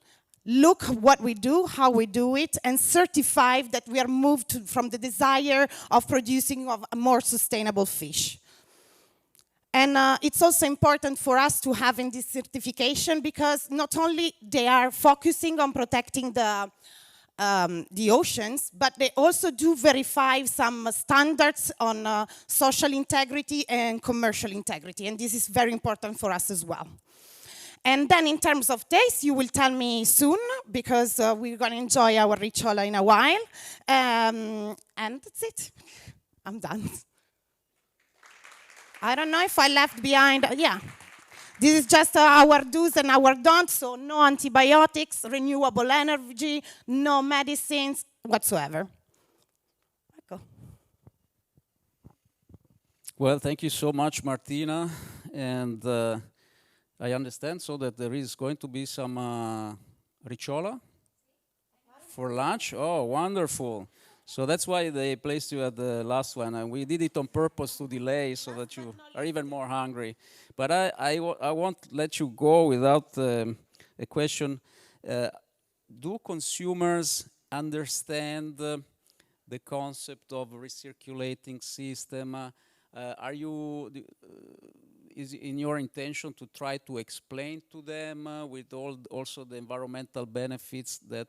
look what we do, how we do it, and certify that we are moved from the desire of producing a more sustainable fish. And it's also important for us to have in this certification, because not only they are focusing on protecting the oceans, but they also do verify some standards on social integrity and commercial integrity, and this is very important for us as well. And then in terms of taste, you will tell me soon, because we're going to enjoy our ricciola in a while. And that's it. I'm done. I don't know if I left behind, yeah. This is just our do's and our don'ts, so no antibiotics, renewable energy, no medicines whatsoever. Ecco. Well, thank you so much, Martina. And I understand so that there is going to be some ricciola for lunch. Oh, wonderful. So that's why they placed you at the last one, and we did it on purpose to delay so that you are even more hungry. But I won't let you go without a question. Do consumers understand the concept of recirculating system? Is in your intention to try to explain to them with also the environmental benefits that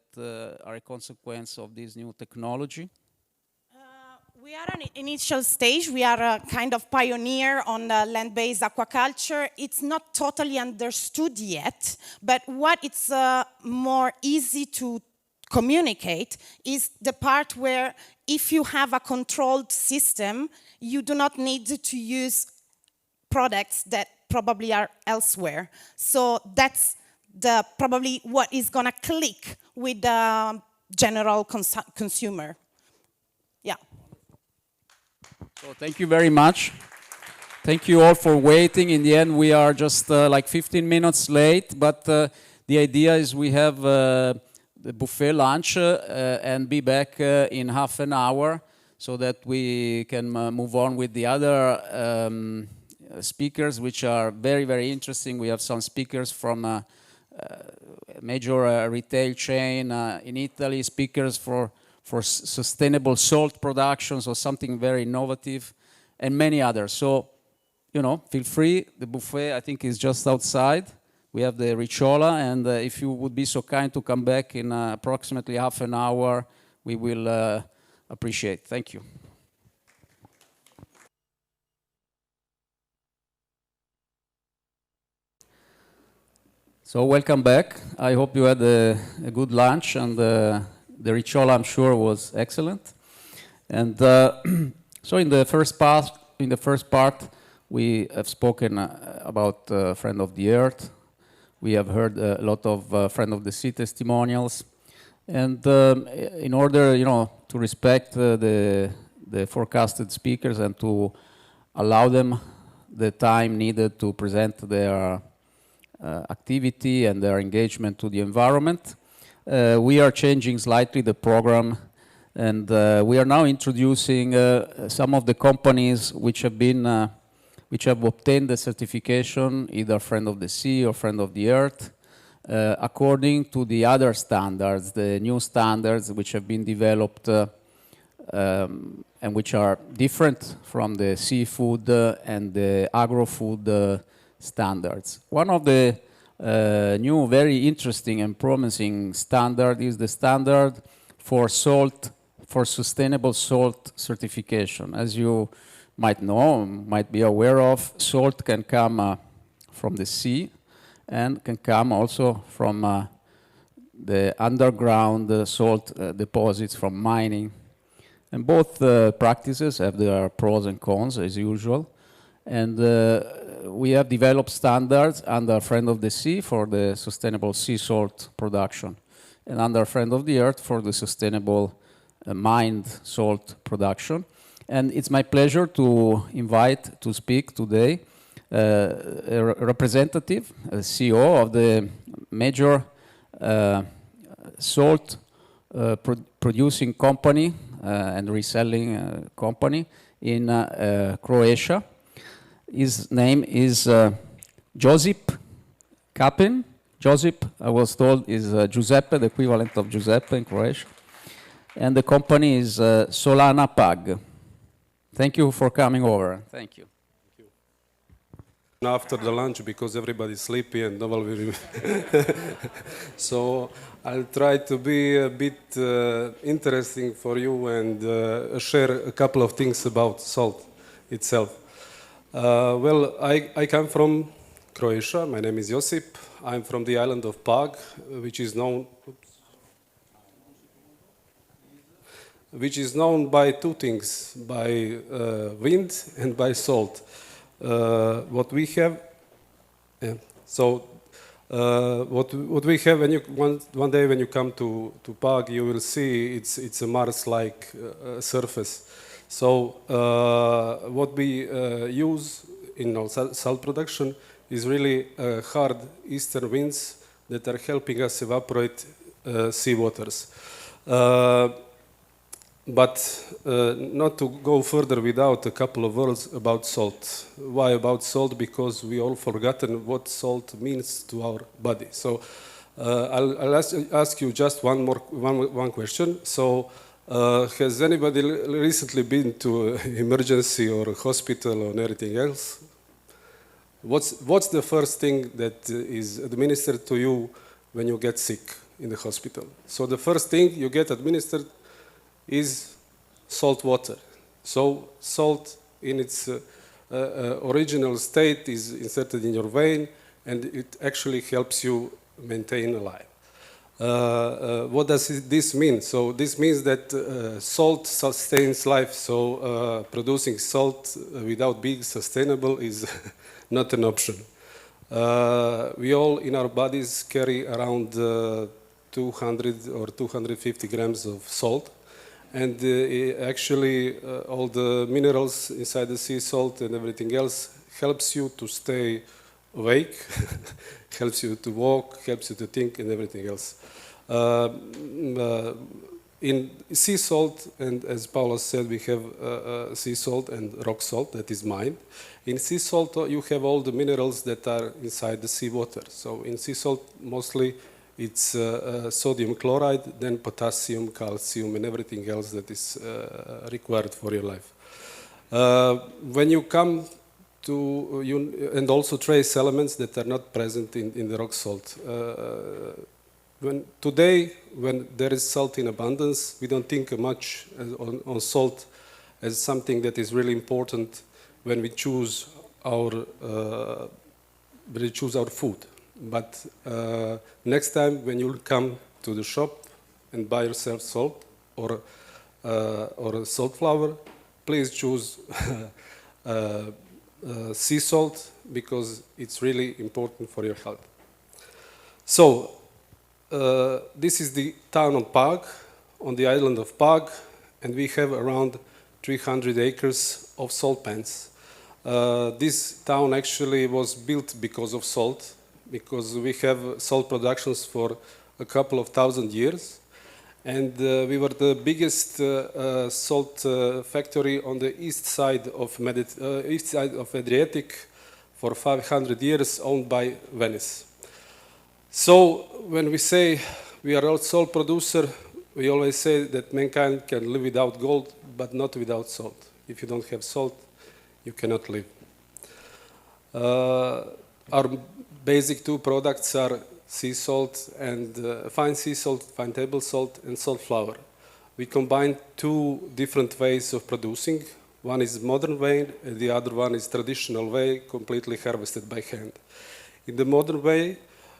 are a consequence of this new technology? We are on an initial stage. We are a kind of pioneer on land-based aquaculture. It's not totally understood yet, but what it's more easy to communicate is the part where if you have a controlled system, you do not need to use products that probably are elsewhere. So that's probably what is going to click with the general consumer. Yeah. So thank you very much. Thank you all for waiting. In the end, we are just like 15 minutes late, but the idea is we have the buffet lunch and be back in half an hour so that we can move on with the other speakers, which are very, very interesting. We have some speakers from a major retail chain in Italy, speakers for sustainable salt production, so something very innovative, and many others. So, you know, feel free. The buffet, I think, is just outside. we have the Ricciola, and if you would be so kind to come back in approximately half an hour, we will appreciate. Thank you. So welcome back. I hope you had a good lunch, and the Ricciola, I'm sure, was excellent. And so in the first part, we have spoken about Friend of the Earth. We have heard a lot of Friend of the Sea testimonials. And in order, to respect the forecasted speakers and to allow them the time needed to present their activity and their engagement to the environment, we are changing slightly the program, and we are now introducing some of the companies which have obtained the certification, either Friend of the Sea or Friend of the Earth, according to the other standards, the new standards which have been developed and which are different from the seafood and the agro-food standards. One of the new, very interesting and promising standard is the standard for sustainable salt certification. As you might know, might be aware of, salt can come from the sea and can come also from the underground salt deposits from mining. And both practices have their pros and cons, as usual. And we have developed standards under Friend of the Sea for the sustainable sea salt production, and under Friend of the Earth for the sustainable mined salt production. And it's my pleasure to invite to speak today a representative, a CEO of the major salt producing company and reselling company in Croatia. His name is Josip Kapin. Josip, I was told, is Giuseppe, the equivalent of Giuseppe in Croatian. And the company is Solana Pag. Thank you for coming over. Thank you. After the lunch, because everybody's sleepy and nobody will. So I'll try to be a bit interesting for you and share a couple of things about salt itself. Well, I come from Croatia. My name is Josip. I'm from the island of Pag, which is known by two things, by wind and by salt. What we have, what we have when you one day when you come to Pag, you will see it's a Mars-like surface. So what we use in our salt production is really hard eastern winds that are helping us evaporate sea waters. But not to go further without a couple of words about salt. Why about salt? Because we all forgotten what salt means to our body. So I'll ask you just one question. So has anybody recently been to emergency or hospital or anything else? What's the first thing that is administered to you when you get sick in the hospital? So the first thing you get administered is salt water. So salt in its original state is inserted in your vein, and it actually helps you maintain alive. What does this mean? So this means that salt sustains life, so producing salt without being sustainable is not an option. We all in our bodies carry around 200 or 250 grams of salt. And actually, all the minerals inside the sea salt and everything else helps you to stay awake, helps you to walk, helps you to think, and everything else. In sea salt, and as Paolo said, we have sea salt and rock salt that is mined. In sea salt, you have all the minerals that are inside the seawater. So in sea salt, mostly it's sodium chloride, then potassium, calcium, and everything else that is required for your life. When you come and also trace elements that are not present in the rock salt. Today, when there is salt in abundance, we don't think much on salt as something that is really important when we choose our food. But next time when you come to the shop and buy yourself salt or salt flour, please choose sea salt, because it's really important for your health. So this is the town of Pag, on the island of Pag, and we have around 300 acres of salt pans. This town actually was built because of salt, because we have salt productions for a couple of thousand years. And we were the biggest salt factory on the east side of Adriatic for 500 years, owned by Venice. So when we say we are a salt producer, we always say that mankind can live without gold, but not without salt. If you don't have salt, you cannot live. Our basic two products are sea salt and fine sea salt, fine table salt, and salt flour. We combine two different ways of producing. One is modern way, and the other one is traditional way, completely harvested by hand. In the modern way,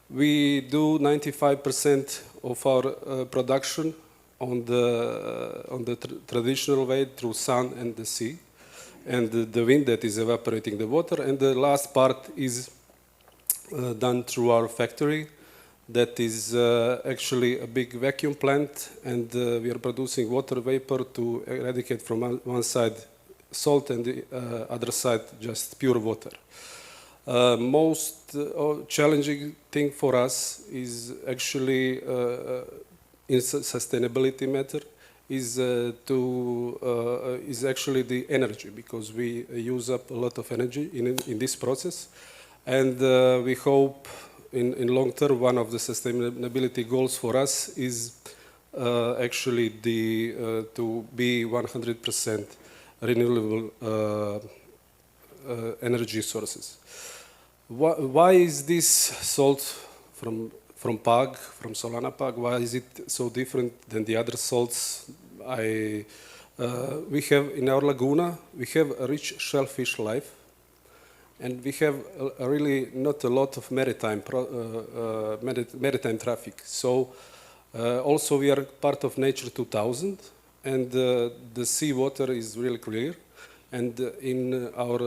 we do 95% of our production on the traditional way through sun and the sea, and the wind that is evaporating the water, and the last part is done through our factory. That is actually a big vacuum plant, and we are producing water vapor to eradicate from one side salt and the other side just pure water. Most challenging thing for us is actually in sustainability matter is actually the energy, because we use up a lot of energy in this process, and we hope in long term one of the sustainability goals for us is actually to be 100% renewable energy sources. Why is this salt from Pag, from Solana Pag, why is it so different than the other salts? We have in our laguna, we have a rich shellfish life, and we have really not a lot of maritime traffic. So also we are part of Nature 2000, and the sea water is really clear. And in our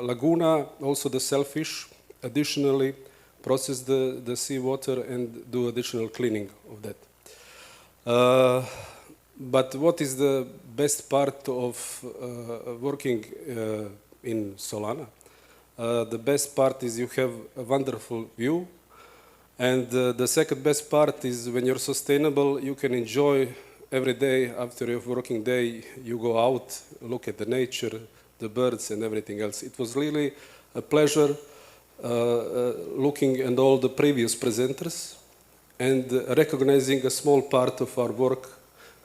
laguna, also the shellfish additionally process the seawater and do additional cleaning of that. But what is the best part of working in Solana? The best part is you have a wonderful view, and the second best part is when you're sustainable, you can enjoy every day after your working day, you go out, look at the nature, the birds and everything else. It was really a pleasure looking at all the previous presenters and recognizing a small part of our work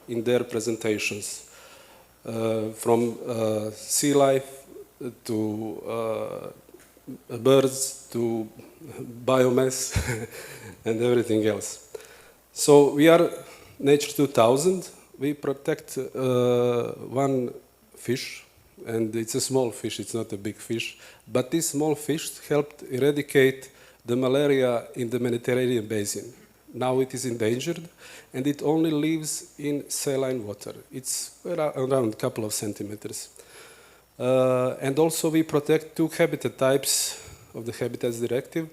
in their presentations, from sea life to birds to biomass and everything else. So we are Nature 2000. We protect one fish, and it's a small fish, it's not a big fish, but this small fish helped eradicate the malaria in the Mediterranean basin. Now it is endangered, and it only lives in saline water. It's around a couple of centimeters. And also we protect two habitat types of the Habitats Directive.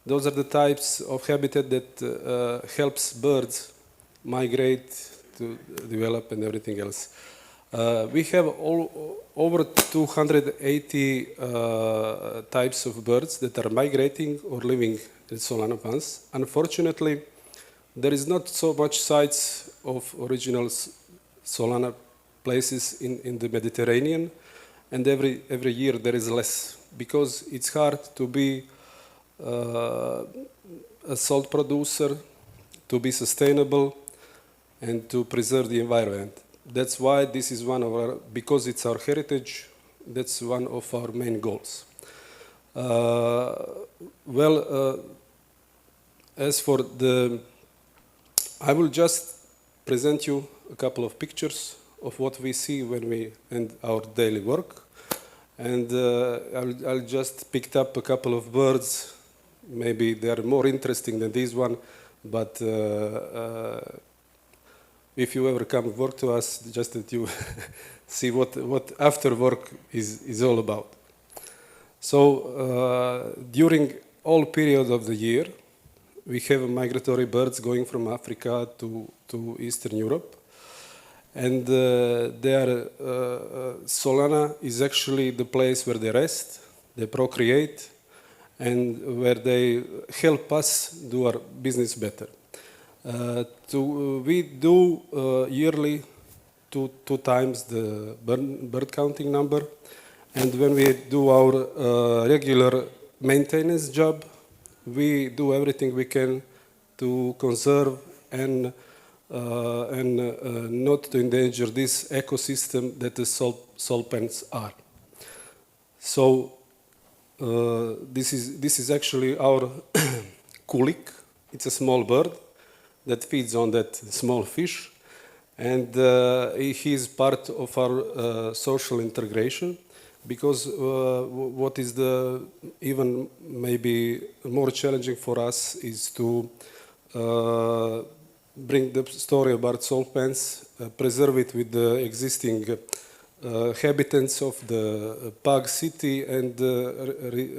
Those are the types of habitat that helps birds migrate to develop and everything else. We have over 280 types of birds that are migrating or living in Solana ponds. Unfortunately, there is not so much sites of original Solana places in the Mediterranean, and every year there is less, because it's hard to be a salt producer, to be sustainable, and to preserve the environment. That's why this is one of our, because it's our heritage, that's one of our main goals. As for the, I will just present you a couple of pictures of what we see when we end our daily work. And I'll just pick up a couple of birds. Maybe they are more interesting than this one, but if you ever come work to us, just that you see what after work is all about. So during all periods of the year, we have migratory birds going from Africa to Eastern Europe. And Solana is actually the place where they rest, they procreate, and where they help us do our business better. We do yearly two times the bird counting number, and when we do our regular maintenance job, we do everything we can to conserve and not to endanger this ecosystem that the salt pans are. So this is actually our kulik. It's a small bird that feeds on that small fish, and he is part of our social integration, because what is even maybe more challenging for us is to bring the story about salt pans, preserve it with the existing habitants of the Pug city, and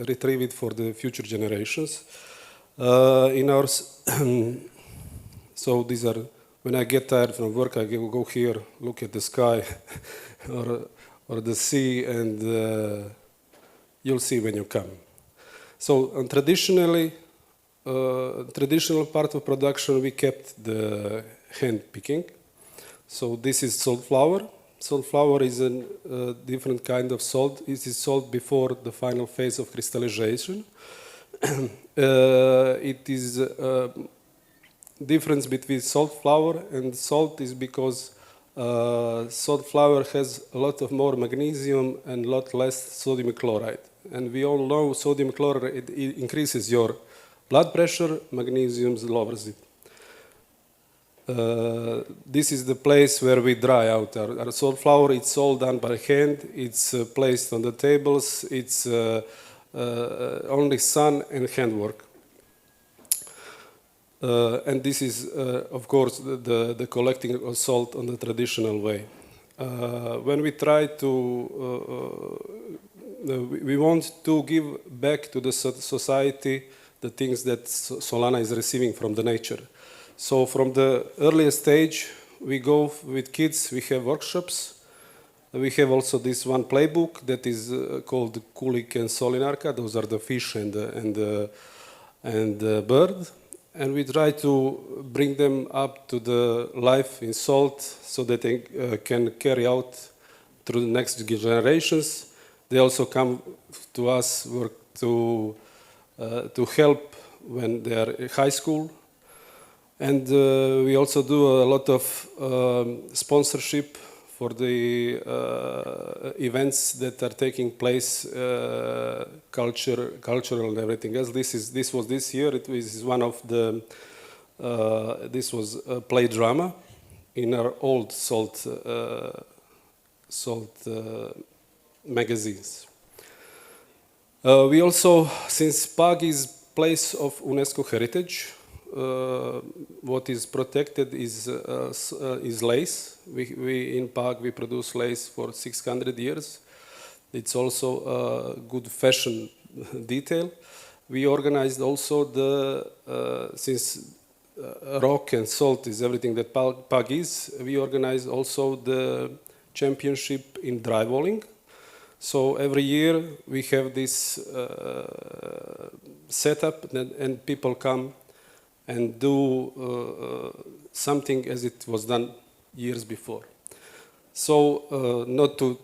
retrieve it for the future generations. So these are, when I get tired from work, I go here, look at the sky or the sea, and you'll see when you come. So traditional part of production, we kept the hand picking. So this is salt flour. Salt flour is a different kind of salt. It is salt before the final phase of crystallization. It is difference between salt flour and salt is because salt flour has a lot of more magnesium and a lot less sodium chloride. And we all know sodium chloride it increases your blood pressure, magnesium lowers it. This is the place where we dry out our salt flour. It's all done by hand. It's placed on the tables. It's only sun and handwork. And this is, of course, the collecting of salt on the traditional way. When we try to, we want to give back to the society the things that Solana is receiving from the nature. So from the earliest stage, we go with kids, we have workshops. We have also this one playbook that is called Kulik and Solinarka. Those are the fish and the bird. And we try to bring them up to the life in salt so that they can carry out through the next generations. They also come to us work to help when they are in high school. And we also do a lot of sponsorship for the events that are taking place, cultural and everything else. This was this year. It was one of the. This was a play drama in our old salt magazines. We also, since Pag is place of UNESCO heritage, what is protected is lace. We in Pag we produce lace for 600 years. It's also a good fashion detail. We organized also the since rock and salt is everything that Pag is. We organized also the championship in dry walling. So every year we have this setup and people come and do something as it was done years before. So not to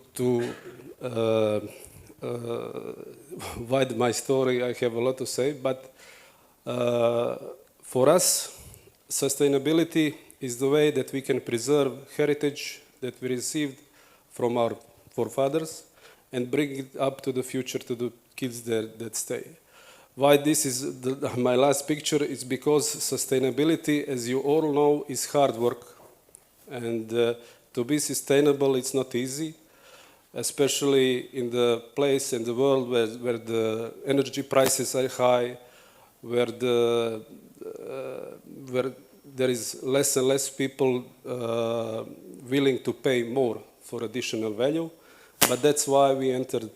widen my story, I have a lot to say, but for us, sustainability is the way that we can preserve heritage that we received from our forefathers and bring it up to the future to the kids that stay. Why this is my last picture is because sustainability, as you all know, is hard work. And to be sustainable, it's not easy, especially in the place in the world where the energy prices are high, where there is less and less people willing to pay more for additional value. But that's why we entered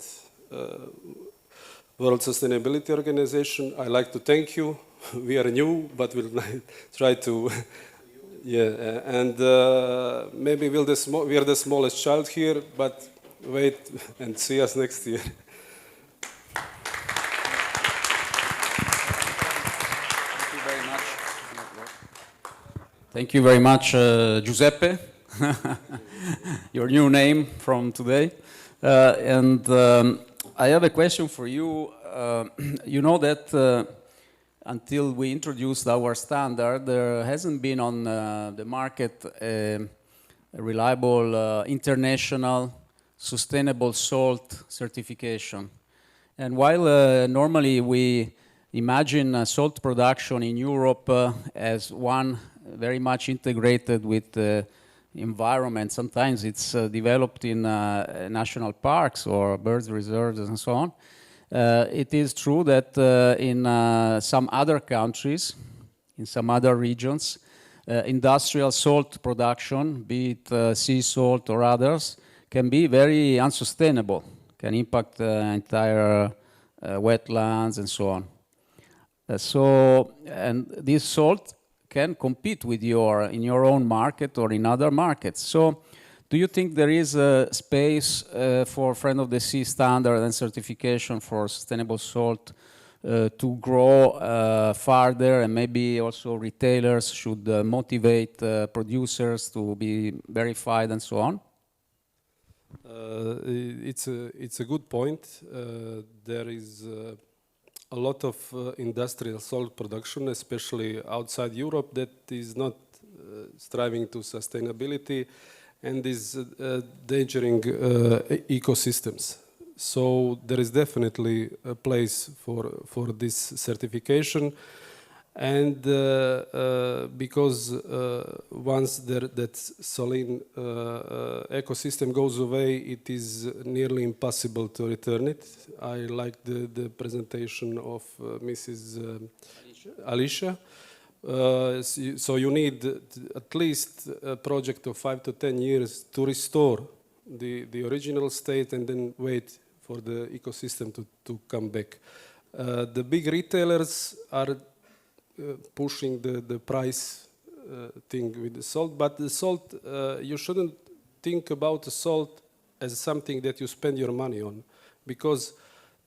World Sustainability Organization. I like to thank you. We are new, but we'll try to, yeah. And maybe we are the smallest child here, but wait and see us next year. Thank you very much, Giuseppe, your new name from today. I have a question for you. You know that until we introduced our standard, there hasn't been on the market a reliable international sustainable salt certification. And while normally we imagine salt production in Europe as one very much integrated with the environment. Sometimes it's developed in national parks or bird reserves and so on. It is true that in some other countries, in some other regions, industrial salt production, be it sea salt or others, can be very unsustainable, can impact entire wetlands and so on. And this salt can compete with in your own market or in other markets. So do you think there is a space for Friend of the Sea standard and certification for sustainable salt to grow farther, and maybe also retailers should motivate producers to be verified and so on? It's a good point. There is a lot of industrial salt production, especially outside Europe, that is not striving to sustainability and is endangering ecosystems. So there is definitely a place for this certification. And because once that saline ecosystem goes away, it is nearly impossible to return it. I like the presentation of Mrs. Alicia. So you need at least a project of 5 to 10 years to restore the original state and then wait for the ecosystem to come back. The big retailers are pushing the price thing with the salt, but the salt, you shouldn't think about the salt as something that you spend your money on, because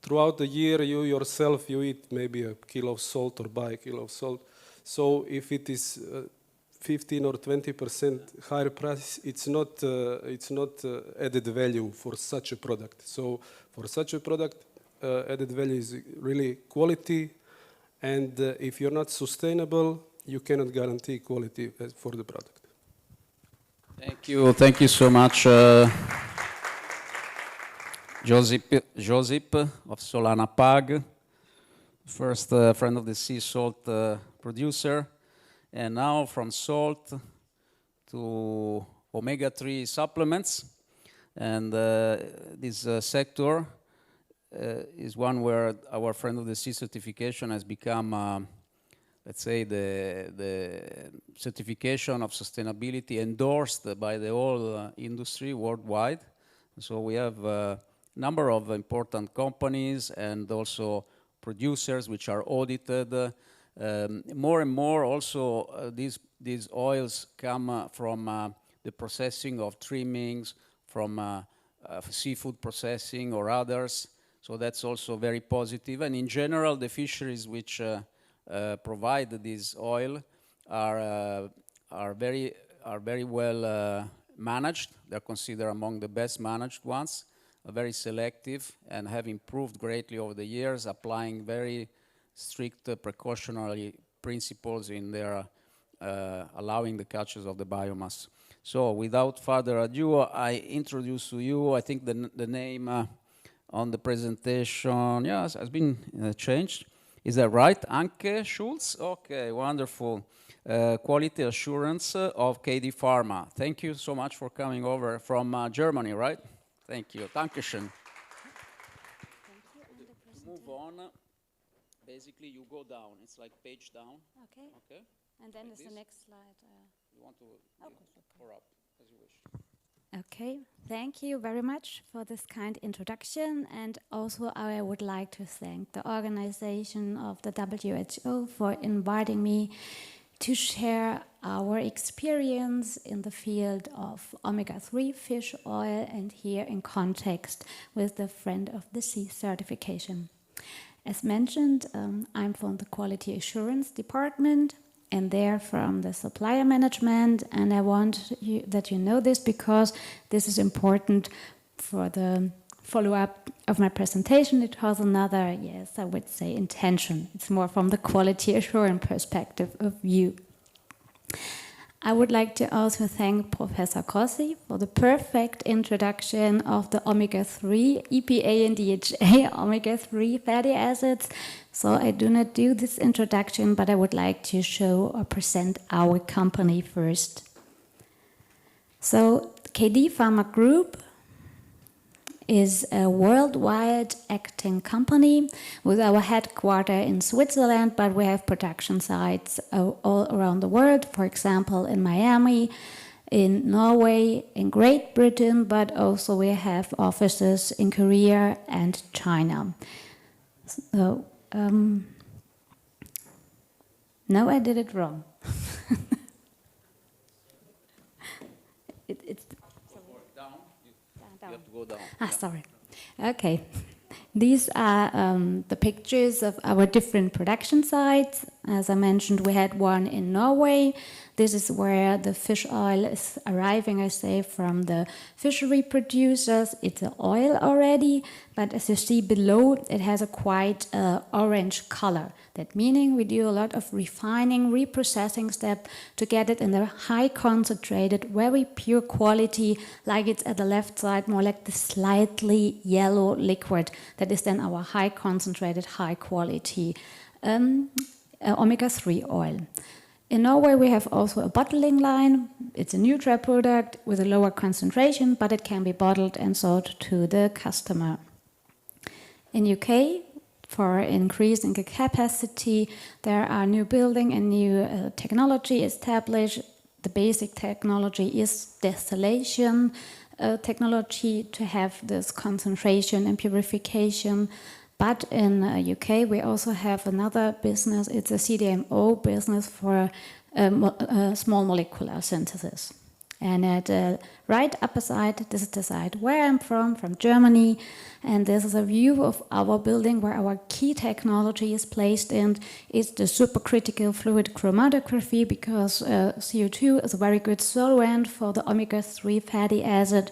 throughout the year you yourself you eat maybe a kilo of salt or buy a kilo of salt. So if it is 15 or 20% higher price, it's not added value for such a product. So for such a product, added value is really quality. And if you're not sustainable, you cannot guarantee quality for the product. Thank you so much, Josip of Solana Pag, first Friend of the Sea salt producer, and now from salt to omega-3 supplements. And this sector is one where our Friend of the Sea certification has become, let's say, the certification of sustainability endorsed by the whole industry worldwide. So we have a number of important companies and also producers which are audited. More and more also these oils come from the processing of trimmings, from seafood processing or others. So that's also very positive. And in general, the fisheries which provide this oil are very well managed. They're considered among the best managed ones, very selective, and have improved greatly over the years, applying very strict precautionary principles in their allowing the catches of the biomass. So without further ado, I introduce to you, I think the name on the presentation. Yes, has been changed. Is that right? Anke Schulz? Okay, wonderful. Quality assurance of KD Pharma. Thank you so much for coming over from Germany, right? Thank you. Dankeschön. To move on, basically you go down. It's like page down. Okay. Okay. And then like is the next slide. You want to or up, as you wish. Okay, thank you very much for this kind introduction, and also I would like to thank the organization of the WHO for inviting me to share our experience in the field of omega-3 fish oil, and here in context with the Friend of the Sea certification. As mentioned, I'm from the Quality Assurance Department, and they're from the supplier management, and I want that you know this because this is important for the follow-up of my presentation. It has another, yes, I would say intention. It's more from the quality assurance perspective of view. I would like to also thank Professor Grossi for the perfect introduction of the omega-3, EPA and DHA, omega-3 fatty acids. So I do not do this introduction, but I would like to show or present our company first. So KD Pharma Group is a worldwide acting company with our headquarters in Switzerland, but we have production sites all around the world, for example, in Miami, in Norway, in Great Britain, but also we have offices in Korea and China. So, no, I did it wrong. It's You have to go down. Sorry. Okay. These are the pictures of our different production sites. As I mentioned, we had one in Norway. This is where the fish oil is arriving, I say, from the fishery producers. It's an oil already, but as you see below, it has a quite orange color. That meaning we do a lot of refining, reprocessing step to get it in a high concentrated, very pure quality, like it's at the left side, more like the slightly yellow liquid. That is then our high concentrated, high quality omega-3 oil. In Norway, we have also a bottling line. It's a neutral product with a lower concentration, but it can be bottled and sold to the customer. In UK, for increasing the capacity, there are new building and new technology established. The basic technology is distillation technology to have this concentration and purification. But in UK, we also have another business. It's a CDMO business for small molecular synthesis. And at the right upper side, this is the side where I'm from Germany. And this is a view of our building where our key technology is placed in. It's the supercritical fluid chromatography, because CO2 is a very good solvent for the omega-3 fatty acid.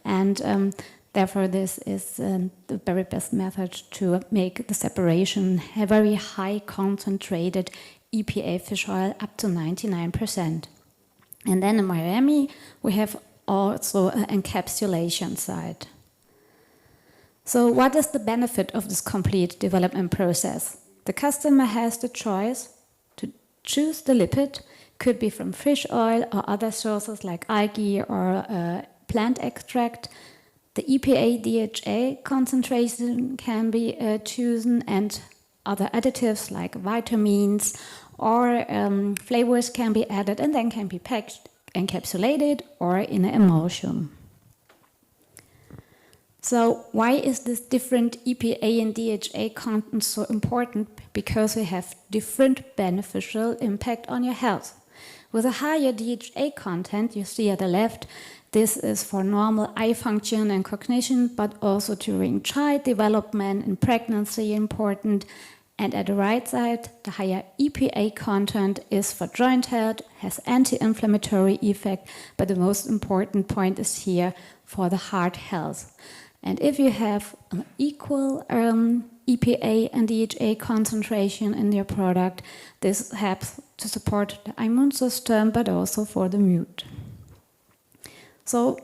And therefore, this is the very best method to make the separation a very high concentrated EPA fish oil up to 99%. And then in Miami, we have also an encapsulation site. So what is the benefit of this complete development process? The customer has the choice to choose the lipid, could be from fish oil or other sources like algae or plant extract. The EPA DHA concentration can be chosen, and other additives like vitamins or flavors can be added and then can be packaged, encapsulated, or in an emulsion. So why is this different EPA and DHA content so important? Because we have different beneficial impact on your health. With a higher DHA content, you see at the left, this is for normal eye function and cognition, but also during child development and pregnancy important. And at the right side, the higher EPA content is for joint health, has anti-inflammatory effect, but the most important point is here for the heart health. And if you have an equal EPA and DHA concentration in your product, this helps to support the immune system, but also for the mood. So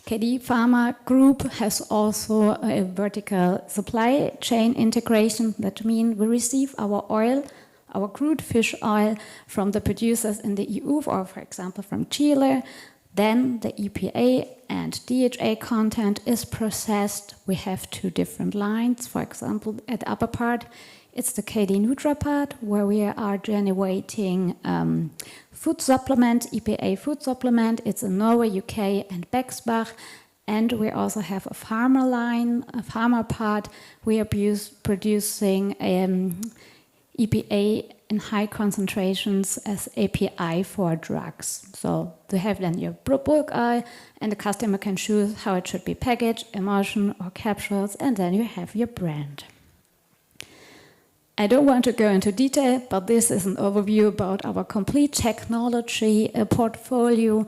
KD Pharma Group has also a vertical supply chain integration. That means we receive our oil, our crude fish oil, from the producers in the EU, or for example from Chile. Then the EPA and DHA content is processed. We have two different lines. For example, at the upper part, it's the KD Nutra part, where we are generating food supplement, EPA food supplement. It's in Norway, UK, and Bexbach. And we also have a pharma line, a pharma part. We are producing EPA in high concentrations as API for drugs. So you have then your bulk oil, and the customer can choose how it should be packaged, emulsion or capsules, and then you have your brand. I don't want to go into detail, but this is an overview about our complete technology portfolio.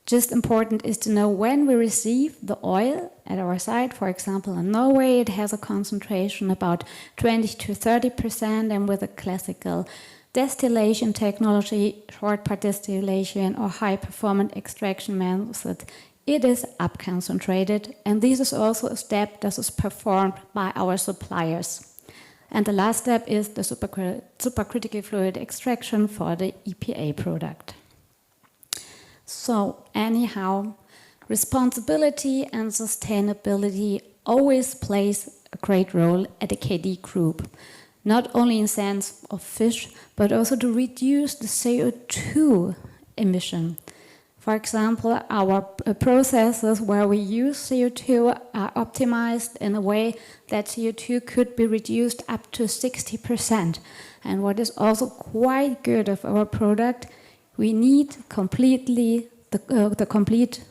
Just important is to know when we receive the oil at our site. For example, in Norway, it has a concentration about 20 to 30%, and with a classical distillation technology, short part distillation or high performance extraction method, it is up concentrated. And this is also a step that is performed by our suppliers. And the last step is the supercritical fluid extraction for the EPA product. So anyhow, responsibility and sustainability always plays a great role at the KD Group, not only in sense of fish, but also to reduce the CO2 emission. For example, our processes where we use CO2 are optimized in a way that CO2 could be reduced up to 60%. And what is also quite good of our product, we need completely the complete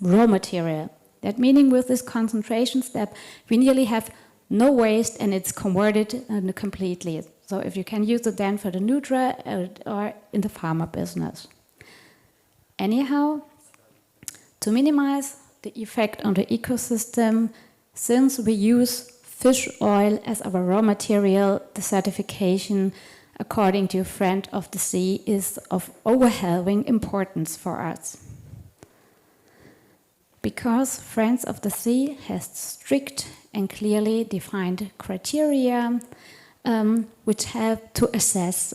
raw material. That meaning with this concentration step, we nearly have no waste and it's converted completely. So if you can use it then for the Nutra or in the pharma business. Anyhow, to minimize the effect on the ecosystem, since we use fish oil as our raw material, the certification, according to Friend of the Sea, is of overwhelming importance for us. Because Friends of the Sea has strict and clearly defined criteria which help to assess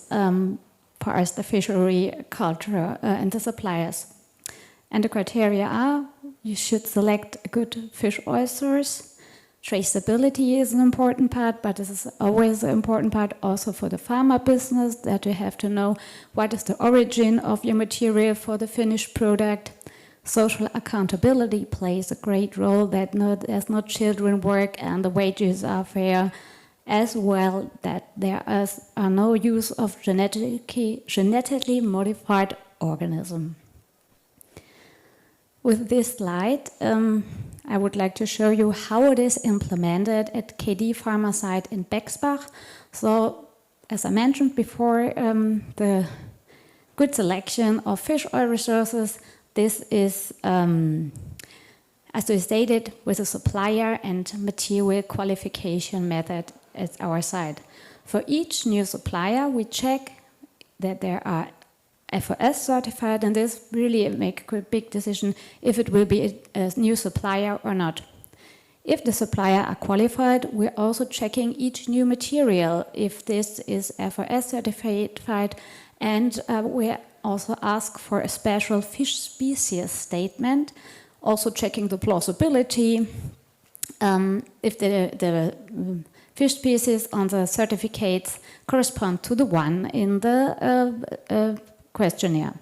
for us the fishery culture and the suppliers. And the criteria are, you should select a good fish oil source. Traceability is an important part, but this is always an important part also for the pharma business, that you have to know what is the origin of your material for the finished product. Social accountability plays a great role, that there's no children work and the wages are fair, as well that there are no use of genetically modified organisms. With this slide, I would like to show you how it is implemented at KD Pharma site in Bexbach. So, as I mentioned before, the good selection of fish oil resources, this is associated with a supplier and material qualification method at our site. For each new supplier, we check that there are FOS certified, and this really make a big decision if it will be a new supplier or not. If the supplier are qualified, we're also checking each new material if this is FOS certified, and we also ask for a special fish species statement, also checking the plausibility if the fish species on the certificates correspond to the one in the questionnaire.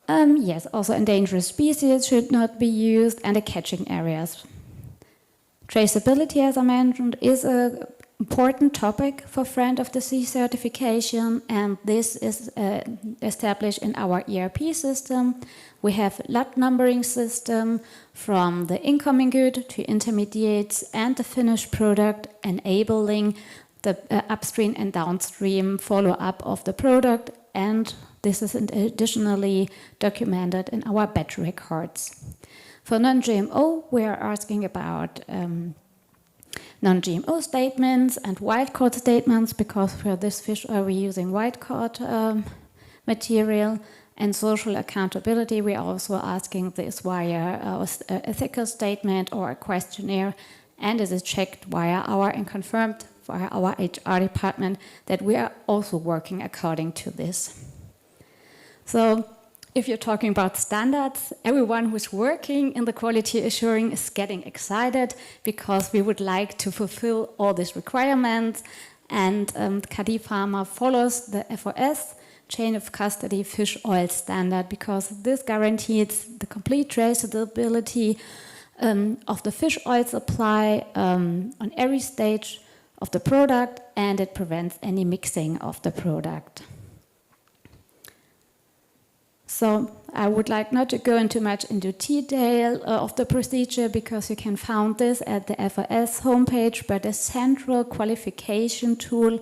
Yes, also endangered species should not be used, and the catching areas. Traceability, as I mentioned, is an important topic for Friend of the Sea certification, and this is established in our ERP system. We have lot numbering system from the incoming good to intermediates and the finished product, enabling the upstream and downstream follow-up of the product, and this is additionally documented in our batch records. For non-GMO, we are asking about non-GMO statements and wild-caught statements, because for this fish oil we're using wild-caught material. And social accountability, we're also asking this via an ethical statement or a questionnaire, and it is checked via and confirmed via our HR department that we are also working according to this. So if you're talking about standards, everyone who's working in the quality assuring is getting excited because we would like to fulfill all these requirements, and KD Pharma follows the FOS, Chain of Custody Fish Oil Standard, because this guarantees the complete traceability of the fish oil supply on every stage of the product, and it prevents any mixing of the product. So I would like not to go into much into detail of the procedure, because you can find this at the FOS homepage, but a central qualification tool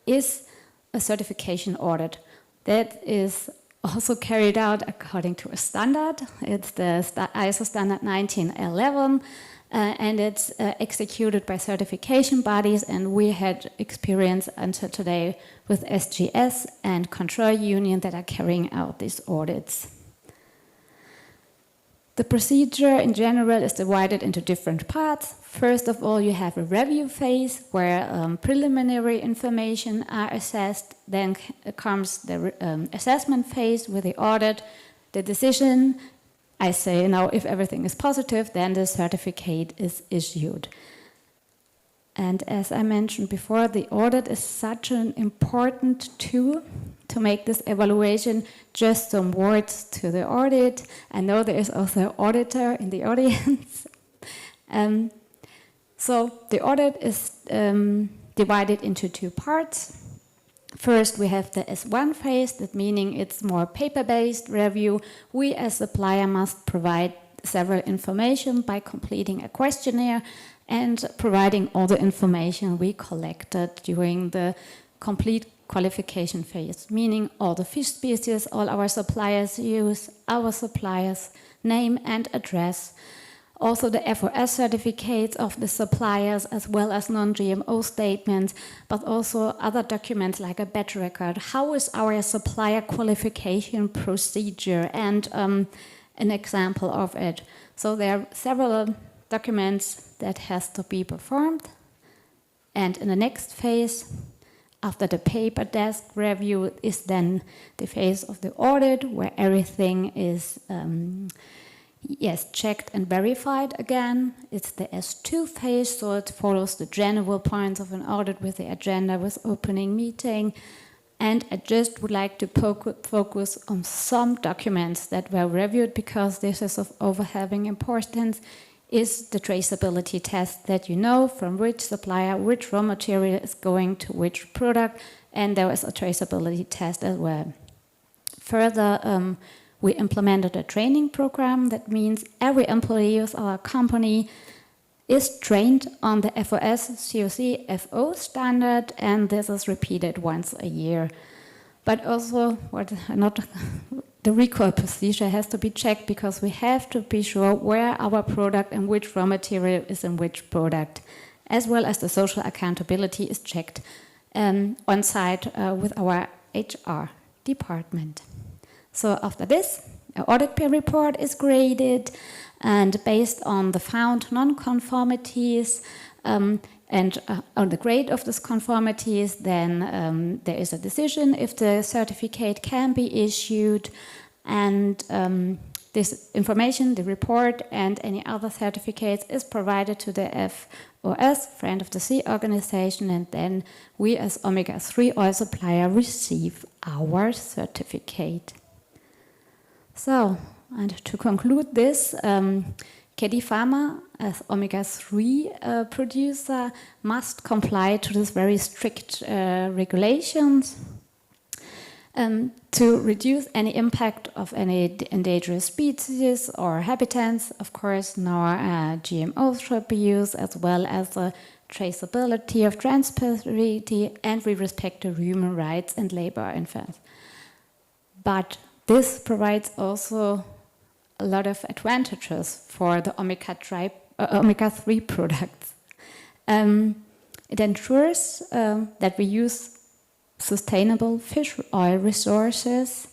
is a certification audit. That is also carried out according to a standard. It's the ISO standard 1911, and it's executed by certification bodies, and we had experience until today with SGS and Control Union that are carrying out these audits. The procedure in general is divided into different parts. First of all, you have a review phase where preliminary information are assessed. Then comes the assessment phase with the audit, the decision. I say now if everything is positive, then the certificate is issued. And as I mentioned before, the audit is such an important tool to make this evaluation. Just some words to the audit. I know there is also an auditor in the audience. So the audit is divided into two parts. First, we have the S1 phase, that meaning it's more paper-based review. We as supplier must provide several information by completing a questionnaire and providing all the information we collected during the complete qualification phase, meaning all the fish species all our suppliers use, our suppliers' name and address, also the FOS certificates of the suppliers, as well as non-GMO statements, but also other documents like a batch record. How is our supplier qualification procedure, and an example of it. So there are several documents that has to be performed. And in the next phase, after the paper desk review, is then the phase of the audit, where everything is checked and verified again. It's the S2 phase, so it follows the general points of an audit with the agenda, with opening meeting. And I just would like to focus on some documents that were reviewed, because this is of overwhelming importance, is the traceability test, that you know from which supplier, which raw material is going to which product, and there was a traceability test as well. Further, we implemented a training program. That means every employee of our company is trained on the FOS COC FO standard, and this is repeated once a year. But also, the recall procedure has to be checked, because we have to be sure where our product and which raw material is in which product, as well as the social accountability is checked on site with our HR department. So after this, an audit peer report is graded, and based on the found non-conformities and on the grade of these conformities, then there is a decision if the certificate can be issued, and this information, the report and any other certificates, is provided to the FOS, Friend of the Sea organization, and then we as omega-3 oil supplier receive our certificate. So, and to conclude this, KD Pharma, as omega-3 producer, must comply to these very strict regulations to reduce any impact of any endangered species or habitats. Of course, nor GMOs should be used, as well as the traceability of transparency, and we respect the human rights and labor infants. But this provides also a lot of advantages for the omega-3 products. It ensures that we use sustainable fish oil resources,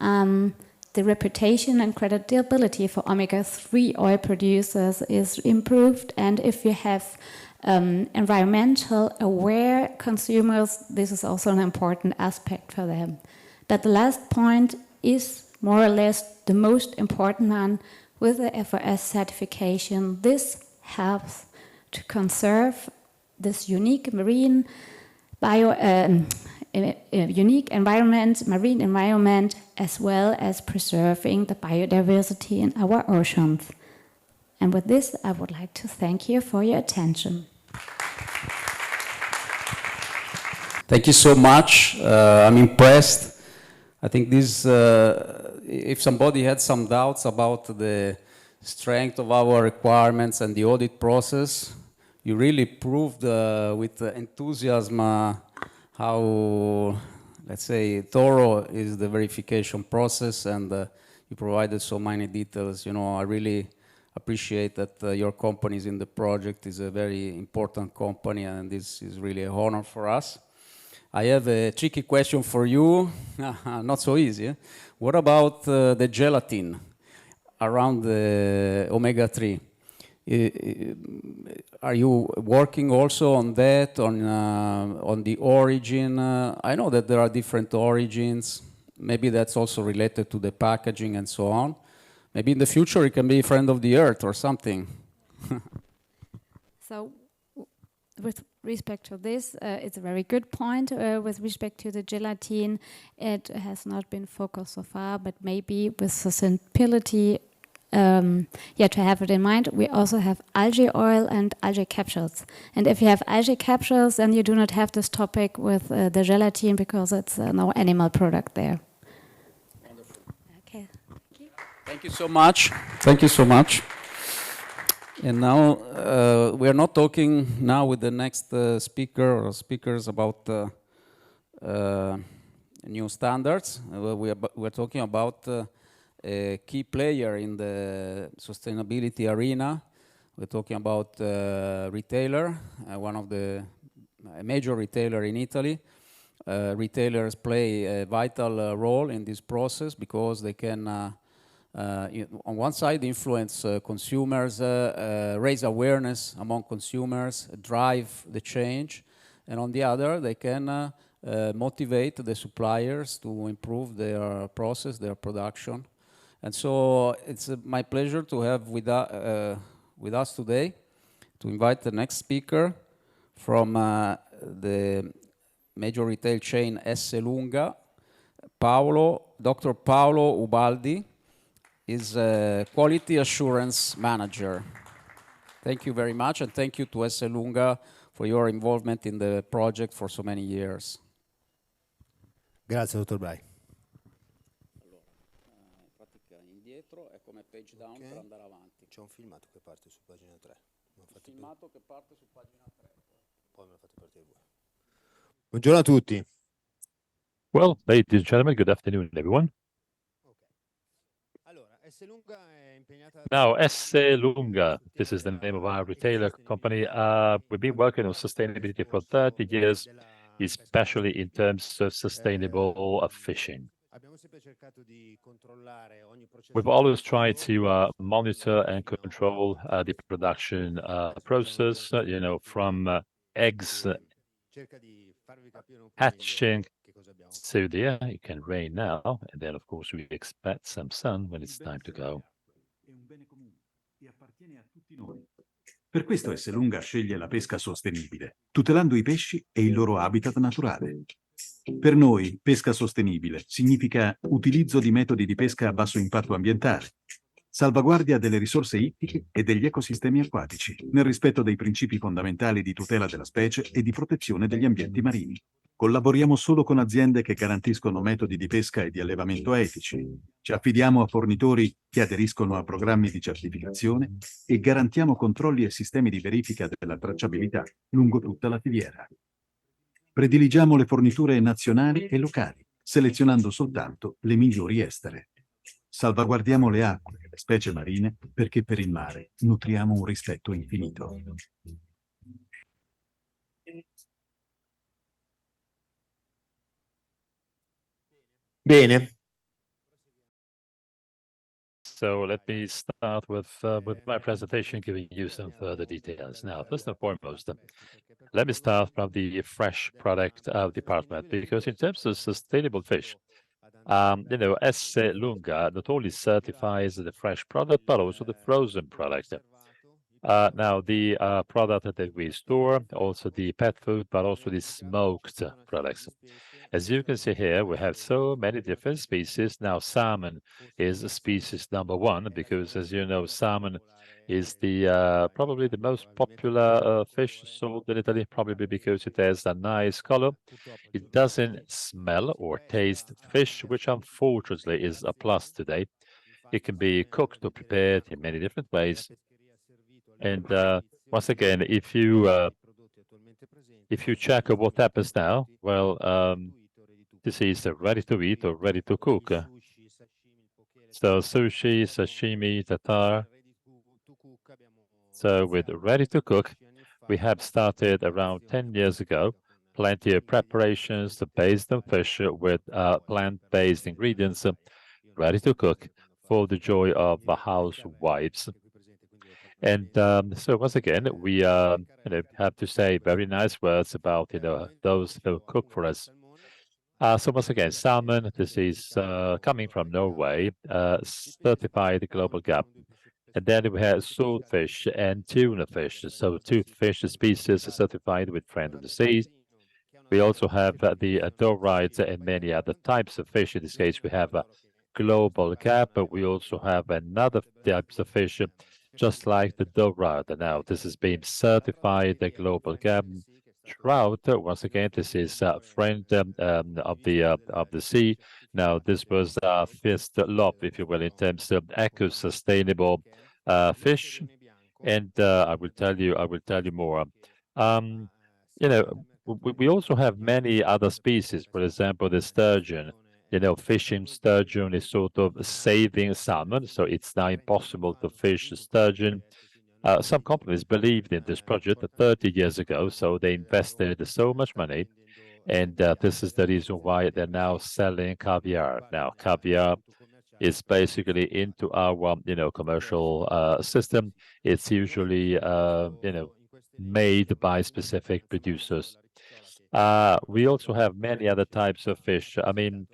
the reputation and credibility for omega-3 oil producers is improved, and if you have environmental aware consumers, this is also an important aspect for them. But the last point is more or less the most important one. With the FRS certification, this helps to conserve this unique marine unique environment, marine environment, as well as preserving the biodiversity in our oceans. And with this, I would like to thank you for your attention. Thank you so much. I'm impressed. I think this, if somebody had some doubts about the strength of our requirements and the audit process, you really proved with enthusiasm how, let's say, thorough is the verification process, and you provided so many details. You know, I really appreciate that your company is in the project. It's a very important company, and this is really an honor for us. I have a tricky question for you, not so easy. Eh? What about the gelatin around the omega-3? Are you working also on that, on the origin? I know that there are different origins. Maybe that's also related to the packaging and so on. Maybe in the future it can be friend of the earth or something. So, with respect to this, it's a very good point. With respect to the gelatin, it has not been focused so far, but maybe with sustainability, to have it in mind, we also have algae oil and algae capsules. And if you have algae capsules, then you do not have this topic with the gelatin, because it's no animal product there. Wonderful. Okay. Thank you so much. Thank you so much. And now we are not talking now with the next speaker or speakers about new standards. We're talking about a key player in the sustainability arena. We're talking about retailer, one of the major retailer in Italy. Retailers play a vital role in this process because they can, on one side, influence consumers, raise awareness among consumers, drive the change, and on the other, they can motivate the suppliers to improve their process, their production. And so it's my pleasure to have with us today, to invite the next speaker from the major retail chain Esselunga, Dr. Paolo Ubaldi is a Quality Assurance Manager. Thank you very much, and thank you to Esselunga for your involvement in the project for so many years. Grazie, Dottor Bray. Page down per andare avanti. C'è un filmato che parte su pagina 3. Filmato che parte su pagina 3. Poi me lo fate partire voi. Buongiorno a tutti. Well, ladies and gentlemen, good afternoon, everyone. Now, Esselunga, this is the name of our retailer company. We've been working on sustainability for 30 years, especially in terms of sustainable fishing. We've always tried to monitor and control the production process, you know, from eggs hatching. So there, it can rain now, and then of course we expect some sun when it's time to go. Per questo Esselunga sceglie la pesca sostenibile, tutelando i pesci e il loro habitat naturale. Per noi, pesca sostenibile significa utilizzo di metodi di pesca a basso impatto ambientale, salvaguardia delle risorse ittiche e degli ecosistemi acquatici, nel rispetto dei principi fondamentali di tutela della specie e di protezione degli ambienti marini. Collaboriamo solo con aziende che garantiscono metodi di pesca e di allevamento etici. Ci affidiamo a fornitori che aderiscono a programmi di certificazione e garantiamo controlli e sistemi di verifica della tracciabilità lungo tutta la filiera. Prediligiamo le forniture nazionali e locali, selezionando soltanto le migliori estere. Salvaguardiamo le acque e le specie marine perché per il mare nutriamo un rispetto infinito. Bene. So let me start with my presentation, giving you some further details. Now, first and foremost, let me start from the fresh product department, because in terms of sustainable fish, Lunga not only certifies the fresh product, but also the frozen product. Now, the product that we store, also the pet food, but also the smoked products. As you can see here, we have so many different species. Now, salmon is species number one, because as you know, salmon is the probably the most popular fish sold in Italy, probably because it has a nice color. It doesn't smell or taste fish, which unfortunately is a plus today. It can be cooked or prepared in many different ways. And once again, if you check what happens now, well, this is ready to eat or ready to cook. So sushi, sashimi, tartar. So with ready to cook, we have started around 10 years ago. Plenty of preparations based on fish with plant-based ingredients, ready to cook for the joy of the housewives. And so once again, we have to say very nice words about those who cook for us. So once again, salmon. This is coming from Norway, certified global GAP. And then we have swordfish and tuna fish. So two fish species certified with Friend of the Seas. We also have the dorades and many other types of fish. In this case, we have a global GAP, but we also have another types of fish, just like the dorade. Now, this is being certified the global GAP. Trout, once again, this is a friend of the sea. Now, this was first love, if you will, in terms of eco-sustainable fish, and I will tell you more. We also have many other species. For example, the sturgeon. Fishing sturgeon is sort of saving salmon, so it's now impossible to fish sturgeon. Some companies believed in this project 30 years ago, so they invested so much money, and this is the reason why they're now selling caviar. Now, caviar is basically into our, commercial system. It's usually, made by specific producers. We also have many other types of fish. I mean,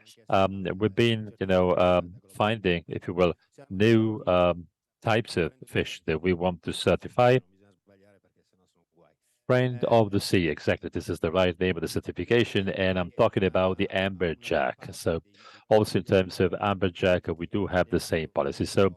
we've been, finding, if you will, new types of fish that we want to certify. Friend of the Sea, exactly. This is the right name of the certification, and I'm talking about the amberjack. So also in terms of amberjack, we do have the same policy. So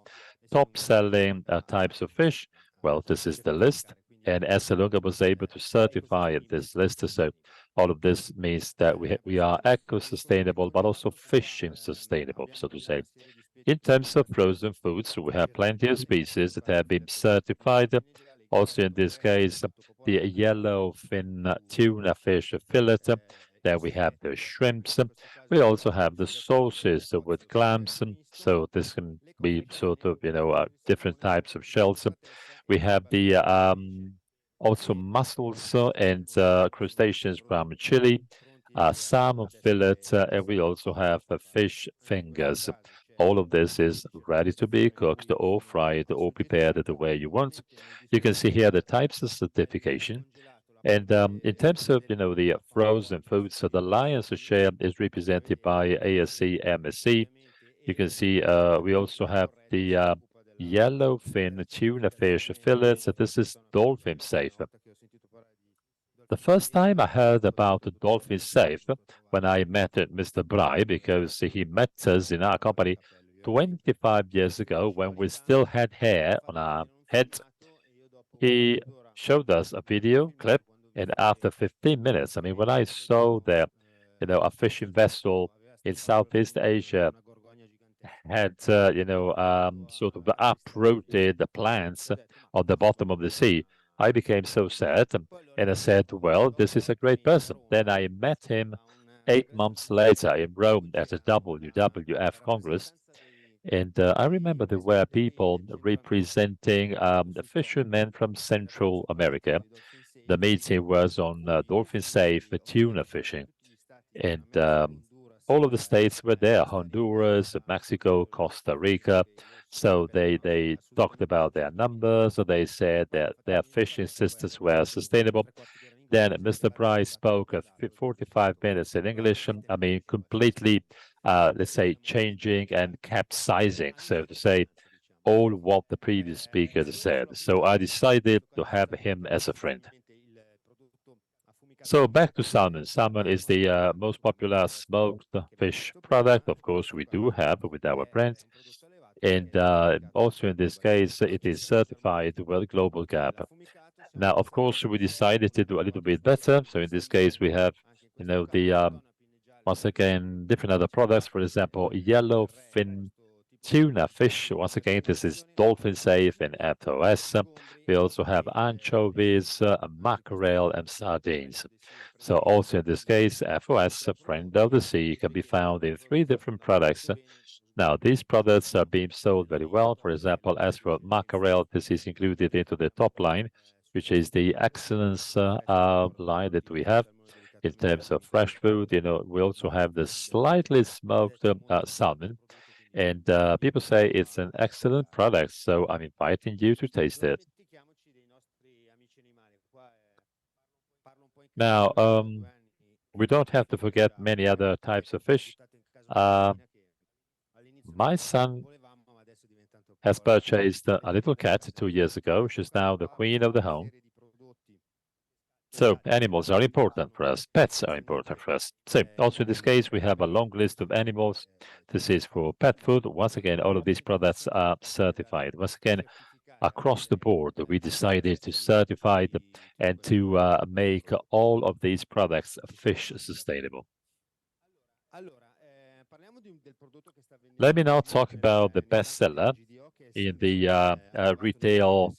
top selling types of fish, well, this is the list, and Esselunga was able to certify this list. So all of this means that we are eco-sustainable, but also fishing sustainable, so to say. In terms of frozen foods, we have plenty of species that have been certified. Also, in this case, the yellowfin tuna fish fillet. Then we have the shrimps. We also have the sauces with clams. So this can be sort of, different types of shells. We have the also mussels and crustaceans from Chile, salmon fillet, and we also have fish fingers. All of this is ready to be cooked or fried or prepared the way you want. You can see here the types of certification. And in terms of, the frozen foods, so the lion's share is represented by ASC, MSC. You can see we also have the yellowfin tuna fish fillets. So this is dolphin safe. The first time I heard about Dolphin Safe when I met Mr. Bray, because he met us in our company 25 years ago when we still had hair on our heads. He showed us a video clip, and after 15 minutes, I mean, when I saw that, a fishing vessel in Southeast Asia had, sort of uprooted the plants on the bottom of the sea, I became so sad, and I said, well, this is a great person. Then I met him 8 months later in Rome at a WWF Congress, and I remember there were people representing the fishermen from Central America. The meeting was on dolphin safe tuna fishing. And all of the states were there, Honduras, Mexico, Costa Rica. So they talked about their numbers, so they said that their fishing systems were sustainable. Then Mr. Bray spoke 45 minutes in English, I mean, completely, let's say, changing and capsizing, so to say, all what the previous speaker said. So I decided to have him as a friend. So back to salmon. Salmon is the most popular smoked fish product. Of course, we do have with our brand. And also in this case, it is certified with Global Gap. Now, of course, we decided to do a little bit better. So in this case, we have, you know, the once again, different other products. For example, yellowfin tuna fish. Once again, this is dolphin safe and FOS. We also have anchovies, mackerel, and sardines. So also in this case, FOS, friend of the sea, can be found in 3 different products. Now, these products are being sold very well. For example, as for mackerel, this is included into the top line, which is the excellence line that we have in terms of fresh food. You know, we also have the slightly smoked salmon. And people say it's an excellent product, so I'm inviting you to taste it. Now, we don't have to forget many other types of fish. My son has purchased a little cat 2 years ago. She's now the queen of the home. So animals are important for us. Pets are important for us. So also in this case, we have a long list of animals. This is for pet food. Once again, all of these products are certified. Once again, across the board, we decided to certify them and to make all of these products fish sustainable. Let me now talk about the bestseller in the retail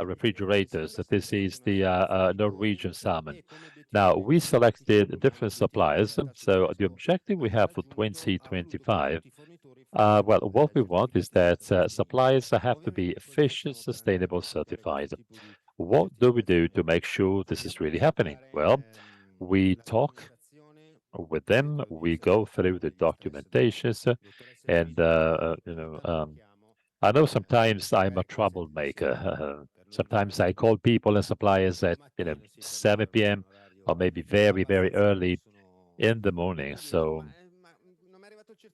refrigerators. This is the Norwegian salmon. Now, we selected different suppliers. So the objective we have for 2025, well, what we want is that suppliers have to be fish sustainable certified. What do we do to make sure this is really happening? Well, we talk with them, we go through the documentations, and you know, I know sometimes I'm a troublemaker. Sometimes I call people and suppliers at 7 p.m. or maybe very, very early in the morning. So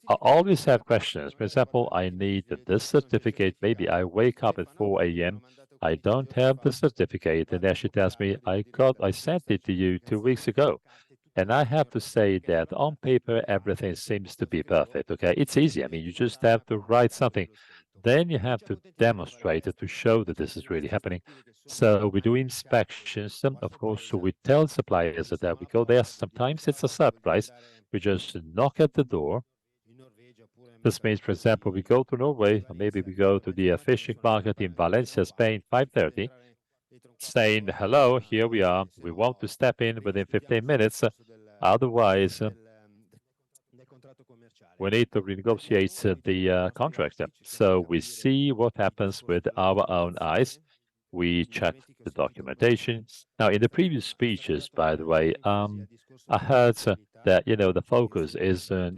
I always have questions. For example, I need this certificate. Maybe I wake up at 4 a.m. I don't have the certificate, and then she tells me, I sent it to you 2 weeks ago. And I have to say that on paper, everything seems to be perfect, okay? It's easy. I mean, you just have to write something. Then you have to demonstrate it to show that this is really happening. So we do inspections. Of course, so we tell suppliers that we go there. Sometimes it's a surprise. We just knock at the door. This means, for example, we go to Norway, or maybe we go to the fishing market in Valencia, Spain, 5:30. Saying, hello, here we are. We want to step in within 15 minutes. Otherwise, we need to renegotiate the contract. So we see what happens with our own eyes. We check the documentation. Now, in the previous speeches, by the way, I heard that, the focus is on,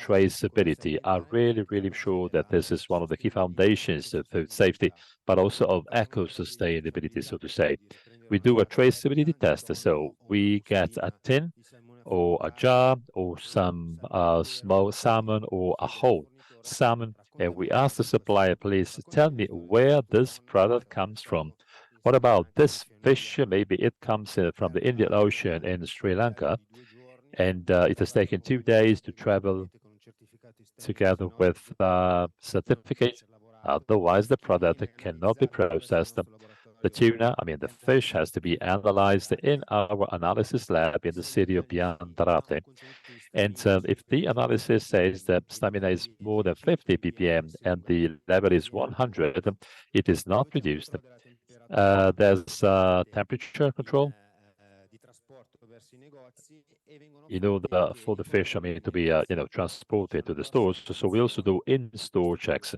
traceability. I'm really, really sure that this is one of the key foundations of food safety, but also of eco-sustainability, so to say. We do a traceability test, so we get a tin or a jar or some small salmon or a whole salmon, and we ask the supplier, please tell me where this product comes from. What about this fish? Maybe it comes from the Indian Ocean in Sri Lanka, and it has taken 2 days to travel together with certificate. Otherwise, the product cannot be processed. The tuna, the fish, has to be analyzed in our analysis lab in the city of Biandarate. And if the analysis says that stamina is more than 50 ppm and the level is 100, it is not produced. There's temperature control for the fish, to be transported to the stores. So we also do in-store checks.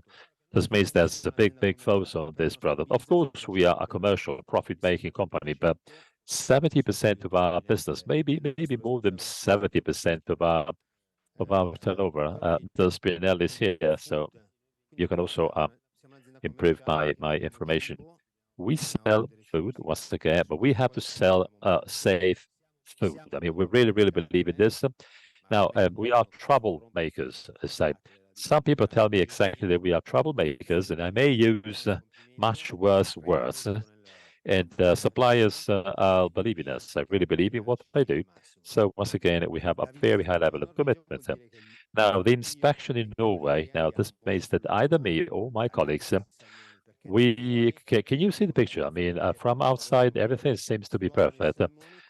This means there's a big focus on this product. Of course, we are a commercial profit-making company, but 70% of our business, maybe more than 70% of our of our turnover. The Spinelli is here, so you can also improve my information. We sell food once again, but we have to sell safe food. I mean, we really, really believe in this. Now, we are troublemakers, as I. Some people tell me exactly that we are troublemakers, and I may use much worse words. And suppliers believe in us. I really believe in what they do. So once again, we have a very high level of commitment. Now, the inspection in Norway, now this means that either me or my colleagues, can you see the picture? I mean, from outside, everything seems to be perfect.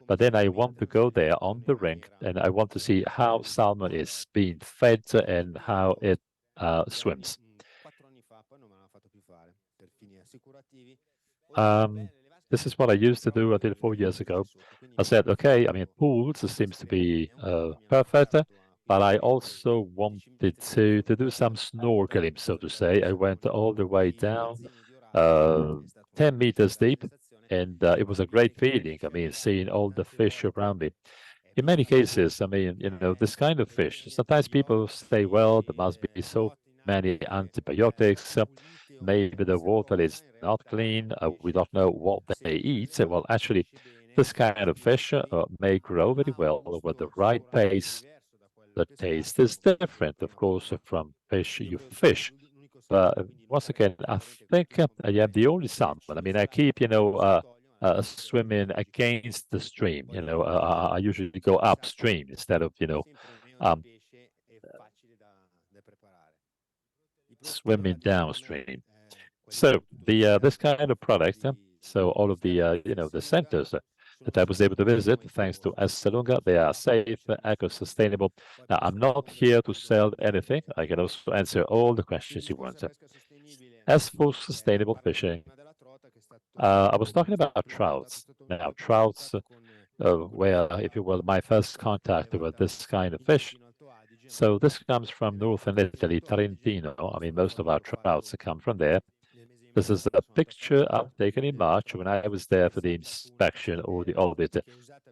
But then I want to go there on the ring, and I want to see how salmon is being fed and how it swims. This is what I used to do. I did 4 years ago. I said, okay, I mean, pools seems to be perfect, but I also wanted to do some snorkeling, so to say. I went all the way down, 10 meters deep, and it was a great feeling. I mean, seeing all the fish around me. In many cases, I mean, you know, this kind of fish, sometimes people say, well, there must be so many antibiotics. Maybe the water is not clean. We don't know what they eat. Well, actually, this kind of fish may grow very well with the right pace. The taste is different, of course, from fish you fish. But once again, I think I am the only salmon. I mean, I keep, you know, swimming against the stream. You know, I usually go upstream instead of, you know, swimming downstream. So the this kind of product, so all of the you know, the centers that I was able to visit, thanks to Esselunga, they are safe, eco-sustainable. Now, I'm not here to sell anything. I can also answer all the questions you want. As for sustainable fishing, I was talking about trouts. Now, trouts were, if you will, my first contact with this kind of fish. So this comes from northern Italy, Trentino. I mean, most of our trouts come from there. This is a picture I've taken in March when I was there for the inspection or the audit.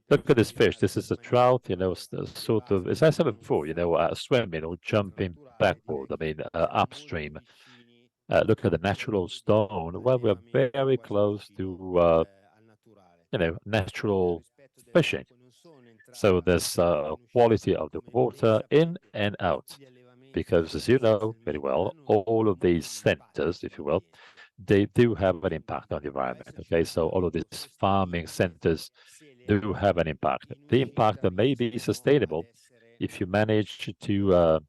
Look at this fish. This is a trout, you know, sort of, as I said before, you know, swimming or jumping backward, I mean, upstream. Look at the natural stone. Well, we're very close to, you know, natural fishing. So there's quality of the water in and out. Because as you know very well, all of these centers, if you will, they do have an impact on the environment. Okay, so all of these farming centers do have an impact. The impact may be sustainable if you manage to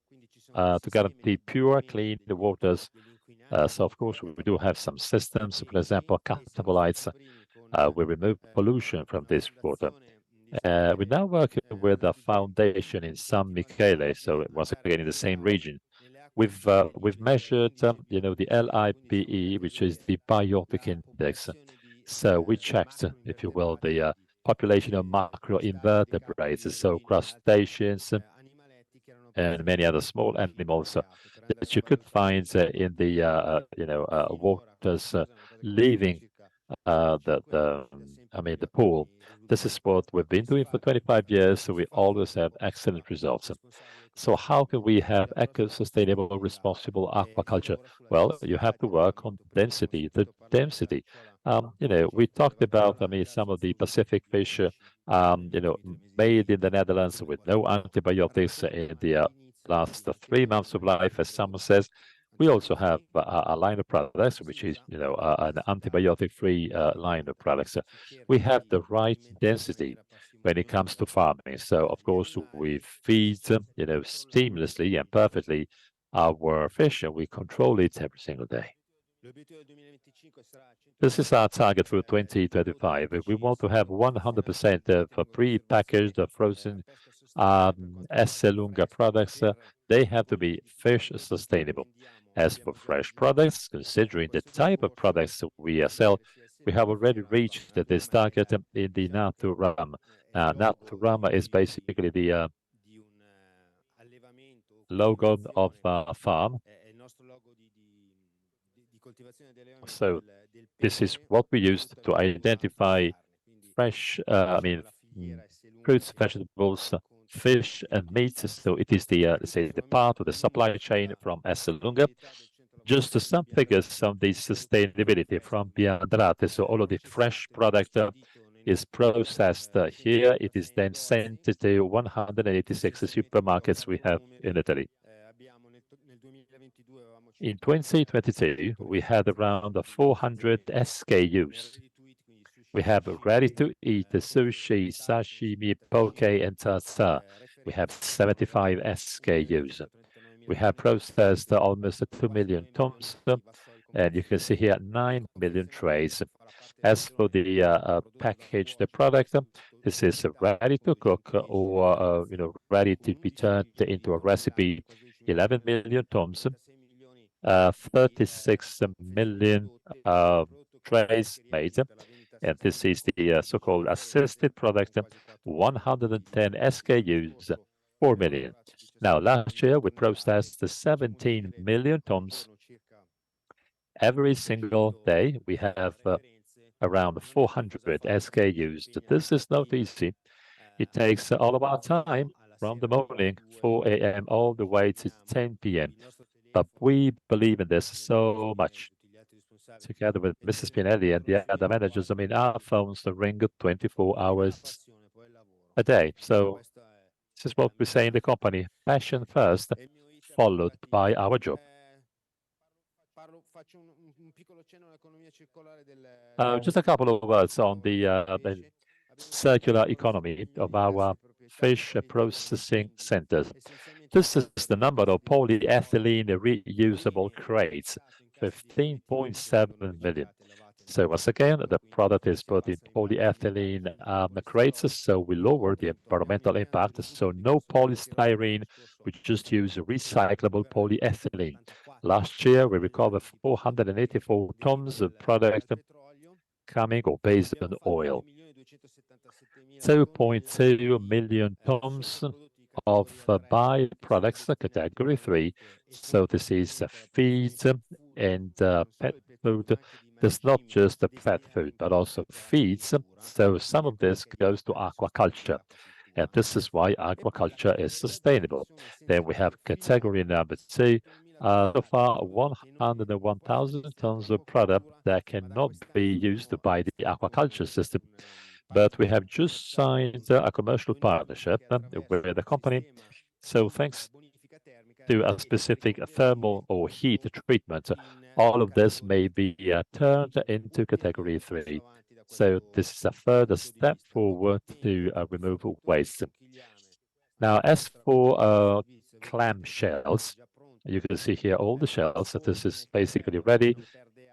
guarantee pure, clean waters. So of course we do have some systems. For example, catabolites. We remove pollution from this water. We're now working with a foundation in San Michele, so once again in the same region. We've measured, you know, the LIPE, which is the biotic index. So we checked, if you will, the population of macroinvertebrates, so crustaceans and many other small animals that you could find in the you know, waters leaving the pool. This is what we've been doing for 25 years, so we always have excellent results. So how can we have eco-sustainable, responsible aquaculture? Well, you have to work on density, the density. You know, we talked about, I mean, some of the Pacific fish, you know, made in the Netherlands with no antibiotics in the last 3 months of life, as someone says. We also have a line of products, which is, you know, an antibiotic-free line of products. We have the right density when it comes to farming. So, of course, we feed, you know, seamlessly and perfectly our fish, and we control it every single day. This is our target for 2025. We want to have 100% of pre-packaged, frozen Esselunga products. They have to be fish sustainable. As for fresh products, considering the type of products we sell, we have already reached this target in the Naturam. Naturam is basically the logo of a farm. So this is what we used to identify fresh, fruits, vegetables fish and meat. So it is the, let's say, the part of the supply chain from Esselunga. Just some figures on the sustainability from Biandrate. So all of the fresh product is processed here. It is then sent to 186 supermarkets we have in Italy. In 2022, we had around 400 SKUs. We have ready-to-eat sushi, sashimi, poke, and tartar. We have 75 SKUs. We have processed almost 2 million tons, and you can see here 9 million trays. As for the packaged product, this is ready to cook or ready to be turned into a recipe. 11 million tons, 36 million trays made, and this is the so-called assisted product. 110 SKUs, 4 million. Now, last year we processed 17 million tons. Every single day we have around 400 SKUs. This is not easy. It takes all of our time from the morning, 4 a.m. all the way to 10 p.m. But we believe in this so much. Together with Mrs. Spinelli and the other managers, I mean, our phones ring 24 hours a day. So this is what we say in the company: passion first, followed by our job. Just a couple of words on the circular economy of our fish processing centers. This is the number of polyethylene reusable crates, 15.7 million. So once again, the product is put in polyethylene crates, so we lower the environmental impact. So no polystyrene, we just use recyclable polyethylene. Last year, we recovered 484 tons of product coming or based on oil. 2.2 million tons of byproducts, category 3. So this is feed and pet food. There's not just the pet food, but also feeds. So some of this goes to aquaculture. And this is why aquaculture is sustainable. Then we have category number 2. So far, 101,000 tons of product that cannot be used by the aquaculture system. But we have just signed a commercial partnership with the company. So thanks to a specific thermal or heat treatment, all of this may be turned into category 3. So this is a further step forward to remove waste. Now, as for clam shells, you can see here all the shells. So this is basically ready.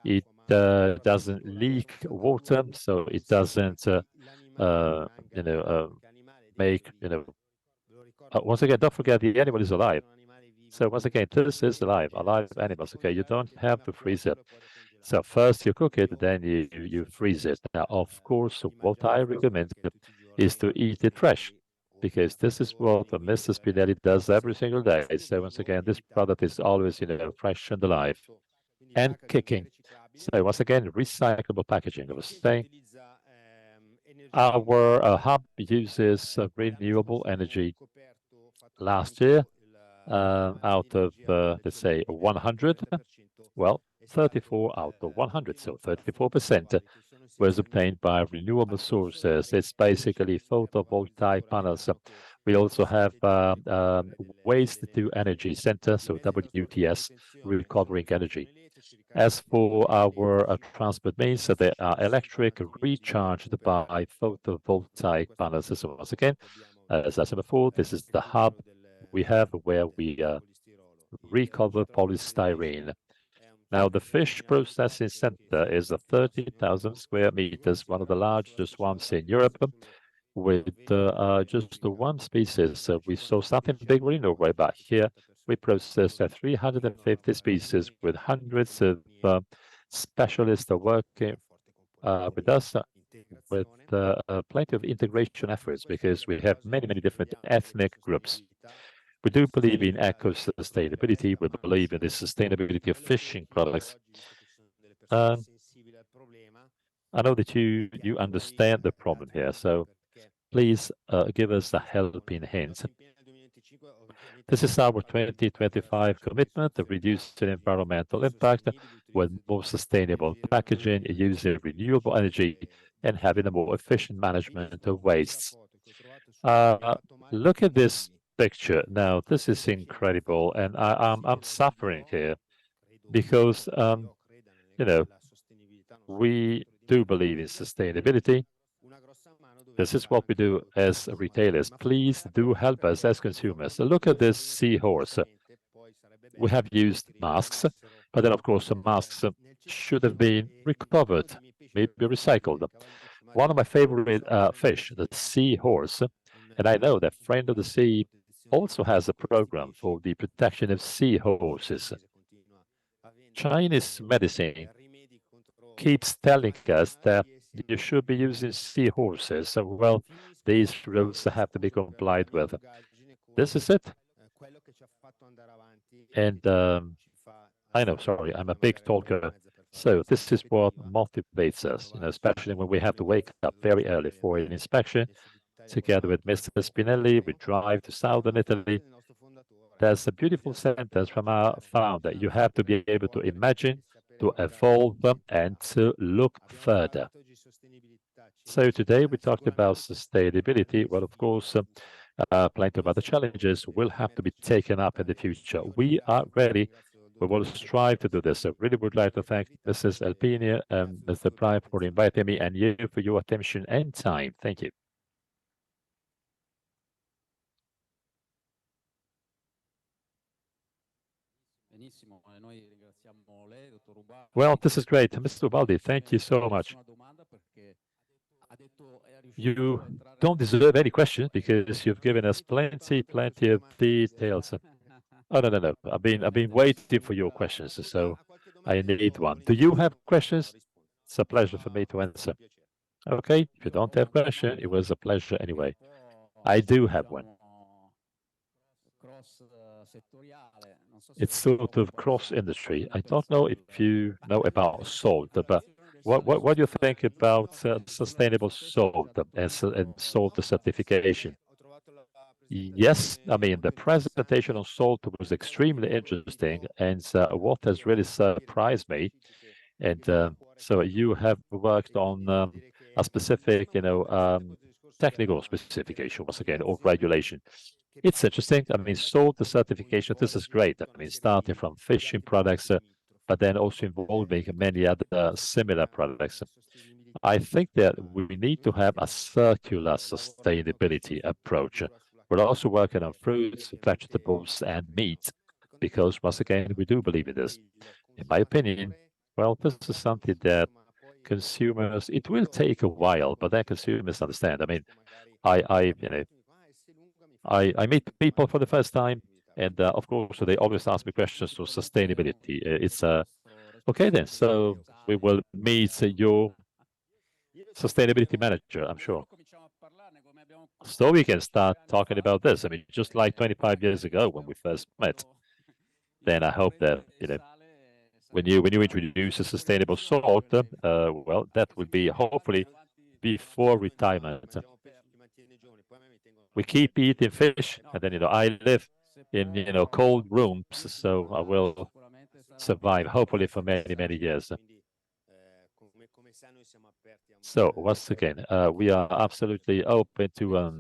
It doesn't leak water, so it doesn't make, once again, don't forget the animal is alive. So once again, this is alive animals, okay? You don't have to freeze it. So first you cook it, then you freeze it. Now, of course, what I recommend is to eat it fresh, because this is what Mr. Spinelli does every single day. So once again, this product is always, fresh and alive and kicking. So once again, recyclable packaging. I was saying, our hub uses renewable energy. Last year, out of, let's say, 100, well, 34 out of 100, so 34% was obtained by renewable sources. It's basically photovoltaic panels. We also have waste to energy center, so WTS, recovering energy. As for our transport means, they are electric, recharged by photovoltaic panels. So once again, as I said before, this is the hub we have where we recover polystyrene. Now, the fish processing center is 30,000 square meters, one of the largest ones in Europe, with just one species. So we saw something bigger in Norway, but here we processed 350 species with hundreds of specialists working with us, with plenty of integration efforts, because we have many, many different ethnic groups. We do believe in eco-sustainability. We believe in the sustainability of fishing products. I know that you understand the problem here. So please give us a helping hand. This is our 2025 commitment to reduce the environmental impact with more sustainable packaging, using renewable energy, and having a more efficient management of wastes. Look at this picture. Now, this is incredible, and I'm suffering here because, you know, we do believe in sustainability. This is what we do as retailers. Please do help us as consumers. Look at this seahorse. We have used masks, but then, of course, the masks should have been recovered, maybe recycled. One of my favorite fish, the seahorse, and I know that Friend of the Sea also has a program for the protection of seahorses. Chinese medicine keeps telling us that you should be using seahorses. So, well, these rules have to be complied with. This is it. And I know, sorry, I'm a big talker. So this is what motivates us, especially when we have to wake up very early for an inspection. Together with Mr. Spinelli, we drive to southern Italy. There's a beautiful sentence from our founder. You have to be able to imagine, to evolve, and to look further. So today we talked about sustainability. Well, of course, plenty of other challenges will have to be taken up in the future. We are ready. We will strive to do this. I really would like to thank Mrs. Alpini and Mr. Bray for inviting me and you for your attention and time. Thank you. Well, this is great. Mr. Ubaldi, thank you so much. You don't deserve any questions because you've given us plenty of details. Oh, no. I've been waiting for your questions, so I need one. Do you have questions? It's a pleasure for me to answer. Okay, if you don't have questions, it was a pleasure anyway. I do have one. It's sort of cross-industry. I don't know if you know about salt, but what do you think about sustainable salt and salt certification? Yes, I mean, the presentation on salt was extremely interesting, and what has really surprised me, and so you have worked on a specific, technical specification, once again, or regulation. It's interesting. I mean, salt certification, this is great. I mean, starting from fishing products, but then also involving many other similar products. I think that we need to have a circular sustainability approach. We're also working on fruits, vegetables, and meat, because once again, we do believe in this. In my opinion, well, this is something that consumers, it will take a while, but then consumers understand. I mean, I meet people for the first time, and of course, they always ask me questions on sustainability. It's okay then, so we will meet your sustainability manager, I'm sure. So we can start talking about this. I mean, just like 25 years ago when we first met. Then I hope that, when you introduce a sustainable salt, well, that will be hopefully before retirement. We keep eating fish, and then, I live in, cold rooms, so I will survive, hopefully, for many years. So once again, we are absolutely open to,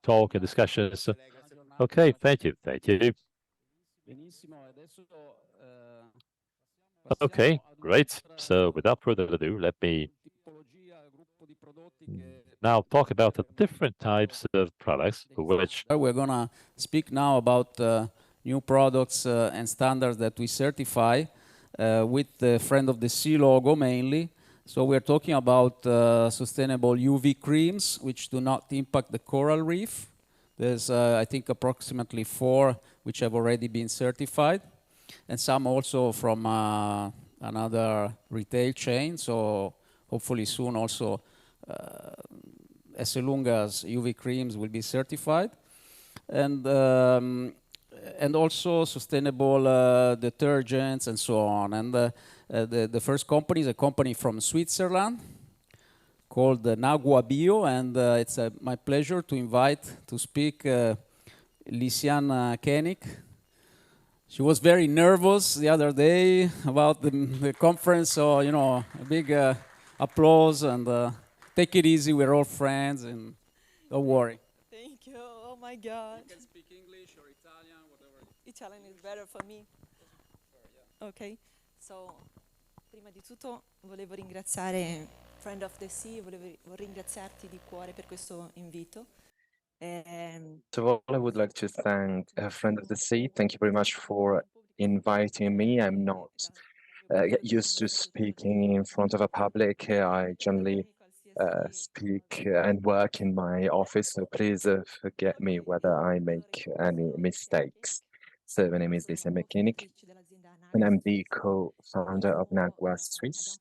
talk and discussions. Okay, thank you. Okay, great. So without further ado, let me now talk about the different types of products for which we're gonna speak now about new products and standards that we certify with the Friend of the Sea logo mainly. So we're talking about sustainable UV creams, which do not impact the coral reef. There's, I think, approximately 4 which have already been certified, and some also from another retail chain. So hopefully soon also Esselunga's UV creams will be certified. And also sustainable detergents and so on. And the first company is a company from Switzerland called Nagua Bio, and it's my pleasure to invite to speak Lisiane Koenig. She was very nervous the other day about the conference, so you know, a big applause, and take it easy. We're all friends, and don't worry. Thank you. Oh my God. You can speak English or Italian, whatever. Italian is better for me. Ok. So, prima di tutto volevo ringraziare Friend of the Sea, volevo ringraziarti di cuore per questo invito. So all I would like to thank a Friend of the Sea. Thank you very much for inviting me. I'm not used to speaking in front of a public. I generally speak and work in my office, so please forget me whether I make any mistakes. So my name is Lisiane Koenig, and I'm the co-founder of Nagua Swiss.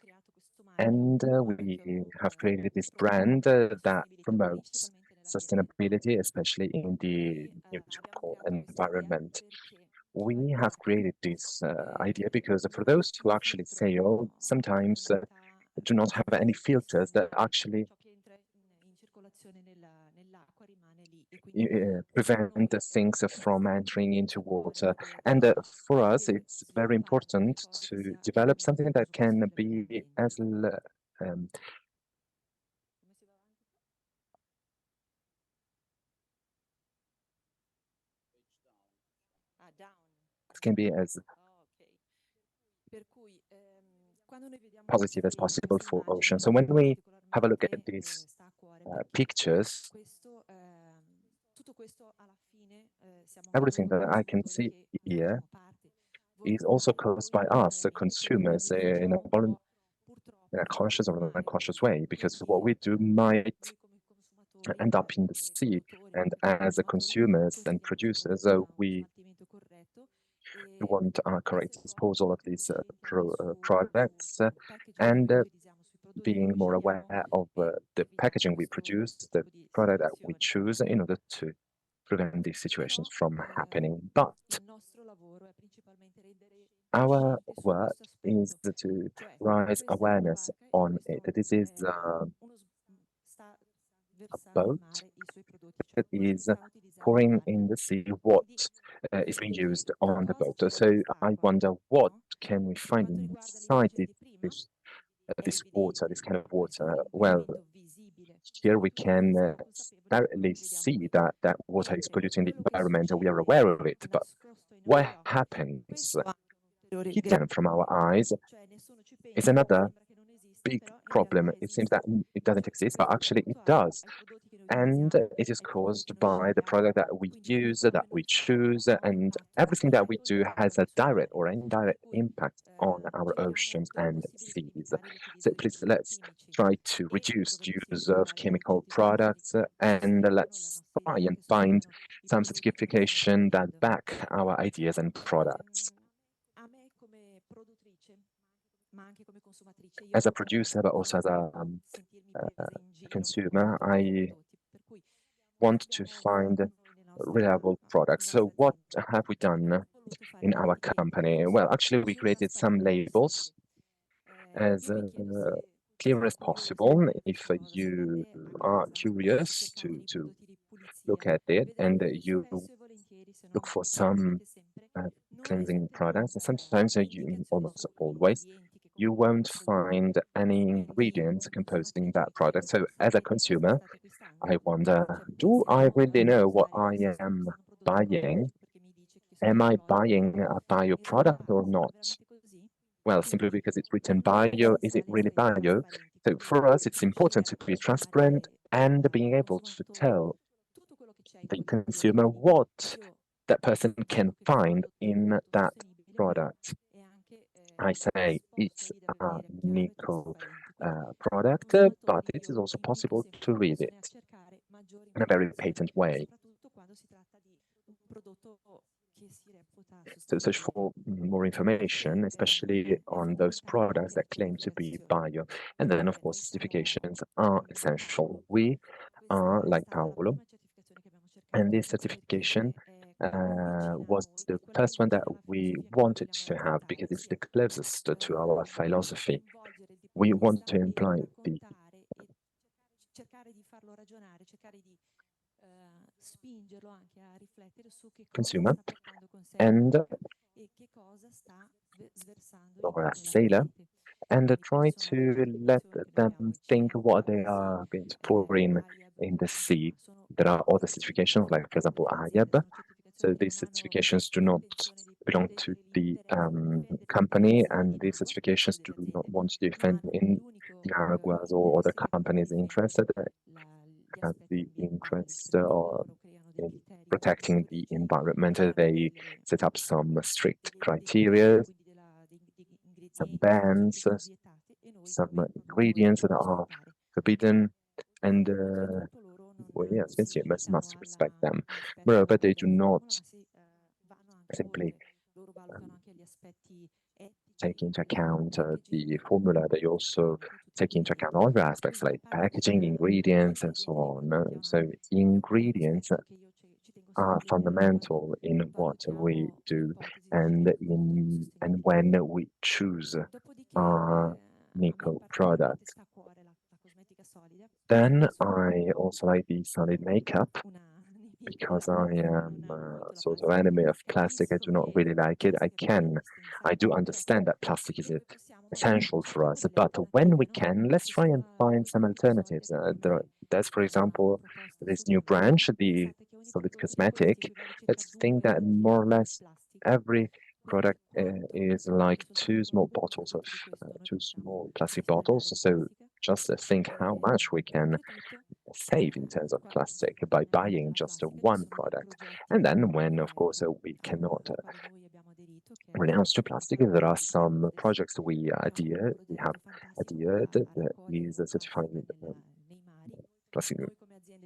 And we have created this brand that promotes sustainability, especially in the nautical environment. We have created this idea because for those who actually sail, sometimes do not have any filters that actually prevent things from entering into water. And for us, it's very important to develop something that can be as can be as positive as possible for ocean. So when we have a look at these pictures, everything that I can see here is also caused by us, the consumers, in a conscious or unconscious way, because what we do might end up in the sea. And as consumers and producers, we want a correct disposal of these products and being more aware of the packaging we produce, the product that we choose in order to prevent these situations from happening. But our work is to raise awareness on it. This is a boat that is pouring in the sea what is being used on the boat. So I wonder, what can we find inside this water, this kind of water? Well, here we can directly see that water is polluting the environment. We are aware of it, but what happens hidden from our eyes is another big problem. It seems that it doesn't exist, but actually it does. And it is caused by the product that we use, that we choose, and everything that we do has a direct or indirect impact on our oceans and seas. So please, let's try to reduce the use of chemical products, and let's try and find some certification that back our ideas and products. As a producer, but also as a consumer, I want to find reliable products. So what have we done in our company? Well, actually, we created some labels as clear as possible. If you are curious to look at it and you look for some cleansing products, and sometimes almost always, you won't find any ingredients composing that product. So as a consumer, I wonder, do I really know what I am buying? Am I buying a bio product or not? Well, simply because it's written bio, is it really bio? So for us, it's important to be transparent and being able to tell the consumer what that person can find in that product. I say it's a nickel product, but it is also possible to read it in a very patent way. So search for more information, especially on those products that claim to be bio. And then, of course, certifications are essential. We are like Paolo, and this certification was the first one that we wanted to have because it's the closest to our philosophy. We want to imply the consumer and or a sailor, and try to let them think what they are going to pour in the sea. There are other certifications, like for example IAB. So these certifications do not belong to the company, and these certifications do not want to defend in Nicaragua or other companies interested have the interest in protecting the environment. They set up some strict criteria, some bans, some ingredients that are forbidden, and well, yes, consumers must respect them. Moreover, they do not simply take into account the formula. They also take into account other aspects like packaging, ingredients, and so on. So ingredients are fundamental in what we do and when we choose our Nico product. Then I also like the solid makeup because I am sort of enemy of plastic. I do not really like it. I do understand that plastic is essential for us, but when we can, let's try and find some alternatives. There's, for example, this new branch, the solid cosmetic. Let's think that more or less every product is like two small plastic bottles. So just think how much we can save in terms of plastic by buying just one product. And then when, of course, we cannot renounce to plastic, there are some projects we have adhered that is certified plastic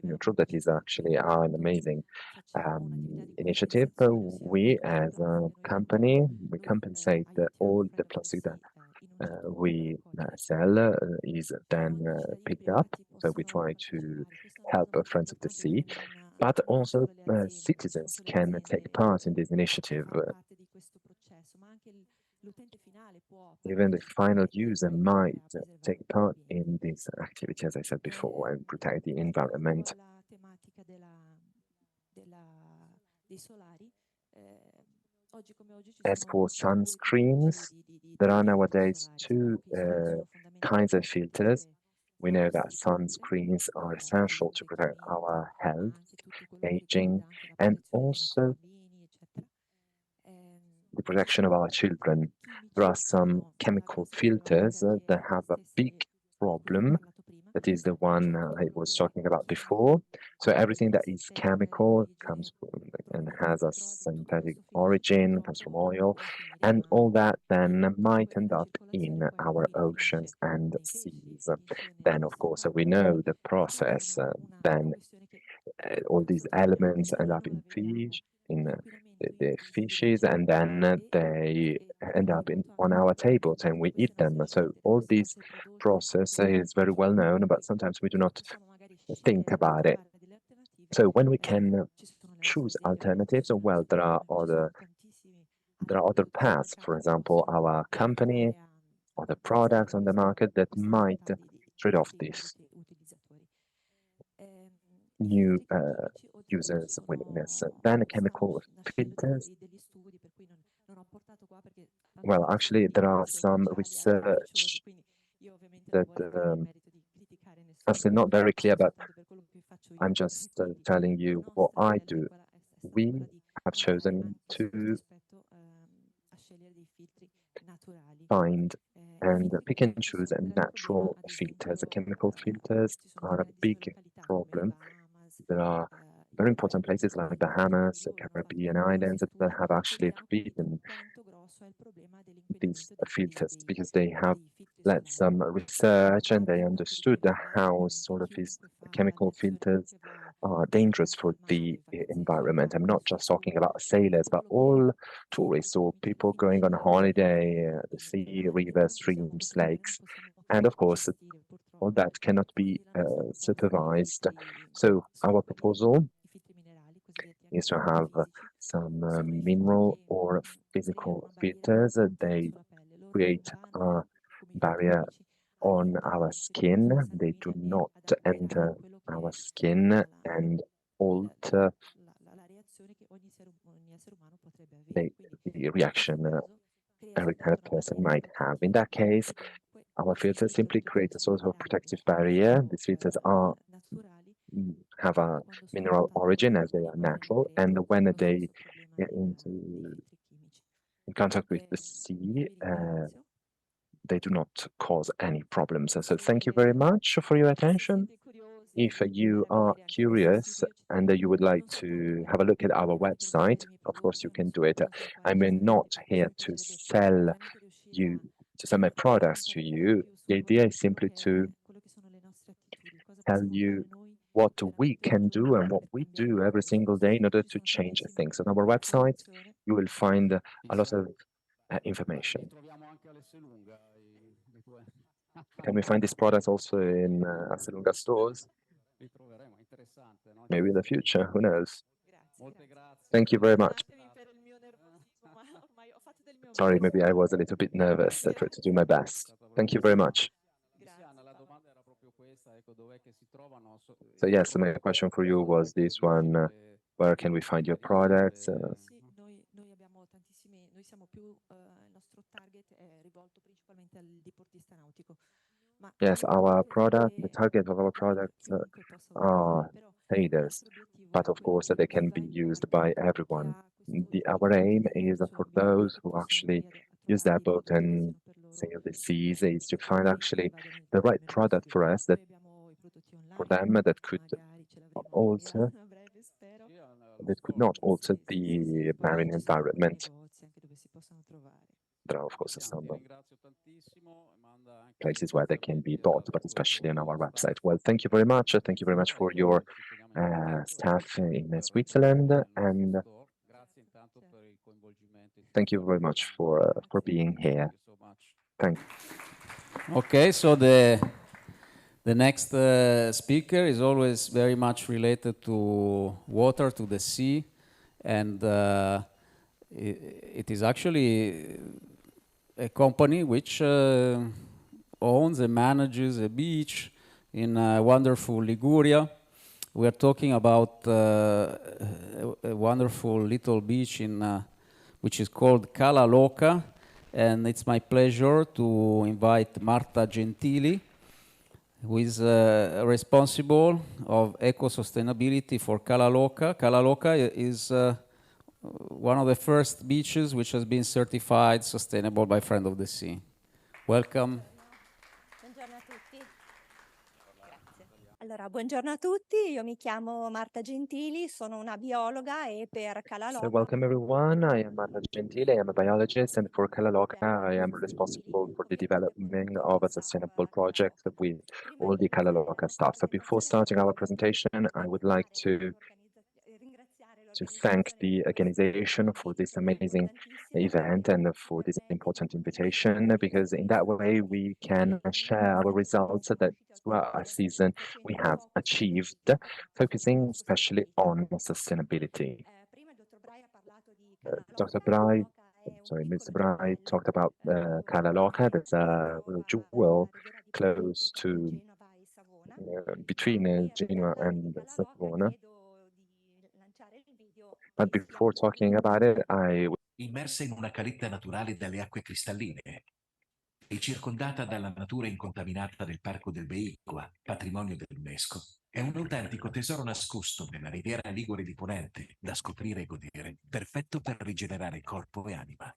neutral. That is actually an amazing initiative. We as a company, we compensate all the plastic that we sell is then picked up. So we try to help Friends of the Sea, but also citizens can take part in this initiative. Even the final user might take part in this activity, as I said before, and protect the environment. As for sunscreens, there are nowadays two kinds of filters. We know that sunscreens are essential to protect our health, aging, and also the protection of our children. There are some chemical filters that have a big problem. That is the one I was talking about before. So everything that is chemical comes from and has a synthetic origin, comes from oil, and all that then might end up in our oceans and seas. Then, of course, we know the process. Then all these elements end up in fish, in the fishes, and then they end up on our tables and we eat them. So all this process is very well known, but sometimes we do not think about it. So when we can choose alternatives, well, there are other paths. For example, our company, other products on the market that might trade off this new users' willingness. Then chemical filters. Well, actually, there are some research that I'm still not very clear, but I'm just telling you what I do. We have chosen to find and pick and choose natural filters. Chemical filters are a big problem. There are very important places like Bahamas, Caribbean islands that have actually forbidden these filters because they have led some research and they understood how sort of these chemical filters are dangerous for the environment. I'm not just talking about sailors, but all tourists or people going on holiday, the sea, rivers, streams, lakes, and of course, all that cannot be supervised. So our proposal is to have some mineral or physical filters. They create a barrier on our skin. They do not enter our skin and alter the reaction every kind of person might have. In that case, our filters simply create a sort of protective barrier. These filters have a mineral origin as they are natural, and when they get in contact with the sea, they do not cause any problems. So thank you very much for your attention. If you are curious and you would like to have a look at our website, of course you can do it. I'm not here to sell my products to you. The idea is simply to tell you what we can do and what we do every single day in order to change things. On our website, you will find a lot of information. Can we find these products also in Asselunga stores? Maybe in the future, who knows? Thank you very much. Sorry, maybe I was a little bit nervous. I tried to do my best. Thank you very much. So yes, my question for you was this one, where can we find your products? Yes, our product, the target of our products are traders, but of course they can be used by everyone. Our aim is for those who actually use their boat and sail the seas, is to find actually the right product for us, that for them that could not alter the marine environment. There are of course some places where they can be bought, but especially on our website. Well, thank you very much. Thank you very much for your staff in Switzerland, and thank you very much for being here. Thank you. Okay, so the next speaker is always very much related to water, to the sea, and it is actually a company which owns and manages a beach in wonderful Liguria. We are talking about a wonderful little beach in which is called Cala Loca, and it's my pleasure to invite Marta Gentili, who is responsible of eco-sustainability for Cala Loca. Cala Loca is one of the first beaches which has been certified sustainable by Friend of the Sea. Welcome. Buongiorno a tutti. Allora, buongiorno a tutti, io mi chiamo Marta Gentili, sono una biologa e per Cala Loca. So welcome everyone, I am Marta Gentili, I am a biologist, and for Cala Loca I am responsible for the development of a sustainable project with all the Cala Loca staff. So before starting our presentation, I would like to thank the organization for this amazing event and for this important invitation, because in that way we can share our results that throughout our season we have achieved, focusing especially on sustainability. Mr. Bray talked about Cala Loca. There's a jewel close to between Genoa and Savona. But before talking about it, immersa in una caletta naturale dalle acque cristalline e circondata dalla natura incontaminata del Parco del Beicua, patrimonio dell'UNESCO, è un autentico tesoro nascosto nella riviera ligure di Ponente, da scoprire e godere, perfetto per rigenerare corpo e anima.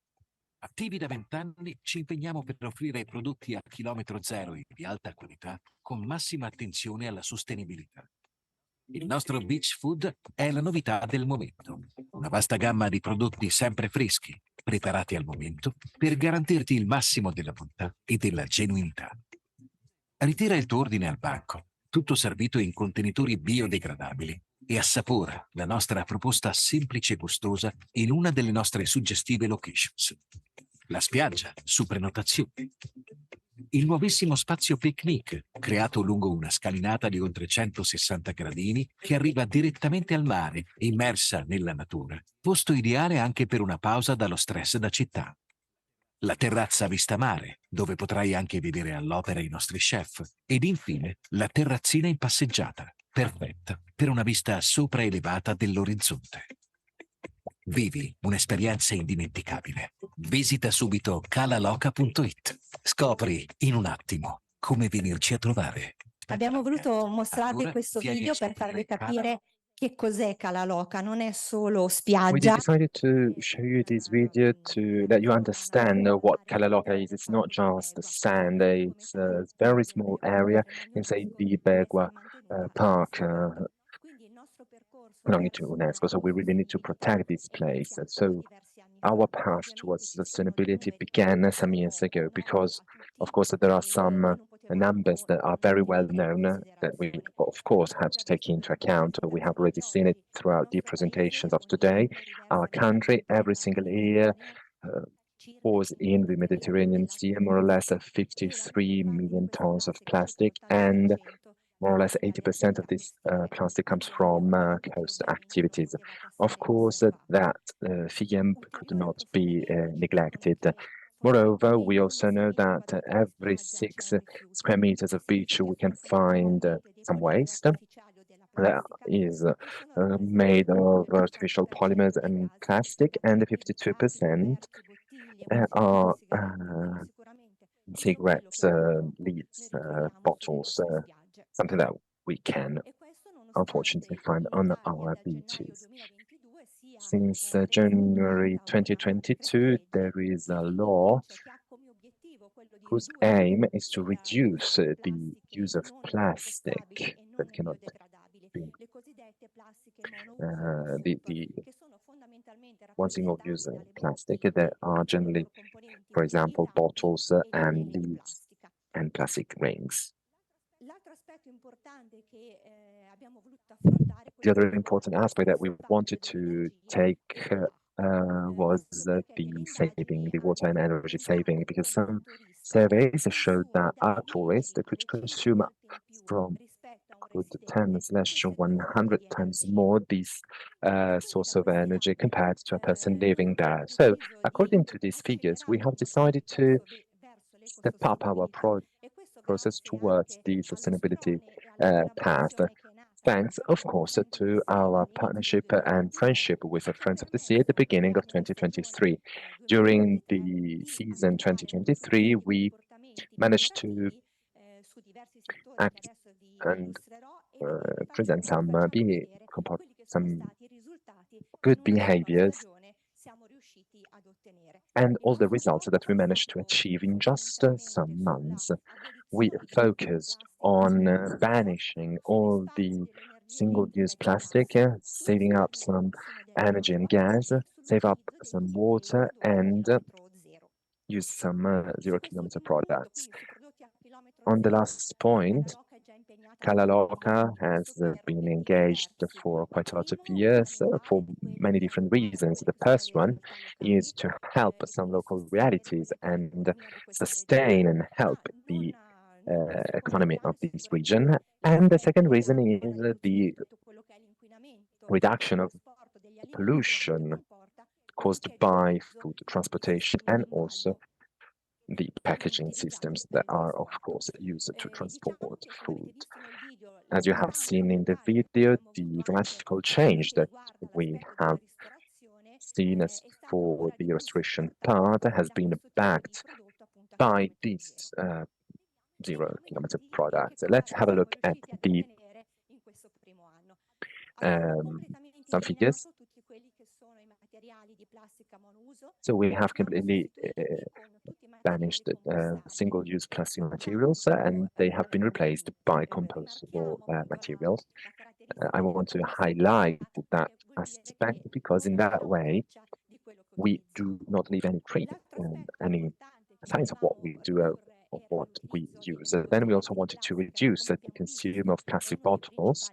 Attivi da 20 anni, ci impegniamo per offrire prodotti a chilometro zero e di alta qualità, con massima attenzione alla sostenibilità. Il nostro beach food è la novità del momento. Una vasta gamma di prodotti sempre freschi, preparati al momento, per garantirti il massimo della bontà e della genuinità. Ritira il tuo ordine al banco, tutto servito in contenitori biodegradabili, e assapora la nostra proposta semplice e gustosa in una delle nostre suggestive locations. La spiaggia, su prenotazione. Il nuovissimo spazio picnic, creato lungo una scalinata di oltre 160 gradini che arriva direttamente al mare, immersa nella natura, posto ideale anche per una pausa dallo stress da città. la terrazza vista mare, dove potrai anche vedere all'opera i nostri chef, ed infine la terrazzina in passeggiata, perfetta per una vista sopraelevata dell'orizzonte. Vivi un'esperienza indimenticabile. Visita subito calaloca.it. Scopri in un attimo come venirci a trovare. Abbiamo voluto mostrarvi Allora, questo vieni a video per scoprire farvi Cala capire che cos'è Cala Loca, non è solo We spiaggia. decided to show you this video to let you understand what Kalaloka is. It's not just sand, it's a very small area inside the Begua Park belonging to UNESCO. So we really need to protect this place. So our path towards sustainability began some years ago because, of course, there are some numbers that are very well known that we, of course, have to take into account. We have already seen it throughout the presentations of today. Our country, every single year, pours in the Mediterranean Sea more or less 53 million tons of plastic, and more or less 80% of this plastic comes from coast activities. Of course, that figure could not be neglected. Moreover, we also know that every 6 square meters of beach we can find some waste that is made of artificial polymers and plastic, and 52% are cigarettes, leads, bottles, something that we can unfortunately find on our beaches. Since January 2022, there is a law whose aim is to reduce the use of plastic that cannot be the one single-use plastic that are generally, for example, bottles and leads and plastic rings. The other important aspect that we wanted to take was the saving, the water and energy saving, because some surveys showed that our tourists could consume from 10/100 times more this source of energy compared to a person living there. So, according to these figures, we have decided to step up our process towards the sustainability path. Thanks, of course, to our partnership and friendship with the Friends of the Sea at the beginning of 2023. During the season 2023, we managed to act and present some good behaviors and all the results that we managed to achieve in just some months. We focused on banishing all the single-use plastic, saving up some energy and gas, save up some water, and use some zero-kilometer products. On the last point, Kalaloka has been engaged for quite a lot of years for many different reasons. The first one is to help some local realities and sustain and help the economy of this region. And the second reason is the reduction of pollution caused by food transportation and also the packaging systems that are, of course, used to transport food. As you have seen in the video, the dramatical change that we have seen as for the restoration part has been backed by these zero-kilometer products. Let's have a look at the some figures. So we have completely banished single-use plastic materials, and they have been replaced by compostable materials. I want to highlight that aspect because in that way we do not leave any trace, any signs of what we do of what we use. Then we also wanted to reduce the consumption of plastic bottles,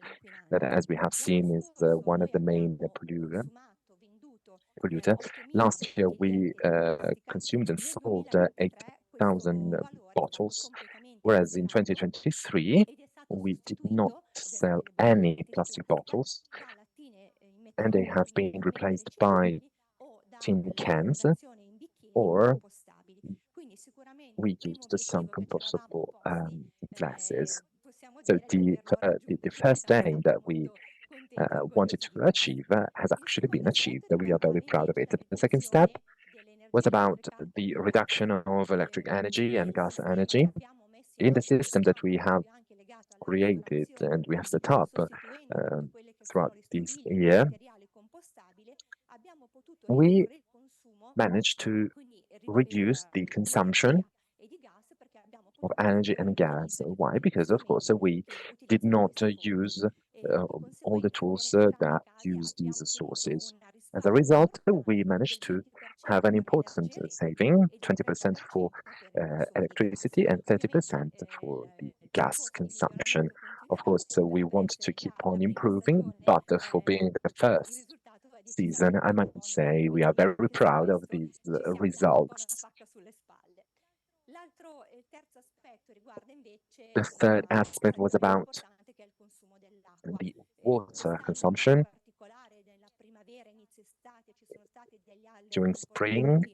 that, as we have seen, is one of the main polluter. Last year, we consumed and sold 8,000 bottles, whereas in 2023, we did not sell any plastic bottles, and they have been replaced by tin cans or we used some compostable glasses. So the first aim that we wanted to achieve has actually been achieved. We are very proud of it. The second step was about the reduction of electric energy and gas energy. In the system that we have created and we have set up throughout this year, we managed to reduce the consumption of energy and gas. Why? Because, of course, we did not use all the tools that use these sources. As a result, we managed to have an important saving, 20% for electricity and 30% for the gas consumption. Of course, we want to keep on improving, but for being the first season, I might say we are very proud of these results. The third aspect was about the water consumption. During spring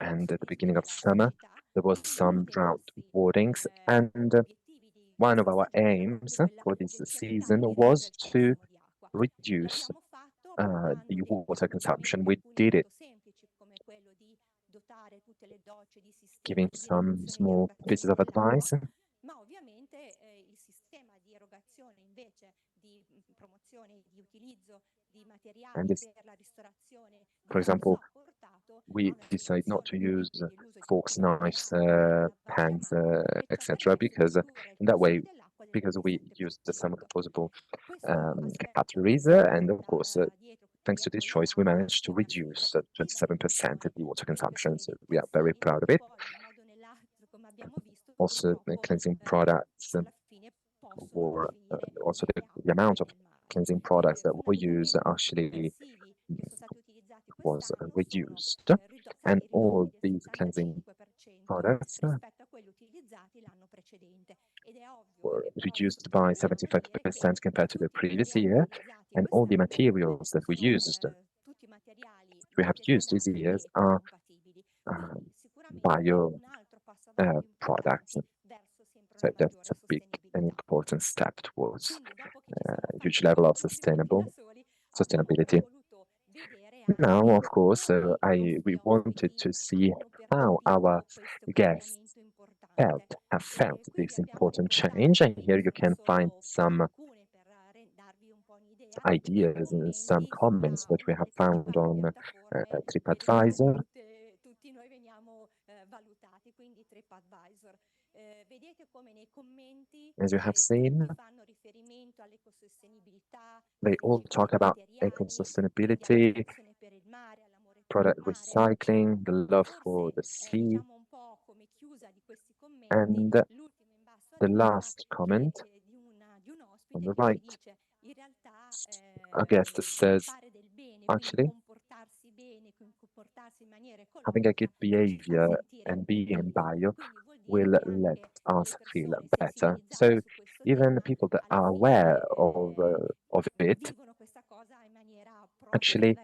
and at the beginning of summer, there was some drought warnings, and one of our aims for this season was to reduce the water consumption. We did it, giving some small pieces of advice. And this, for example, we decide not to use forks, knives, pans, etc. because in that way, because we used some composable cutleries, and of course, thanks to this choice, we managed to reduce 27% of the water consumption. So we are very proud of it. Also, the cleansing products, or also the amount of cleansing products that we use actually was reduced, and all these cleansing products were reduced by 75% compared to the previous year, and all the materials that we have used these years are bio products. So that's a big and important step towards a huge level of sustainability. Now, of course, we wanted to see how our guests have felt this important change, and here you can find some ideas and some comments that we have found on TripAdvisor. As you have seen, they all talk about eco-sustainability, product recycling, the love for the sea, and the last comment on the right, I guess this says, actually, having a good behavior and being bio will let us feel better. So even people that are aware of it actually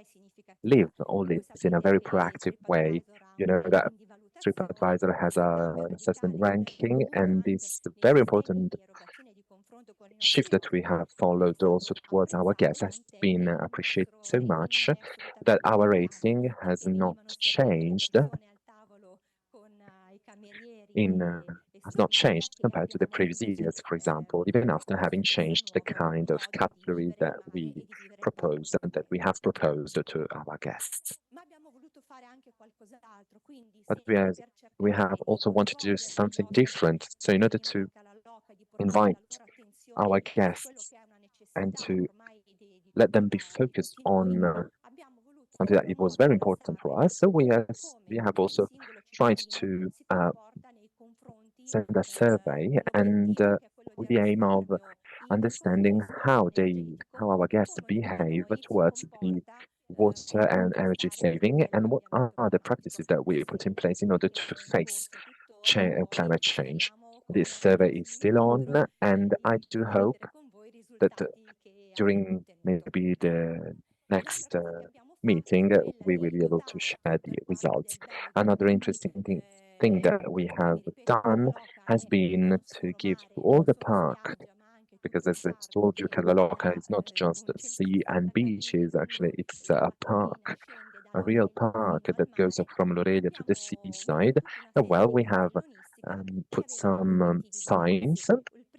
live all this in a very proactive way. You know that TripAdvisor has an assessment ranking, and this very important shift that we have followed also towards our guests has been appreciated so much that our rating has not changed compared to the previous years, for example, even after having changed the kind of cutlery that we proposed and that we have proposed to our guests. But we have also wanted to do something different. So in order to invite our guests and to let them be focused on something that it was very important for us, so we have also tried to send a survey, and with the aim of understanding how our guests behave towards the water and energy saving, and what are the practices that we put in place in order to face climate change. This survey is still on, and I do hope that during maybe the next meeting, we will be able to share the results. Another interesting thing that we have done has been to give to all the park, because as I told you, Calaloca is not just sea and beaches, actually it's a park, a real park that goes from Lorelia to the seaside. Well, we have put some signs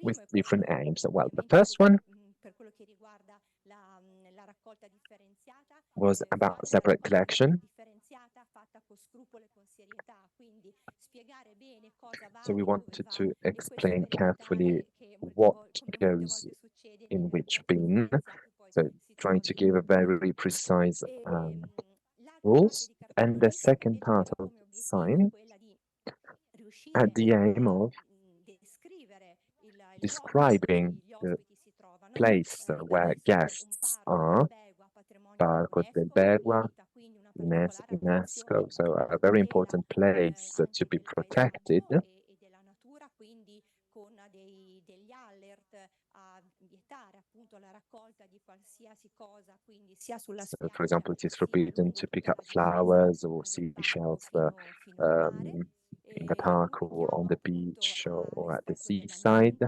with different aims. Well, the first one was about separate collection. So we wanted to explain carefully what goes in which bin, so trying to give a very precise rules. And the second part of the sign had the aim of describing the place where guests are, Parco del Begua, UNESCO, so a very important place to be protected. So, for example, it is forbidden to pick up flowers or seashells in the park or on the beach or at the seaside,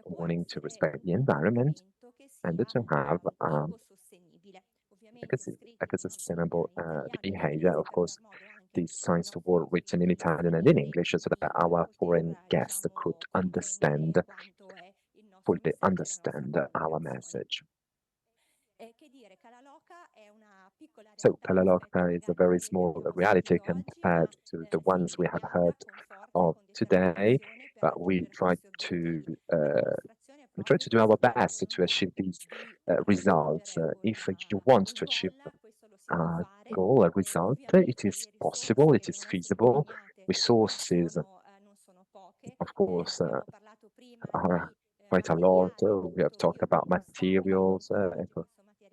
wanting to respect the environment and to have like a sustainable behavior. Of course, these signs were written in Italian and in English so that our foreign guests could fully understand our message. So Calaloca is a very small reality compared to the ones we have heard of today, but we try to do our best to achieve these results. If you want to achieve a goal, a result, it is possible, it is feasible. Resources, of course, are quite a lot. We have talked about materials,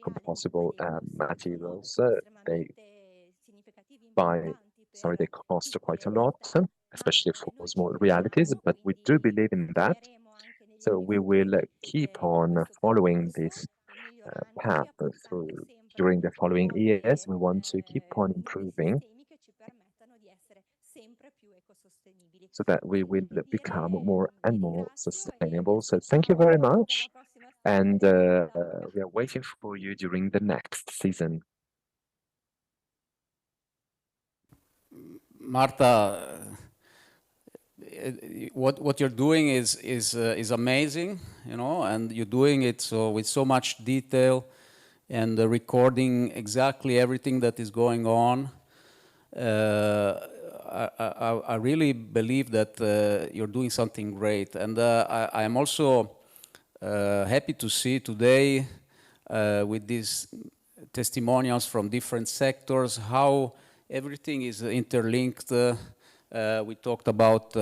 compostable materials. They cost quite a lot, especially for small realities, but we do believe in that. So we will keep on following this path during the following years. We want to keep on improving so that we will become more and more sustainable. So thank you very much. And we are waiting for you during the next season. Marta, what you're doing is amazing, you know, and you're doing it with so much detail and recording exactly everything that is going on. I really believe that you're doing something great, and I am also happy to see today with these testimonials from different sectors how everything is interlinked. We talked about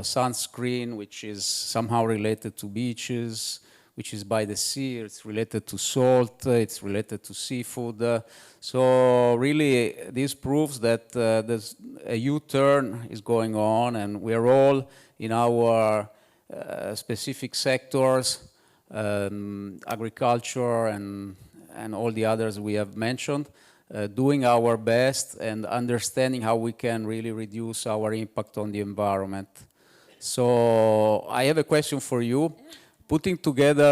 sunscreen, which is somehow related to beaches, which is by the sea, it's related to salt, it's related to seafood. So really, this proves that there's a U-turn is going on, and we're all in our specific sectors, agriculture and all the others we have mentioned, doing our best and understanding how we can really reduce our impact on the environment. So I have a question for you. Putting together,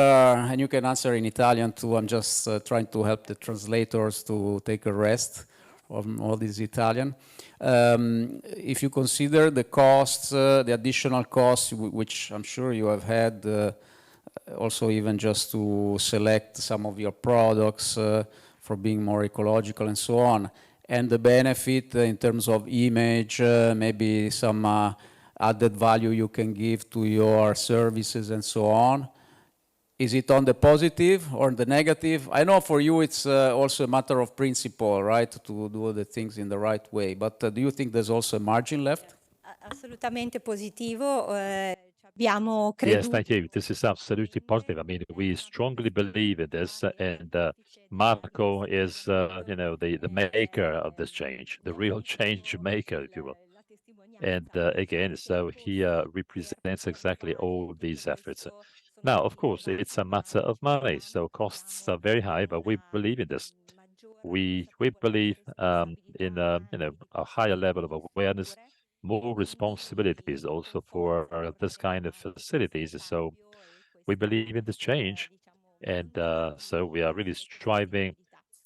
and you can answer in Italian too, I'm just trying to help the translators to take a rest from all this Italian. If you consider the costs, the additional costs, which I'm sure you have had, also even just to select some of your products for being more ecological and so on, and the benefit in terms of image, maybe some added value you can give to your services and so on. Is it on the positive or the negative? I know for you it's also a matter of principle, right, to do the things in the right way, but do you think there's also a margin left? Assolutamente positivo. Abbiamo Yes, creduto. thank you. This is absolutely positive. I mean, we strongly believe in this, and Marco is, you know, the maker of this change, the real change maker, if you will. And again, so he represents exactly all these efforts. Now, of course, it's a matter of money, so costs are very high, but we believe in this. We believe in you know, a higher level of awareness, more responsibilities also for this kind of facilities. So we believe in this change, and so we are really striving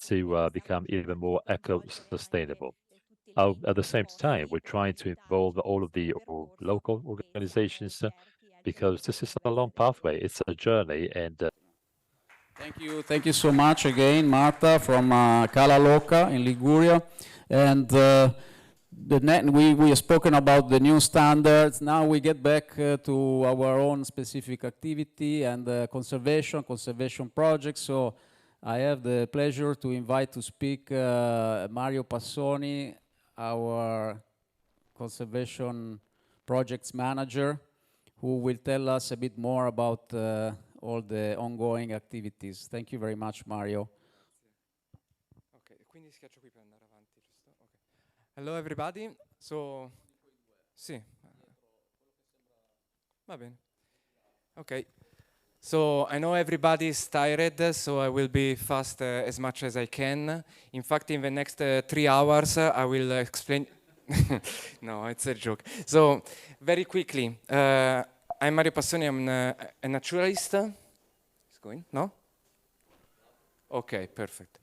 to become even more eco-sustainable. At the same time, we're trying to involve all of the local organizations because this is a long pathway. It's a journey, and Thank you so much again, Marta from Cala Loca in Liguria, and we have spoken about the new standards. Now we get back to our own specific activity and conservation projects. So I have the pleasure to invite to speak Mario Passoni, our conservation projects manager, who will tell us a bit more about all the ongoing activities. Thank you very much, Mario. Okay, quindi schiaccio qui per andare avanti, giusto? Okay. Hello everybody. So, sì. Va bene. Okay. So I know everybody is tired, so I will be fast as much as I can. In fact, in the next 3 hours, I will explain. No, it's a joke. So, very quickly, I'm Mario Passoni. I'm a naturalist. It's going? No? Okay, perfect.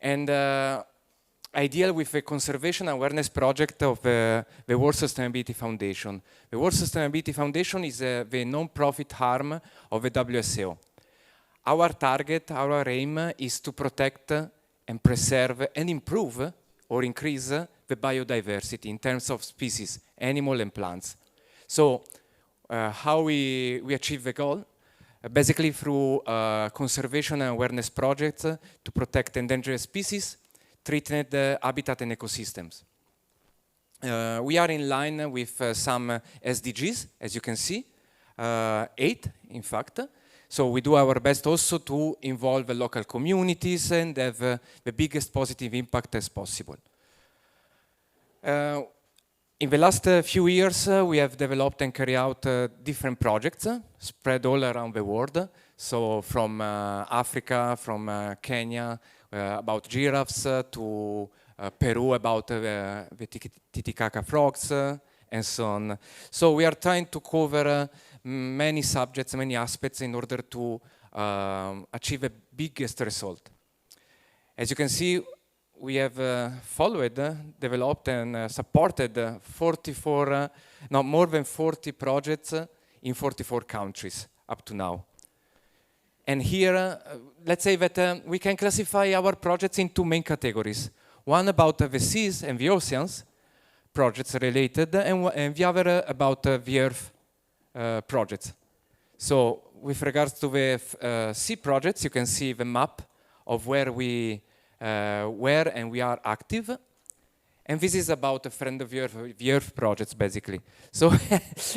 And I deal with a conservation awareness project of the World Sustainability Foundation. The World Sustainability Foundation is the non-profit arm of the WSO. Our target, our aim is to protect and preserve and improve or increase the biodiversity in terms of species, animal and plants. So how we achieve the goal? Basically through conservation and awareness projects to protect endangered species, threatened habitat and ecosystems. We are in line with some SDGs, as you can see, 8 in fact. So we do our best also to involve the local communities and have the biggest positive impact as possible. In the last few years, we have developed and carried out different projects spread all around the world. So from Africa, from Kenya, about giraffes, to Peru about the Titicaca frogs, and so on. So we are trying to cover many subjects, many aspects in order to achieve the biggest result. As you can see, we have followed, developed and supported more than 40 projects in 44 countries up to now. And here, let's say that we can classify our projects in 2 main categories. One about the seas and the oceans, projects related, and the other about the earth projects. So with regards to the sea projects, you can see the map of where we are active. And this is about a friend of the earth projects, basically. So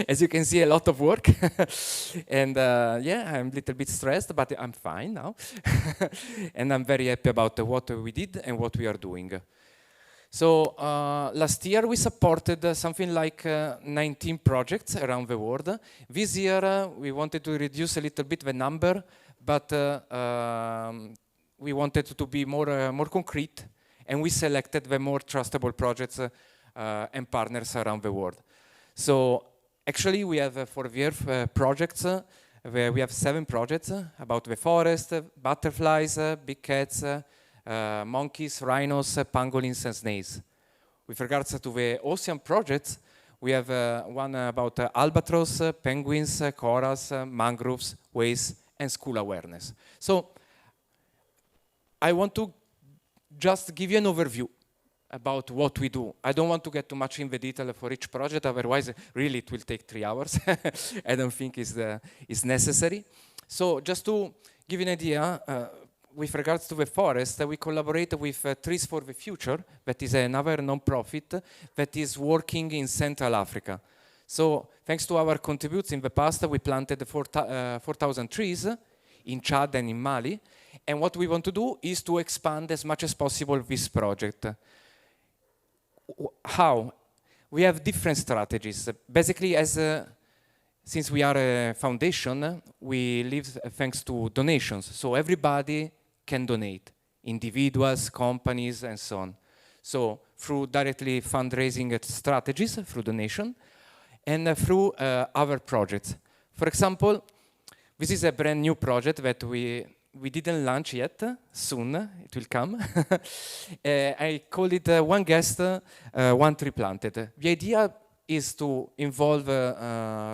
as you can see, a lot of work. And yeah, I'm a little bit stressed, but I'm fine now. And I'm very happy about what we did and what we are doing. So last year we supported something like 19 projects around the world. This year we wanted to reduce a little bit the number, but we wanted to be more concrete, and we selected the more trustable projects and partners around the world. So actually we have for the earth projects, we have 7 projects about the forest, butterflies, big cats, monkeys, rhinos, pangolins and snails. With regards to the ocean projects, we have one about albatross, penguins, corals, mangroves, whales and school awareness. So I want to just give you an overview about what we do. I don't want to get too much in the detail for each project, otherwise really it will take 3 hours. I don't think it's necessary. So just to give you an idea, with regards to the forest, we collaborate with Trees for the Future, that is another non-profit that is working in Central Africa. So thanks to our contributions in the past, we planted 4,000 trees in Chad and in Mali. And what we want to do is to expand as much as possible this project. How? We have different strategies. Basically, since we are a foundation, we live thanks to donations. So everybody can donate, individuals, companies, and so on. So through directly fundraising strategies, through donation, and through other projects. For example, this is a brand new project that we didn't launch yet. Soon it will come. I call it One Guest, One Tree Planted. The idea is to involve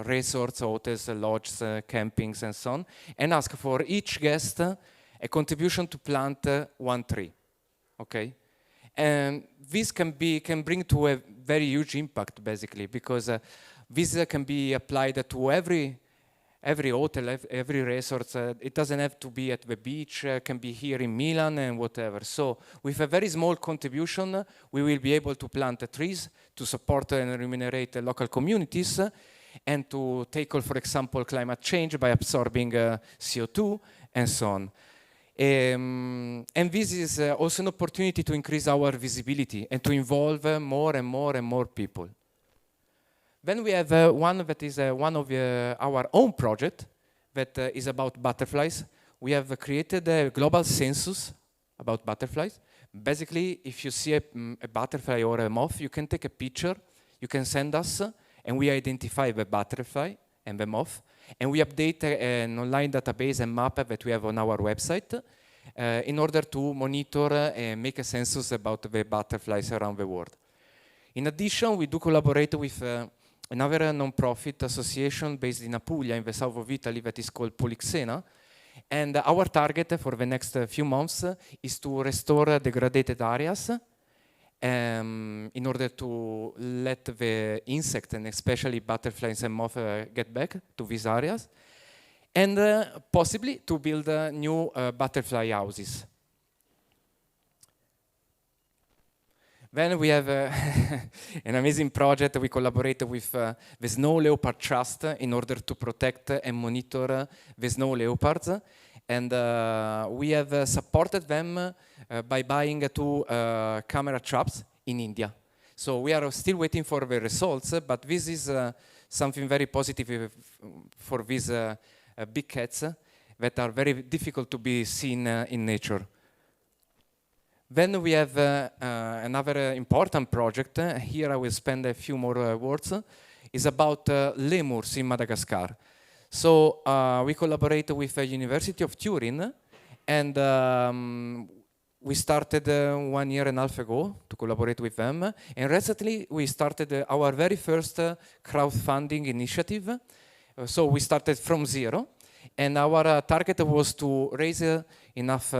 resorts, hotels, lodges, campings, and so on, and ask for each guest a contribution to plant one tree. Okay, and this can bring to a very huge impact, basically, because this can be applied to every hotel, every resort. It doesn't have to be at the beach, can be here in Milan and whatever. So with a very small contribution, we will be able to plant trees to support and remunerate local communities and to tackle, for example, climate change by absorbing CO2 and so on. And this is also an opportunity to increase our visibility and to involve more and more people. Then we have one that is one of our own project that is about butterflies. We have created a global census about butterflies. Basically, if you see a butterfly or a moth, you can take a picture, you can send us, and we identify the butterfly and the moth. And we update an online database and map that we have on our website in order to monitor and make a census about the butterflies around the world. In addition, we do collaborate with another non-profit association based in Apulia, in the south of Italy, that is called Polixena. And our target for the next few months is to restore degraded areas in order to let the insects, and especially butterflies and moths, get back to these areas, and possibly to build new butterfly houses. Then we have an amazing project. We collaborate with the Snow Leopard Trust in order to protect and monitor the snow leopards. And we have supported them by buying 2 camera traps in India. So we are still waiting for the results, but this is something very positive for these big cats that are very difficult to be seen in nature. Then we have another important project. Here I will spend a few more words. Is about lemurs in Madagascar. So we collaborate with the University of Turin, and we started 1.5 years ago to collaborate with them. And recently we started our very first crowdfunding initiative. So we started from zero, and our target was to raise enough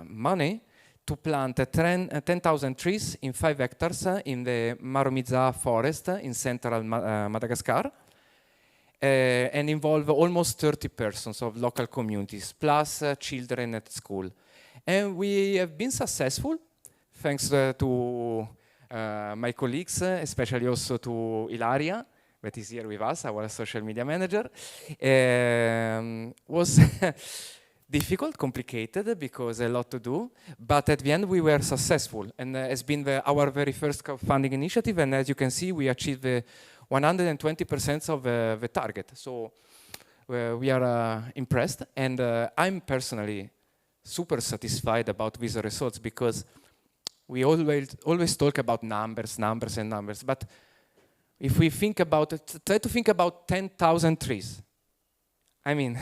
money to plant 10,000 trees in 5 hectares in the Maromizza forest in central Madagascar, and involve almost 30 persons of local communities, plus children at school. And we have been successful, thanks to my colleagues, especially also to Ilaria, that is here with us, our social media manager. Was difficult, complicated, because a lot to do, but at the end we were successful, and it's been our very first crowdfunding initiative, and as you can see, we achieved 120% of the target. So we are impressed, and I'm personally super satisfied about these results, because we always talk about numbers, but if we think about it, try to think about 10,000 trees. I mean,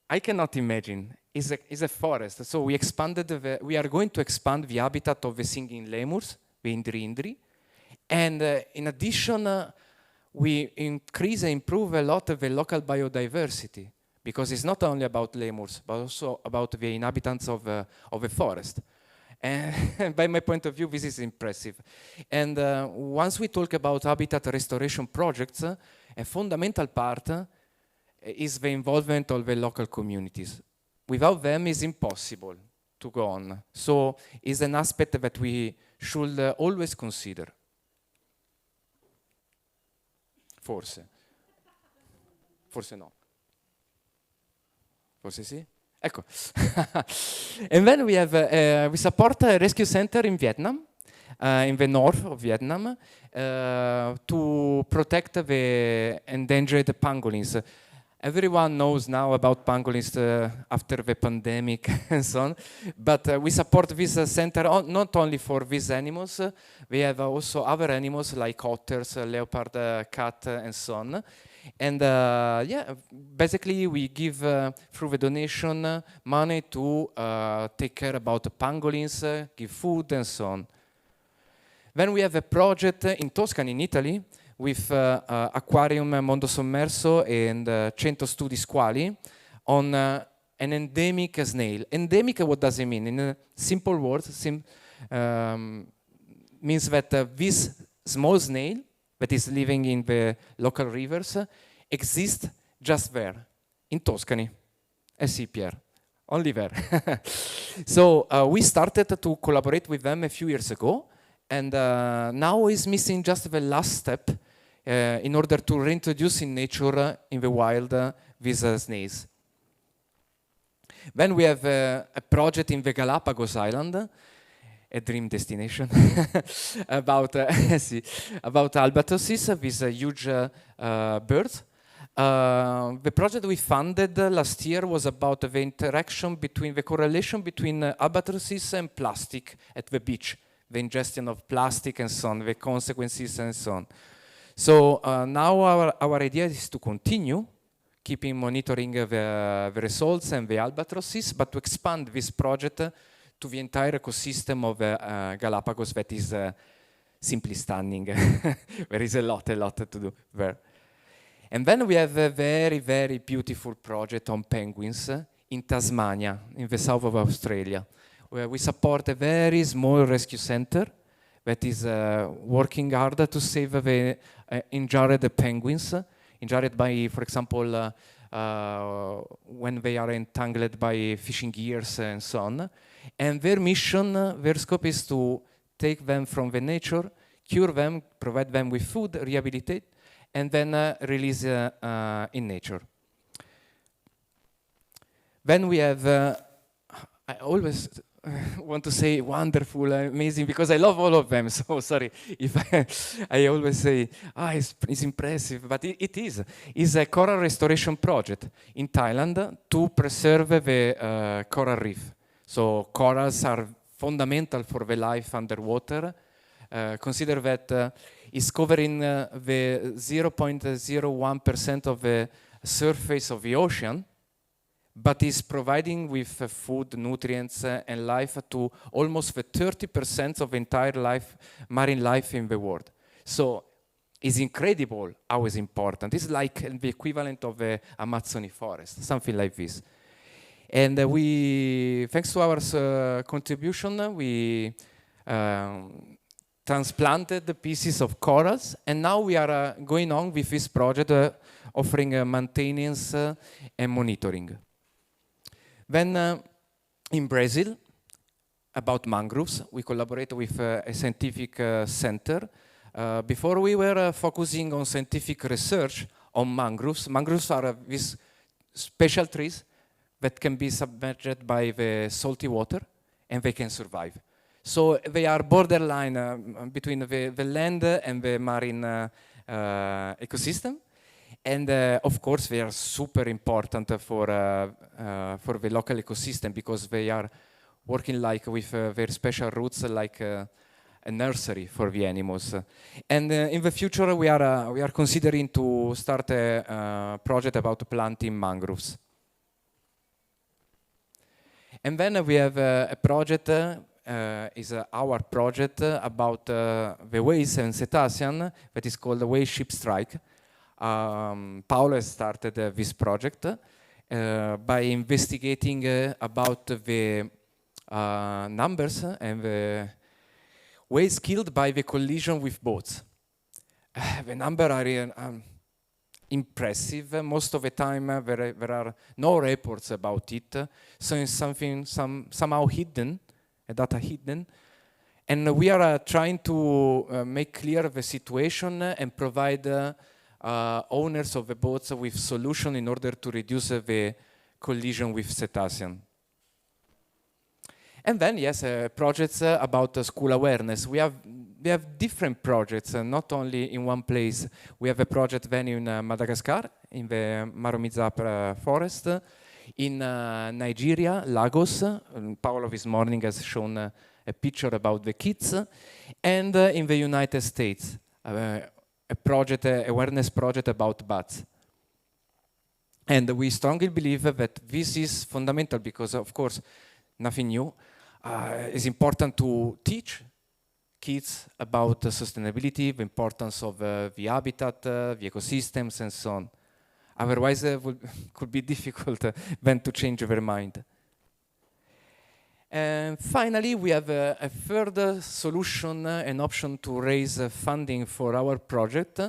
I cannot imagine. It's a forest. So we are going to expand the habitat of the singing lemurs, the indri-indri. And in addition, we increase and improve a lot of the local biodiversity, because it's not only about lemurs, but also about the inhabitants of the forest. And by my point of view, this is impressive. And once we talk about habitat restoration projects, a fundamental part is the involvement of the local communities. Without them, it's impossible to go on. So it's an aspect that we should always consider. Forse no. Forse sì? Ecco. And then we have, we support a rescue center in Vietnam, in the north of Vietnam, to protect the endangered pangolins. Everyone knows now about pangolins after the pandemic and so on, but we support this center not only for these animals, we have also other animals like otters, leopard, cat, and so on. And yeah, basically we give through the donation money to take care about the pangolins, give food and so on. Then we have a project in Tuscany in Italy with Aquarium Mondo Sommerso and Cento Studi Squali on an endemic snail. Endemic, what does it mean? In simple words, means that this small snail that is living in the local rivers exists just there, in Tuscany. See, Pierre, only there. So we started to collaborate with them a few years ago, and now is missing just the last step in order to reintroduce in nature, in the wild, these snails. Then we have a project in the Galapagos Island, a dream destination, about albatrosses, these huge birds. The project we funded last year was about the interaction between, the correlation between albatrosses and plastic at the beach, the ingestion of plastic and so on, the consequences and so on. So now our idea is to continue keeping monitoring the results and the albatrosses, but to expand this project to the entire ecosystem of Galapagos that is simply stunning. There is a lot to do there. And then we have a very, very beautiful project on penguins in Tasmania, in the south of Australia, where we support a very small rescue center that is working hard to save the injured penguins, injured by, for example, when they are entangled by fishing gears and so on. And their mission, their scope is to take them from the nature, cure them, provide them with food, rehabilitate, and then release in nature. Then we have, I always want to say wonderful, amazing, because I love all of them. So sorry if I always say, it's impressive, but it is. It's a coral restoration project in Thailand to preserve the coral reef. So corals are fundamental for the life underwater. Consider that it's covering the 0.01% of the surface of the ocean, but is providing with food, nutrients, and life to almost the 30% of entire life, marine life in the world. So it's incredible how it's important. It's like the equivalent of the Amazon forest, something like this. And we, thanks to our contribution, we transplanted the pieces of corals, and now we are going on with this project, offering maintenance and monitoring. Then in Brazil, about mangroves, we collaborate with a scientific center. Before we were focusing on scientific research on mangroves. Mangroves are these special trees that can be submerged by the salty water and they can survive. So they are borderline between the land and the marine ecosystem. And of course, they are super important for the local ecosystem because they are working like with very special roots, like a nursery for the animals. And in the future, we are considering to start a project about planting mangroves. And then we have a project, is our project about the whales and cetacean that is called the Whale Ship Strike. Paolo has started this project by investigating about the numbers and the whales killed by the collision with boats. The numbers are impressive. Most of the time there are no reports about it, so it's something somehow hidden, data hidden. And we are trying to make clear the situation and provide owners of the boats with solution in order to reduce the collision with cetacean. And then, yes, projects about school awareness. We have different projects, not only in one place. We have a project then in Madagascar, in the Maromizap forest. In Nigeria, Lagos, Paolo this morning has shown a picture about the kids. And in the United States, a project, awareness project about bats. And we strongly believe that this is fundamental because, of course, nothing new. It's important to teach kids about sustainability, the importance of the habitat, the ecosystems, and so on. Otherwise, it could be difficult then to change their mind. And finally, we have a further solution, an option to raise funding for our project.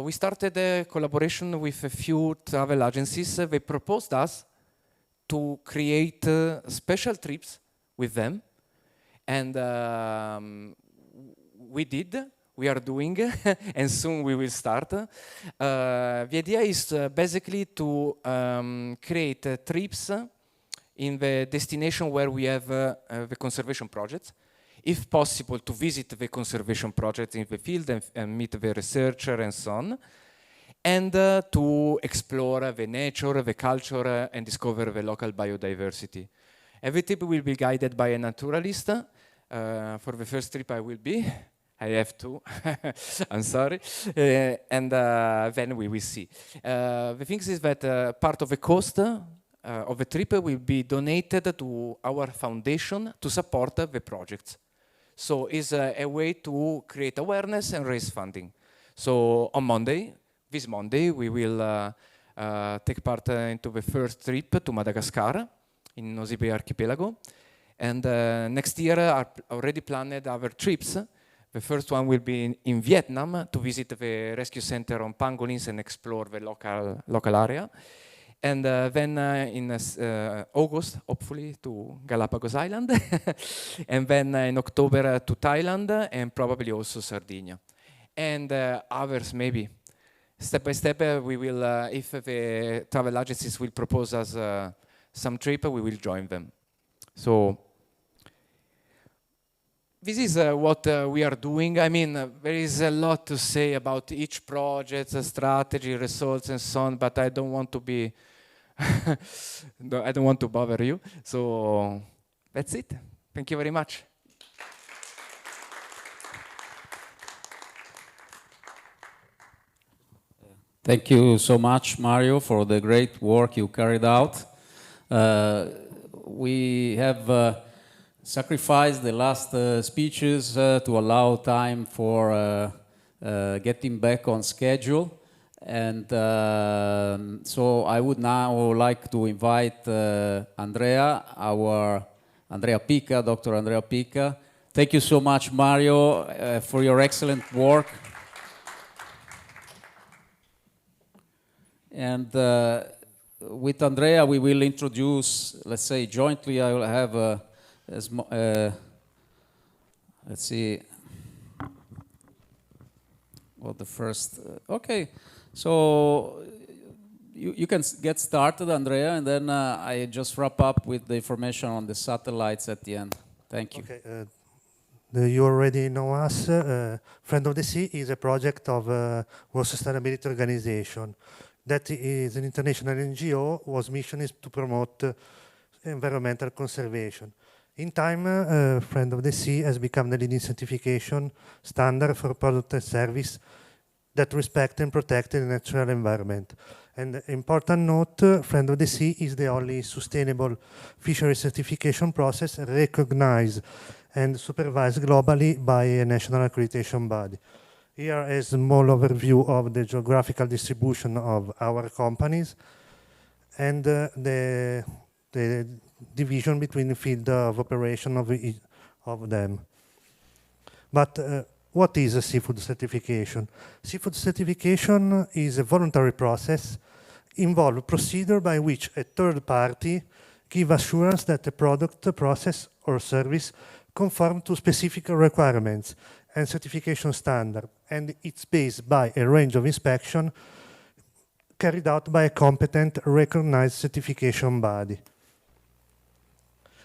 We started a collaboration with a few travel agencies. They proposed us to create special trips with them. And we did, we are doing, and soon we will start. The idea is basically to create trips in the destination where we have the conservation projects. If possible, to visit the conservation projects in the field and meet the researcher and so on. And to explore the nature, the culture, and discover the local biodiversity. Every trip will be guided by a naturalist. For the first trip I will be. I have to, I'm sorry. And then we will see. The thing is that part of the cost of the trip will be donated to our foundation to support the projects. So it's a way to create awareness and raise funding. So on Monday, this Monday, we will take part into the first trip to Madagascar in Nosy Be Archipelago. And next year are already planned other trips. The first one will be in Vietnam to visit the rescue center on pangolins and explore the local area. And then in August, hopefully, to Galapagos Island. And then in October to Thailand and probably also Sardinia. And others maybe. Step by step, we will, if the travel agencies will propose us some trip, we will join them. So this is what we are doing. I mean, there is a lot to say about each project, strategy, results, and so on, but I don't want to be, I don't want to bother you. So that's it. Thank you very much. Thank you so much, Mario, for the great work you carried out. We have sacrificed the last speeches to allow time for getting back on schedule. And so I would now like to invite Andrea, Dr. Andrea Pica. Thank you so much, Mario, for your excellent work. And with Andrea, we will introduce, let's say, jointly, I will have let's see, what the first, okay. So you can get started, Andrea, and then I just wrap up with the information on the satellites at the end. Thank you. Okay, you already know us. Friend of the Sea is a project of World Sustainability Organization. That is an international NGO whose mission is to promote environmental conservation. In time, Friend of the Sea has become the leading certification standard for product and service that respect and protect the natural environment. And important note, Friend of the Sea is the only sustainable fishery certification process recognized and supervised globally by a national accreditation body. Here is a small overview of the geographical distribution of our companies and the division between the field of operation of them. But what is a seafood certification? Seafood certification is a voluntary process involving procedure by which a third party gives assurance that the product, process, or service conform to specific requirements and certification standard, and it's based by a range of inspection carried out by a competent, recognized certification body.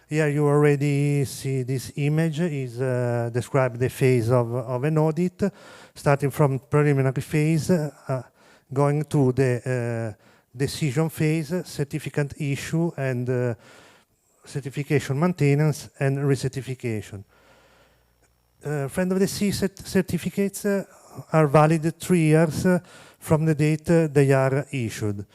Here you already see this image is describe the phase of an audit, starting from preliminary phase, going to the decision phase, certificate issue, and certification maintenance and recertification. Friend of the Sea certificates are valid 3 years from the date they are issued.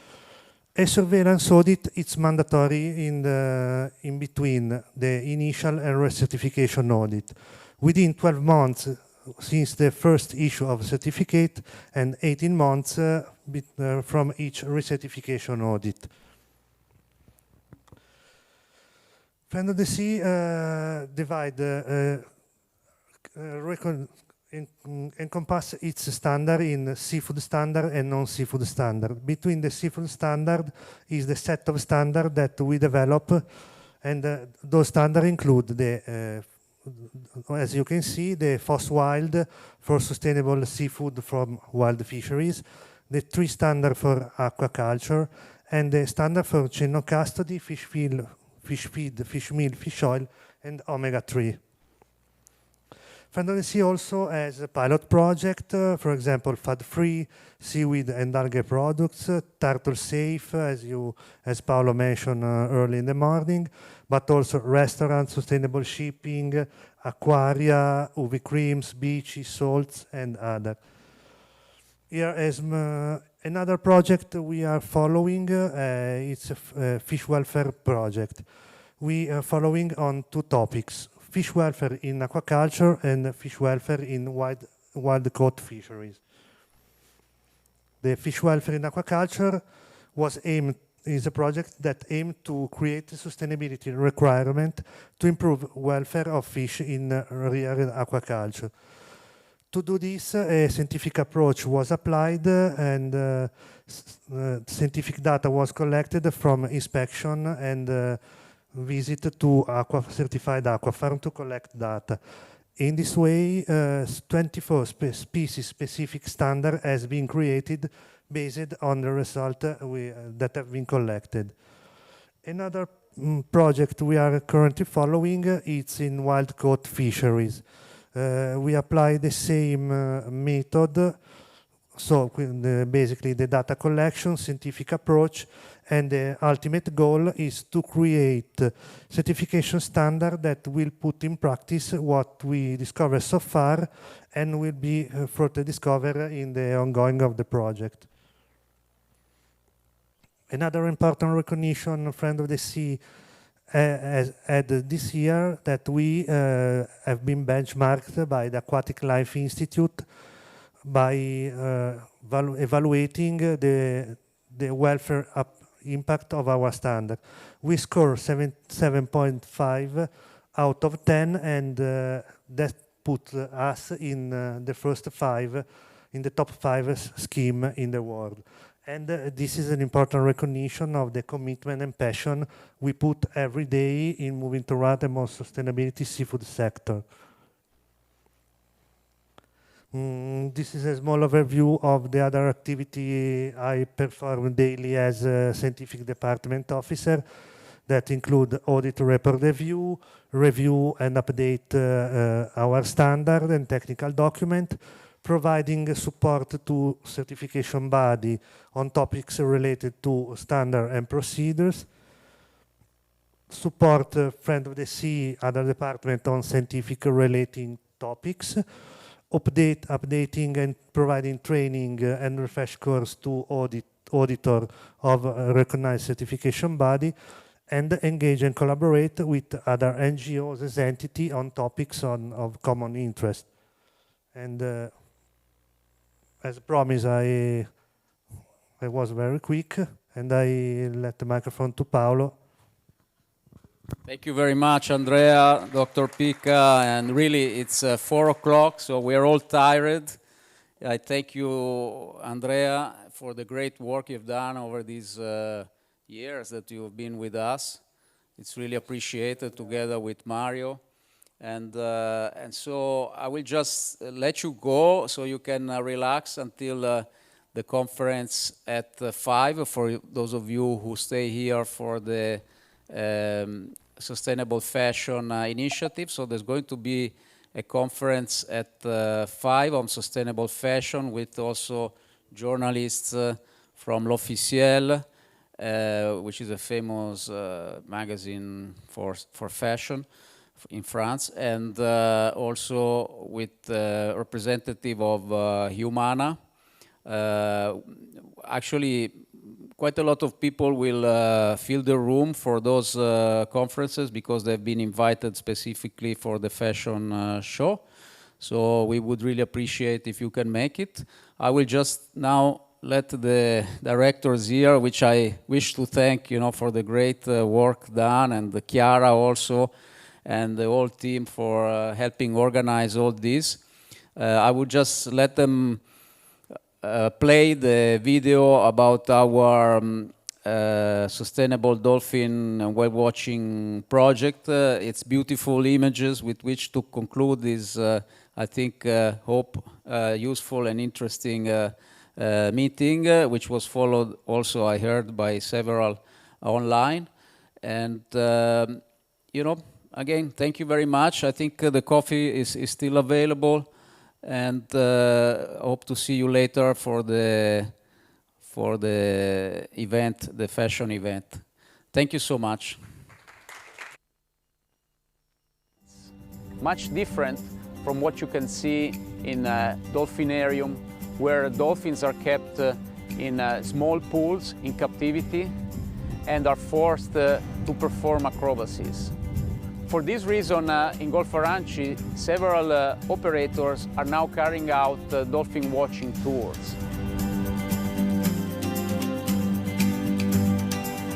A surveillance audit is mandatory in between the initial and recertification audit, within 12 months since the first issue of certificate and 18 months from each recertification audit. Friend of the Sea encompass its standard in seafood standard and non-seafood standard. Between the seafood standard is the set of standards that we develop, and those standards include the as you can see, the FOS Wild for sustainable seafood from wild fisheries, the 3 standard for aquaculture, and the standard for chain of custody, fish feed, fish meal, fish oil, and omega-3. Friend of the Sea also has a pilot project, for example, fat-free, seaweed and algae products, turtle safe, as Paolo mentioned early in the morning, but also restaurants, sustainable shipping, aquaria, UV creams, beaches, salts, and other. Here is another project we are following. It's a fish welfare project. We are following on 2 topics: fish welfare in aquaculture and fish welfare in wild-caught fisheries. The fish welfare in aquaculture is a project that aimed to create a sustainability requirement to improve welfare of fish in reared aquaculture. To do this, a scientific approach was applied and scientific data was collected from inspection and visit to certified aquafarm to collect data. In this way, 24 species-specific standard has been created based on the result that have been collected. Another project we are currently following is in wild-caught fisheries. We apply the same method, so basically the data collection, scientific approach, and the ultimate goal is to create certification standard that will put in practice what we discovered so far and will be further discovered in the ongoing of the project. Another important recognition Friend of the Sea has had this year that we have been benchmarked by the Aquatic Life Institute by evaluating the welfare impact of our standard. We score 7.5 out of 10, and that put us in the first 5, in the top 5 scheme in the world. And this is an important recognition of the commitment and passion we put every day in moving toward a more sustainability seafood sector. This is a small overview of the other activity I perform daily as a scientific department officer that include audit report review and update our standard and technical document, providing support to certification body on topics related to standard and procedures, support Friend of the Sea, other department on scientific relating topics, updating and providing training and refresh course to auditor of a recognized certification body, and engage and collaborate with other NGOs as entity on topics of common interest. And as promised, I was very quick, and I let the microphone to Paolo. Thank you very much, Andrea, Dr. Pica, and really it's 4 o'clock, so we're all tired. I thank you, Andrea, for the great work you've done over these years that you've been with us. It's really appreciated, together with Mario. And so I will just let you go so you can relax until the conference at 5, for those of you who stay here for the Sustainable Fashion Initiative. So there's going to be a conference at 5 on sustainable fashion with also journalists from L'Officiel, which is a famous magazine for fashion in France, and also with representative of Humana. Actually, quite a lot of people will fill the room for those conferences because they've been invited specifically for the fashion show. So we would really appreciate if you can make it. I will just now let the directors here, which I wish to thank, for the great work done, and the Chiara also, and the whole team for helping organize all this. I would just let them play the video about our sustainable dolphin whale watching project. It's beautiful images with which to conclude this, I think, useful and interesting meeting, which was followed also, I heard, by several online. And, again, thank you very much. I think the coffee is still available, and hope to see you later for the event, the fashion event. Thank you so much. Much different from what you can see in a dolphinarium, where dolphins are kept in small pools in captivity and are forced to perform acrobacies. For this reason, in Golfo Aranci, several operators are now carrying out dolphin watching tours.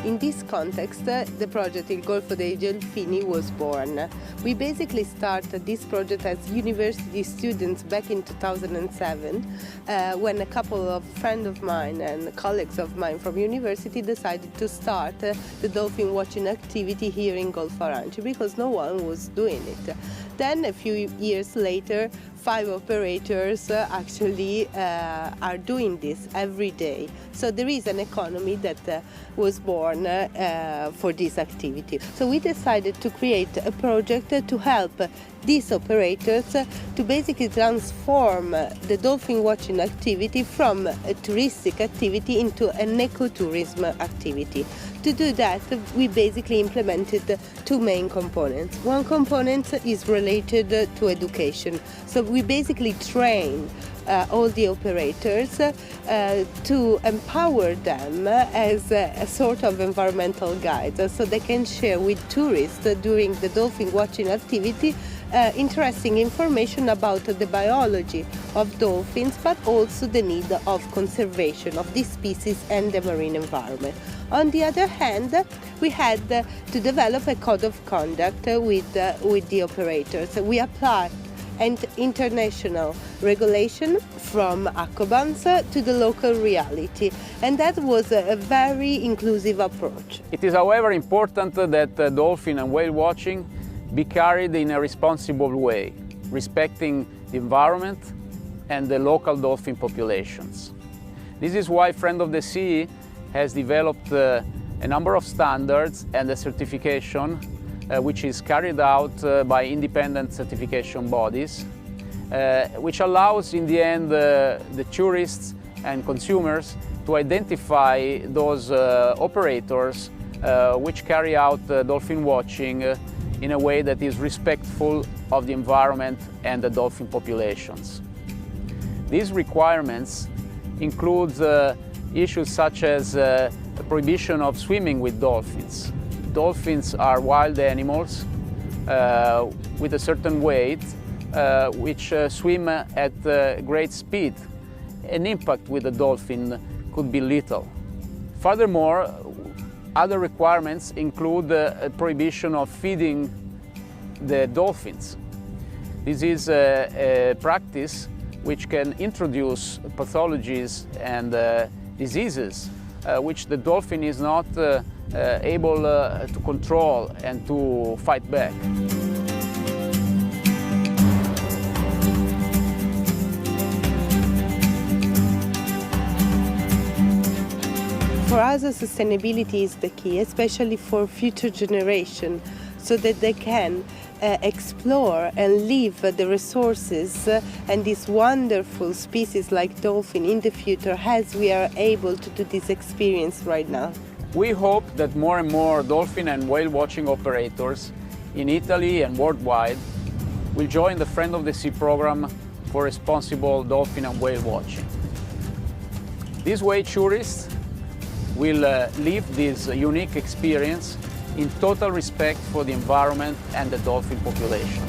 In this context, the project Il Golfo dei Delfini was born. We basically started this project as university students back in 2007, when a couple of friends of mine and colleagues of mine from university decided to start the dolphin watching activity here in Golfo Aranci, because no one was doing it. Then, a few years later, 5 operators actually are doing this every day. So there is an economy that was born for this activity. So we decided to create a project to help these operators to basically transform the dolphin watching activity from a touristic activity into an ecotourism activity. To do that, we basically implemented 2 main components. One component is related to education. So we basically train all the operators to empower them as a sort of environmental guides, so they can share with tourists during the dolphin watching activity interesting information about the biology of dolphins, but also the need of conservation of this species and the marine environment. On the other hand, we had to develop a code of conduct with the operators. We applied an international regulation from ACOBANS to the local reality, and that was a very inclusive approach. It is, however, important that dolphin and whale watching be carried in a responsible way, respecting the environment and the local dolphin populations. This is why Friend of the Sea has developed a number of standards and a certification which is carried out by independent certification bodies, which allows in the end the tourists and consumers to identify those operators which carry out dolphin watching in a way that is respectful of the environment and the dolphin populations. These requirements include issues such as the prohibition of swimming with dolphins. Dolphins are wild animals with a certain weight which swim at great speed. An impact with a dolphin could be lethal. Furthermore, other requirements include a prohibition of feeding the dolphins. This is a practice which can introduce pathologies and diseases which the dolphin is not able to control and to fight back. For us, sustainability is the key, especially for future generations, so that they can explore and live the resources and these wonderful species like dolphin in the future as we are able to do this experience right now. We hope that more and more dolphin and whale watching operators in Italy and worldwide will join the Friend of the Sea program for responsible dolphin and whale watching. This way tourists will live this unique experience in total respect for the environment and the dolphin population.